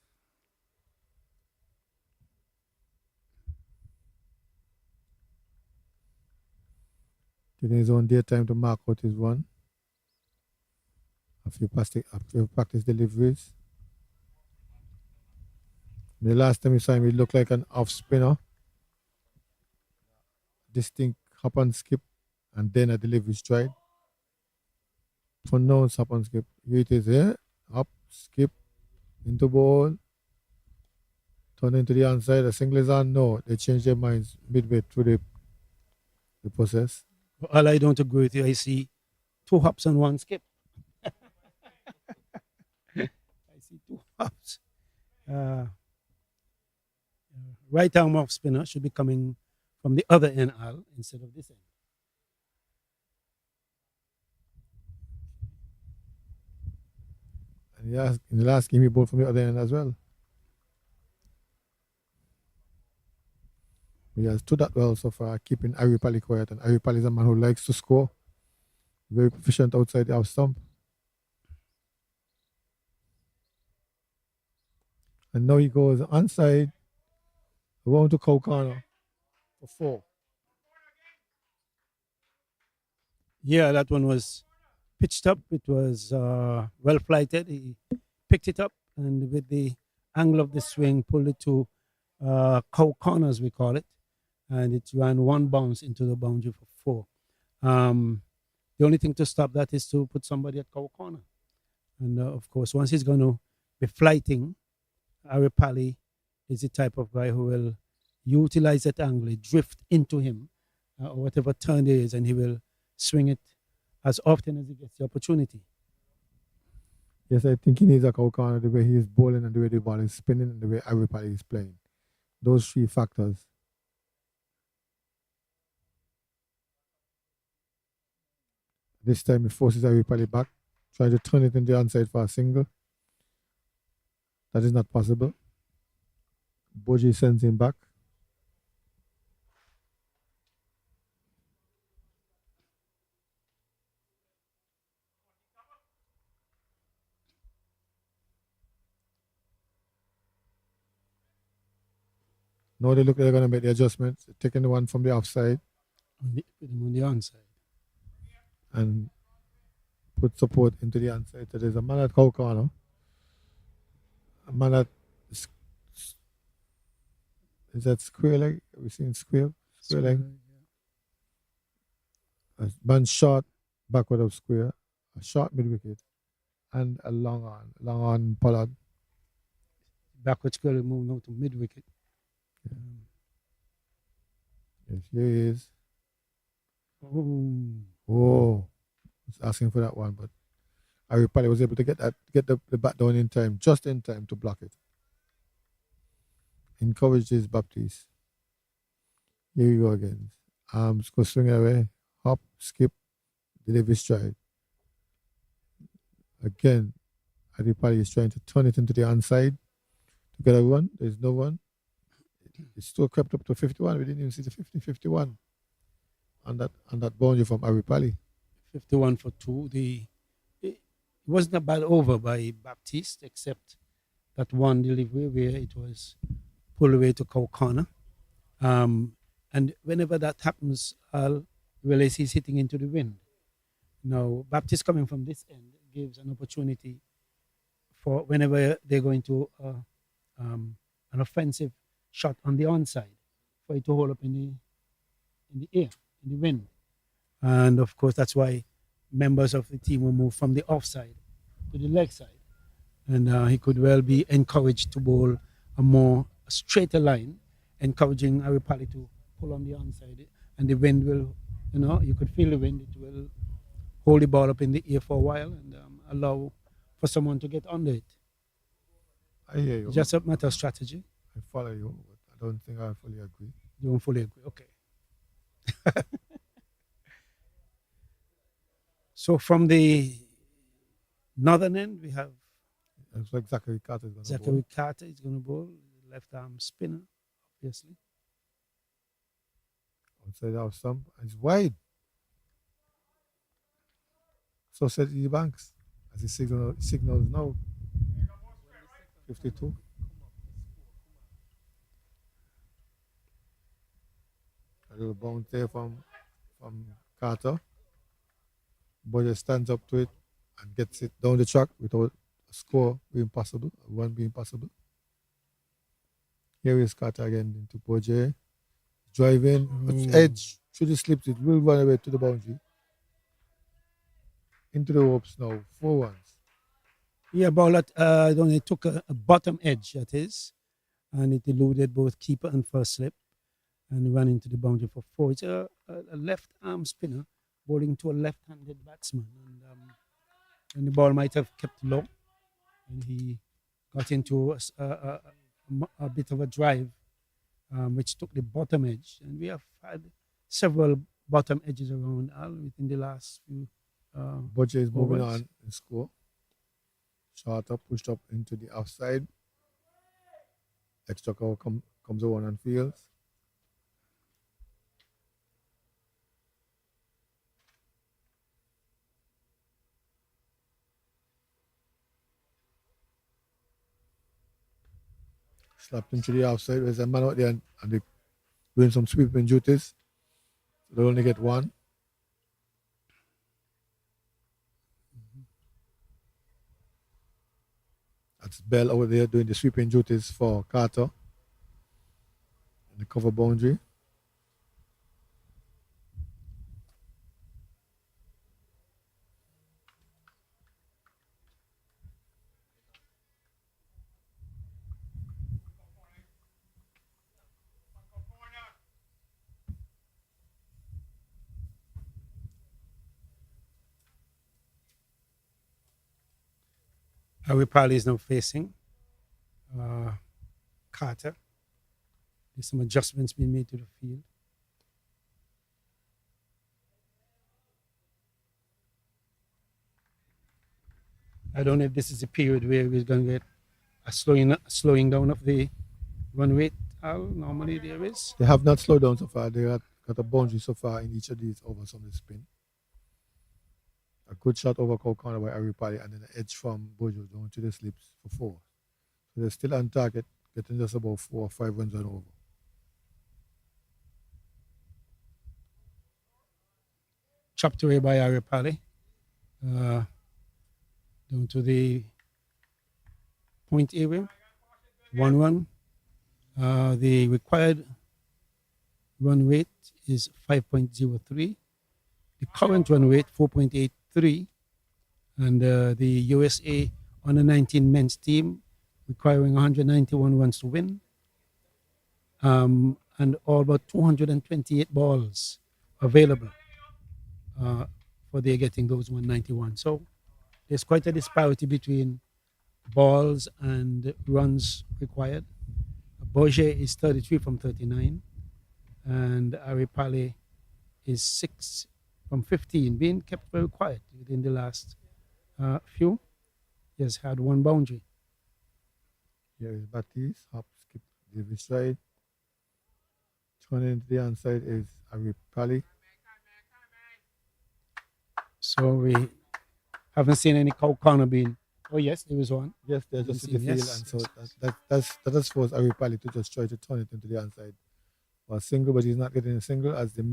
Taking his own daytime to mark out his run. A few practice deliveries. The last time we saw him, he looked like an off spinner. Distinct hop and skip, and then a delivery stride. Pronounced hop and skip. Here it is here. Up, skip, into ball. Turn into the onside. The single is on. No, they changed their minds midway through the process. Well, I don't agree with you. I see 2 hops and 1 skip. I see 2 hops. Right arm off spinner should be coming from the other end, Al, instead of this end. And in the last game, he bowled from the other end as well. He has stood that well so far, keeping Aripali quiet. And Aripali is a man who likes to score. Very proficient outside the off stump. And now he goes onside, around to cow corner for 4. Yeah, that one was pitched up. It was well flighted. He picked it up and with the angle of the swing, pulled it to cow corners, we call it, and it ran one bounce into the boundary for four. The only thing to stop that is to put somebody at cow corner. And of course, once he's going to be flighting, Harry Pally is the type of guy who will utilize that angle, drift into him, or whatever turn there is, and he will swing it as often as he gets the opportunity. Yes, I think he needs a cow corner, the way he is bowling and the way the ball is spinning and the way everybody is playing. Those three factors. This time he forces everybody back, trying to turn it in the onside for a single. That is not possible. Boji sends him back. Now they look like they're going to make the adjustments, taking the one from the offside Put him on the onside. and put support into the onside. So there's a man at cow corner, a man at is that square leg? Have we seen square leg? A man short backward of square, a short mid wicket, and a long on Pollard. Backward square move now to mid wicket. Yes, here he is. Oh, Oh, was asking for that one, but Harry Pally was able to get the bat down in time, just in time to block it. Encourages Baptiste. Here we go again. Arms go swing away, hop, skip, delivery stride. Again, Harry Pally is trying to turn it into the onside to get a run. There's no one. It's still crept up to 51. We didn't even see the 50-51 on that boundary from Harry Pally. 51 for two. It wasn't a bad over by Baptiste, except that one delivery where it was pulled away to cow corner. And whenever that happens, I'll realize he's hitting into the wind. Now, Baptiste coming from this end gives an opportunity for whenever they're going to an offensive shot on the onside for it to hold up in the air, in the wind. And of course, that's why members of the team will move from the offside to the leg side. And he could well be encouraged to bowl a straighter line, encouraging Harry Pally to pull on the onside. And the wind will, you could feel the wind. It will hold the ball up in the air for a while and allow for someone to get under it. I hear you. It's just a matter of strategy. I follow you, but I don't think I fully agree. You don't fully agree. Okay. So from the northern end, we have It looks like Zachary Carter is going to bowl. Zachary Carter is going to bowl, left arm spinner, obviously. Outside our stump, and it's wide. So said E. Banks, as he signals now. 52. A little bounce there from Carter. Boyer stands up to it and gets it down the track without a score being possible, a run being possible. Here is Carter again into Boyer. Driving, edge through the slips, it will run away to the boundary. Into the ropes now, 4 runs. Yeah, Bowler only took a bottom edge, that is, and it eluded both keeper and first slip and ran into the boundary for 4. It's a left arm spinner bowling to a left-handed batsman, and the ball might have kept low, and he got into a bit of a drive, which took the bottom edge, and we have had several bottom edges around within the last few. Boyer is moving on in score. Short up, pushed up into the offside. Extra cover comes around and fields. Slapped into the offside. There's a man out there and they're doing some sweeping duties. So they'll only get one. That's Bell over there doing the sweeping duties for Carter in the cover boundary. Harry Parley is now facing Carter. There's some adjustments being made to the field. I don't know if this is a period where we're going to get a slowing down of the run rate. Normally there is. They have not slowed down so far. They have got a boundary so far in each of these overs from the spin. A good shot over cow corner by Harry Parley and then an edge from Bojo down to the slips for 4. So they're still on target, getting just about 4 or 5 runs on over. Chopped away by Harry Parley. Down to the point area. 1 run. The required run rate is 5.03. The current run rate 4.83, and the USA under 19 men's team requiring 191 runs to win, and all but 228 balls available for they getting those 191. So there's quite a disparity between balls and runs required. Bourget is 33 from 39, and Harry Parley is 6 from 15, being kept very quiet within the last few. He has had 1 boundary. Here is Baptiste, hop, skip, Davis stride. Turning into the outside is Harry Parley. So we haven't seen any cow corner being. Oh yes, there was one. Yes, they're just in the Yes. field, and so that has forced Harry Parley to just try to turn it into the outside. For a single, but he's not getting a single as the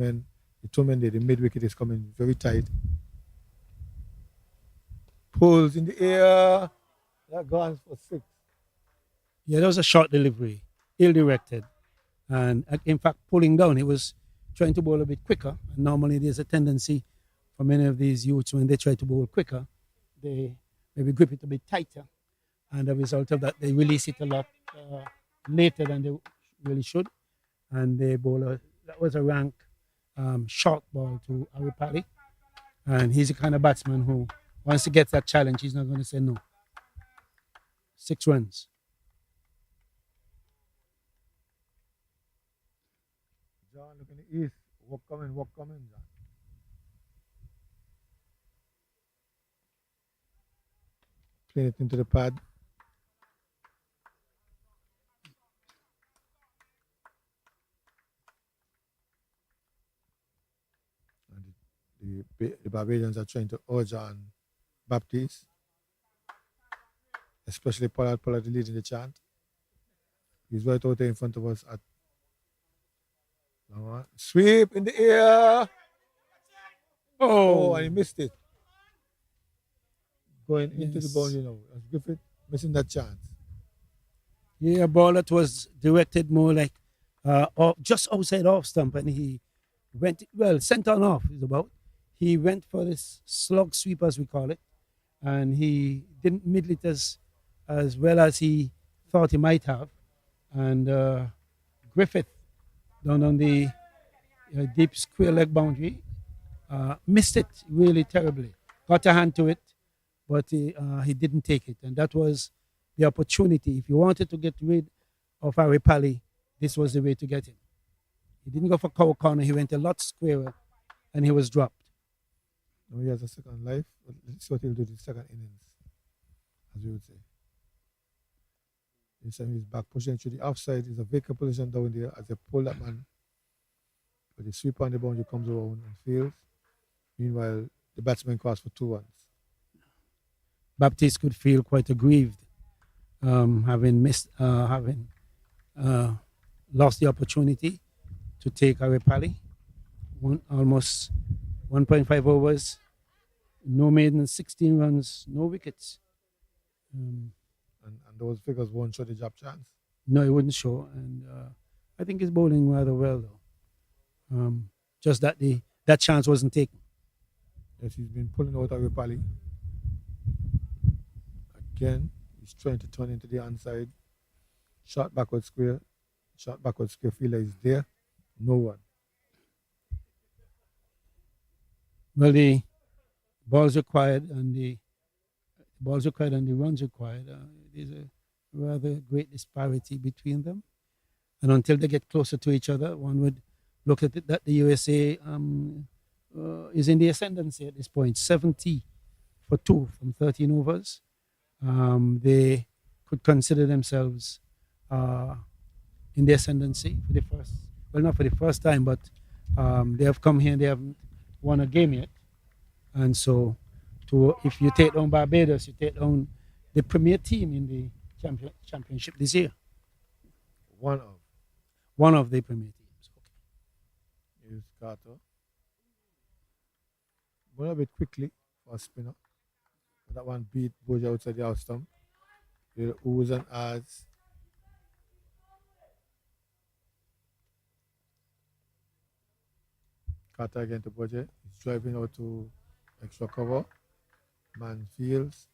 2 men there, the mid wicket is coming very tight. Pulls in the air. That gone for 6. Yeah, that was a short delivery, ill-directed, and in fact pulling down. He was trying to bowl a bit quicker. And normally there's a tendency for many of these youths when they try to bowl quicker, they maybe grip it a bit tighter, and the result of that they release it a lot later than they really should, and they bowl that was a rank short ball to Harry Parley, and he's the kind of batsman who once he gets that challenge, he's not going to say no. 6 runs. John, look in the east. Walk coming, John. Playing it into the pad. And the Barbadians are trying to urge on Baptiste, especially Pollard leading the chant. He's right out there in front of us at sweep in the air. Oh, and he missed it. Going into the boundary now. As Griffith missing that chance. Yeah, a ball that was directed more like just outside off stump, and he went centre on off is about. He went for this slug sweep as we call it, and he didn't middle it as well as he thought he might have, and Griffith down on the deep square leg boundary missed it really terribly. Got a hand to it, but he didn't take it, and that was the opportunity. If you wanted to get rid of Harry Parley, this was the way to get him. He didn't go for cow corner. He went a lot squarer, and he was dropped. Now he has a second life. Let's see what he'll do the second innings, as we would say. This time he's back pushing through the offside. There's a vacant position down there as they pull that man. But the sweep on the boundary comes around and fails. Meanwhile, the batsman calls for 2 runs. Baptiste could feel quite aggrieved, having lost the opportunity to take Harry Parley. Almost 1.5 overs, no maiden, 16 runs, no wickets. And those figures won't show the job chance. No, it wouldn't show. And I think he's bowling rather well, though. Just that that chance wasn't taken. Yes, he's been pulling out of Ripali. Again, he's trying to turn into the onside. Shot backward square. Shot backward square. Fielder is there. No one. Well, the balls required and the runs required, there's a rather great disparity between them. And until they get closer to each other, one would look at it that the USA is in the ascendancy at this point, 70 for 2 from 13 overs. They could consider themselves in the ascendancy for the first, well, not for the first time, but they have come here and they haven't won a game yet. And so if you take down Barbados, you take down the premier team in the championship this year. One of the premier teams. Okay. Here's Carter. Going a bit quickly for a spinner. But that one beat Boja outside the house stump. The oohs and ahs. Carter again to Boja. He's driving out to extra cover. Man fields.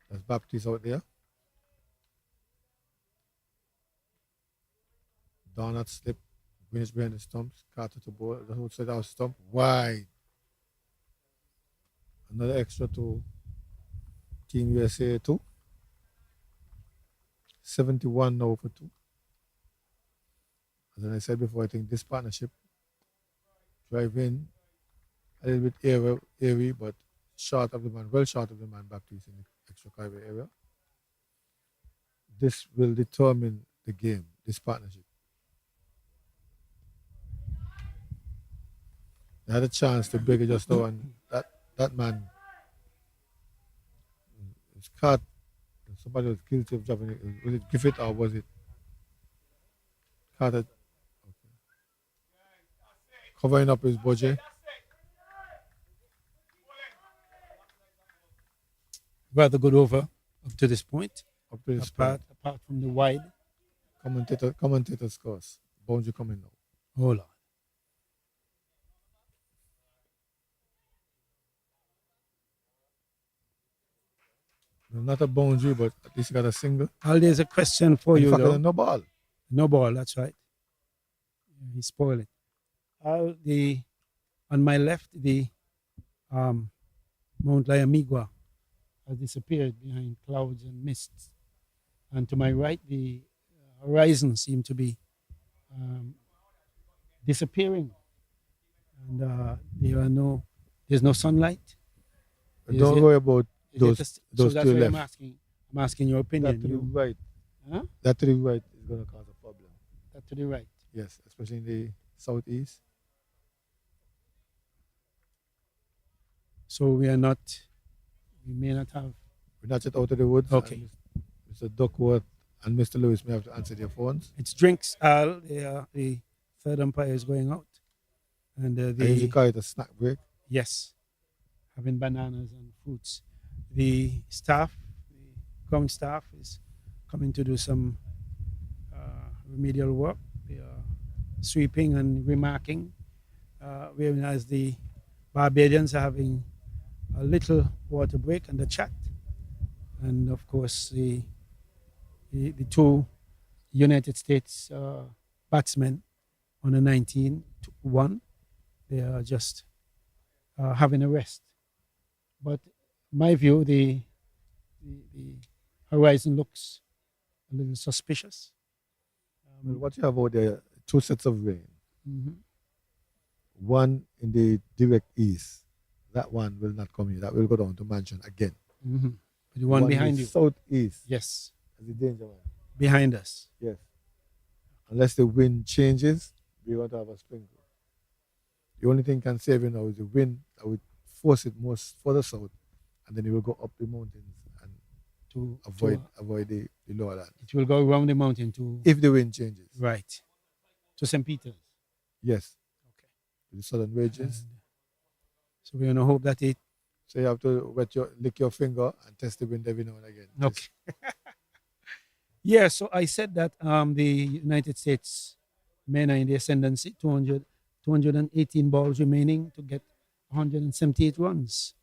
There's Baptiste out there. Donut slip. Greenish behind the stumps. Carter to ball. The outside house stump. Wide. Another extra to Team USA 2. 71 now for 2. As I said before, I think this partnership drive in a little bit airy, but short of the man, well short of the man Baptiste in the extra cover area. This will determine the game, this partnership. They had a chance to break it just now, and that man was caught. Somebody was guilty of dropping it. Was it Griffith or was it Carter? Okay. Covering up his budget. Rather good over up to this point. Up to this point. Apart from the wide. Commentator scores. Boundary coming now. Oh, Lord. No, not a boundary, but at least he got a single. Al, there's a question for you, though. No ball. No ball, that's right. He spoiled it. Al, on my left, the Mount Liamigua has disappeared behind clouds and mists. And to my right, the horizon seemed to be disappearing. And there's no sunlight. Don't worry about those so that's two why left. I'm asking your opinion. That to the right. Huh? That to the right is going to cause a problem. That to the right. Yes, especially in the southeast. So we may not have. We're not yet out of the woods. Okay. Mr. Duckworth and Mr. Lewis may have to answer their phones. It's drinks, Al. The third umpire is going out. And I usually call it a snack break. Yes. Having bananas and fruits. The ground staff is coming to do some remedial work. They are sweeping and remarking, whereas the Barbadians are having a little water break and a chat. And of course, the two United States batsmen on a 19-1, they are just having a rest. But my view, the horizon looks a little suspicious. Well, what you have out there, 2 sets of rain. Mm-hmm. One in the direct east. That one will not come here. That will go down to Mansion again. Mm-hmm. The one behind you. Southeast. Yes. Is the danger one. Behind us. Yes. Unless the wind changes, we want to have a sprinkle. The only thing can save you now is the wind that would force it most further south, and then it will go up the mountains and to avoid the lower land. It will go around the mountain to... If the wind changes. Right. To St. Peter's. Yes. Okay. To the southern ridges. So we're going to hope that it So you have to lick your finger and test the wind every now and again. Okay. Yeah, so I said that the United States men are in the ascendancy, 218 balls remaining to get 178 runs.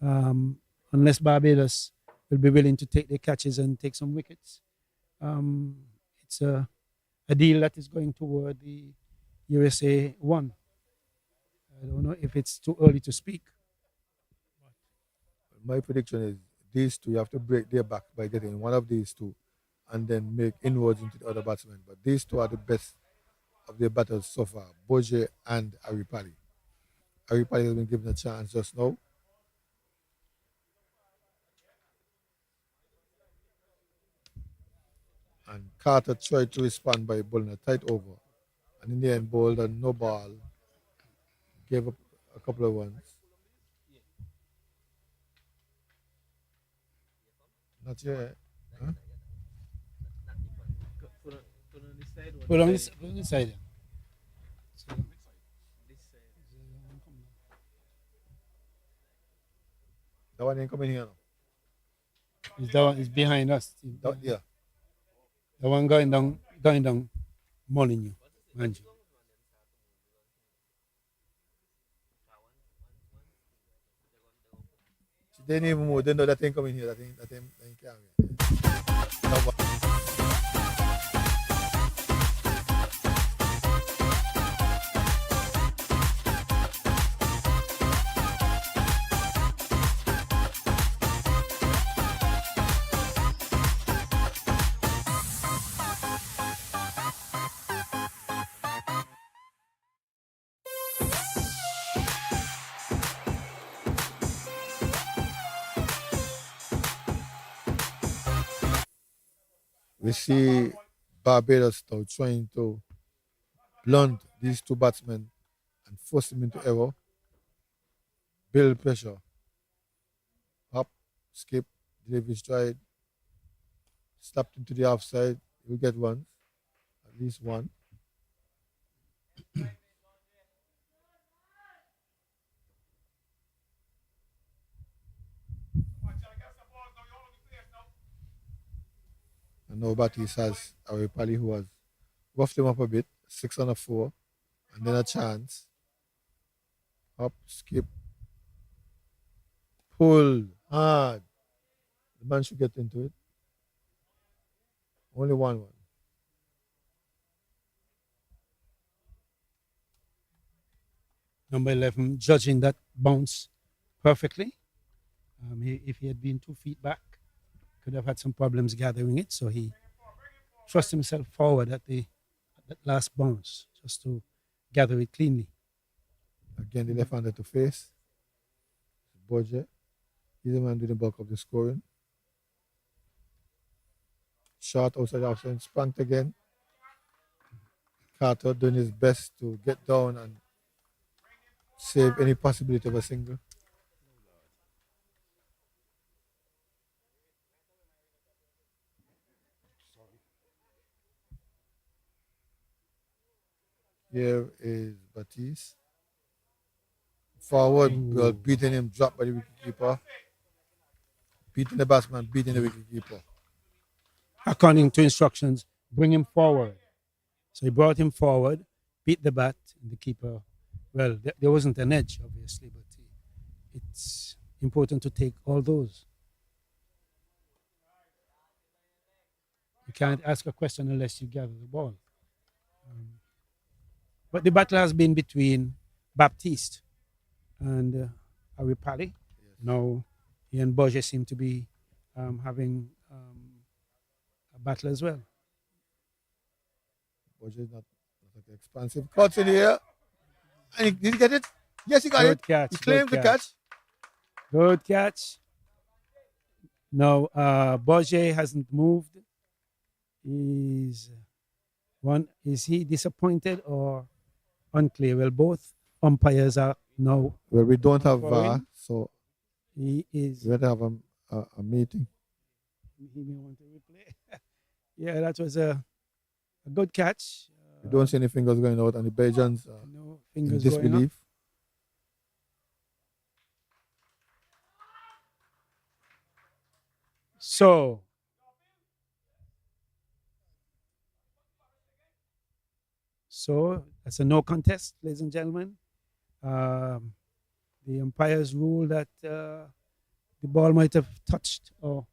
Unless Barbados will be willing to take the catches and take some wickets. It's a deal that is going toward the USA 1. I don't know if it's too early to speak. My prediction is these two, you have to break their back by getting one of these two and then make inroads into the other batsmen. But these two are the best of their battles so far, Boje and Aripali. Aripali has been given a chance just now. And Carter tried to respond by bowling a tight over. And in the end, bowled a no ball, gave up a couple of ones. Not yet. Huh? Put on this side. That one ain't coming here now. Is that one is behind us? Yeah. The one going down, mulling you, mind you. They didn't even move. They know that ain't coming here. That ain't carrying. We see Barbados now trying to blunt these two batsmen and force them into error. Build pressure. Hop, skip, delivery stride, slapped into the offside. We get one, at least one. And now Batiste has Aripali who has roughed him up a bit, 6 on a 4, and then a chance. Up, skip, pull, hard. The man should get into it. Only 1-1. Number 11 judging that bounce perfectly. If he had been 2 feet back, could have had some problems gathering it. So he thrust himself forward at that last bounce just to gather it cleanly. Again, the left-hander to face. Boje. He's the man doing the bulk of the scoring. Shot outside the offside, spanked again. Carter doing his best to get down and save any possibility of a single. Here is Batiste. Forward, beating him, dropped by the wicketkeeper. Beating the batsman, beating the wicketkeeper. According to instructions, bring him forward. So he brought him forward, beat the bat, and the keeper, well, there wasn't an edge, obviously, but it's important to take all those. You can't ask a question unless you gather the ball. But the battle has been between Baptiste and Aripali. Yes. Now, he and Boje seem to be having a battle as well. Boje is not like expansive. Cuts in here. And did he get it? Yes, he got Good it. catch. He claimed the catch. Good catch. No, Boje hasn't moved. Is he disappointed or unclear? Well, both umpires are now. Well, we don't have Foreign. VAR, so He is. we have to have a meeting. He may want to replay. Yeah, that was a good catch. We don't see any fingers going out, and the Belgians No in fingers going up. disbelief. So that's a no contest, ladies and gentlemen. Um, the umpires rule that the ball might have touched or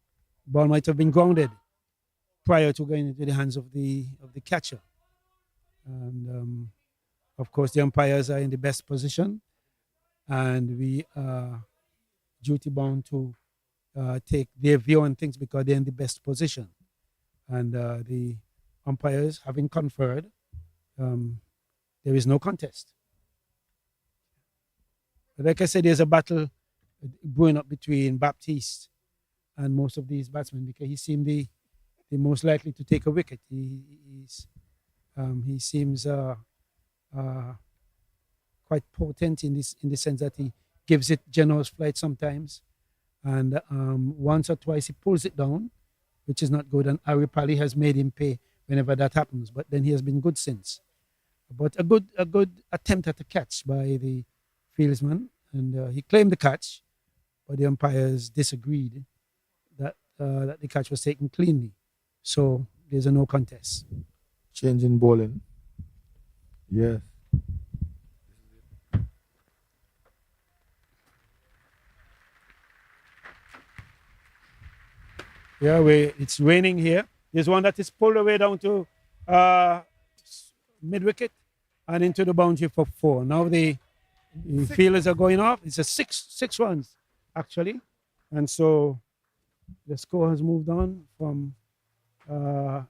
ball might have been grounded prior to going into the hands of the catcher. And of course, the umpires are in the best position, and we are duty bound to take their view on things because they're in the best position. And the umpires having conferred, there is no contest. But like I said, there's a battle brewing up between Baptiste and most of these batsmen because he seemed the most likely to take a wicket. He seems quite potent in the sense that he gives it generous flight sometimes, and once or twice he pulls it down, which is not good. And Ari Pali has made him pay whenever that happens. But then he has been good since. But a good attempt at a catch by the fieldsman, and he claimed the catch, but the umpires disagreed that the catch was taken cleanly. So there's a no contest. Changing bowling. Yes. Yeah, it's raining here. There's one that is pulled away down to mid wicket and into the boundary for 4. Now the fielders are going off. It's a six runs actually, and so the score has moved on to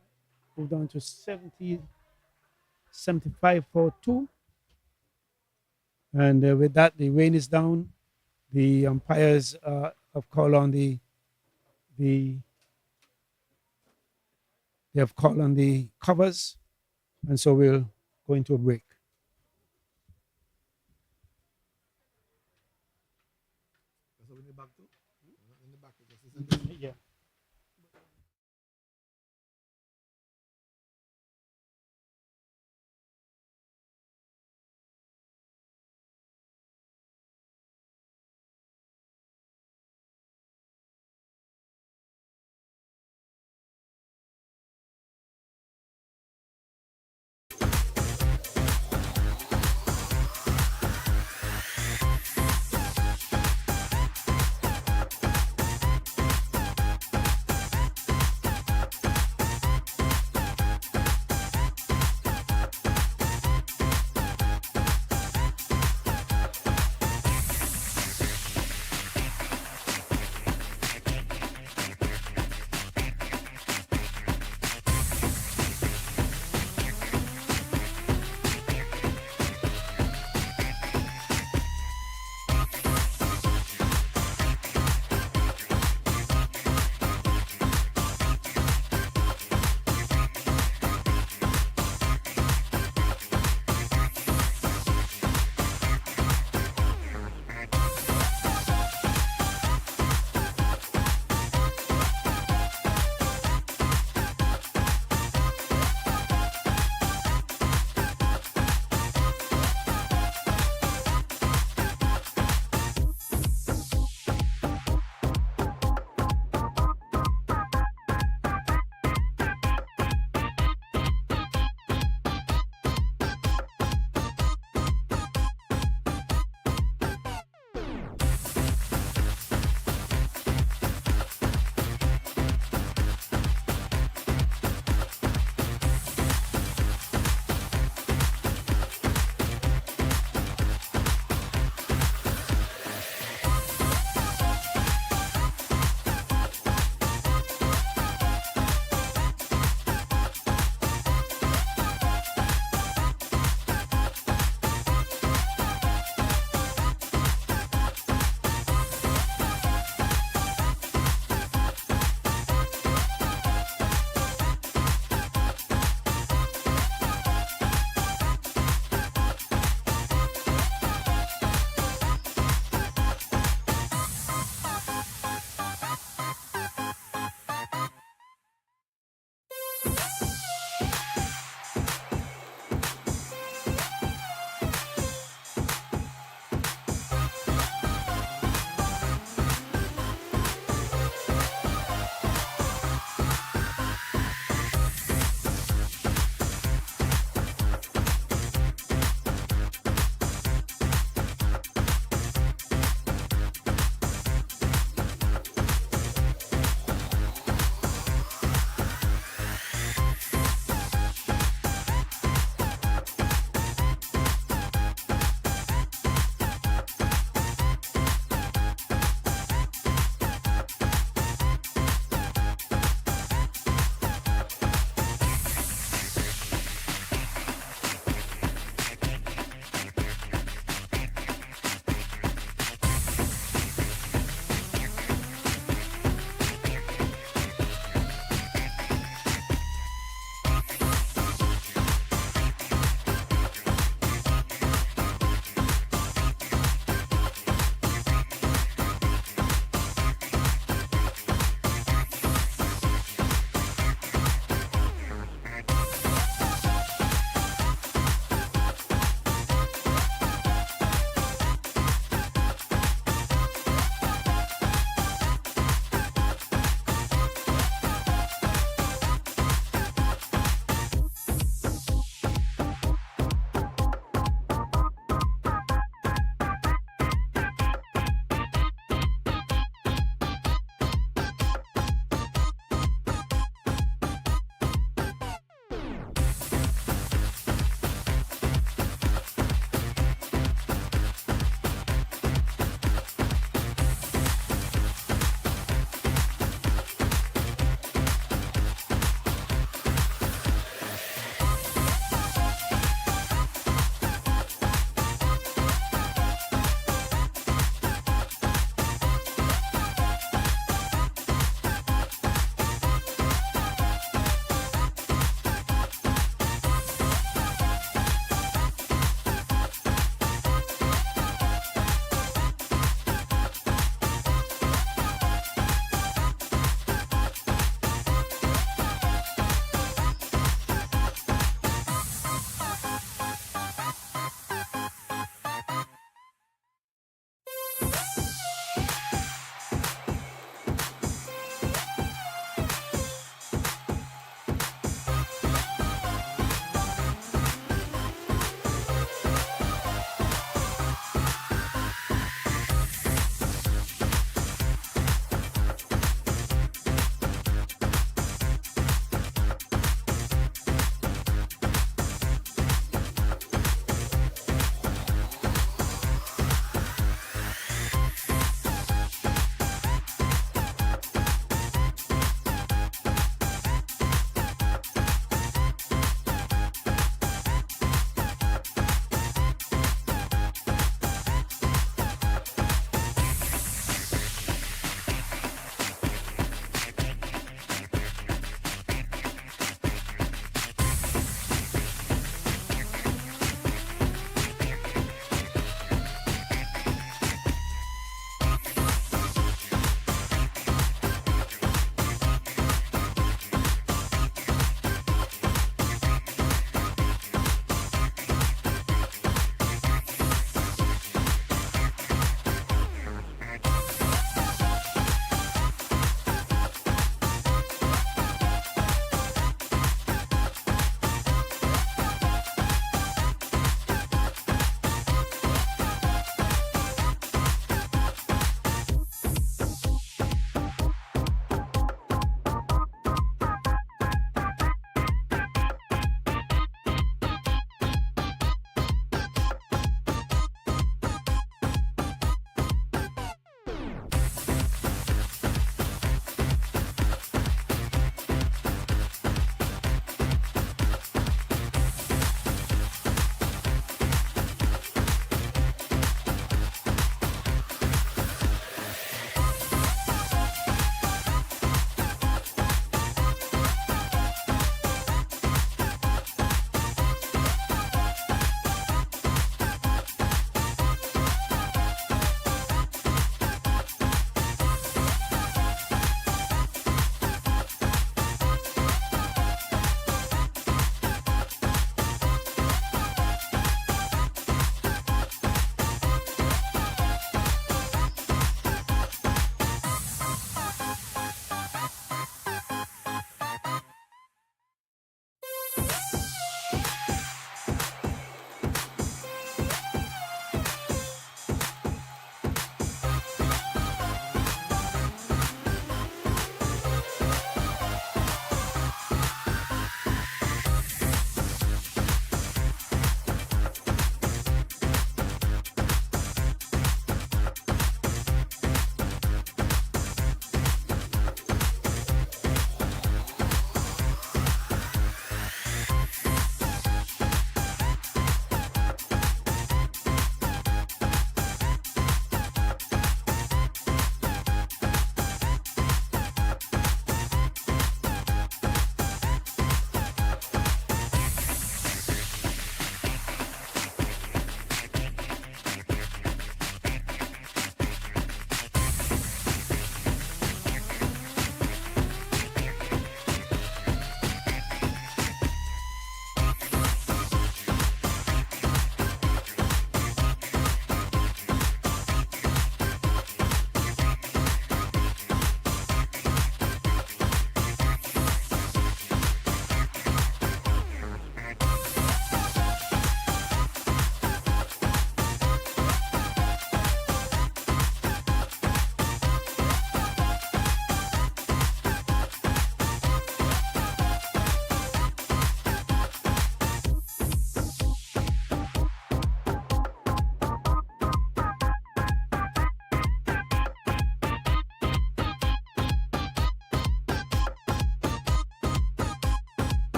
75 for 2. And with that, the rain is down. The umpires have called on the covers, and so we'll go into a break. Yeah.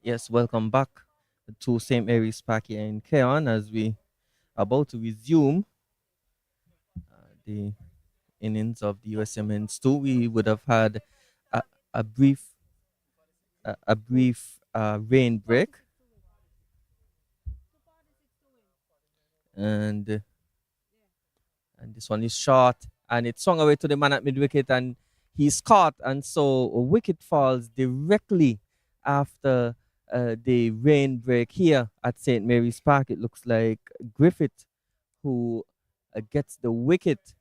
Yes, welcome back to St. Mary's Park here in Keon as we about to resume the innings of the USM Men's 2. We would have had a, a brief rain break, and and this one is short, and it swung away to the man at mid wicket, and he's caught, and so a wicket falls directly after the rain break here at St. Mary's Park. It looks like Griffith who gets the wicket,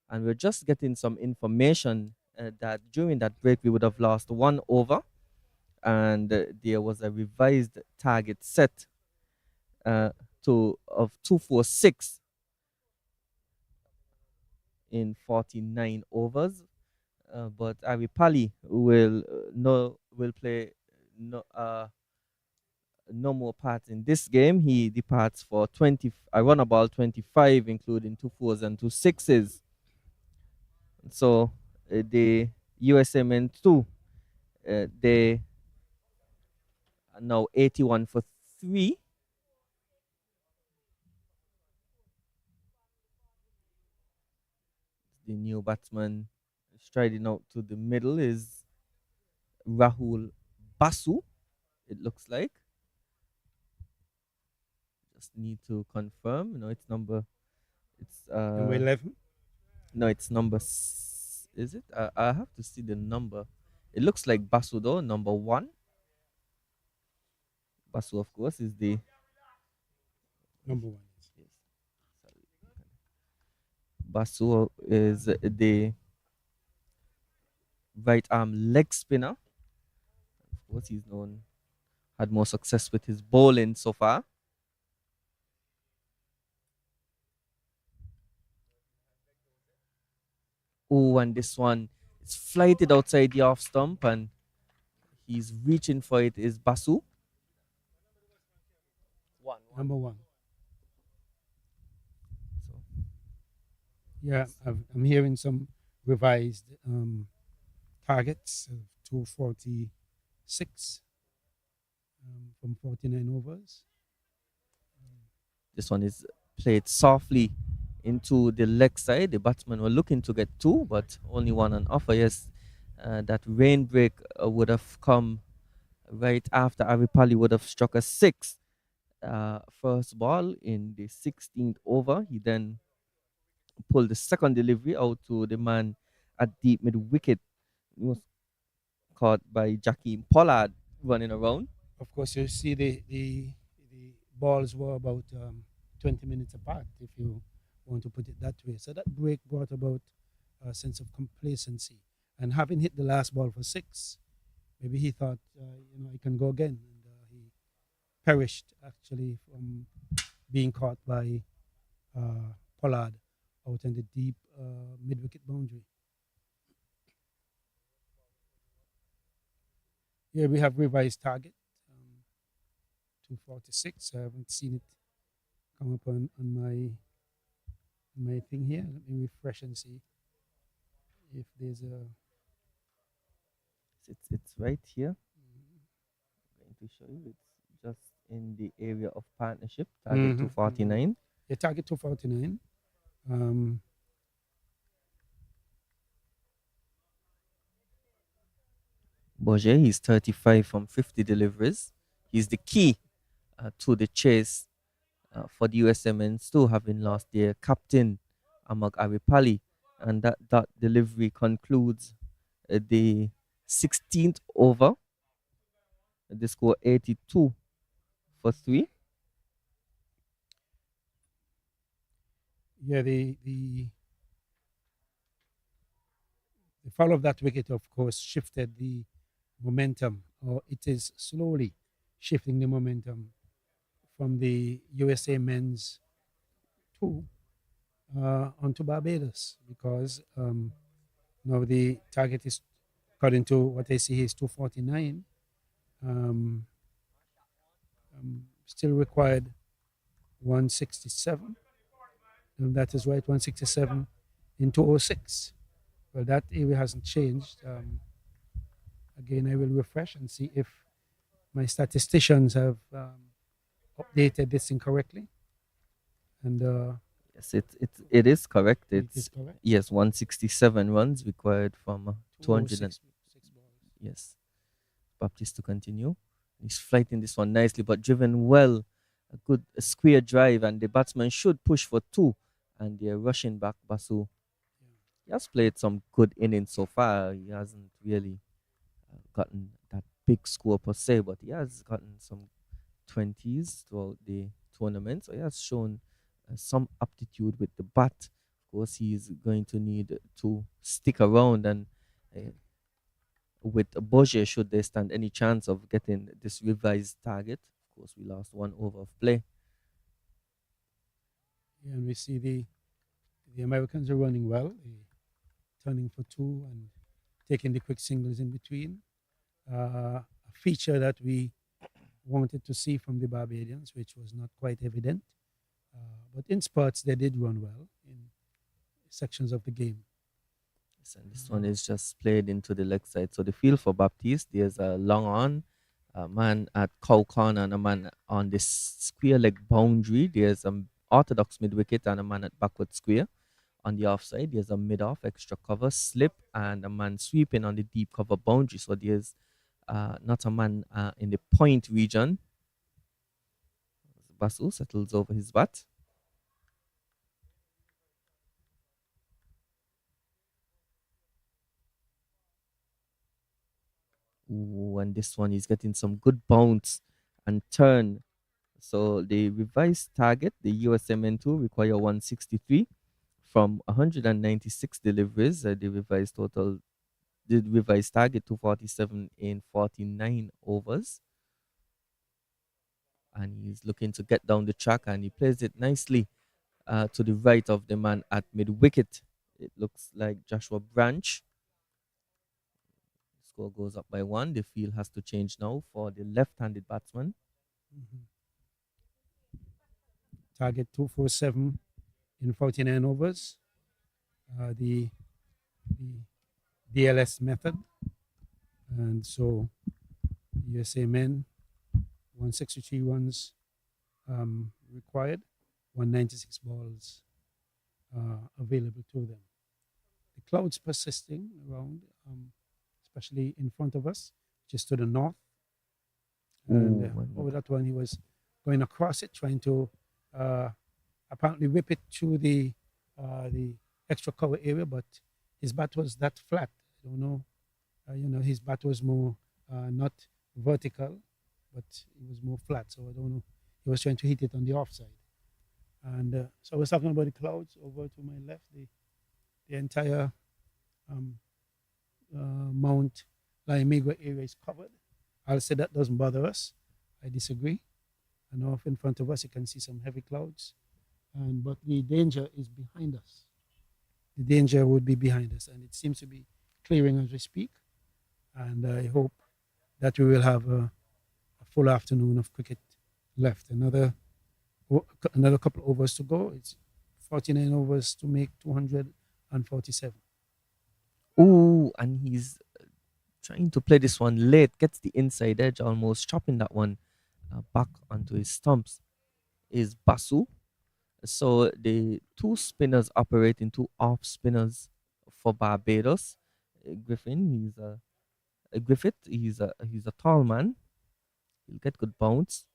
and we're just getting some information that during that break we would have lost 1 over, and there was a revised target set uh, to of 246 in 49 overs. But Ari Pali will no will play no more part in this game. He departs for 20 a run about 25, including 2 4s and 2 6s. So the USMN 2 they are now 81 for 3. The new batsman striding out to the middle is Rahul Basu, it looks like. Just need to confirm. No, it's Number 11. no, it's is it? I have to see the number. It looks like Basu though, number 1. Basu, of course, is the Number 1. yes. Sorry. Basu is the right arm leg spinner. Of course, he's had more success with his bowling so far. Oh, and this one is flighted outside the off stump, and he's reaching for it. Is Basu? Number 1. So Yeah, I'm hearing some revised targets of 246 from 49 overs. this one is played softly into the leg side. The batsmen were looking to get 2, but only 1 on offer. Yes, that rain break would have come right after Aripali would have struck a 6. First ball in the 16th over. He then pulled the second delivery out to the man at deep mid wicket. He was caught by Jackie Pollard running around. Of course, you see the balls were about 20 minutes apart, if you want to put it that way. So that break brought about a sense of complacency. And having hit the last ball for 6, maybe he thought, he can go again. And he perished, actually, from being caught by Pollard out in the deep mid-wicket boundary. Here we have revised target, 246. I haven't seen it come up on my thing here. Let me refresh and see if there's a. It's right here. I'm going to show you. It's just in the area of partnership, target 249. Yeah, target 249. Boje, he's 35 from 50 deliveries. He's the key to the chase for the USMN, still having lost their captain, Amag Aripali. And that delivery concludes the 16th over. They score 82 for 3. Yeah, the foul of that wicket, of course, shifted the momentum, or it is slowly shifting the momentum from the USA men's 2 onto Barbados, because now the target is, according to what I see here, is 249. Still required 167. And that is right, 167 in 206. Well, that area hasn't changed. Again, I will refresh and see if my statisticians have updated this incorrectly, and Yes, it is correct. it is It's correct. yes, 167 runs required from 200 and 206 balls. yes. Baptiste to continue. He's flighting this one nicely, but driven well. A good square drive, and the batsman should push for two. And they're rushing back. Basu, he has played some good innings so far. He hasn't really gotten that big score per se, but he has gotten some 20s throughout the tournament. So he has shown some aptitude with the bat. Of course, he's going to need to stick around and with Boje, should they stand any chance of getting this revised target. Of course, we lost one over of play. Yeah, and we see the Americans are running well, turning for two and taking the quick singles in between. A feature that we wanted to see from the Barbadians, which was not quite evident. But in spurts, they did run well in sections of the game. Yes, and this one is just played into the leg side. So the field for Baptiste, there's a long on, a man at cow corner and a man on this square leg boundary. There's an orthodox mid wicket and a man at backward square. On the offside, there's a mid off, extra cover, slip, and a man sweeping on the deep cover boundary. So there's not a man in the point region. Basu settles over his bat. Ooh, and this one is getting some good bounce and turn. So the revised target, the USMN2, require 163 from 196 deliveries. The revised target 247 in 49 overs. And he's looking to get down the track, and he plays it nicely to the right of the man at mid wicket. It looks like Joshua Branch. Score goes up by one. The field has to change now for the left-handed batsman. Mm-hmm. Target 247 in 49 overs. The DLS method. And so USA men, 163 runs required, 196 balls available to them. The clouds persisting around, especially in front of us, just to the north. And over that one, he was going across it, trying to apparently whip it through the extra cover area, but his bat was that flat. I don't know. His bat was more not vertical, but it was more flat. So I don't know. He was trying to hit it on the offside. And so I was talking about the clouds over to my left. The entire Mount Laimigua area is covered. I'll say that doesn't bother us. I disagree. And off in front of us, you can see some heavy clouds. But the danger is behind us. The danger would be behind us, and it seems to be clearing as we speak. And I hope that we will have a full afternoon of cricket left. Another couple overs to go. It's 49 overs to make 247. Ooh, and he's trying to play this one late, gets the inside edge, almost chopping that one back onto his stumps. Is Basu. So the two spinners operating, two off spinners for Barbados. Griffith. He's a tall man. He'll get good bounce.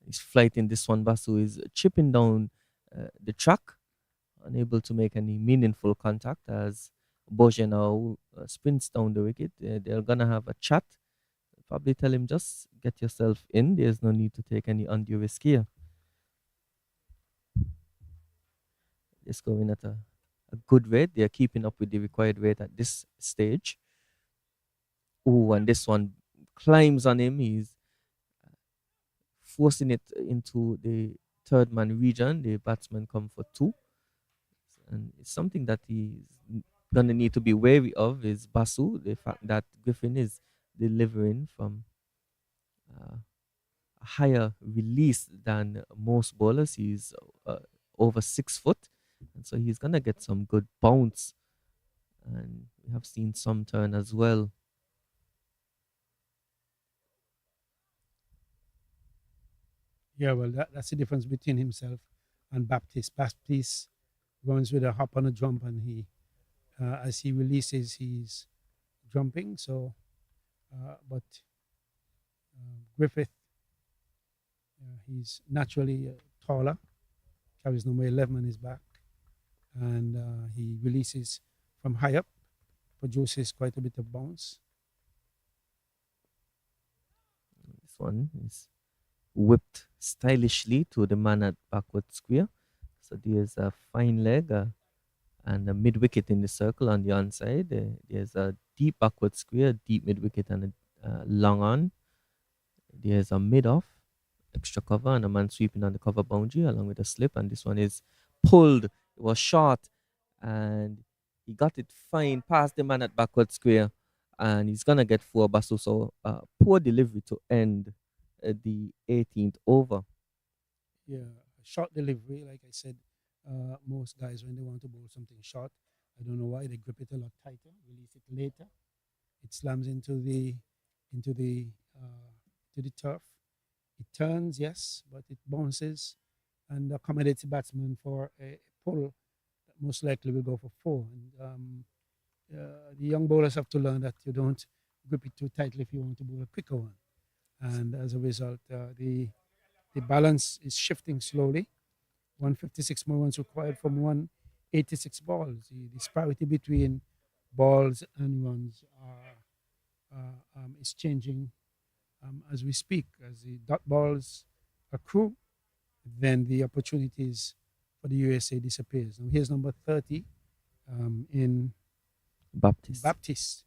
He's flighting this one. Basu is chipping down the track, unable to make any meaningful contact as Boje now spins down the wicket. They're gonna have a chat. Probably tell him just get yourself in. There's no need to take any undue risk here. It's going at a good rate. They're keeping up with the required rate at this stage. Oh, and this one climbs on him. He's forcing it into the third man region. The batsman come for two. And it's something that he's gonna need to be wary of is Basu. The fact that Griffin is delivering from a higher release than most bowlers. He's over 6 foot, and so he's gonna get some good bounce. And we have seen some turn as well. Yeah, well, that's the difference between himself and Baptiste. Baptiste runs with a hop and a jump, and as he releases, he's jumping. So, but Griffith, he's naturally taller, carries number 11 on his back, and he releases from high up, produces quite a bit of bounce. This one is whipped stylishly to the man at backward square. So there's a fine leg and a mid wicket in the circle on the onside. There's a deep backward square, deep mid wicket, and a long on. There's a mid off, extra cover, and a man sweeping on the cover boundary along with a slip. And this one is pulled. It was short, and he got it fine past the man at backward square, and he's gonna get four basu. So poor delivery to end the 18th over. Yeah, short delivery. Like I said, most guys when they want to bowl something short, I don't know why they grip it a lot tighter, release it later. It slams into the uh, to the turf. It turns, yes, but it bounces and accommodates the batsman for a pull that most likely will go for four. And the young bowlers have to learn that you don't grip it too tightly if you want to bowl a quicker one. And as a result, the balance is shifting slowly. 156 more runs required from 186 balls. The disparity between balls and runs is changing as we speak. As the dot balls accrue, then the opportunities for the USA disappears. Now here's number 30 in Baptiste. Baptiste.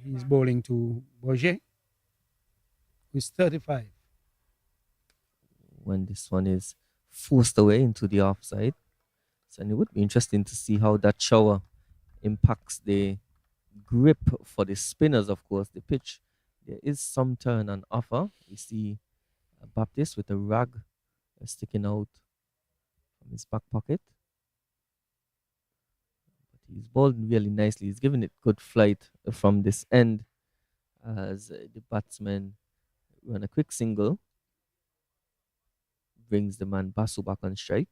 He's bowling to Bourget, who's 35. When this one is forced away into the offside. So and it would be interesting to see how that shower impacts the grip for the spinners, of course. The pitch, there is some turn and offer. We see Baptiste with a rag sticking out from his back pocket. But he's bowled really nicely. He's given it good flight from this end as the batsman run a quick single, brings the man Basu back on strike.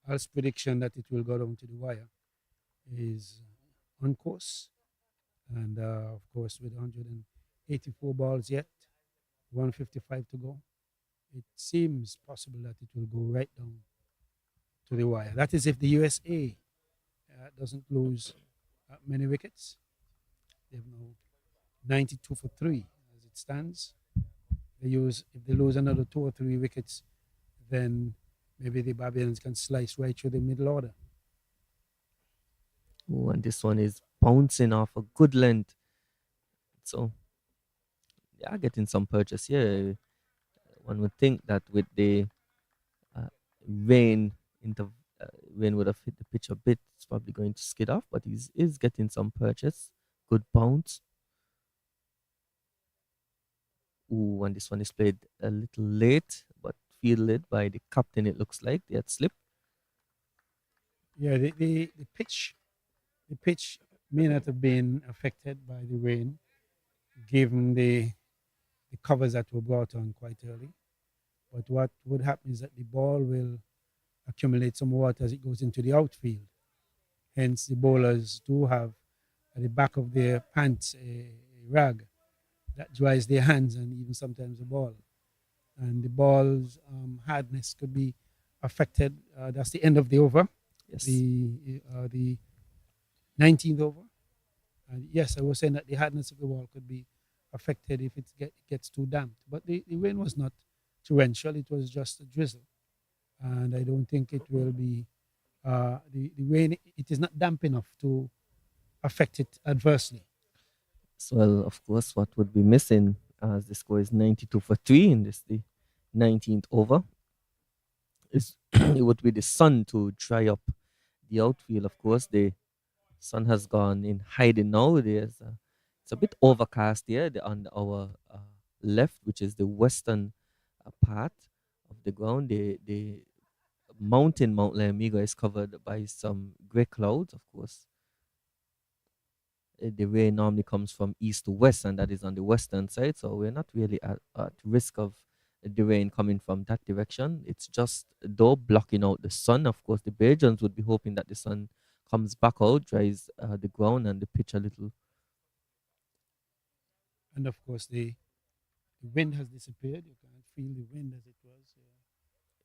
Al's prediction that it will go down to the wire is on course. And of course, with 184 balls yet, 155 to go, it seems possible that it will go right down to the wire. That is if the USA doesn't lose many wickets. They have now 92 for 3 as it stands. If they lose another 2 or 3 wickets, then maybe the Barbadians can slice right through the middle order. Ooh, and this one is bouncing off a good length. So they are getting some purchase here. One would think that with the uh, rain, inter- rain would have hit the pitch a bit. It's probably going to skid off, but he's is getting some purchase. Good bounce. Ooh, and this one is played a little late, but fielded by the captain. It looks like they had slipped. Yeah, the pitch may not have been affected by the rain, given the covers that were brought on quite early. But what would happen is that the ball will accumulate some water as it goes into the outfield. Hence, the bowlers do have at the back of their pants a rag that dries their hands and even sometimes the ball. And the ball's hardness could be affected. That's the end of the over, Yes. the 19th over. And yes, I was saying that the hardness of the ball could be affected if it gets too damped. But the rain was not torrential, it was just a drizzle. And I don't think it will be, the rain, it is not damp enough to affect it adversely. So, well, of course, what would be missing as the score is 92 for 3 in this the 19th over is it would be the sun to dry up the outfield. Of course, the sun has gone in hiding now. It's a bit overcast here on our left, which is the western part of the ground. The Mount Lamiga is covered by some grey clouds, of course. the rain normally comes from east to west, and that is on the western side. So we're not really at risk of the rain coming from that direction. It's just though blocking out the sun. Of course, the Belgians would be hoping that the sun comes back out, dries the ground and the pitch a little. And of course, the wind has disappeared. You can't feel the wind as it was.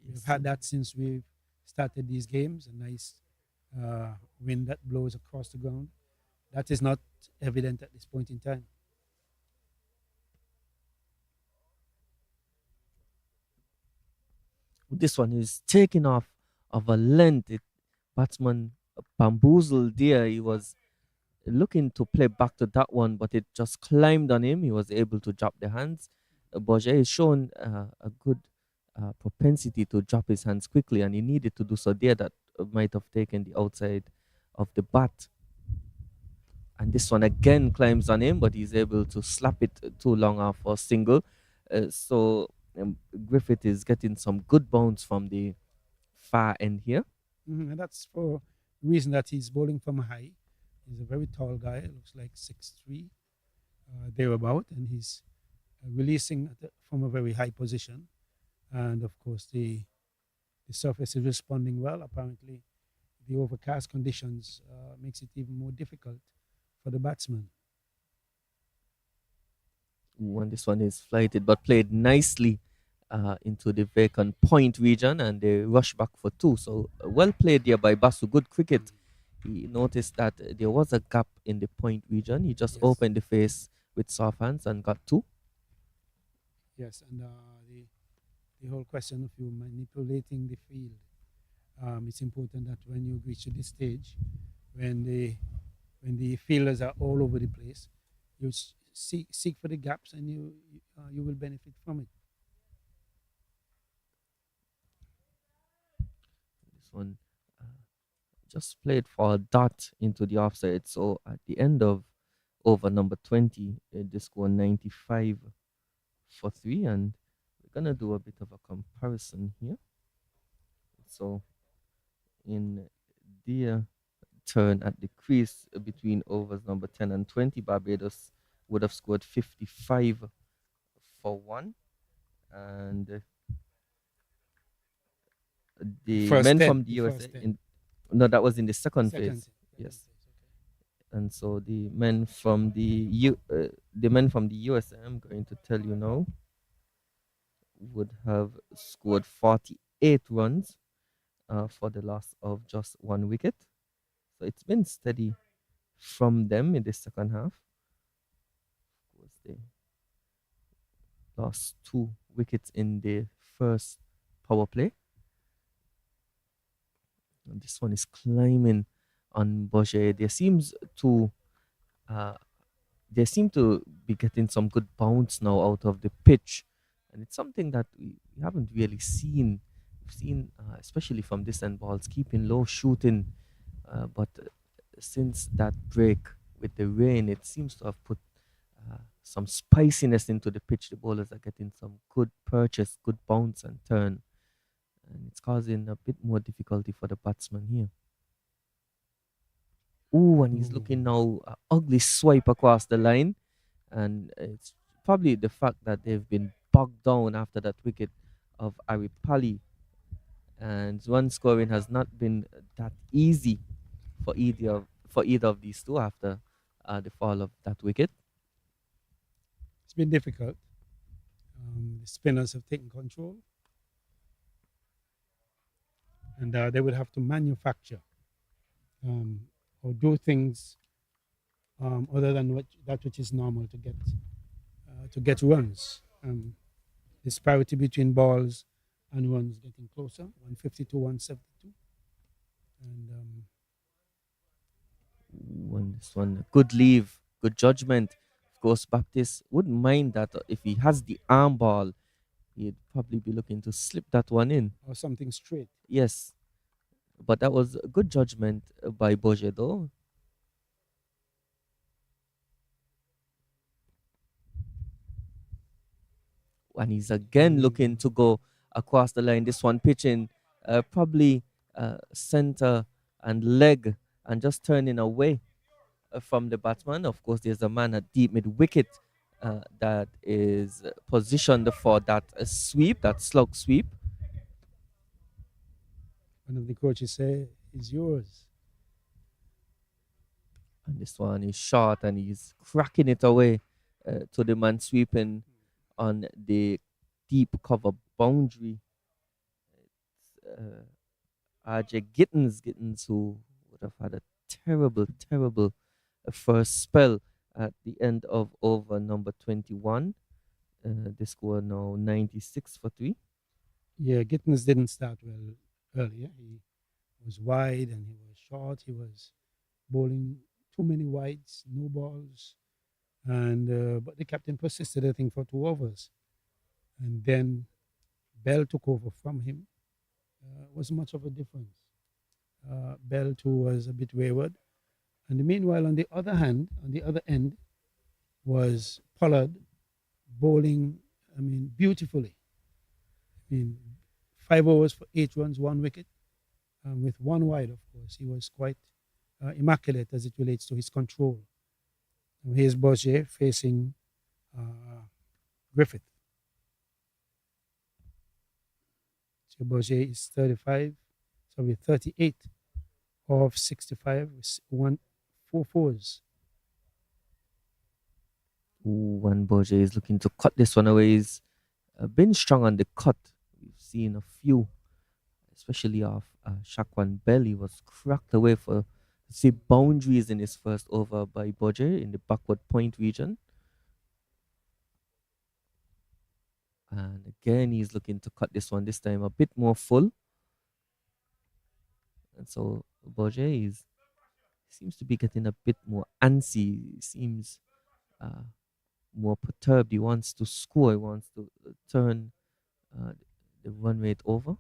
We've Yes, had that since we've started these games, a nice wind that blows across the ground. That is not evident at this point in time. this one is taking off of a length. Batsman bamboozled there. He was looking to play back to that one, but it just climbed on him. He was able to drop the hands. Bourget is shown a good propensity to drop his hands quickly, and he needed to do so there. That might have taken the outside of the bat. And this one again climbs on him, but he's able to slap it too long off for a single. So Griffith is getting some good bounce from the far end here. And that's for the reason that he's bowling from high. He's a very tall guy, looks like 6'3", thereabout, and he's releasing from a very high position. And of course, the surface is responding well. Apparently, the overcast conditions makes it even more difficult for the batsman. When this one is flighted, but played nicely into the vacant point region, and they rush back for two. So well played there by Basu. Good cricket. He noticed that there was a gap in the point region. He just Yes. opened the face with soft hands and got two. Yes, and the whole question of you manipulating the field. It's important that when you reach to this stage, when the fielders are all over the place, you seek for the gaps, and you will benefit from it. This one just played for a dot into the offside. So at the end of over number 20, they score 95 for 3. And we're going to do a bit of a comparison here. So in their turn at the crease between overs number 10 and 20, Barbados would have scored 55 for 1. And the First men 10, from the the USA, first 10. no, that was in the second Second, phase. second Yes. phase, okay. And so the men from the USA, I'm going to tell you now, would have scored 48 runs for the loss of just 1 wicket. So it's been steady from them in the second half. Of course, they lost 2 wickets in the first power play. And this one is climbing on Bourget. They seem to be getting some good bounce now out of the pitch, and it's something that we haven't really seen. We've seen, especially from distant balls, keeping low, shooting, but since that break with the rain, it seems to have put some spiciness into the pitch. The bowlers are getting some good purchase, good bounce and turn, and it's causing a bit more difficulty for the batsman here. Ooh, and he's looking now ugly swipe across the line, and it's probably the fact that they've been bogged down after that wicket of Aripali, and run scoring has not been that easy for either of these two after the fall of that wicket. It's been difficult. The spinners have taken control, and they would have to manufacture or do things other than that which is normal to get runs. Disparity between balls and runs getting closer, 150 to 172, and This one, good leave, good judgment. Of course, Baptist wouldn't mind that if he has the arm ball, he'd probably be looking to slip that one in. or something straight. Yes, but that was a good judgment by Bourget, though. And he's again looking to go across the line. This one pitching probably center and leg and just turning away. from the batsman. Of course, there's a man at deep mid wicket that is positioned for that sweep, that slug sweep. One of the coaches say, "Is yours." And this one is short and he's cracking it away to the man sweeping on the deep cover boundary. Uh, RJ Gittins, who would have had a terrible, terrible first spell at the end of over number 21. The score now 96 for 3. Yeah, Gittins didn't start well earlier. He was wide and he was short. He was bowling too many wides, no balls, and but the captain persisted, I think, for 2 overs, and then Bell took over from him. Wasn't much of a difference. Bell too was a bit wayward, and meanwhile, on the other hand, on the other end, was Pollard bowling. I mean, beautifully. I mean, 5 overs for 8 runs, 1 wicket, with one wide. Of course, he was quite immaculate as it relates to his control. And here's Bourget facing Griffith. So Bourget is 38 of 65, with 4 fours. Ooh, and Boje is looking to cut this one away. He's been strong on the cut. We've seen a few, especially off Shakwan Bell. He was cracked away for the boundaries in his first over by Boje in the backward point region. And again, he's looking to cut this one, this time a bit more full. And so Boje seems to be getting a bit more antsy. He seems more perturbed. He wants to score. He wants to turn the run rate over.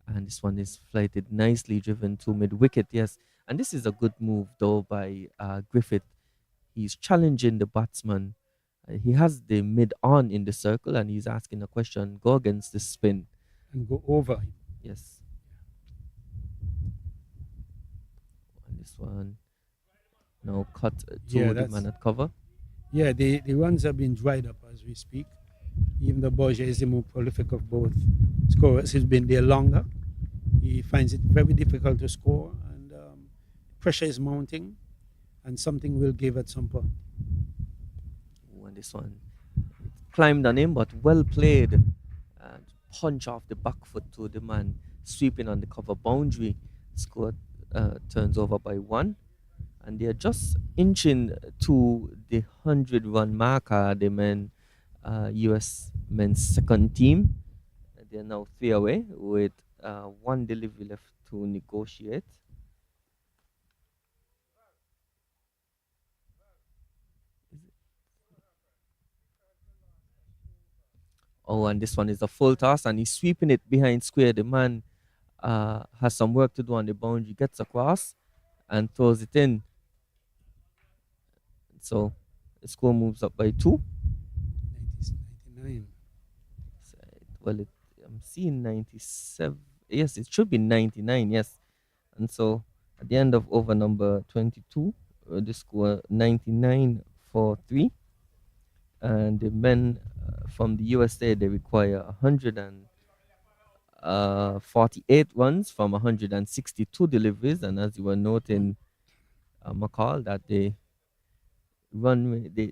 And this one is flighted nicely, driven to mid wicket. Yes, and this is a good move though by Griffith. He's challenging the batsman. He has the mid on in the circle, and he's asking a question: go against the spin and go over him. Yes. And this one now cut to the man at cover. Yeah, the runs have been dried up as we speak. Even though Bourget is the more prolific of both scorers, he's been there longer. He finds it very difficult to score, and pressure is mounting, and something will give at some point. And this one climbed on him, but well played. And punch off the back foot to the man sweeping on the cover boundary. Score turns over by 1. And they're just inching to the 100-run marker, the men, US men's second team. They're now 3 away with 1 delivery left to negotiate. Oh, and this one is a full toss, and he's sweeping it behind square. The man has some work to do on the boundary, gets across and throws it in. So the score moves up by 2. 99. Well, I'm seeing 97. Yes, it should be 99. Yes. And so at the end of over number 22, the score 99 for 3. And the men from the USA, they require 148 runs from 162 deliveries. And as you were noting, McCall, that the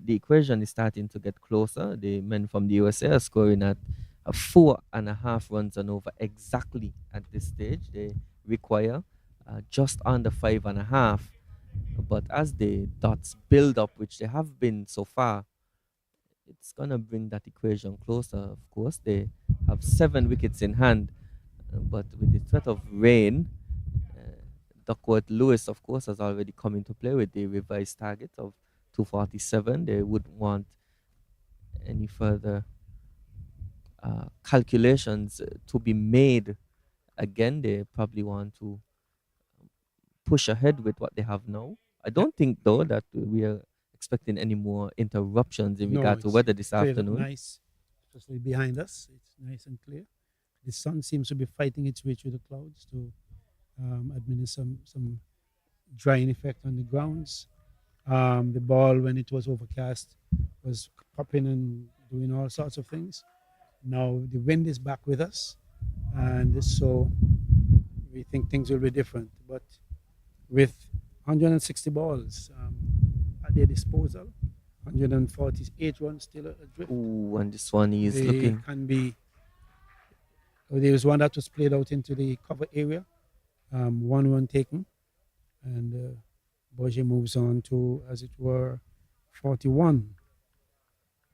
equation is starting to get closer. The men from the USA are scoring at 4.5 runs and over exactly at this stage. They require just under 5.5. But as the dots build up, which they have been so far, it's gonna bring that equation closer. Of course, they have 7 wickets in hand, but with the threat of rain, Duckworth Lewis, of course, has already come into play with the revised target of 247. They wouldn't want any further calculations to be made. Again, they probably want to push ahead with what they have now. I don't think, though, that we are expecting any more interruptions in regard to weather this afternoon. Nice, especially behind us. It's nice and clear. The sun seems to be fighting its way through the clouds to administer some drying effect on the grounds. The ball, when it was overcast, was popping and doing all sorts of things. Now the wind is back with us, and so we think things will be different. But with 160 balls at their disposal, 148 runs still adrift, Ooh, and this one is they looking. can be. There was one that was played out into the cover area, one run taken, and Boje moves on to, as it were, 41.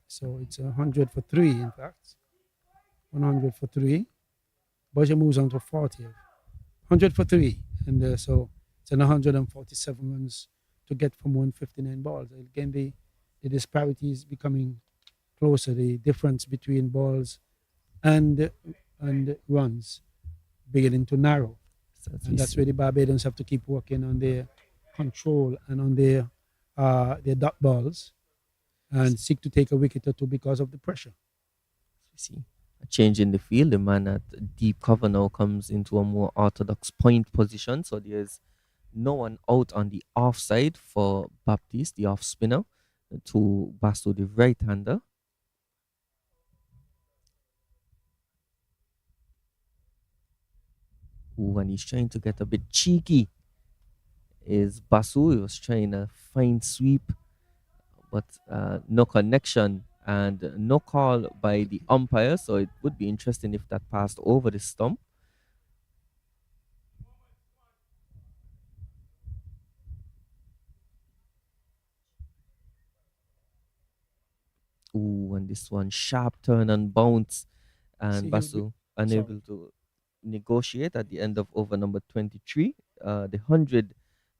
So it's 100 for three, in fact. 100 for three. Boje moves on to 40. 100 for three. And so it's an 147 runs to get from 159 balls. Again, the disparity is becoming closer. The difference between balls and runs beginning to narrow. So as we And that's see. where the Barbadians have to keep working on their control and on their dot balls and seek to take a wicket or two because of the pressure. We see a change in the field. The man at deep cover now comes into a more orthodox point position. So there's no one out on the offside for Baptiste, the off spinner, to Basu, the right hander. Ooh, and he's trying to get a bit cheeky. Is Basu? He was trying a fine sweep, but no connection and no call by the umpire. So it would be interesting if that passed over the stump. Ooh, and this one sharp turn and bounce, and See, he'll be Basu sorry. unable to negotiate at the end of over number 23. The 100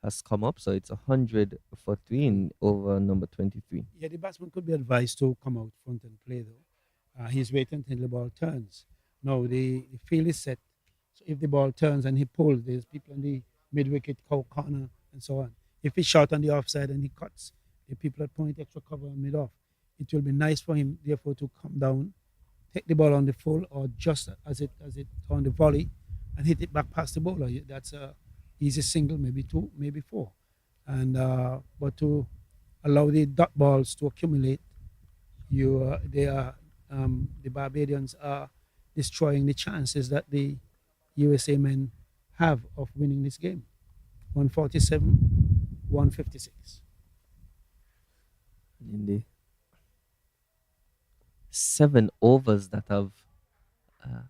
has come up, so it's 100 for three Three. in over number 23. Yeah, the batsman could be advised to come out front and play, though. He's waiting until the ball turns. No, the field is set. So if the ball turns and he pulls, there's people in the mid wicket corner and so on. If he shot on the offside and he cuts, the people at point extra cover and mid off. It will be nice for him, therefore, to come down, take the ball on the full or just as it on the volley, and hit it back past the bowler. That's a easy single, maybe two, maybe four, and but to allow the dot balls to accumulate, the Barbadians are destroying the chances that the USA men have of winning this game. 147, 156. In the 7 overs that have uh,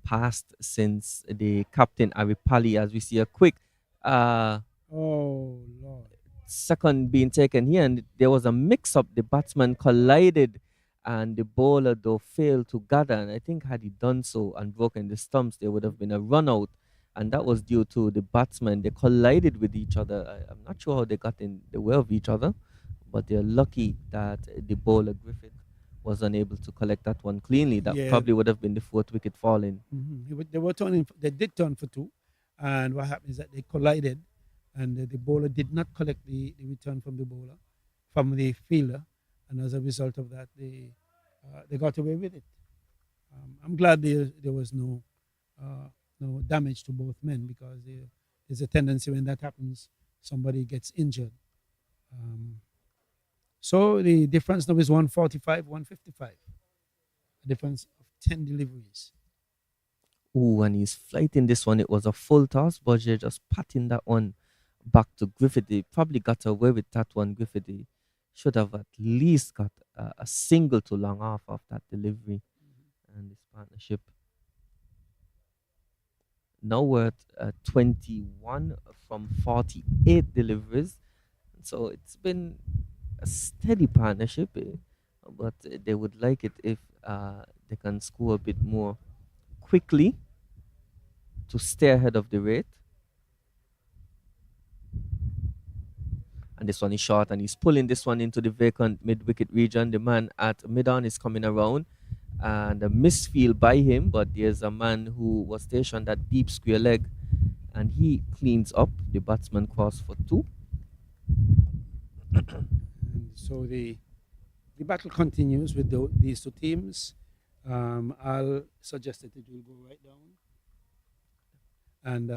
passed since the captain Aripali, as we see a quick uh, Oh Lord! second being taken here, and there was a mix-up. The batsman collided, and the bowler though failed to gather. And I think had he done so and broken the stumps, there would have been a run out, and that was due to the batsmen. They collided with each other. I'm not sure how they got in the way of each other, but they're lucky that the bowler Griffith was unable to collect that one cleanly. That Yeah, probably would have been the fourth wicket falling. They were turning. They did turn for two, and what happened is that they collided, and the bowler did not collect the return from the bowler, from the fielder, and as a result of that, they got away with it. I'm glad there was no damage to both men because there's a tendency when that happens, somebody gets injured. Um, so the difference now is 145, 155, a difference of 10 deliveries. Ooh, and he's flighting this one. It was a full toss, but they're just patting that one back to Griffith. He probably got away with that one. Griffith he should have at least got a single to long off of that delivery. And this partnership now we're at 21 from 48 deliveries. So it's been a steady partnership, but they would like it if they can score a bit more quickly to stay ahead of the rate. And this one is short, and he's pulling this one into the vacant mid wicket region. The man at mid on is coming around, and a misfield by him, but there's a man who was stationed at deep square leg, and he cleans up. The batsman cross for two. And so the battle continues with these two teams. I'll suggest that it will go right down. And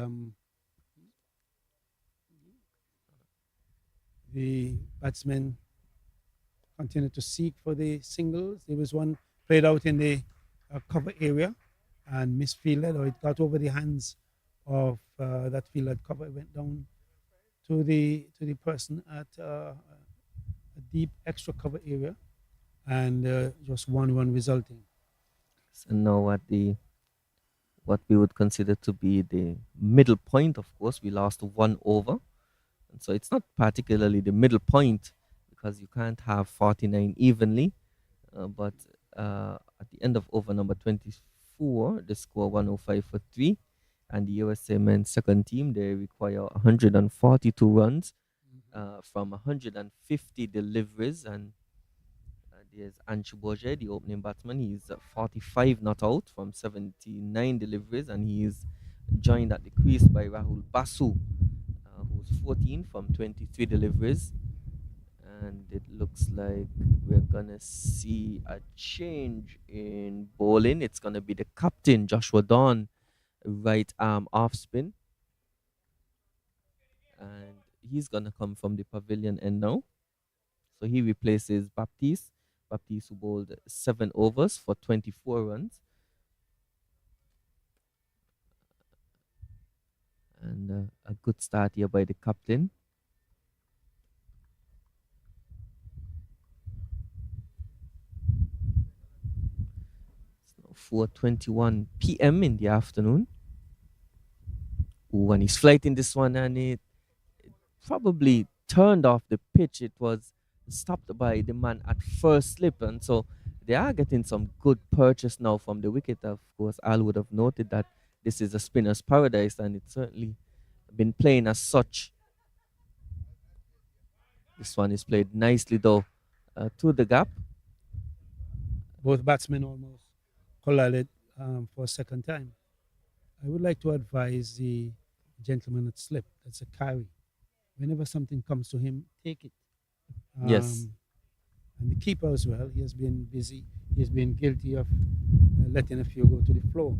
The batsmen continued to seek for the singles. There was one played out in the cover area and misfielded, or it got over the hands of that fielder at cover. It went down to the person at a deep extra cover area, and just 1 1 resulting. So now at the what we would consider to be the middle point, of course, we lost 1 over. And so it's not particularly the middle point because you can't have 49 evenly. But at the end of over number 24, they score 105 for three. And the USA men's second team, they require 142 runs from 150 deliveries. And there's Anshu Boje, the opening batsman. He's 45 not out from 79 deliveries. And he's joined at the crease by Rahul Basu, who's 14 from 23 deliveries. And it looks like we're gonna see a change in bowling. It's gonna be the captain, Joshua Dawn, right arm off spin. And he's gonna come from the pavilion end now. So he replaces Baptiste. Baptiste who bowled 7 overs for 24 runs. And a good start here by the captain. It's now 4:21 p.m. in the afternoon. Ooh, and he's flighting this one, and it probably turned off the pitch. It was stopped by the man at first slip, and so they are getting some good purchase now from the wicket. Of course, Al would have noted that this is a spinner's paradise, and it's certainly been playing as such. This one is played nicely though to the gap. Both batsmen almost collided for a second time. I would like to advise the gentleman at slip, that's a carry. Whenever something comes to him, take it. Yes. And the keeper as well, he has been busy. He has been guilty of letting a few go to the floor.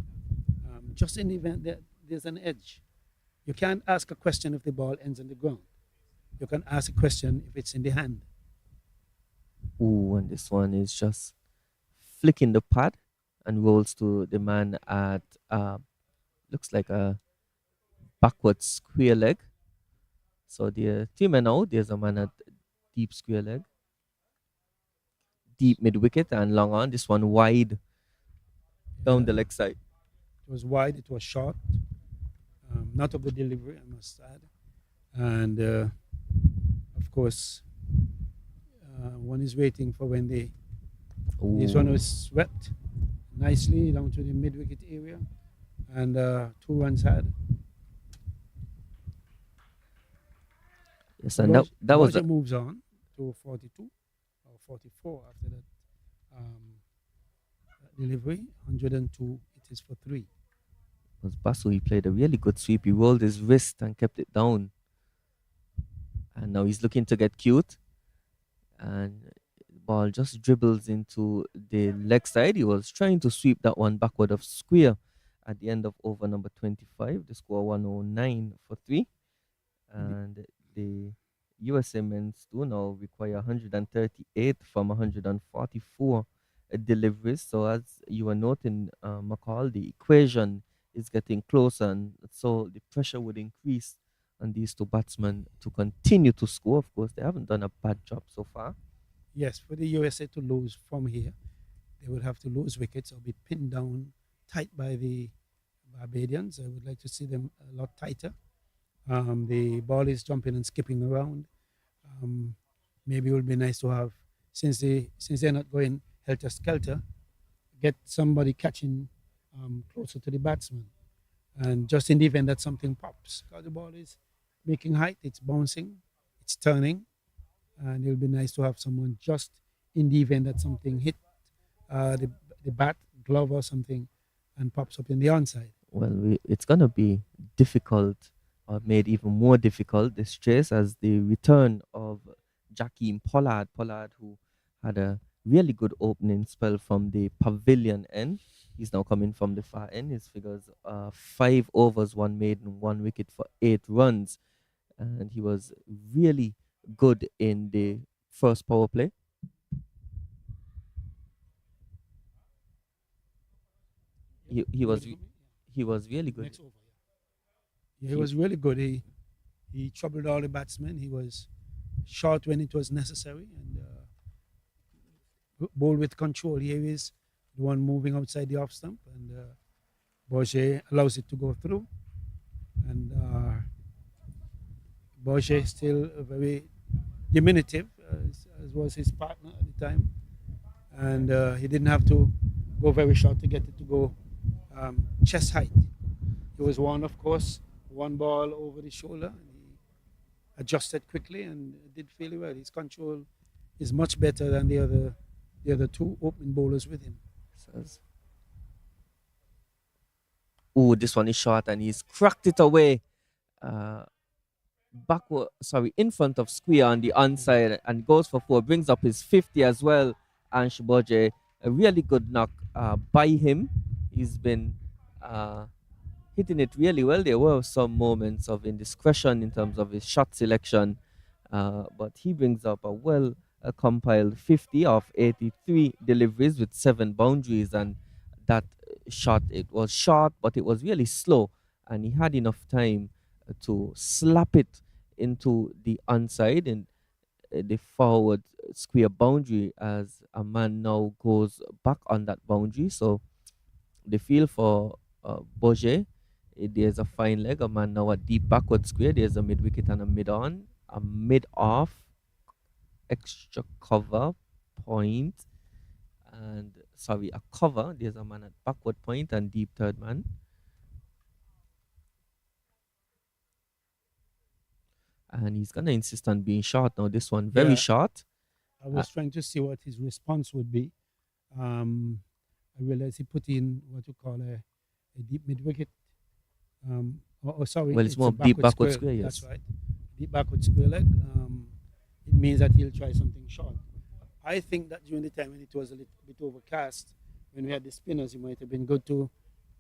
Just in the event that there's an edge. You can't ask a question if the ball ends on the ground. You can ask a question if it's in the hand. Ooh, and this one is just flicking the pad and rolls to the man at looks like a backward square leg. So the team now, there's a man at deep square leg, deep mid wicket and long on. This one wide down the leg side. It was wide, it was short, not of the delivery, I must add. And of course, one is waiting for when this one was swept nicely down to the mid wicket area, and 2 runs had. Yes, and that was moves on to 42 or 44 after that delivery. 102, it is for three. Was Basu. He played a really good sweep. He rolled his wrist and kept it down. And now he's looking to get cute. And the ball just dribbles into the leg side. He was trying to sweep that one backward of square at the end of over number 25. The score 109 for three. And the USA men's do now require 138 from 144 deliveries. So as you were noting, McCall, the equation is getting closer, and so the pressure would increase on these two batsmen to continue to score. Of course, they haven't done a bad job so far. Yes, for the USA to lose from here, they would have to lose wickets or be pinned down tight by the Barbadians. I would like to see them a lot tighter. The ball is jumping and skipping around. Maybe it would be nice to have, since they're not going helter skelter, get somebody catching closer to the batsman. And just in the event that something pops, because the ball is making height, it's bouncing, it's turning, and it'll be nice to have someone just in the event that something hit the bat, glove or something, and pops up in the onside. Well, it's going to be difficult, or made even more difficult, this chase, as the return of Jakeem Pollard. Pollard, who had a really good opening spell from the pavilion end. He's now coming from the far end. His figures 5 overs, 1 maiden, 1 wicket for 8 runs. And he was really good in the first power play. He You was ready for me? he was really Yeah. good. Next over. Yeah, he He, was really good. He troubled all the batsmen. He was short when it was necessary and bowled with control. Here is the one moving outside the off stump, and Borge allows it to go through. And Borge still very diminutive, as was his partner at the time, and he didn't have to go very short to get it to go chest height. He was one, of course, one ball over the shoulder, and he adjusted quickly and did fairly well. His control is much better than the other two opening bowlers with him. says, "Ooh, this one is short, and he's cracked it away." Uh, Backward, sorry, in front of Square on the onside and goes for four, brings up his 50 as well. And Shiboje, a really good knock by him. He's been uh, hitting it really well. There were some moments of indiscretion in terms of his shot selection, but he brings up a well compiled 50 of 83 deliveries with 7 boundaries. And that shot, it was short, but it was really slow. And he had enough time to slap it into the onside and the forward square boundary as a man now goes back on that boundary. So the field for Boje, there's a fine leg, a man now a deep backward square. There's a mid wicket and a mid on, a mid off, extra cover point, and sorry, a cover. There's a man at backward point and deep third man. And he's gonna insist on being short now. This one very Yeah, short. I Uh, was trying to see what his response would be. Um, I realized he put in what you call a deep mid wicket. Sorry, well, it's it's a more deep backward backward square. square, That's yes. right, deep backward square leg. It means that he'll try something short. I think that during the time when it was a little bit overcast, when we had the spinners, it might have been good to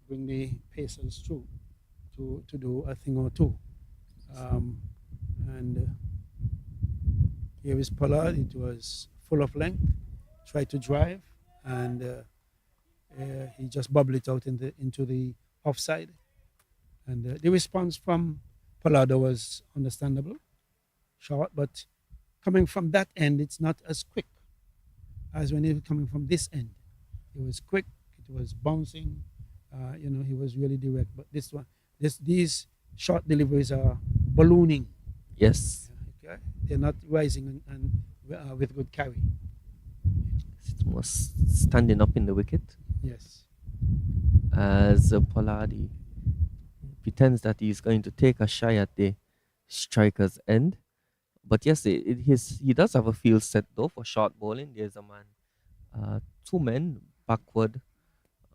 bring the pacers through to do a thing or two. Um, and here is Pollard. It was full of length, tried to drive, and he just bubbled it out into the offside. And the response from Pollard was understandable, short, but coming from that end, it's not as quick as when it was coming from this end. It was quick, it was bouncing, he was really direct. But these short deliveries are ballooning. Yes. Okay? They're not rising with good carry. It was standing up in the wicket Yes. as Pollardi pretends that he's going to take a shy at the striker's end. But yes, he does have a field set though for short bowling. There's a man, two men backward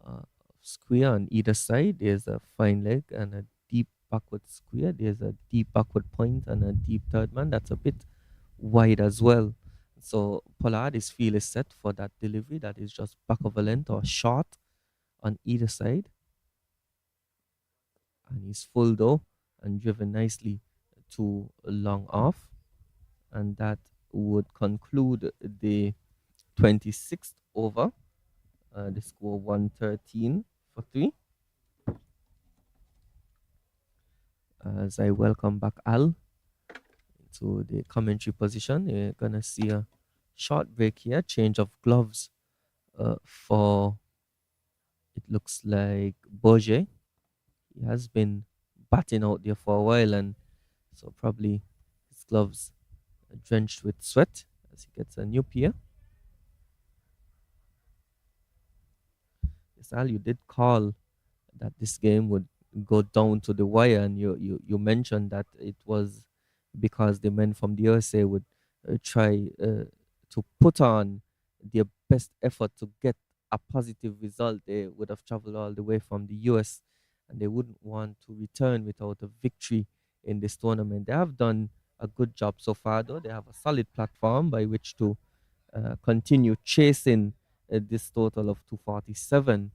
uh, square on either side. There's a fine leg and a deep backward square. There's a deep backward point and a deep third man. That's a bit wide as well. So Pollard's field is set for that delivery that is just back of a length or short on either side. And he's full though and driven nicely to long off. And that would conclude the 26th over. The score 113 for 3. As I welcome back Al to the commentary position, you're gonna see a short break here, change of gloves for it looks like Boje. He has been batting out there for a while, and so probably his gloves are drenched with sweat as he gets a new pair. Yes, Al, you did call that this game would go down to the wire, and you mentioned that it was because the men from the USA would try to put on their best effort to get a positive result. They would have traveled all the way from the US, and they wouldn't want to return without a victory in this tournament. They have done a good job so far, though. They have a solid platform by which to continue chasing this total of 247.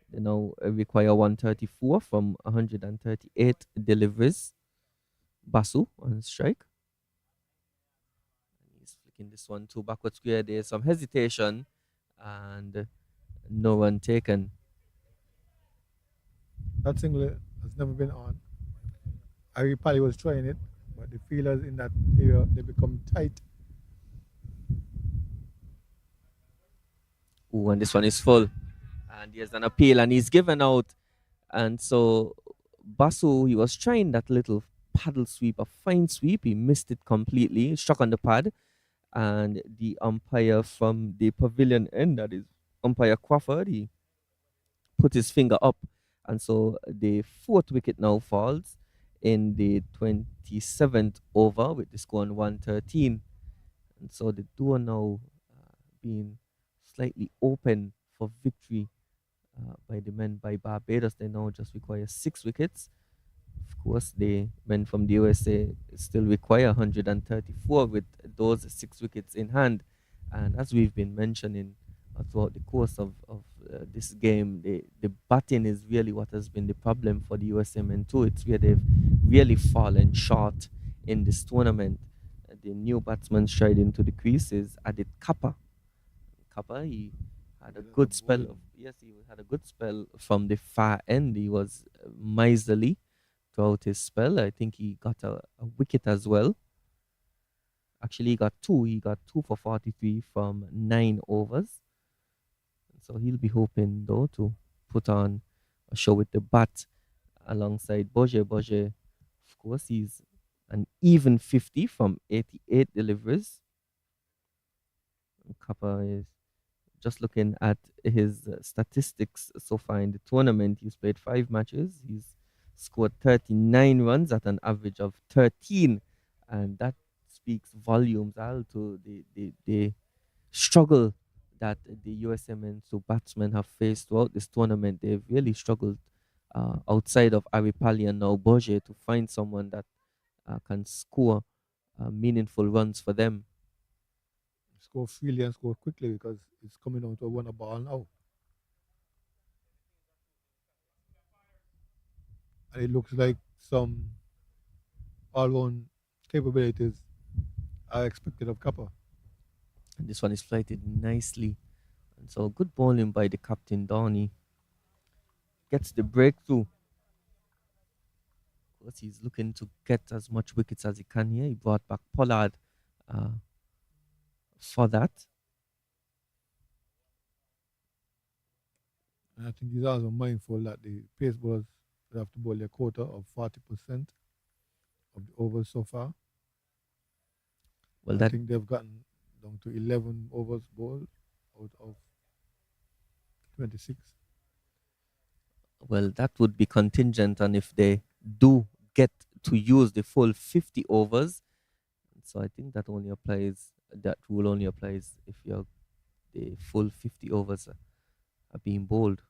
They now require 134 from 138 deliveries. Basu on strike. taking this one to backward square. There's some hesitation and no run taken. That single has never been on. Harry Pally was trying it, but the fielders in that area they become tight. Ooh, and this one is full. And there's an appeal and he's given out. And so Basu, he was trying that little paddle sweep, a fine sweep. He missed it completely, struck on the pad. And the umpire from the pavilion end, that is umpire Crawford, he put his finger up. And so the fourth wicket now falls in the 27th over with the score on 113. And so the door now being slightly open for victory by the men by Barbados. They now just require 6 wickets. Of course, the men from the USA still require 134 with those 6 wickets in hand. And as we've been mentioning throughout the course of this game, the batting is really what has been the problem for the USA men too. It's where they've really fallen short in this tournament. The new batsman stride into the crease is Adit Kappa. Kappa, he had a good spell of, yes, he had a good spell from the far end. He was miserly throughout his spell. I think he got a wicket as well. Actually, he got two. He got two for 43 from 9 overs. So he'll be hoping, though, to put on a show with the bat alongside Boje. Boje, of course, he's an even 50 from 88 deliveries. Kappa is just looking at his statistics so far in the tournament. He's played 5 matches. He's scored 39 runs at an average of 13. And that speaks volumes, Al, to the struggle that the USM and so batsmen have faced throughout this tournament. They've really struggled outside of Aripali and now Boje to find someone that can score meaningful runs for them. Score freely and score quickly because it's coming down to a one ball now. And it looks like some all-round capabilities are expected of Kappa. And this one is flighted nicely. And so good bowling by the captain, Donny. Gets the breakthrough. Of course, he's looking to get as much wickets as he can here. He brought back Pollard for that. And I think he's also mindful that the pace bowlers will have to bowl a quota of 40% of the overs so far. Well, I think they've gotten down to 11 overs bowled out of 26. Well, that would be contingent on if they do get to use the full 50 overs. So I think that rule only applies if the full 50 overs are being bowled.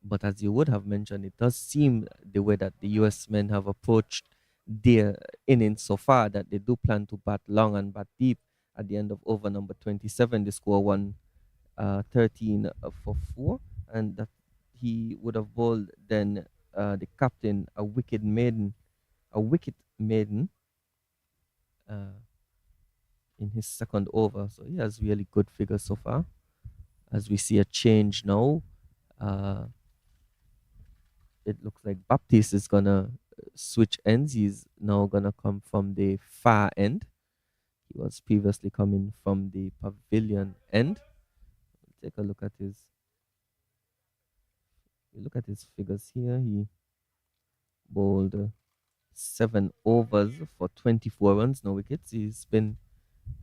But as you would have mentioned, it does seem the way that the US men have approached their innings so far that they do plan to bat long and bat deep. At the end of over number 27, the score 113 for 4, and that he would have bowled then the captain a wicket maiden in his second over. So he has really good figures so far. As we see a change now, it looks like Baptiste is gonna switch ends. He's now gonna come from the far end. He was previously coming from the pavilion end. Take a look at his. You look at his figures here. He bowled 7 overs for 24 runs, no wickets. He's been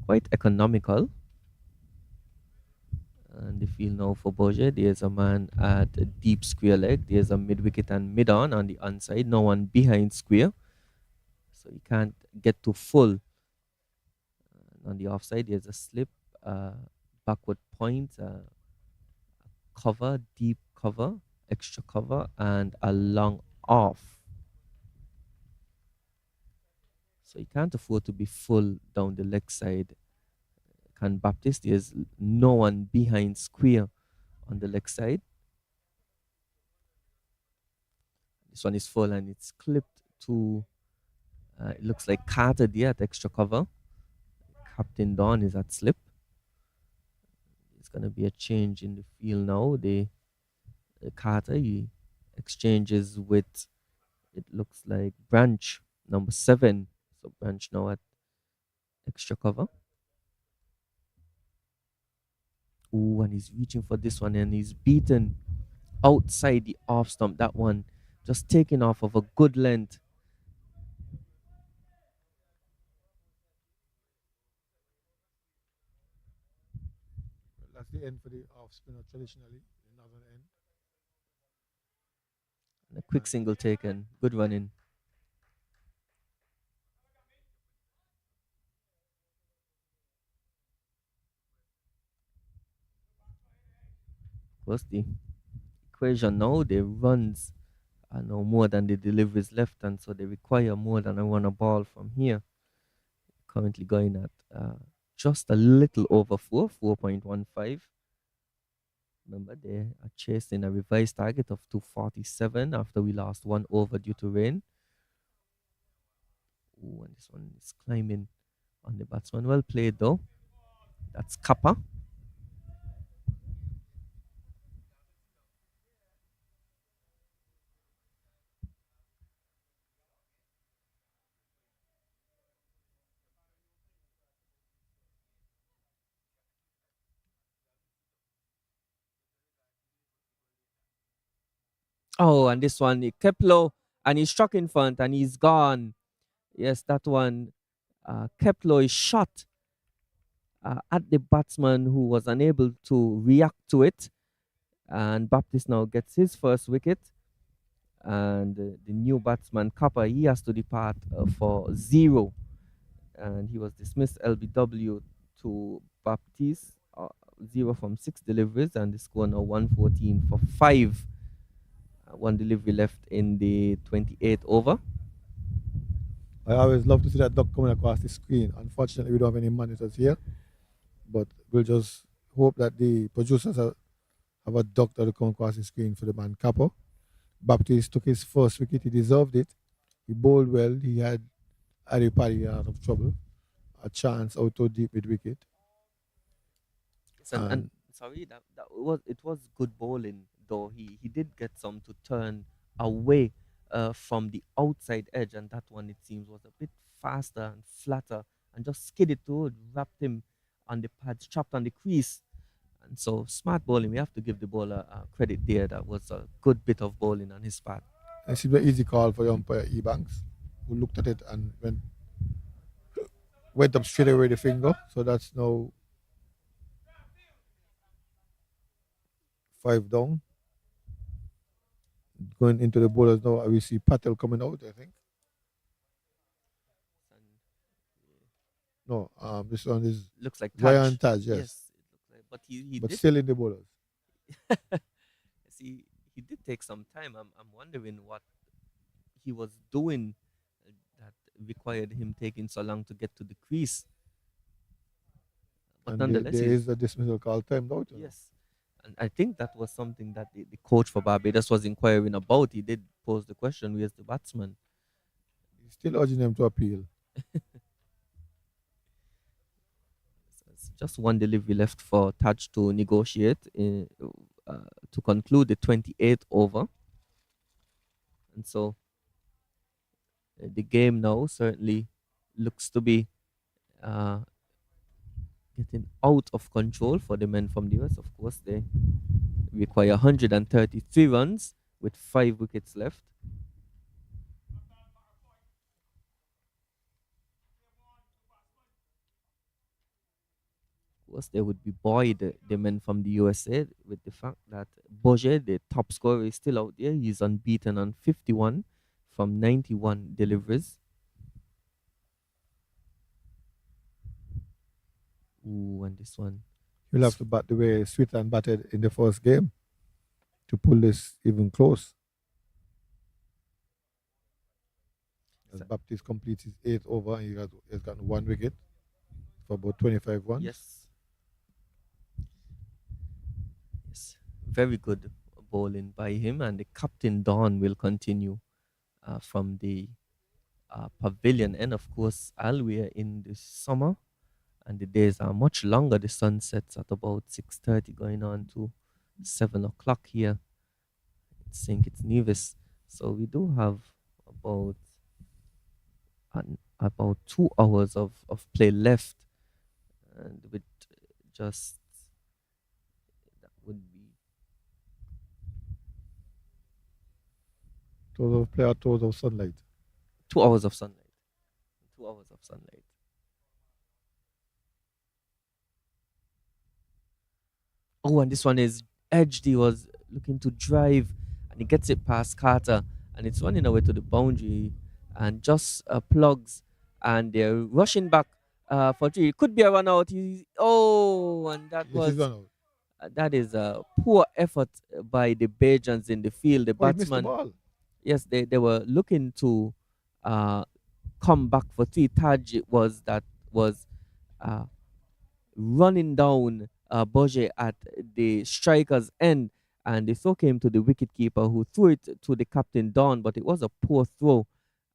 quite economical. And the field now for Boje. There's a man at a deep square leg. There's a mid wicket and mid on the onside. No one behind square. So he can't get to full. And on the offside, there's a slip, backward point, cover, deep cover, extra cover, and a long off. So he can't afford to be full down the leg side. Can Baptiste? There's no one behind square on the leg side. This one is full and it's clipped to It looks like Carter there at extra cover. Captain Don is at slip. It's going to be a change in the field now. Carter he exchanges with, it looks like Branch, number 7. So Branch now at extra cover. Ooh, and he's reaching for this one and he's beaten outside the off stump. That one just taking off of a good length. That's the end for the off spinner traditionally, the northern end. And a quick single taken. Good running. What's the equation now? The runs are no more than the deliveries left, and so they require more than a runner ball from here. Currently going at just a little over 4.15. Remember, they are chasing a revised target of 247 after we lost one over due to rain. Ooh, and this one is climbing on the batsman. Well played, though. That's Kappa. Oh, and this one, he kept low and he struck in front and he's gone. Yes, that one, Kepler is shot at the batsman who was unable to react to it. And Baptist now gets his first wicket. And the new batsman, Kappa, he has to depart for 0. And he was dismissed LBW to Baptiste, 0 from 6 deliveries. And the score now 114 for 5. One delivery left in the 28th over. I always love to see that duck coming across the screen. Unfortunately, we don't have any monitors here, but we'll just hope that the producers have a duck that will come across the screen for the man Capo. Baptiste took his first wicket. He deserved it. He bowled well. He had Ari Paddy out of trouble. A chance out to deep mid wicket. Yes, and sorry, it was good bowling, though he did get some to turn away from the outside edge, and that one it seems was a bit faster and flatter, and just skidded to it, wrapped him on the pads, trapped on the crease. And so smart bowling. We have to give the bowler credit there. That was a good bit of bowling on his part. It seemed an easy call for the umpire Ebanks, who looked at it and went up straight away with the finger. So that's now 5 down. Going into the bowlers now, we see Patel coming out, I think. No, this one is Looks like Ryan Taj, yes. it looks like, but he But did still in the bowlers. see he did take some time. I'm wondering what he was doing that required him taking so long to get to the crease. But And nonetheless, there is a dismissal call timed out. yes. And I think that was something that the coach for Barbados was inquiring about. He did pose the question, where's the batsman? He's still urging them to appeal. It's just one delivery left for Taj to negotiate to conclude the 28th over. And so the game now certainly looks to be getting out of control for the men from the US. Of course, they require 133 runs with 5 wickets left. Of course, there would be Boyd, the men from the USA, with the fact that Boje, the top scorer, is still out there. He's unbeaten on 51 from 91 deliveries. Ooh, and this one. He'll have to bat the way Switzerland batted in the first game to pull this even close. As Baptiste completes his 8th over, and he's gotten 1 wicket for about 25 runs. Yes. Yes. Very good bowling by him, and the captain Don will continue from the pavilion. And of course, Al, we are in the summer and the days are much longer. The sun sets at about 6:30, going on to 7 o'clock here in St. Kitts Nevis. So we do have about about 2 hours of play left, and with just that would be Total player, total sunlight. 2 hours of sunlight. 2 hours of sunlight. Oh, and this one is edged. He was looking to drive, and he gets it past Carter, and it's running away to the boundary, and just plugs, and they're rushing back for three. It could be a run out. And that Yes, he's was run out. that is a poor effort by the Bajans in the field. The Oh, he missed the batsman, ball. yes, they were looking to uh, come back for three. Taj was that was uh, running down Boje at the striker's end, and the throw came to the wicketkeeper, who threw it to the captain Don, but it was a poor throw,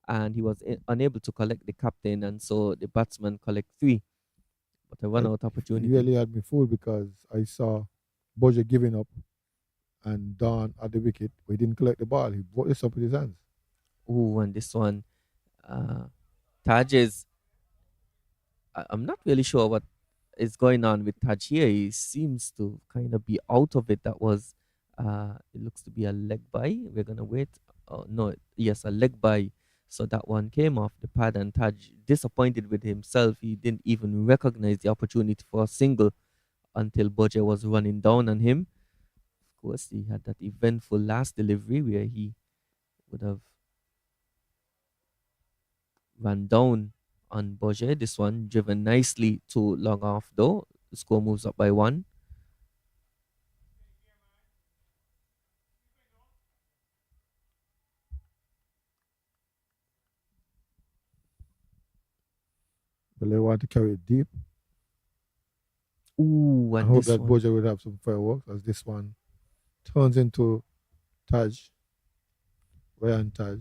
and he was unable to collect the captain, and so the batsman collect three, but a run out He opportunity. really had me fooled because I saw Boja giving up and Don at the wicket, but he didn't collect the ball. He brought this up with his hands. Oh, and this one, uh, Taj is. I'm not really sure what is going on with Taj here. He seems to kind of be out of it. That was, it looks to be a leg by. We're gonna wait. Oh no, yes, a leg by. So that one came off the pad, and Taj, disappointed with himself, he didn't even recognize the opportunity for a single until Boje was running down on him. Of course, he had that eventful last delivery where he would have run down on Boje. This one driven nicely to long off though. The score moves up by one. But they want to carry it deep. Ooh, I and hope this that one. Boja will have some fireworks as this one turns into Taj. Ryan Taj.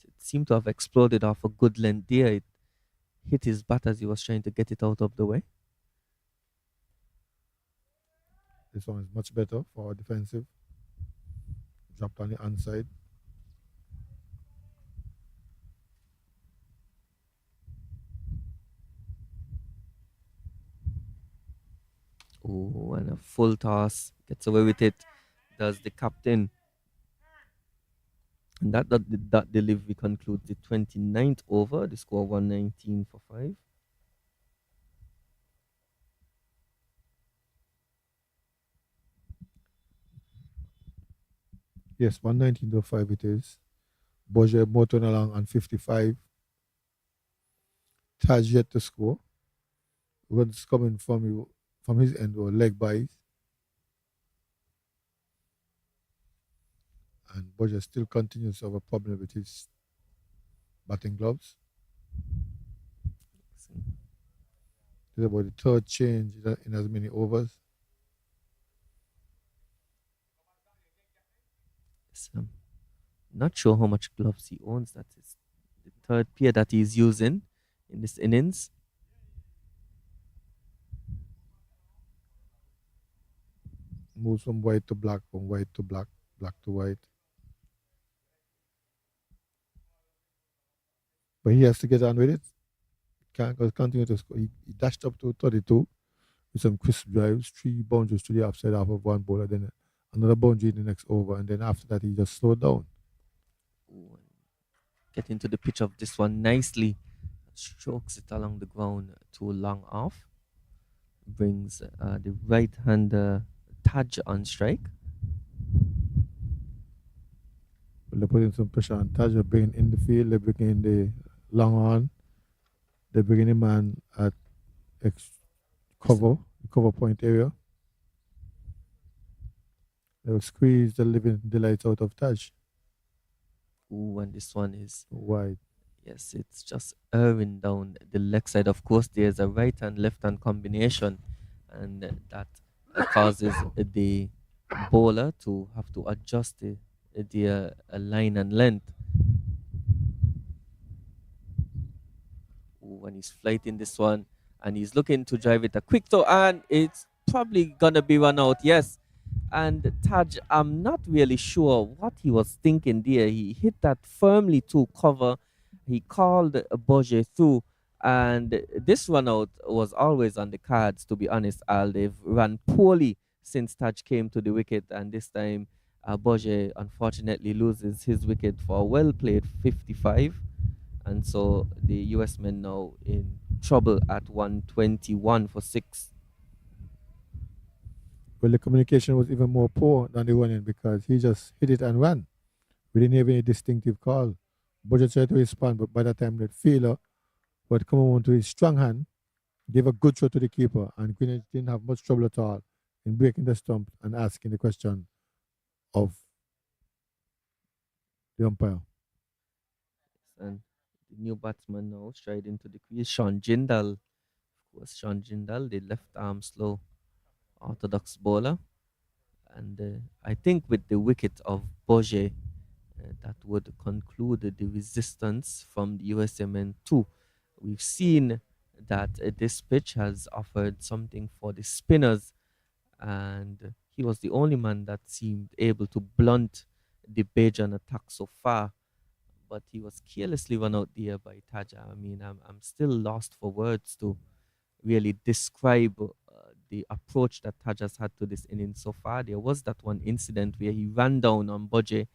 It seemed to have exploded off a good length there. It hit his bat as he was trying to get it out of the way. This one is much better for our defensive. Dropped on the inside. Oh, and a full toss. Gets away with it. Does the captain. And that delivery concludes the 29th over. The score 119 for 5. Yes, 119 to 5 it is. Boja motoring along on 55. Taj yet to score. Runs coming from his end or leg bys. And Boja still continues to have a problem with his batting gloves. So, This is about the third change in as many overs. not sure how much gloves he owns. That is the third pair that he's using in this innings. Moves from white to black, from white to black, black to white. But he has to get on with it. Can't continue to score. He dashed up to 32 with some crisp drives, 3 boundaries to the offside half of one bowler, then another boundary in the next over, and then after that he just slowed down. Ooh, get into the pitch of this one nicely. Strokes it along the ground too long off. Brings the right hander Taj on strike. But they're putting some pressure on Taj. They're bringing in the field, they're bringing the long on, they're bringing him on at cover, the cover point area. They'll squeeze the living delights out of Taj. Ooh, and this one is, Wide. yes, it's just erring down the leg side. Of course, there's a right and left hand combination, and that causes the bowler to have to adjust the line and length. when he's flighting this one, and he's looking to drive it a quick throw, and it's probably gonna be run out. Yes, and Taj, I'm not really sure what he was thinking there. He hit that firmly to cover. He called Boje through, and this run out was always on the cards, to be honest. Al, they've run poorly since Taj came to the wicket, and this time Boje unfortunately loses his wicket for a well played 55. And so the US men now in trouble at 121 for 6. Well, the communication was even more poor than the running because he just hit it and ran. We didn't have any distinctive call. Budget tried to respond, but by the time that fielder would come on to his strong hand, gave a good throw to the keeper, and Greenwich didn't have much trouble at all in breaking the stump and asking the question of the umpire. And the new batsman now stride into the crease. Sean Jindal. Of course, Sean Jindal, the left arm slow orthodox bowler. And I think with the wicket of Boje, that would conclude the resistance from the USMN too. We've seen that this pitch has offered something for the spinners, and he was the only man that seemed able to blunt the Bajan attack so far. But he was carelessly run out there by Taja. I mean, I'm still lost for words to really describe the approach that Taj has had to this inning so far. There was that one incident where he ran down on Budge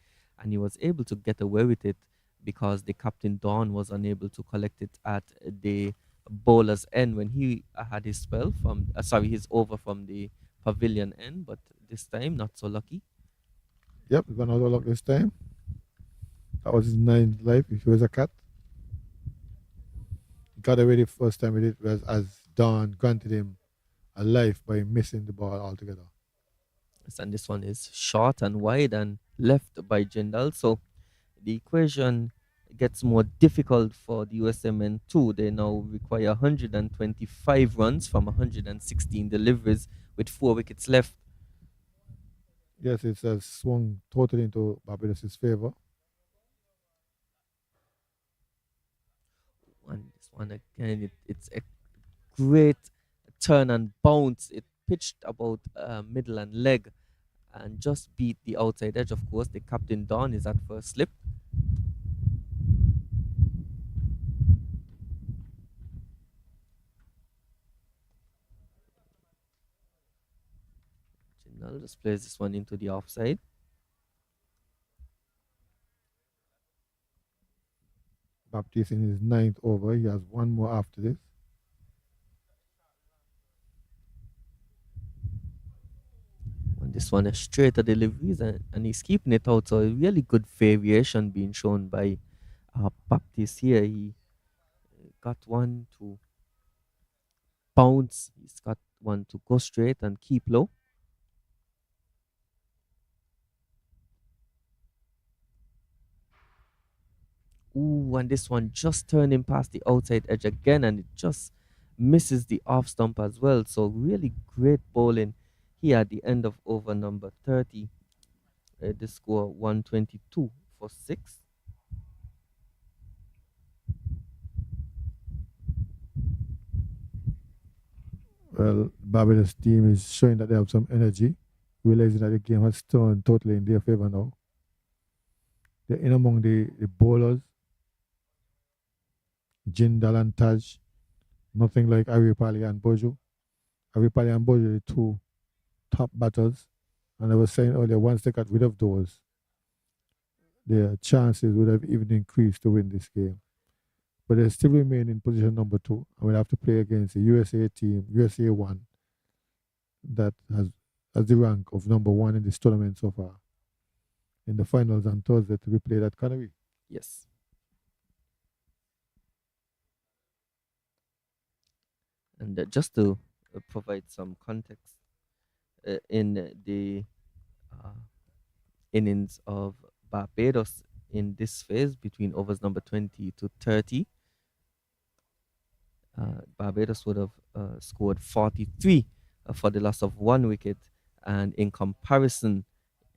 and he was able to get away with it because the captain Dawn was unable to collect it at the bowler's end when he had his spell from, his over from the pavilion end, but this time not so lucky. Yep, he got out of luck this time. That was his ninth life if he was a cat. He got away the first time with it was as Dawn granted him a life by missing the ball altogether. Yes, and this one is short and wide and left by Jindal. So the equation gets more difficult for the USMN too. They now require 125 runs from 116 deliveries with 4 wickets left. Yes, it's swung totally into Barbados' favor. And this one again, it's a great turn and bounce. It pitched about middle and leg and just beat the outside edge. Of course, the captain Don is at first slip. Chinal just plays this one into the offside. Baptiste in his ninth over. He has one more after this. And this one is straighter deliveries and he's keeping it out. So a really good variation being shown by Baptiste here. He got one to bounce. He's got one to go straight and keep low. Ooh, and this one just turning past the outside edge again, and it just misses the off stump as well. So really great bowling here at the end of over number 30. The score 122 for 6. Well, Barbados team is showing that they have some energy, realizing that the game has turned totally in their favor now. They're in among the bowlers. Jindal and Taj, nothing like Aripali and Bojo. Aripali and Bojo are the two top batters. And I was saying earlier, once they got rid of those, their chances would have even increased to win this game. But they still remain in position number 2, and we'll have to play against the USA team, USA 1, that has the rank of number 1 in this tournament so far. In the finals on Thursday to be played at Canary. Yes. And just to provide some context, in the innings of Barbados in this phase between overs number 20 to 30, Barbados would have scored 43 for the loss of 1 wicket, and in comparison,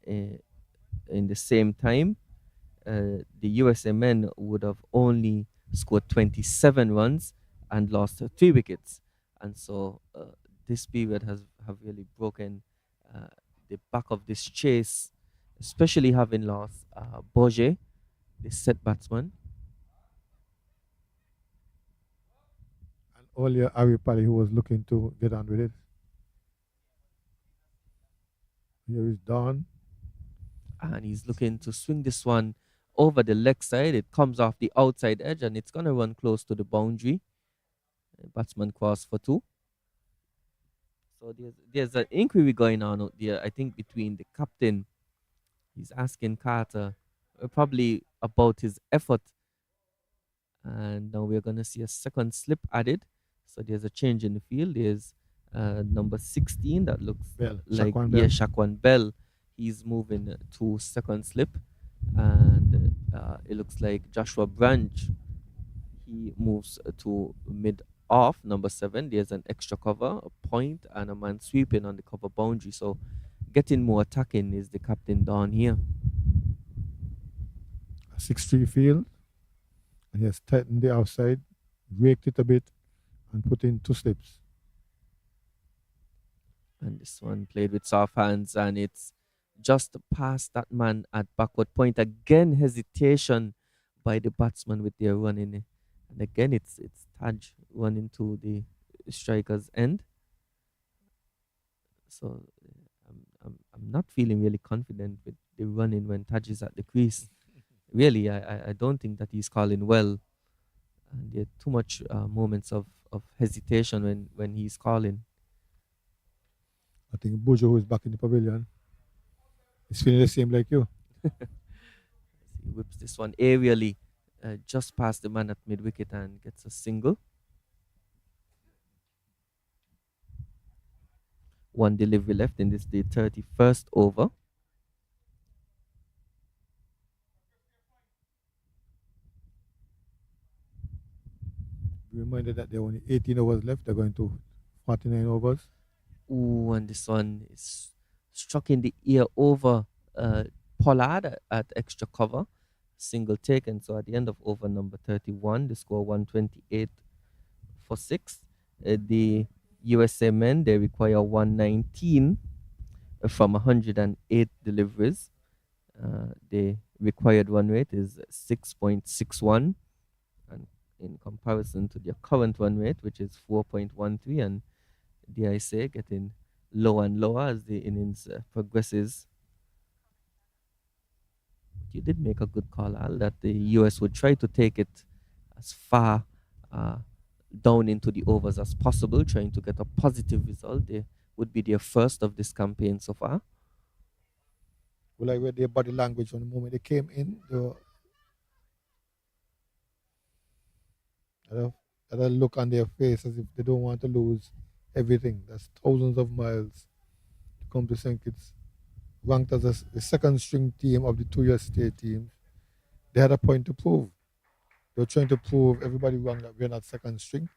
in the same time, the USA men would have only scored 27 runs and lost 3 wickets. And so this period has have really broken uh, the back of this chase, especially having lost Boje, the set batsman. And earlier, Ari Pali, who was looking to get on with it. Here is Don. And he's looking to swing this one over the leg side. It comes off the outside edge and it's going to run close to the boundary. Batsman cross for 2. So there's an inquiry going on out there, I think, between the captain. He's asking Carter probably about his effort. And now we're going to see a second slip added. So there's a change in the field. There's number 16 that looks Bell. like Shakwan Bell. Shakwan Bell. He's moving to second slip. And it looks like Joshua Branch. He moves to mid off, number 7. There's an extra cover, a point, and a man sweeping on the cover boundary. So getting more attacking is the captain down here. A 6-3 field. And he has tightened the outside, raked it a bit, and put in 2 slips. And this one played with soft hands, and it's just past that man at backward point. Again, hesitation by the batsman with their running. And again, it's Taj running to the striker's end. So I'm not feeling really confident with the running when Taj is at the crease. Really, I don't think that he's calling well. And there are too much moments of hesitation when he's calling. I think Bojo, who is back in the pavilion, is feeling the same like you. He whips this one aerially just past the man at mid-wicket and gets a single. One delivery left in this, the 31st over. Be reminded that there are only 18 overs left. They're going to 49 overs. Ooh, and this one is struck in the ear over Pollard at extra cover. Single taken. So at the end of over number 31, the score 128 for 6. The USA men, they require 119 from 108 deliveries. The required run rate is 6.61. And in comparison to their current run rate, which is 4.13, and dare I say, getting lower and lower as the innings progresses. You did make a good call, Al, that the US would try to take it as far down into the overs as possible, trying to get a positive result. They would be their first of this campaign so far. Well, I read their body language from the moment they came in. They had a look on their face as if they don't want to lose everything. That's thousands of miles to come to St. Kitts. Ranked as the second string team of the 2 US state teams. They had a point to prove. They were trying to prove everybody wrong that we're not second string.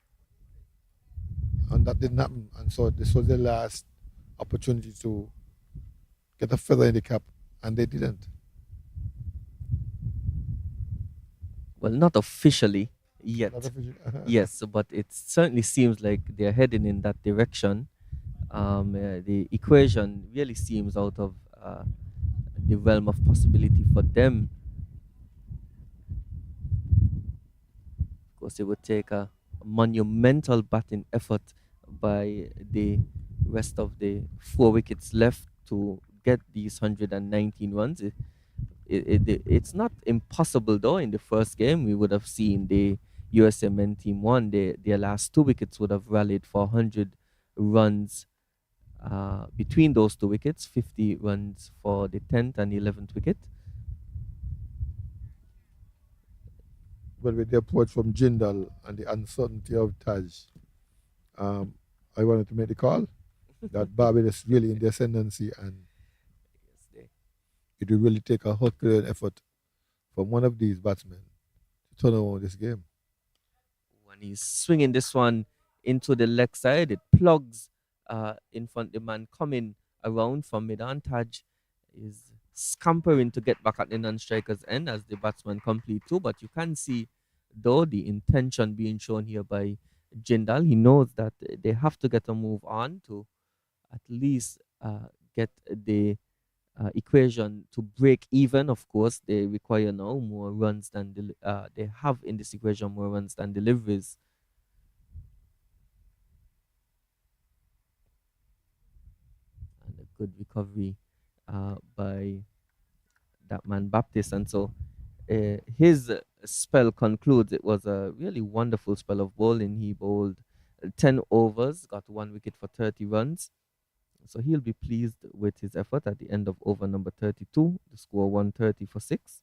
And that didn't happen. And so this was their last opportunity to get a feather in the cap, and they didn't. Well, not officially yet. Not officially. Yes, but it certainly seems like they're heading in that direction. The equation really seems out of the realm of possibility for them. Of course, it would take a monumental batting effort by the rest of the 4 wickets left to get these 119 runs. It's not impossible, though. In the first game, we would have seen the USMN team won. Their last 2 wickets would have rallied for 100 runs between those 2 wickets, 50 runs for the 10th and 11th wicket. Well, with the approach from Jindal and the uncertainty of Taj, I wanted to make the call that Barbados is really in the ascendancy, and it will really take a Herculean effort from one of these batsmen to turn around this game. When he's swinging this one into the leg side, it plugs in front. The man coming around from mid-on. Taj is scampering to get back at the non-striker's end as the batsman complete too. But you can see, though, the intention being shown here by Jindal. He knows that they have to get a move on to at least get the equation to break even. Of course, they require now more runs than they have in this equation more runs than deliveries. And a good recovery by that man Baptist. And so his spell concludes. It was a really wonderful spell of bowling. He bowled 10 overs, got 1 wicket for 30 runs. So he'll be pleased with his effort at the end of over number 32. The score 130 for 6.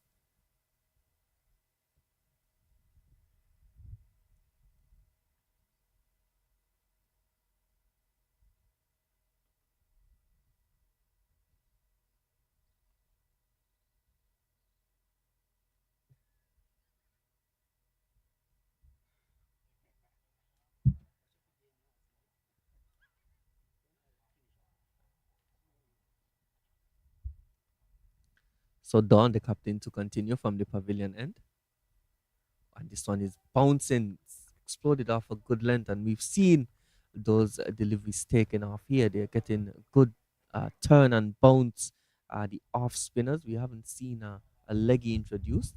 So Don, the captain, to continue from the pavilion end. And this one is bouncing, exploded off a good length. And we've seen those deliveries taken off here. They're getting good turn and bounce. The off spinners, we haven't seen a leggy introduced.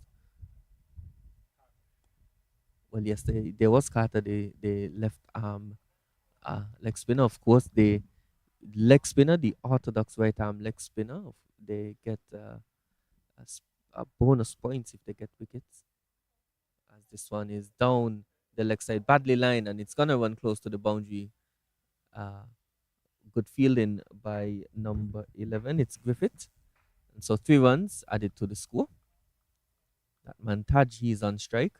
Well, yes, there was Carter, the left arm leg spinner. Of course, the leg spinner, the orthodox right arm leg spinner, they get a bonus points if they get wickets. As this one is down the leg side, badly lined, and it's gonna run close to the boundary. Uh, Good fielding by number 11. It's Griffith, and so 3 runs added to the score. That man Taj, he's on strike.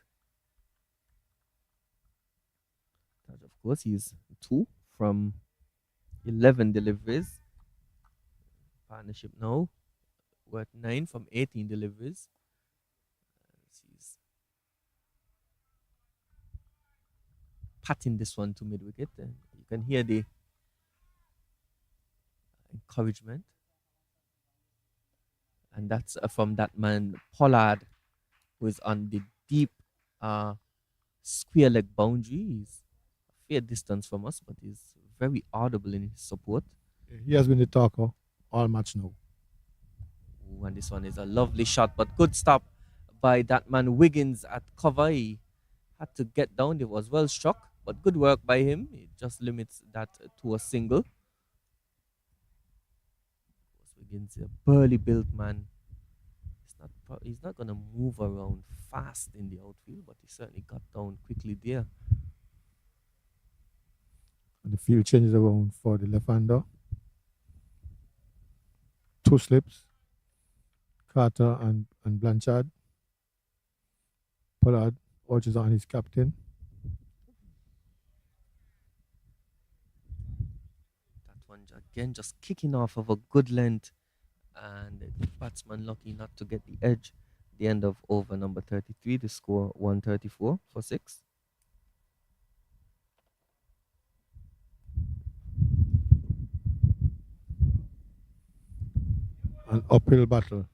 Taj, of course, he's 2 from 11 deliveries. Partnership now. We're at 9 from 18 deliveries. He's patting this one to mid wicket. And you can hear the encouragement. And that's from that man Pollard, who is on the deep square leg boundary. He's a fair distance from us, but he's very audible in his support. He has been the talker all match now. Ooh, and this one is a lovely shot, but good stop by that man Wiggins at cover. He had to get down. It was well struck, but good work by him. It just limits that to a single. Wiggins, a burly built man. He's not going to move around fast in the outfield, but he certainly got down quickly there. And the field changes around for the left-hander. 2 slips. Carter and Blanchard. Pollard watches on his captain. That one again just kicking off of a good length, and the batsman lucky not to get the edge. The end of over number 33, the score 134 for 6. An uphill battle.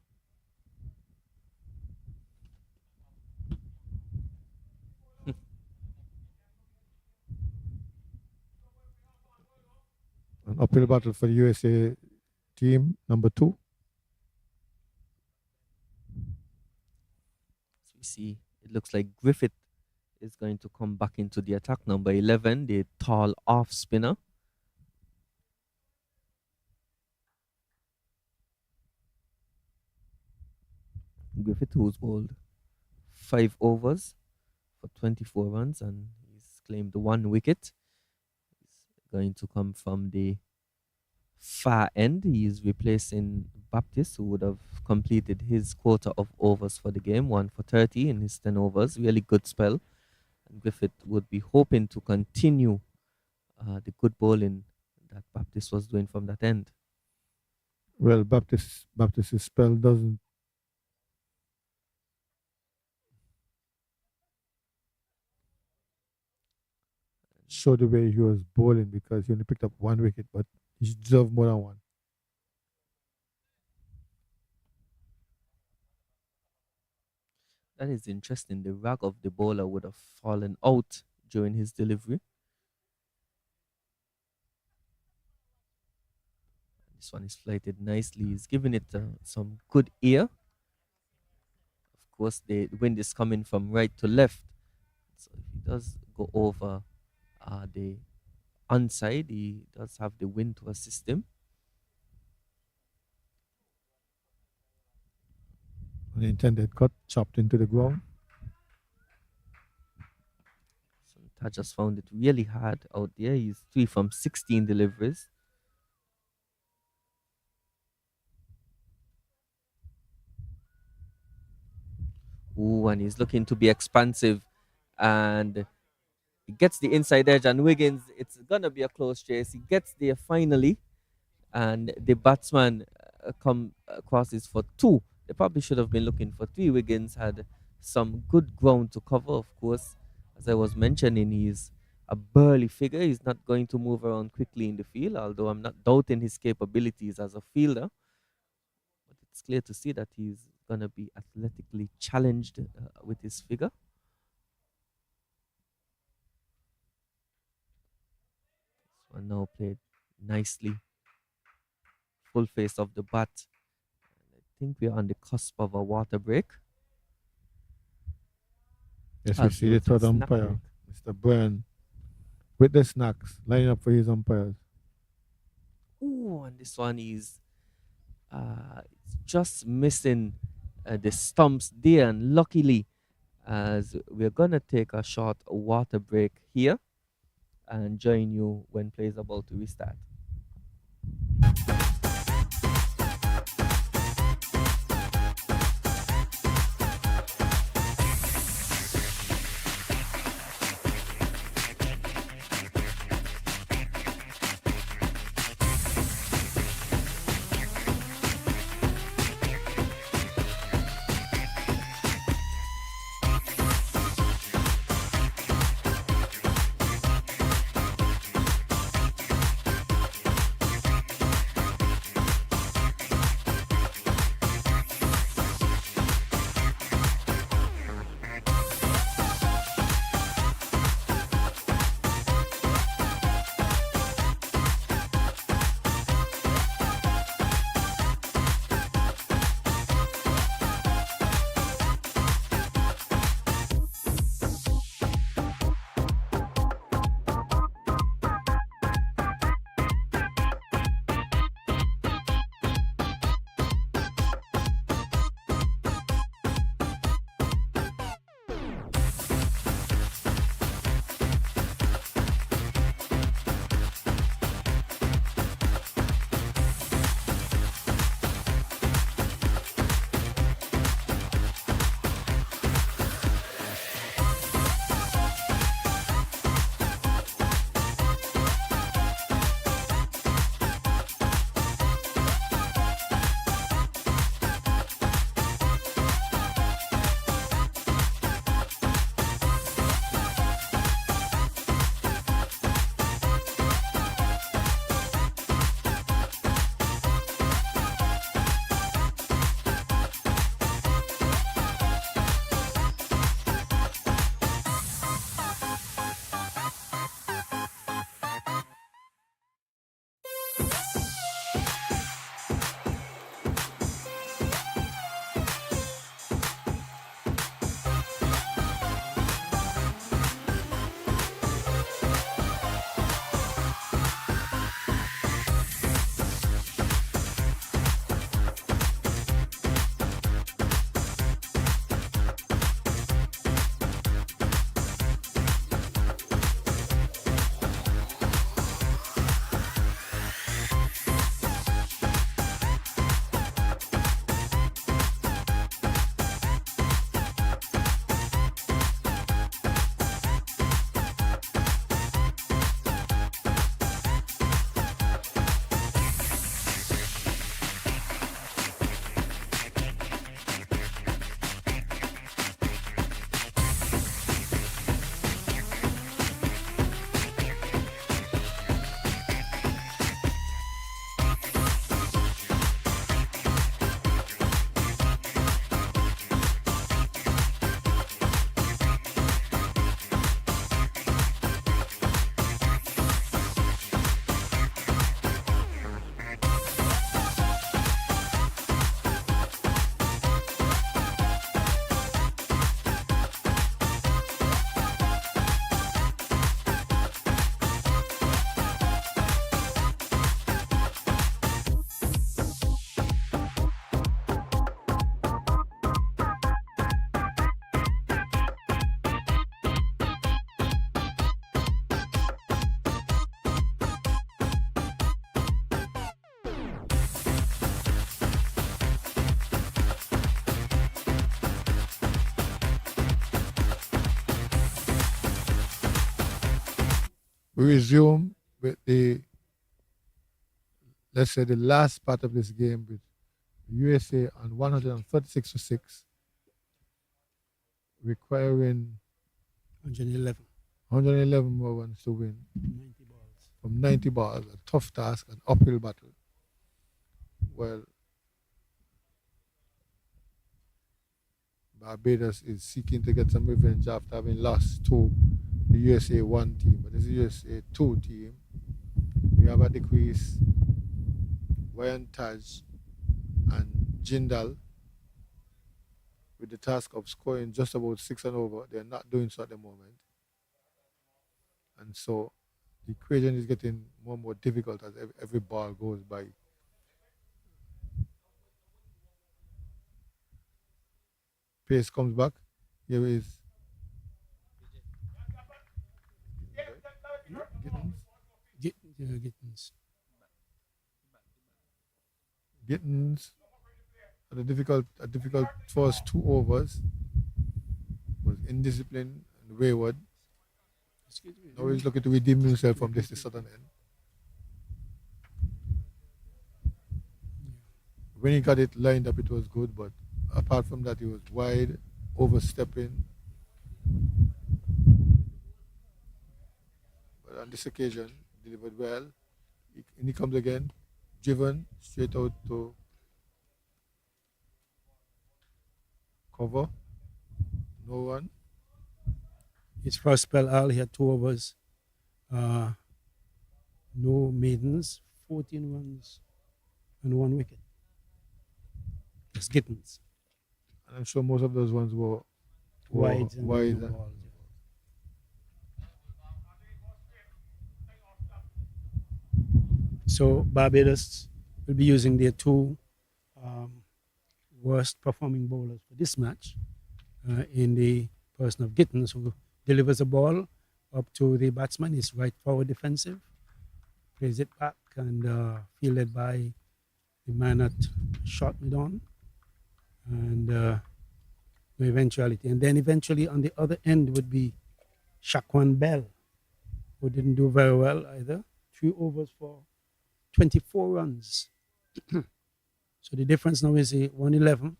An uphill battle for the USA team, number 2. So we see it looks like Griffith is going to come back into the attack. Number 11, the tall off spinner. Griffith, who's bowled 5 overs for 24 runs, and he's claimed 1 wicket. He's going to come from the far end. He is replacing Baptist, who would have completed his quota of overs for the game, 1 for 30 in his 10 overs. Really good spell. And Griffith would be hoping to continue the good bowling that Baptist was doing from that end. Well, Baptist's spell doesn't show the way he was bowling because he only picked up 1 wicket, but he deserved more than 1. That is interesting. The rag of the bowler would have fallen out during his delivery. This one is flighted nicely. He's giving it some good air. Of course, the wind is coming from right to left. So if he does go over the onside, he does have the wind to assist him. Unintended cut, chopped into the ground. So Taj just found it really hard out there. He's 3 from 16 deliveries. Ooh, and he's looking to be expansive. And he gets the inside edge. And Wiggins, it's going to be a close chase. He gets there finally. And the batsman come crosses for 2. They probably should have been looking for 3. Wiggins had some good ground to cover, of course. As I was mentioning, he's a burly figure. He's not going to move around quickly in the field, although I'm not doubting his capabilities as a fielder. But it's clear to see that he's going to be athletically challenged with his figure. This one now played nicely. Full face of the bat. I think we're on the cusp of a water break. Yes, we see the third umpire, Mr. Byrne, with the snacks, lining up for his umpires. Ooh, and this one is just missing the stumps there. And luckily, as we're going to take a short water break here and join you when play is about to restart. We resume with let's say, the last part of this game with USA on 136 to 6, requiring 111. 111 more runs to win 90 balls. from 90 balls, a tough task, an uphill battle. Well, Barbados is seeking to get some revenge after having lost to the USA 1 team, but this is the USA 2 team. We have at the crease Ryan Taj and Jindal with the task of scoring just about 6 and over. They're not doing so at the moment. And so the equation is getting more and more difficult as every ball goes by. Pace comes back. Here is Gittins. Gittins had a difficult first 2 overs. Was indisciplined and wayward. Now he's looking to redeem himself from this sudden end. When he got it lined up, it was good, but apart from that, he was wide, overstepping. But on this occasion, delivered well. And he comes again, driven straight out to cover. No run. His first spell, Al, he had 2 overs. No maidens, 14 runs, and 1 wicket. That's Gittins. And I'm sure most of those ones were Wide. wide. No balls. So Barbados will be using their 2 worst performing bowlers for this match in the person of Gittins, who delivers a ball up to the batsman. Is right forward defensive, plays it back and fielded by the man at short mid on, and no eventuality. And then eventually on the other end would be Shakwan Bell, who didn't do very well either. 3 overs for 24 runs. So the difference now is a 111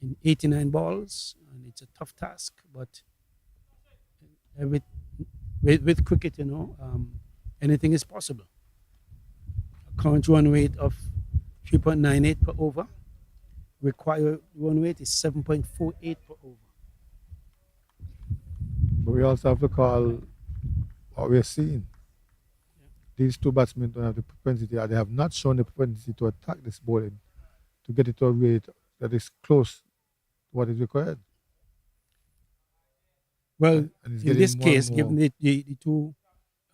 in 89 balls, and it's a tough task. But with cricket, anything is possible. A current run rate of 3.98 per over. Required run rate is 7.48 per over. But we also have to call what we're seeing. These 2 batsmen don't have the propensity, or they have not shown the propensity to attack this bowling to get it to a rate that is close to what is required. Well, And in this case, given the 2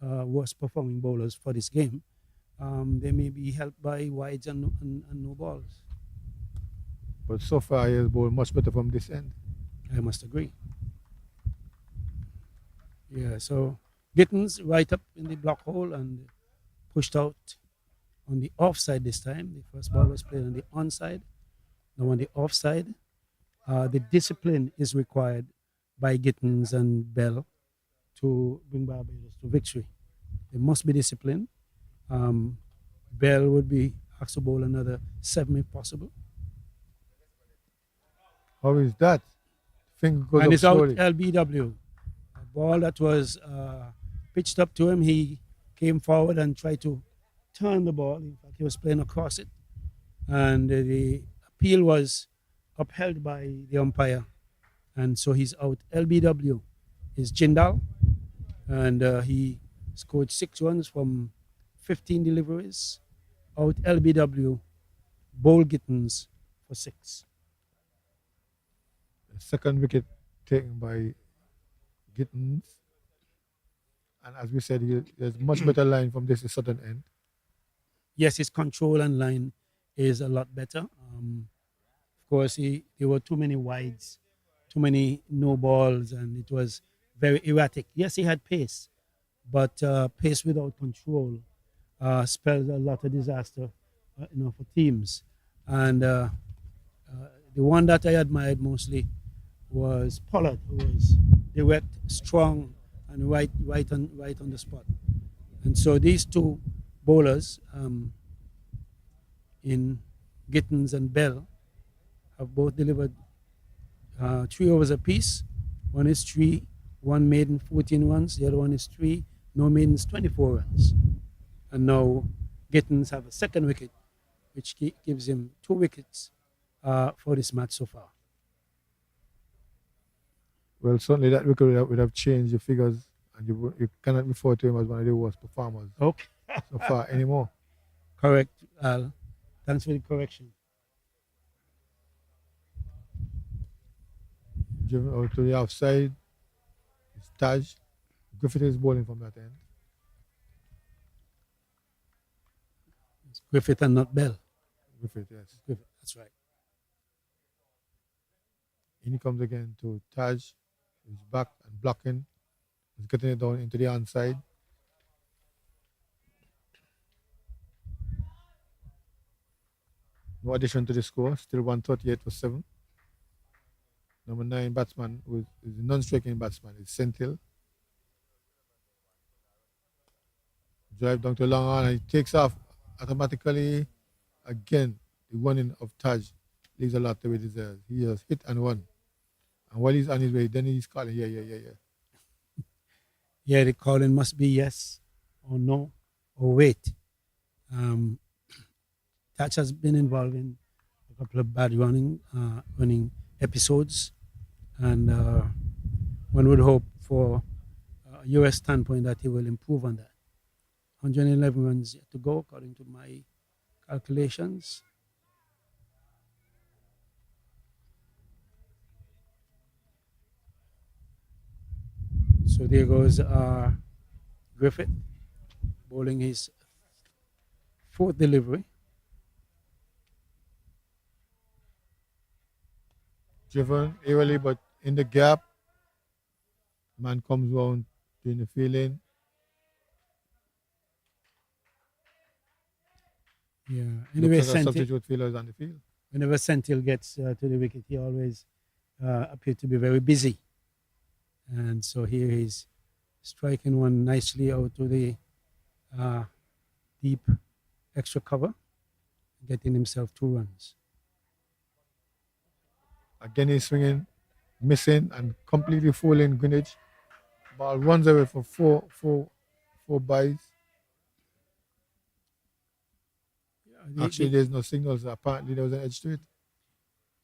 worst performing bowlers for this game, they may be helped by wides and no balls. But so far, he has bowled much better from this end. I must agree. Yeah, so Gittins right up in the block hole and pushed out on the offside this time. The first ball was played on the onside. Now on the offside, the discipline is required by Gittins and Bell to bring Barbados to victory. They must be disciplined. Bell would be asked to bowl another 7 if possible. How is that? Finger goes And up it's out slowly. LBW. A ball that was pitched up to him, he came forward and tried to turn the ball. In fact, he was playing across it. And the appeal was upheld by the umpire. And so he's out. LBW is Jindal. And he scored 6 runs from 15 deliveries. Out LBW, Bowl Gittins for 6. The second wicket taken by Gittins. And as we said, there's much better line from this southern end. Yes, his control and line is a lot better. Of course, there were too many wides, too many no balls, and it was very erratic. Yes, he had pace, but pace without control spells a lot of disaster, for teams. And the one that I admired mostly was Pollard, who was direct, strong, and right on the spot. And so these two bowlers in Gittins and Bell have both delivered 3 overs apiece. One is three, one maiden 14 runs, the other one is three, no maidens 24 runs. And now Gittins have a second wicket, which gives him 2 wickets for this match so far. Well, certainly that wicket would have changed the figures, and you cannot refer to him as one of the worst performers Okay. so far anymore. Correct, Al. Thanks for the correction. Driven out to the outside. It's Taj. Griffith is bowling from that end. It's Griffith and not Bell. Griffith, yes. Griffith, that's right. In he comes again to Taj. He's back and blocking. He's getting it down into the onside. No addition to the score. Still 138 for 7. Number 9 batsman is the non-striking batsman. It's Sentil. Drive down to long on and he takes off automatically. Again, the running of Taj leaves a lot to be desired. He has hit and run. And while he's on his way, then he's calling, yeah. Yeah, the calling must be yes or no or wait. Taj has been involved in a couple of bad running episodes, and one would hope for a US standpoint that he will improve on that. 111 runs yet to go, according to my calculations. So there goes Griffith bowling his fourth delivery. Driven early, but in the gap. Man comes round doing the fielding. Yeah. Anyway, Looks like a substitute fielder is on the field. Whenever Sentil gets to the wicket, he always appears to be very busy. And so here he's striking one nicely out to the deep extra cover, getting himself 2 runs. Again, he's swinging, missing, and completely fooling Greenwich. Ball runs away for four byes. Actually, there's no signals. Apparently, there was an edge to it.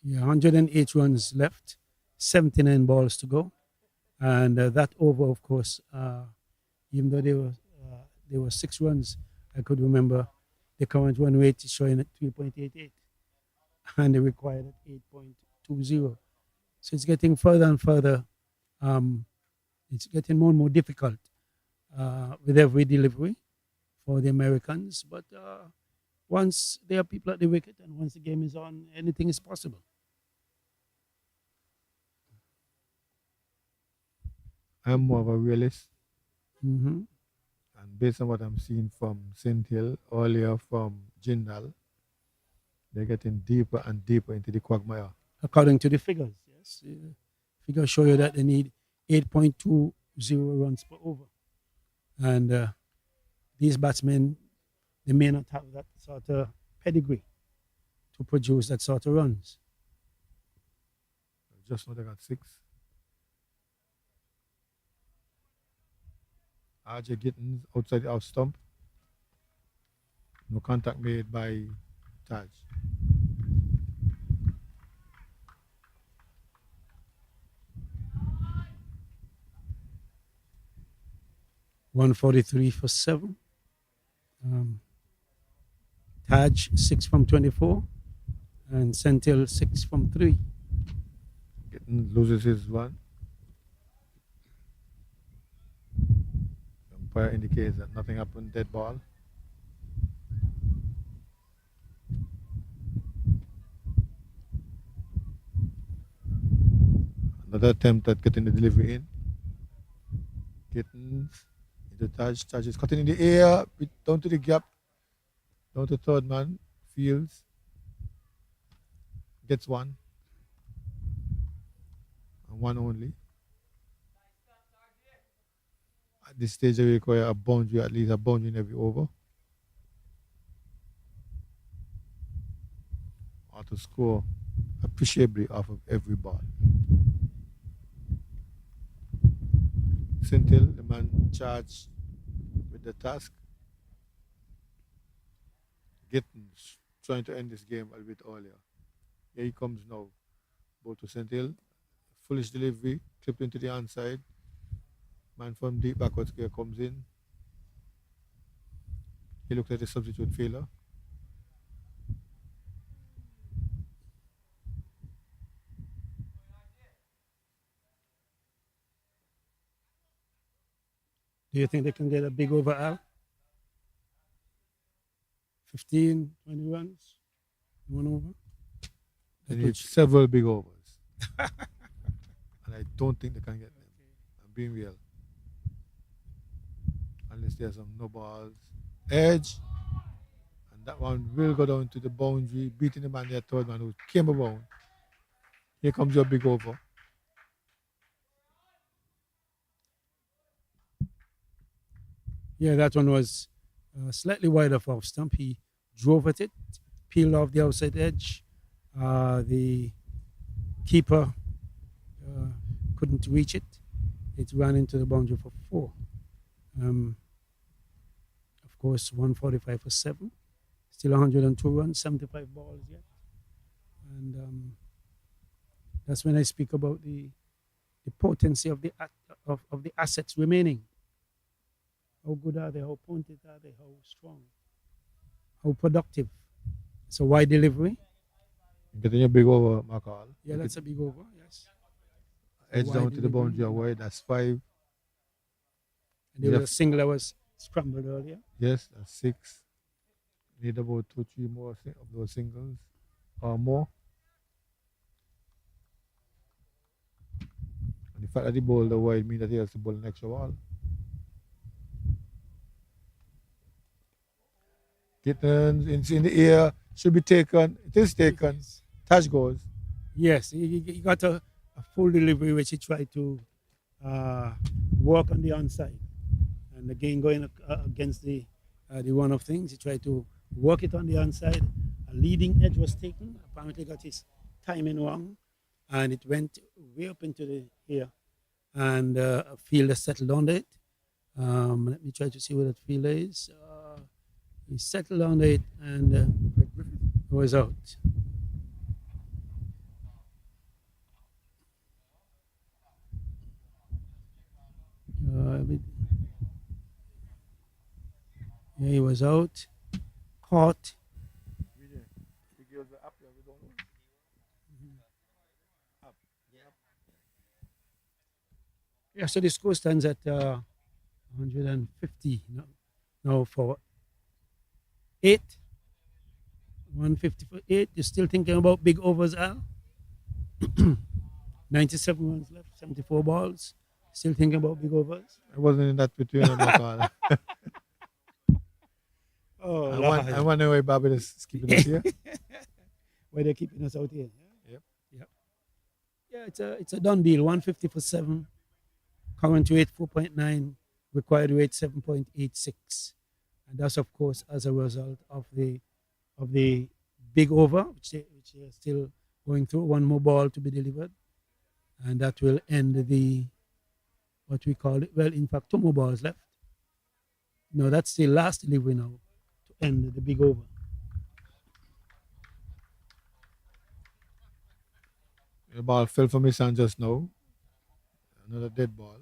Yeah, 108 runs left, 79 balls to go. And that over, of course, even though there were 6 runs, I could remember the current run rate is showing at 3.88. And they required at 8.20. So it's getting further and further. It's getting more and more difficult with every delivery for the Americans. But once there are people at the wicket and once the game is on, anything is possible. I'm more of a realist. Mm-hmm. And based on what I'm seeing from St. Hill, earlier from Jindal, they're getting deeper and deeper into the quagmire. According to the figures, yes. Figures show you that they need 8.20 runs per over. And these batsmen, they may not have that sort of pedigree to produce that sort of runs. Just now they got 6. RJ Gittins outside the off stump. No contact made by Taj. $143 for 7. Taj 6 from 24, and Sentil 6 from 3. Gittins loses his one. Umpire indicates that nothing happened, dead ball. Another attempt at getting the delivery in. Gittins into Taj. Taj is cutting in the air, down to the gap, down to third man. Fields gets one, and one only. at this stage, they require a boundary, at least a boundary in every over, or to score appreciably off of every ball. St. Hill, the man charged with the task, Gittins trying to end this game a bit earlier. Here he comes now. Ball to St. Hill. Foolish delivery, clipped into the onside. Man from deep backwards square comes in. He looked at the substitute fielder. Do you think they can get a big over, Al? 15, 20 runs? One over? They need several big overs. And I don't think they can get them. I'm being real. Unless there's some no balls. Edge. And that one will go down to the boundary, beating the man there, third man who came around. Here comes your big over. Yeah, that one was slightly wide of off stump. He drove at it, peeled off the outside edge. The keeper couldn't reach it. It ran into the boundary for 4. Of course, 145 for 7. Still 102 runs, 75 balls yet. And that's when I speak about the potency of the assets remaining. How good are they? How pointed are they? How strong? How productive? It's a wide delivery. Getting a big over, Makal. Yeah, that's a big over, yes. Edge down to the boundary away, that's 5. And there was a single that was scrambled earlier. Yes, that's 6. Need about 2, 3 more of those singles or more. And the fact that he bowled the wide means that he has to bowl an extra ball. Kittens in the air, should be taken. It is taken. Touch goes. Yes, he got a full delivery which he tried to work on the onside. And again, going against the one of things, he tried to work it on the onside. A leading edge was taken. Apparently got his timing wrong. And it went way up into the air. And a fielder settled on it. Let me try to see where that fielder is. He settled on it and was out. Yeah, he was out, caught. Yeah, so the score stands at 150 now for 8. 150 for 8. You're still thinking about big overs, Al? 97 runs left, 74 balls. Still thinking about big overs? I wasn't in that between them. Oh, I wonder why Barbados is keeping us here. Why they're keeping us out here? Yep. Yeah, it's a done deal. 150 for 7. Current rate 4.9. Required rate 7.86. And that's of course as a result of the big over, which they are still going through. One more ball to be delivered, and that will end what we call it. Well, in fact, 2 more balls left. No, that's the last delivery now to end the big over. The ball fell from his hand just now. Another dead ball.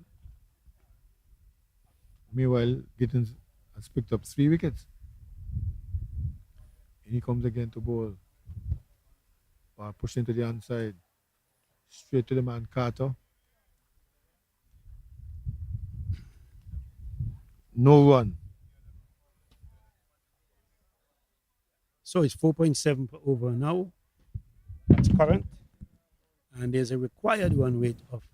Meanwhile, Gittins has picked up 3 wickets. And he comes again to bowl. Ball pushed into the onside. Straight to the man Carter. No run. So it's 4.7 per over now. That's current. And there's a required run rate of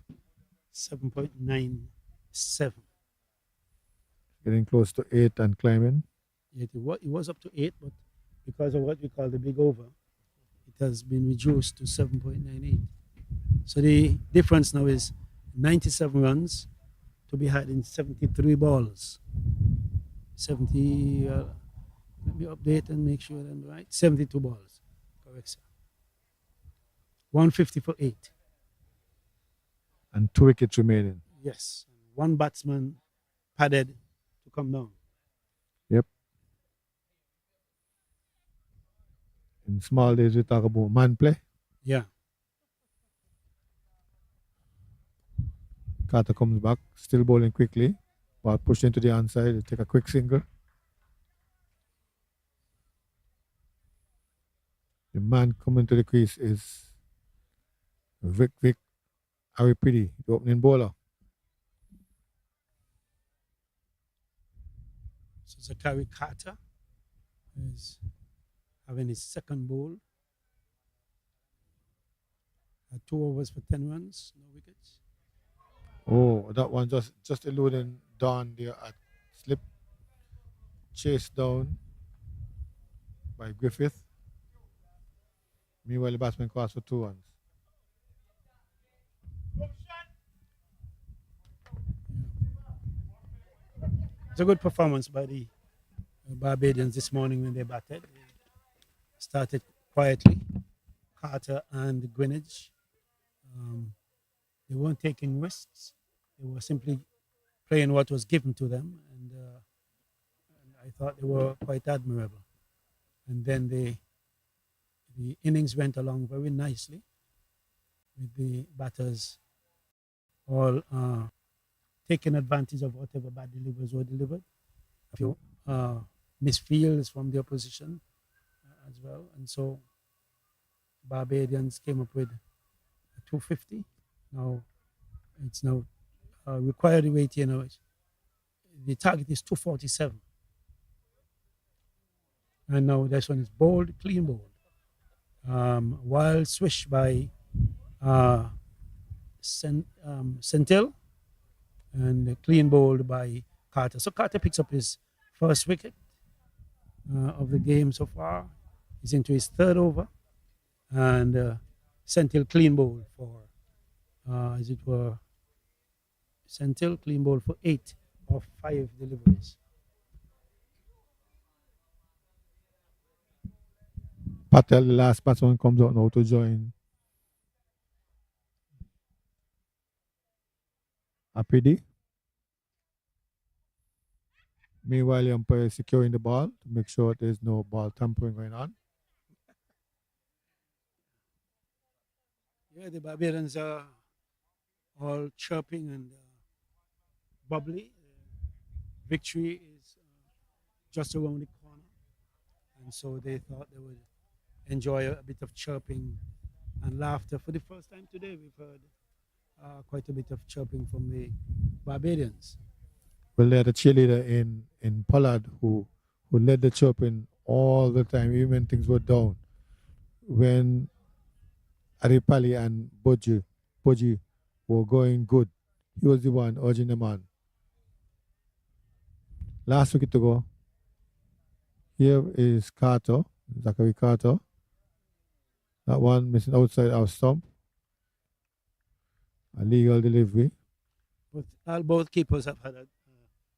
7.97. Getting close to 8 and climbing. It was up to 8, but because of what we call the big over, it has been reduced to 7.98. So the difference now is 97 runs to be had in 73 balls. 70, let me update and make sure I'm right. 72 balls. Correct, sir. 150 for 8. And 2 wickets remaining. Yes. One batsman padded to come down. Yep. In small days, we talk about man play. Yeah. Carter comes back, still bowling quickly. Ball pushed into the onside, take a quick single. The man coming to the crease is Vic Aripidi, the opening bowler. So Zachary Carter is having his second bowl. 2 overs for 10 runs, no wickets. Oh, that one just eluding Don there at slip. Chased down by Griffith. Meanwhile, the batsman crossed for 2 runs. It's a good performance by the Barbadians this morning when they batted. They started quietly. Carter and Greenwich. They weren't taking risks. They were simply playing what was given to them, and I thought they were quite admirable. And then the innings went along very nicely with the batters all taking advantage of whatever bad deliveries were delivered. A few misfields from the opposition as well. And so Barbadians came up with 250. Now it's now required weight, the target is 247. And now this one is bowled, clean bowled. Wild swish by Sentil, and clean bowled by Carter. So Carter picks up his first wicket of the game so far. He's into his third over, and Sentil clean bowled for, as it were, Sentil clean bowled for 8 of 5 deliveries. Patel, the last batsman, comes out now to join Apidi. Meanwhile, the umpire is securing the ball to make sure there's no ball tampering going on. Yeah, the Barbarians are all chirping and bubbly. Victory is just around the corner. And so they thought they would enjoy a bit of chirping and laughter. For the first time today, we've heard quite a bit of chirping from the Barbadians. Well, they had a cheerleader in Pollard who led the chirping all the time, even when things were down. When Aripali and Boji were going good, he was the one urging them on. Last wicket to go. Here is Carter, Zachary Carter. That one missing outside our stump. A legal delivery. But both keepers have had a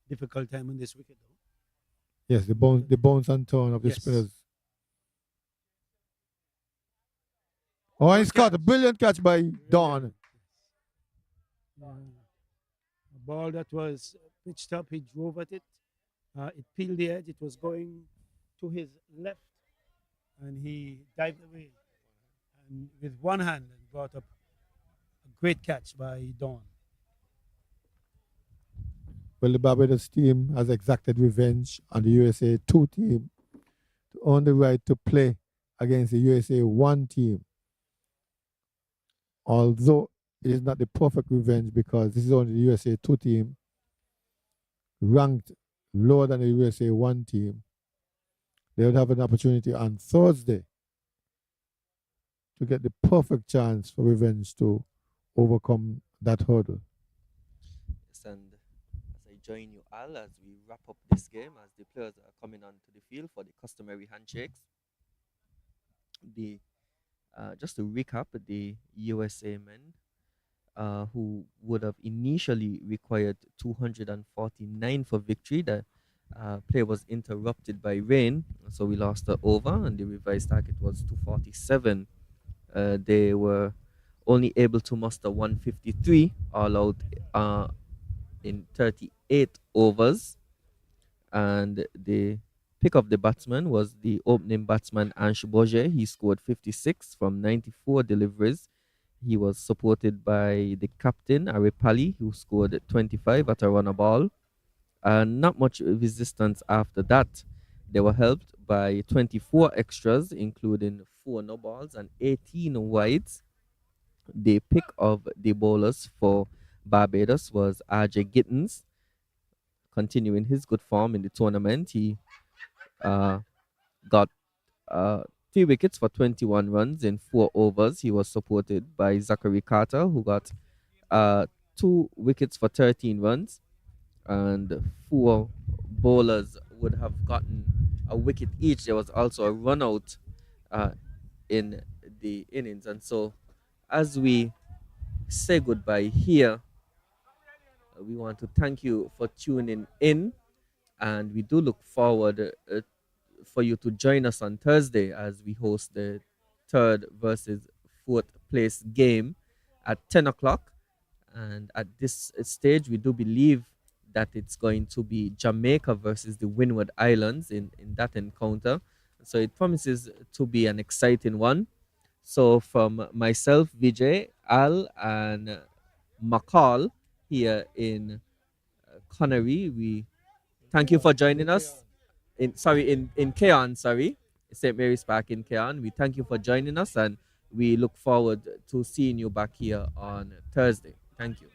difficult time on this wicket, though. Yes, the bounce and turn of the spinners. Oh, he's caught a brilliant catch by Don. A ball that was pitched up, he drove at it. It peeled the edge. It was going to his left, and he dived away and with one hand and brought up a great catch by Don. Well, the Barbados team has exacted revenge on the USA 2 team to earn the right to play against the USA 1 team. Although it is not the perfect revenge because this is only the USA 2 team ranked lower than the USA 1 team. They would have an opportunity on Thursday to get the perfect chance for revenge to overcome that hurdle. Yes, and as I join you all as we wrap up this game, as the players are coming onto the field for the customary handshakes, just to recap, the USA men who would have initially required 249 for victory. The play was interrupted by rain, so we lost the over, and the revised target was 247. They were only able to muster 153 all out in 38 overs, and the pick of the batsman was the opening batsman Ange Bourget. He scored 56 from 94 deliveries. He was supported by the captain Aripali, who scored 25 at a runner ball. And not much resistance after that. They were helped by 24 extras, including 4 no balls and 18 wides. The pick of the bowlers for Barbados was RJ Gittins, continuing his good form in the tournament. He uh, got uh, 3 wickets for 21 runs in 4 overs. He was supported by Zachary Carter, who got uh, 2 wickets for 13 runs, and 4 bowlers would have gotten a wicket each. There was also a run out uh, in the innings. And so, as we say goodbye here, we want to thank you for tuning in, and we do look forward for you to join us on Thursday as we host the third versus fourth place game at 10 o'clock. And at this stage, we do believe that it's going to be Jamaica versus the Windward Islands in that encounter. So it promises to be an exciting one. So from myself, Vijay, Al, and McCall here in Connery, we thank you for joining us. In Keon, sorry, St. Mary's Park in Keon. We thank you for joining us, and we look forward to seeing you back here on Thursday. Thank you.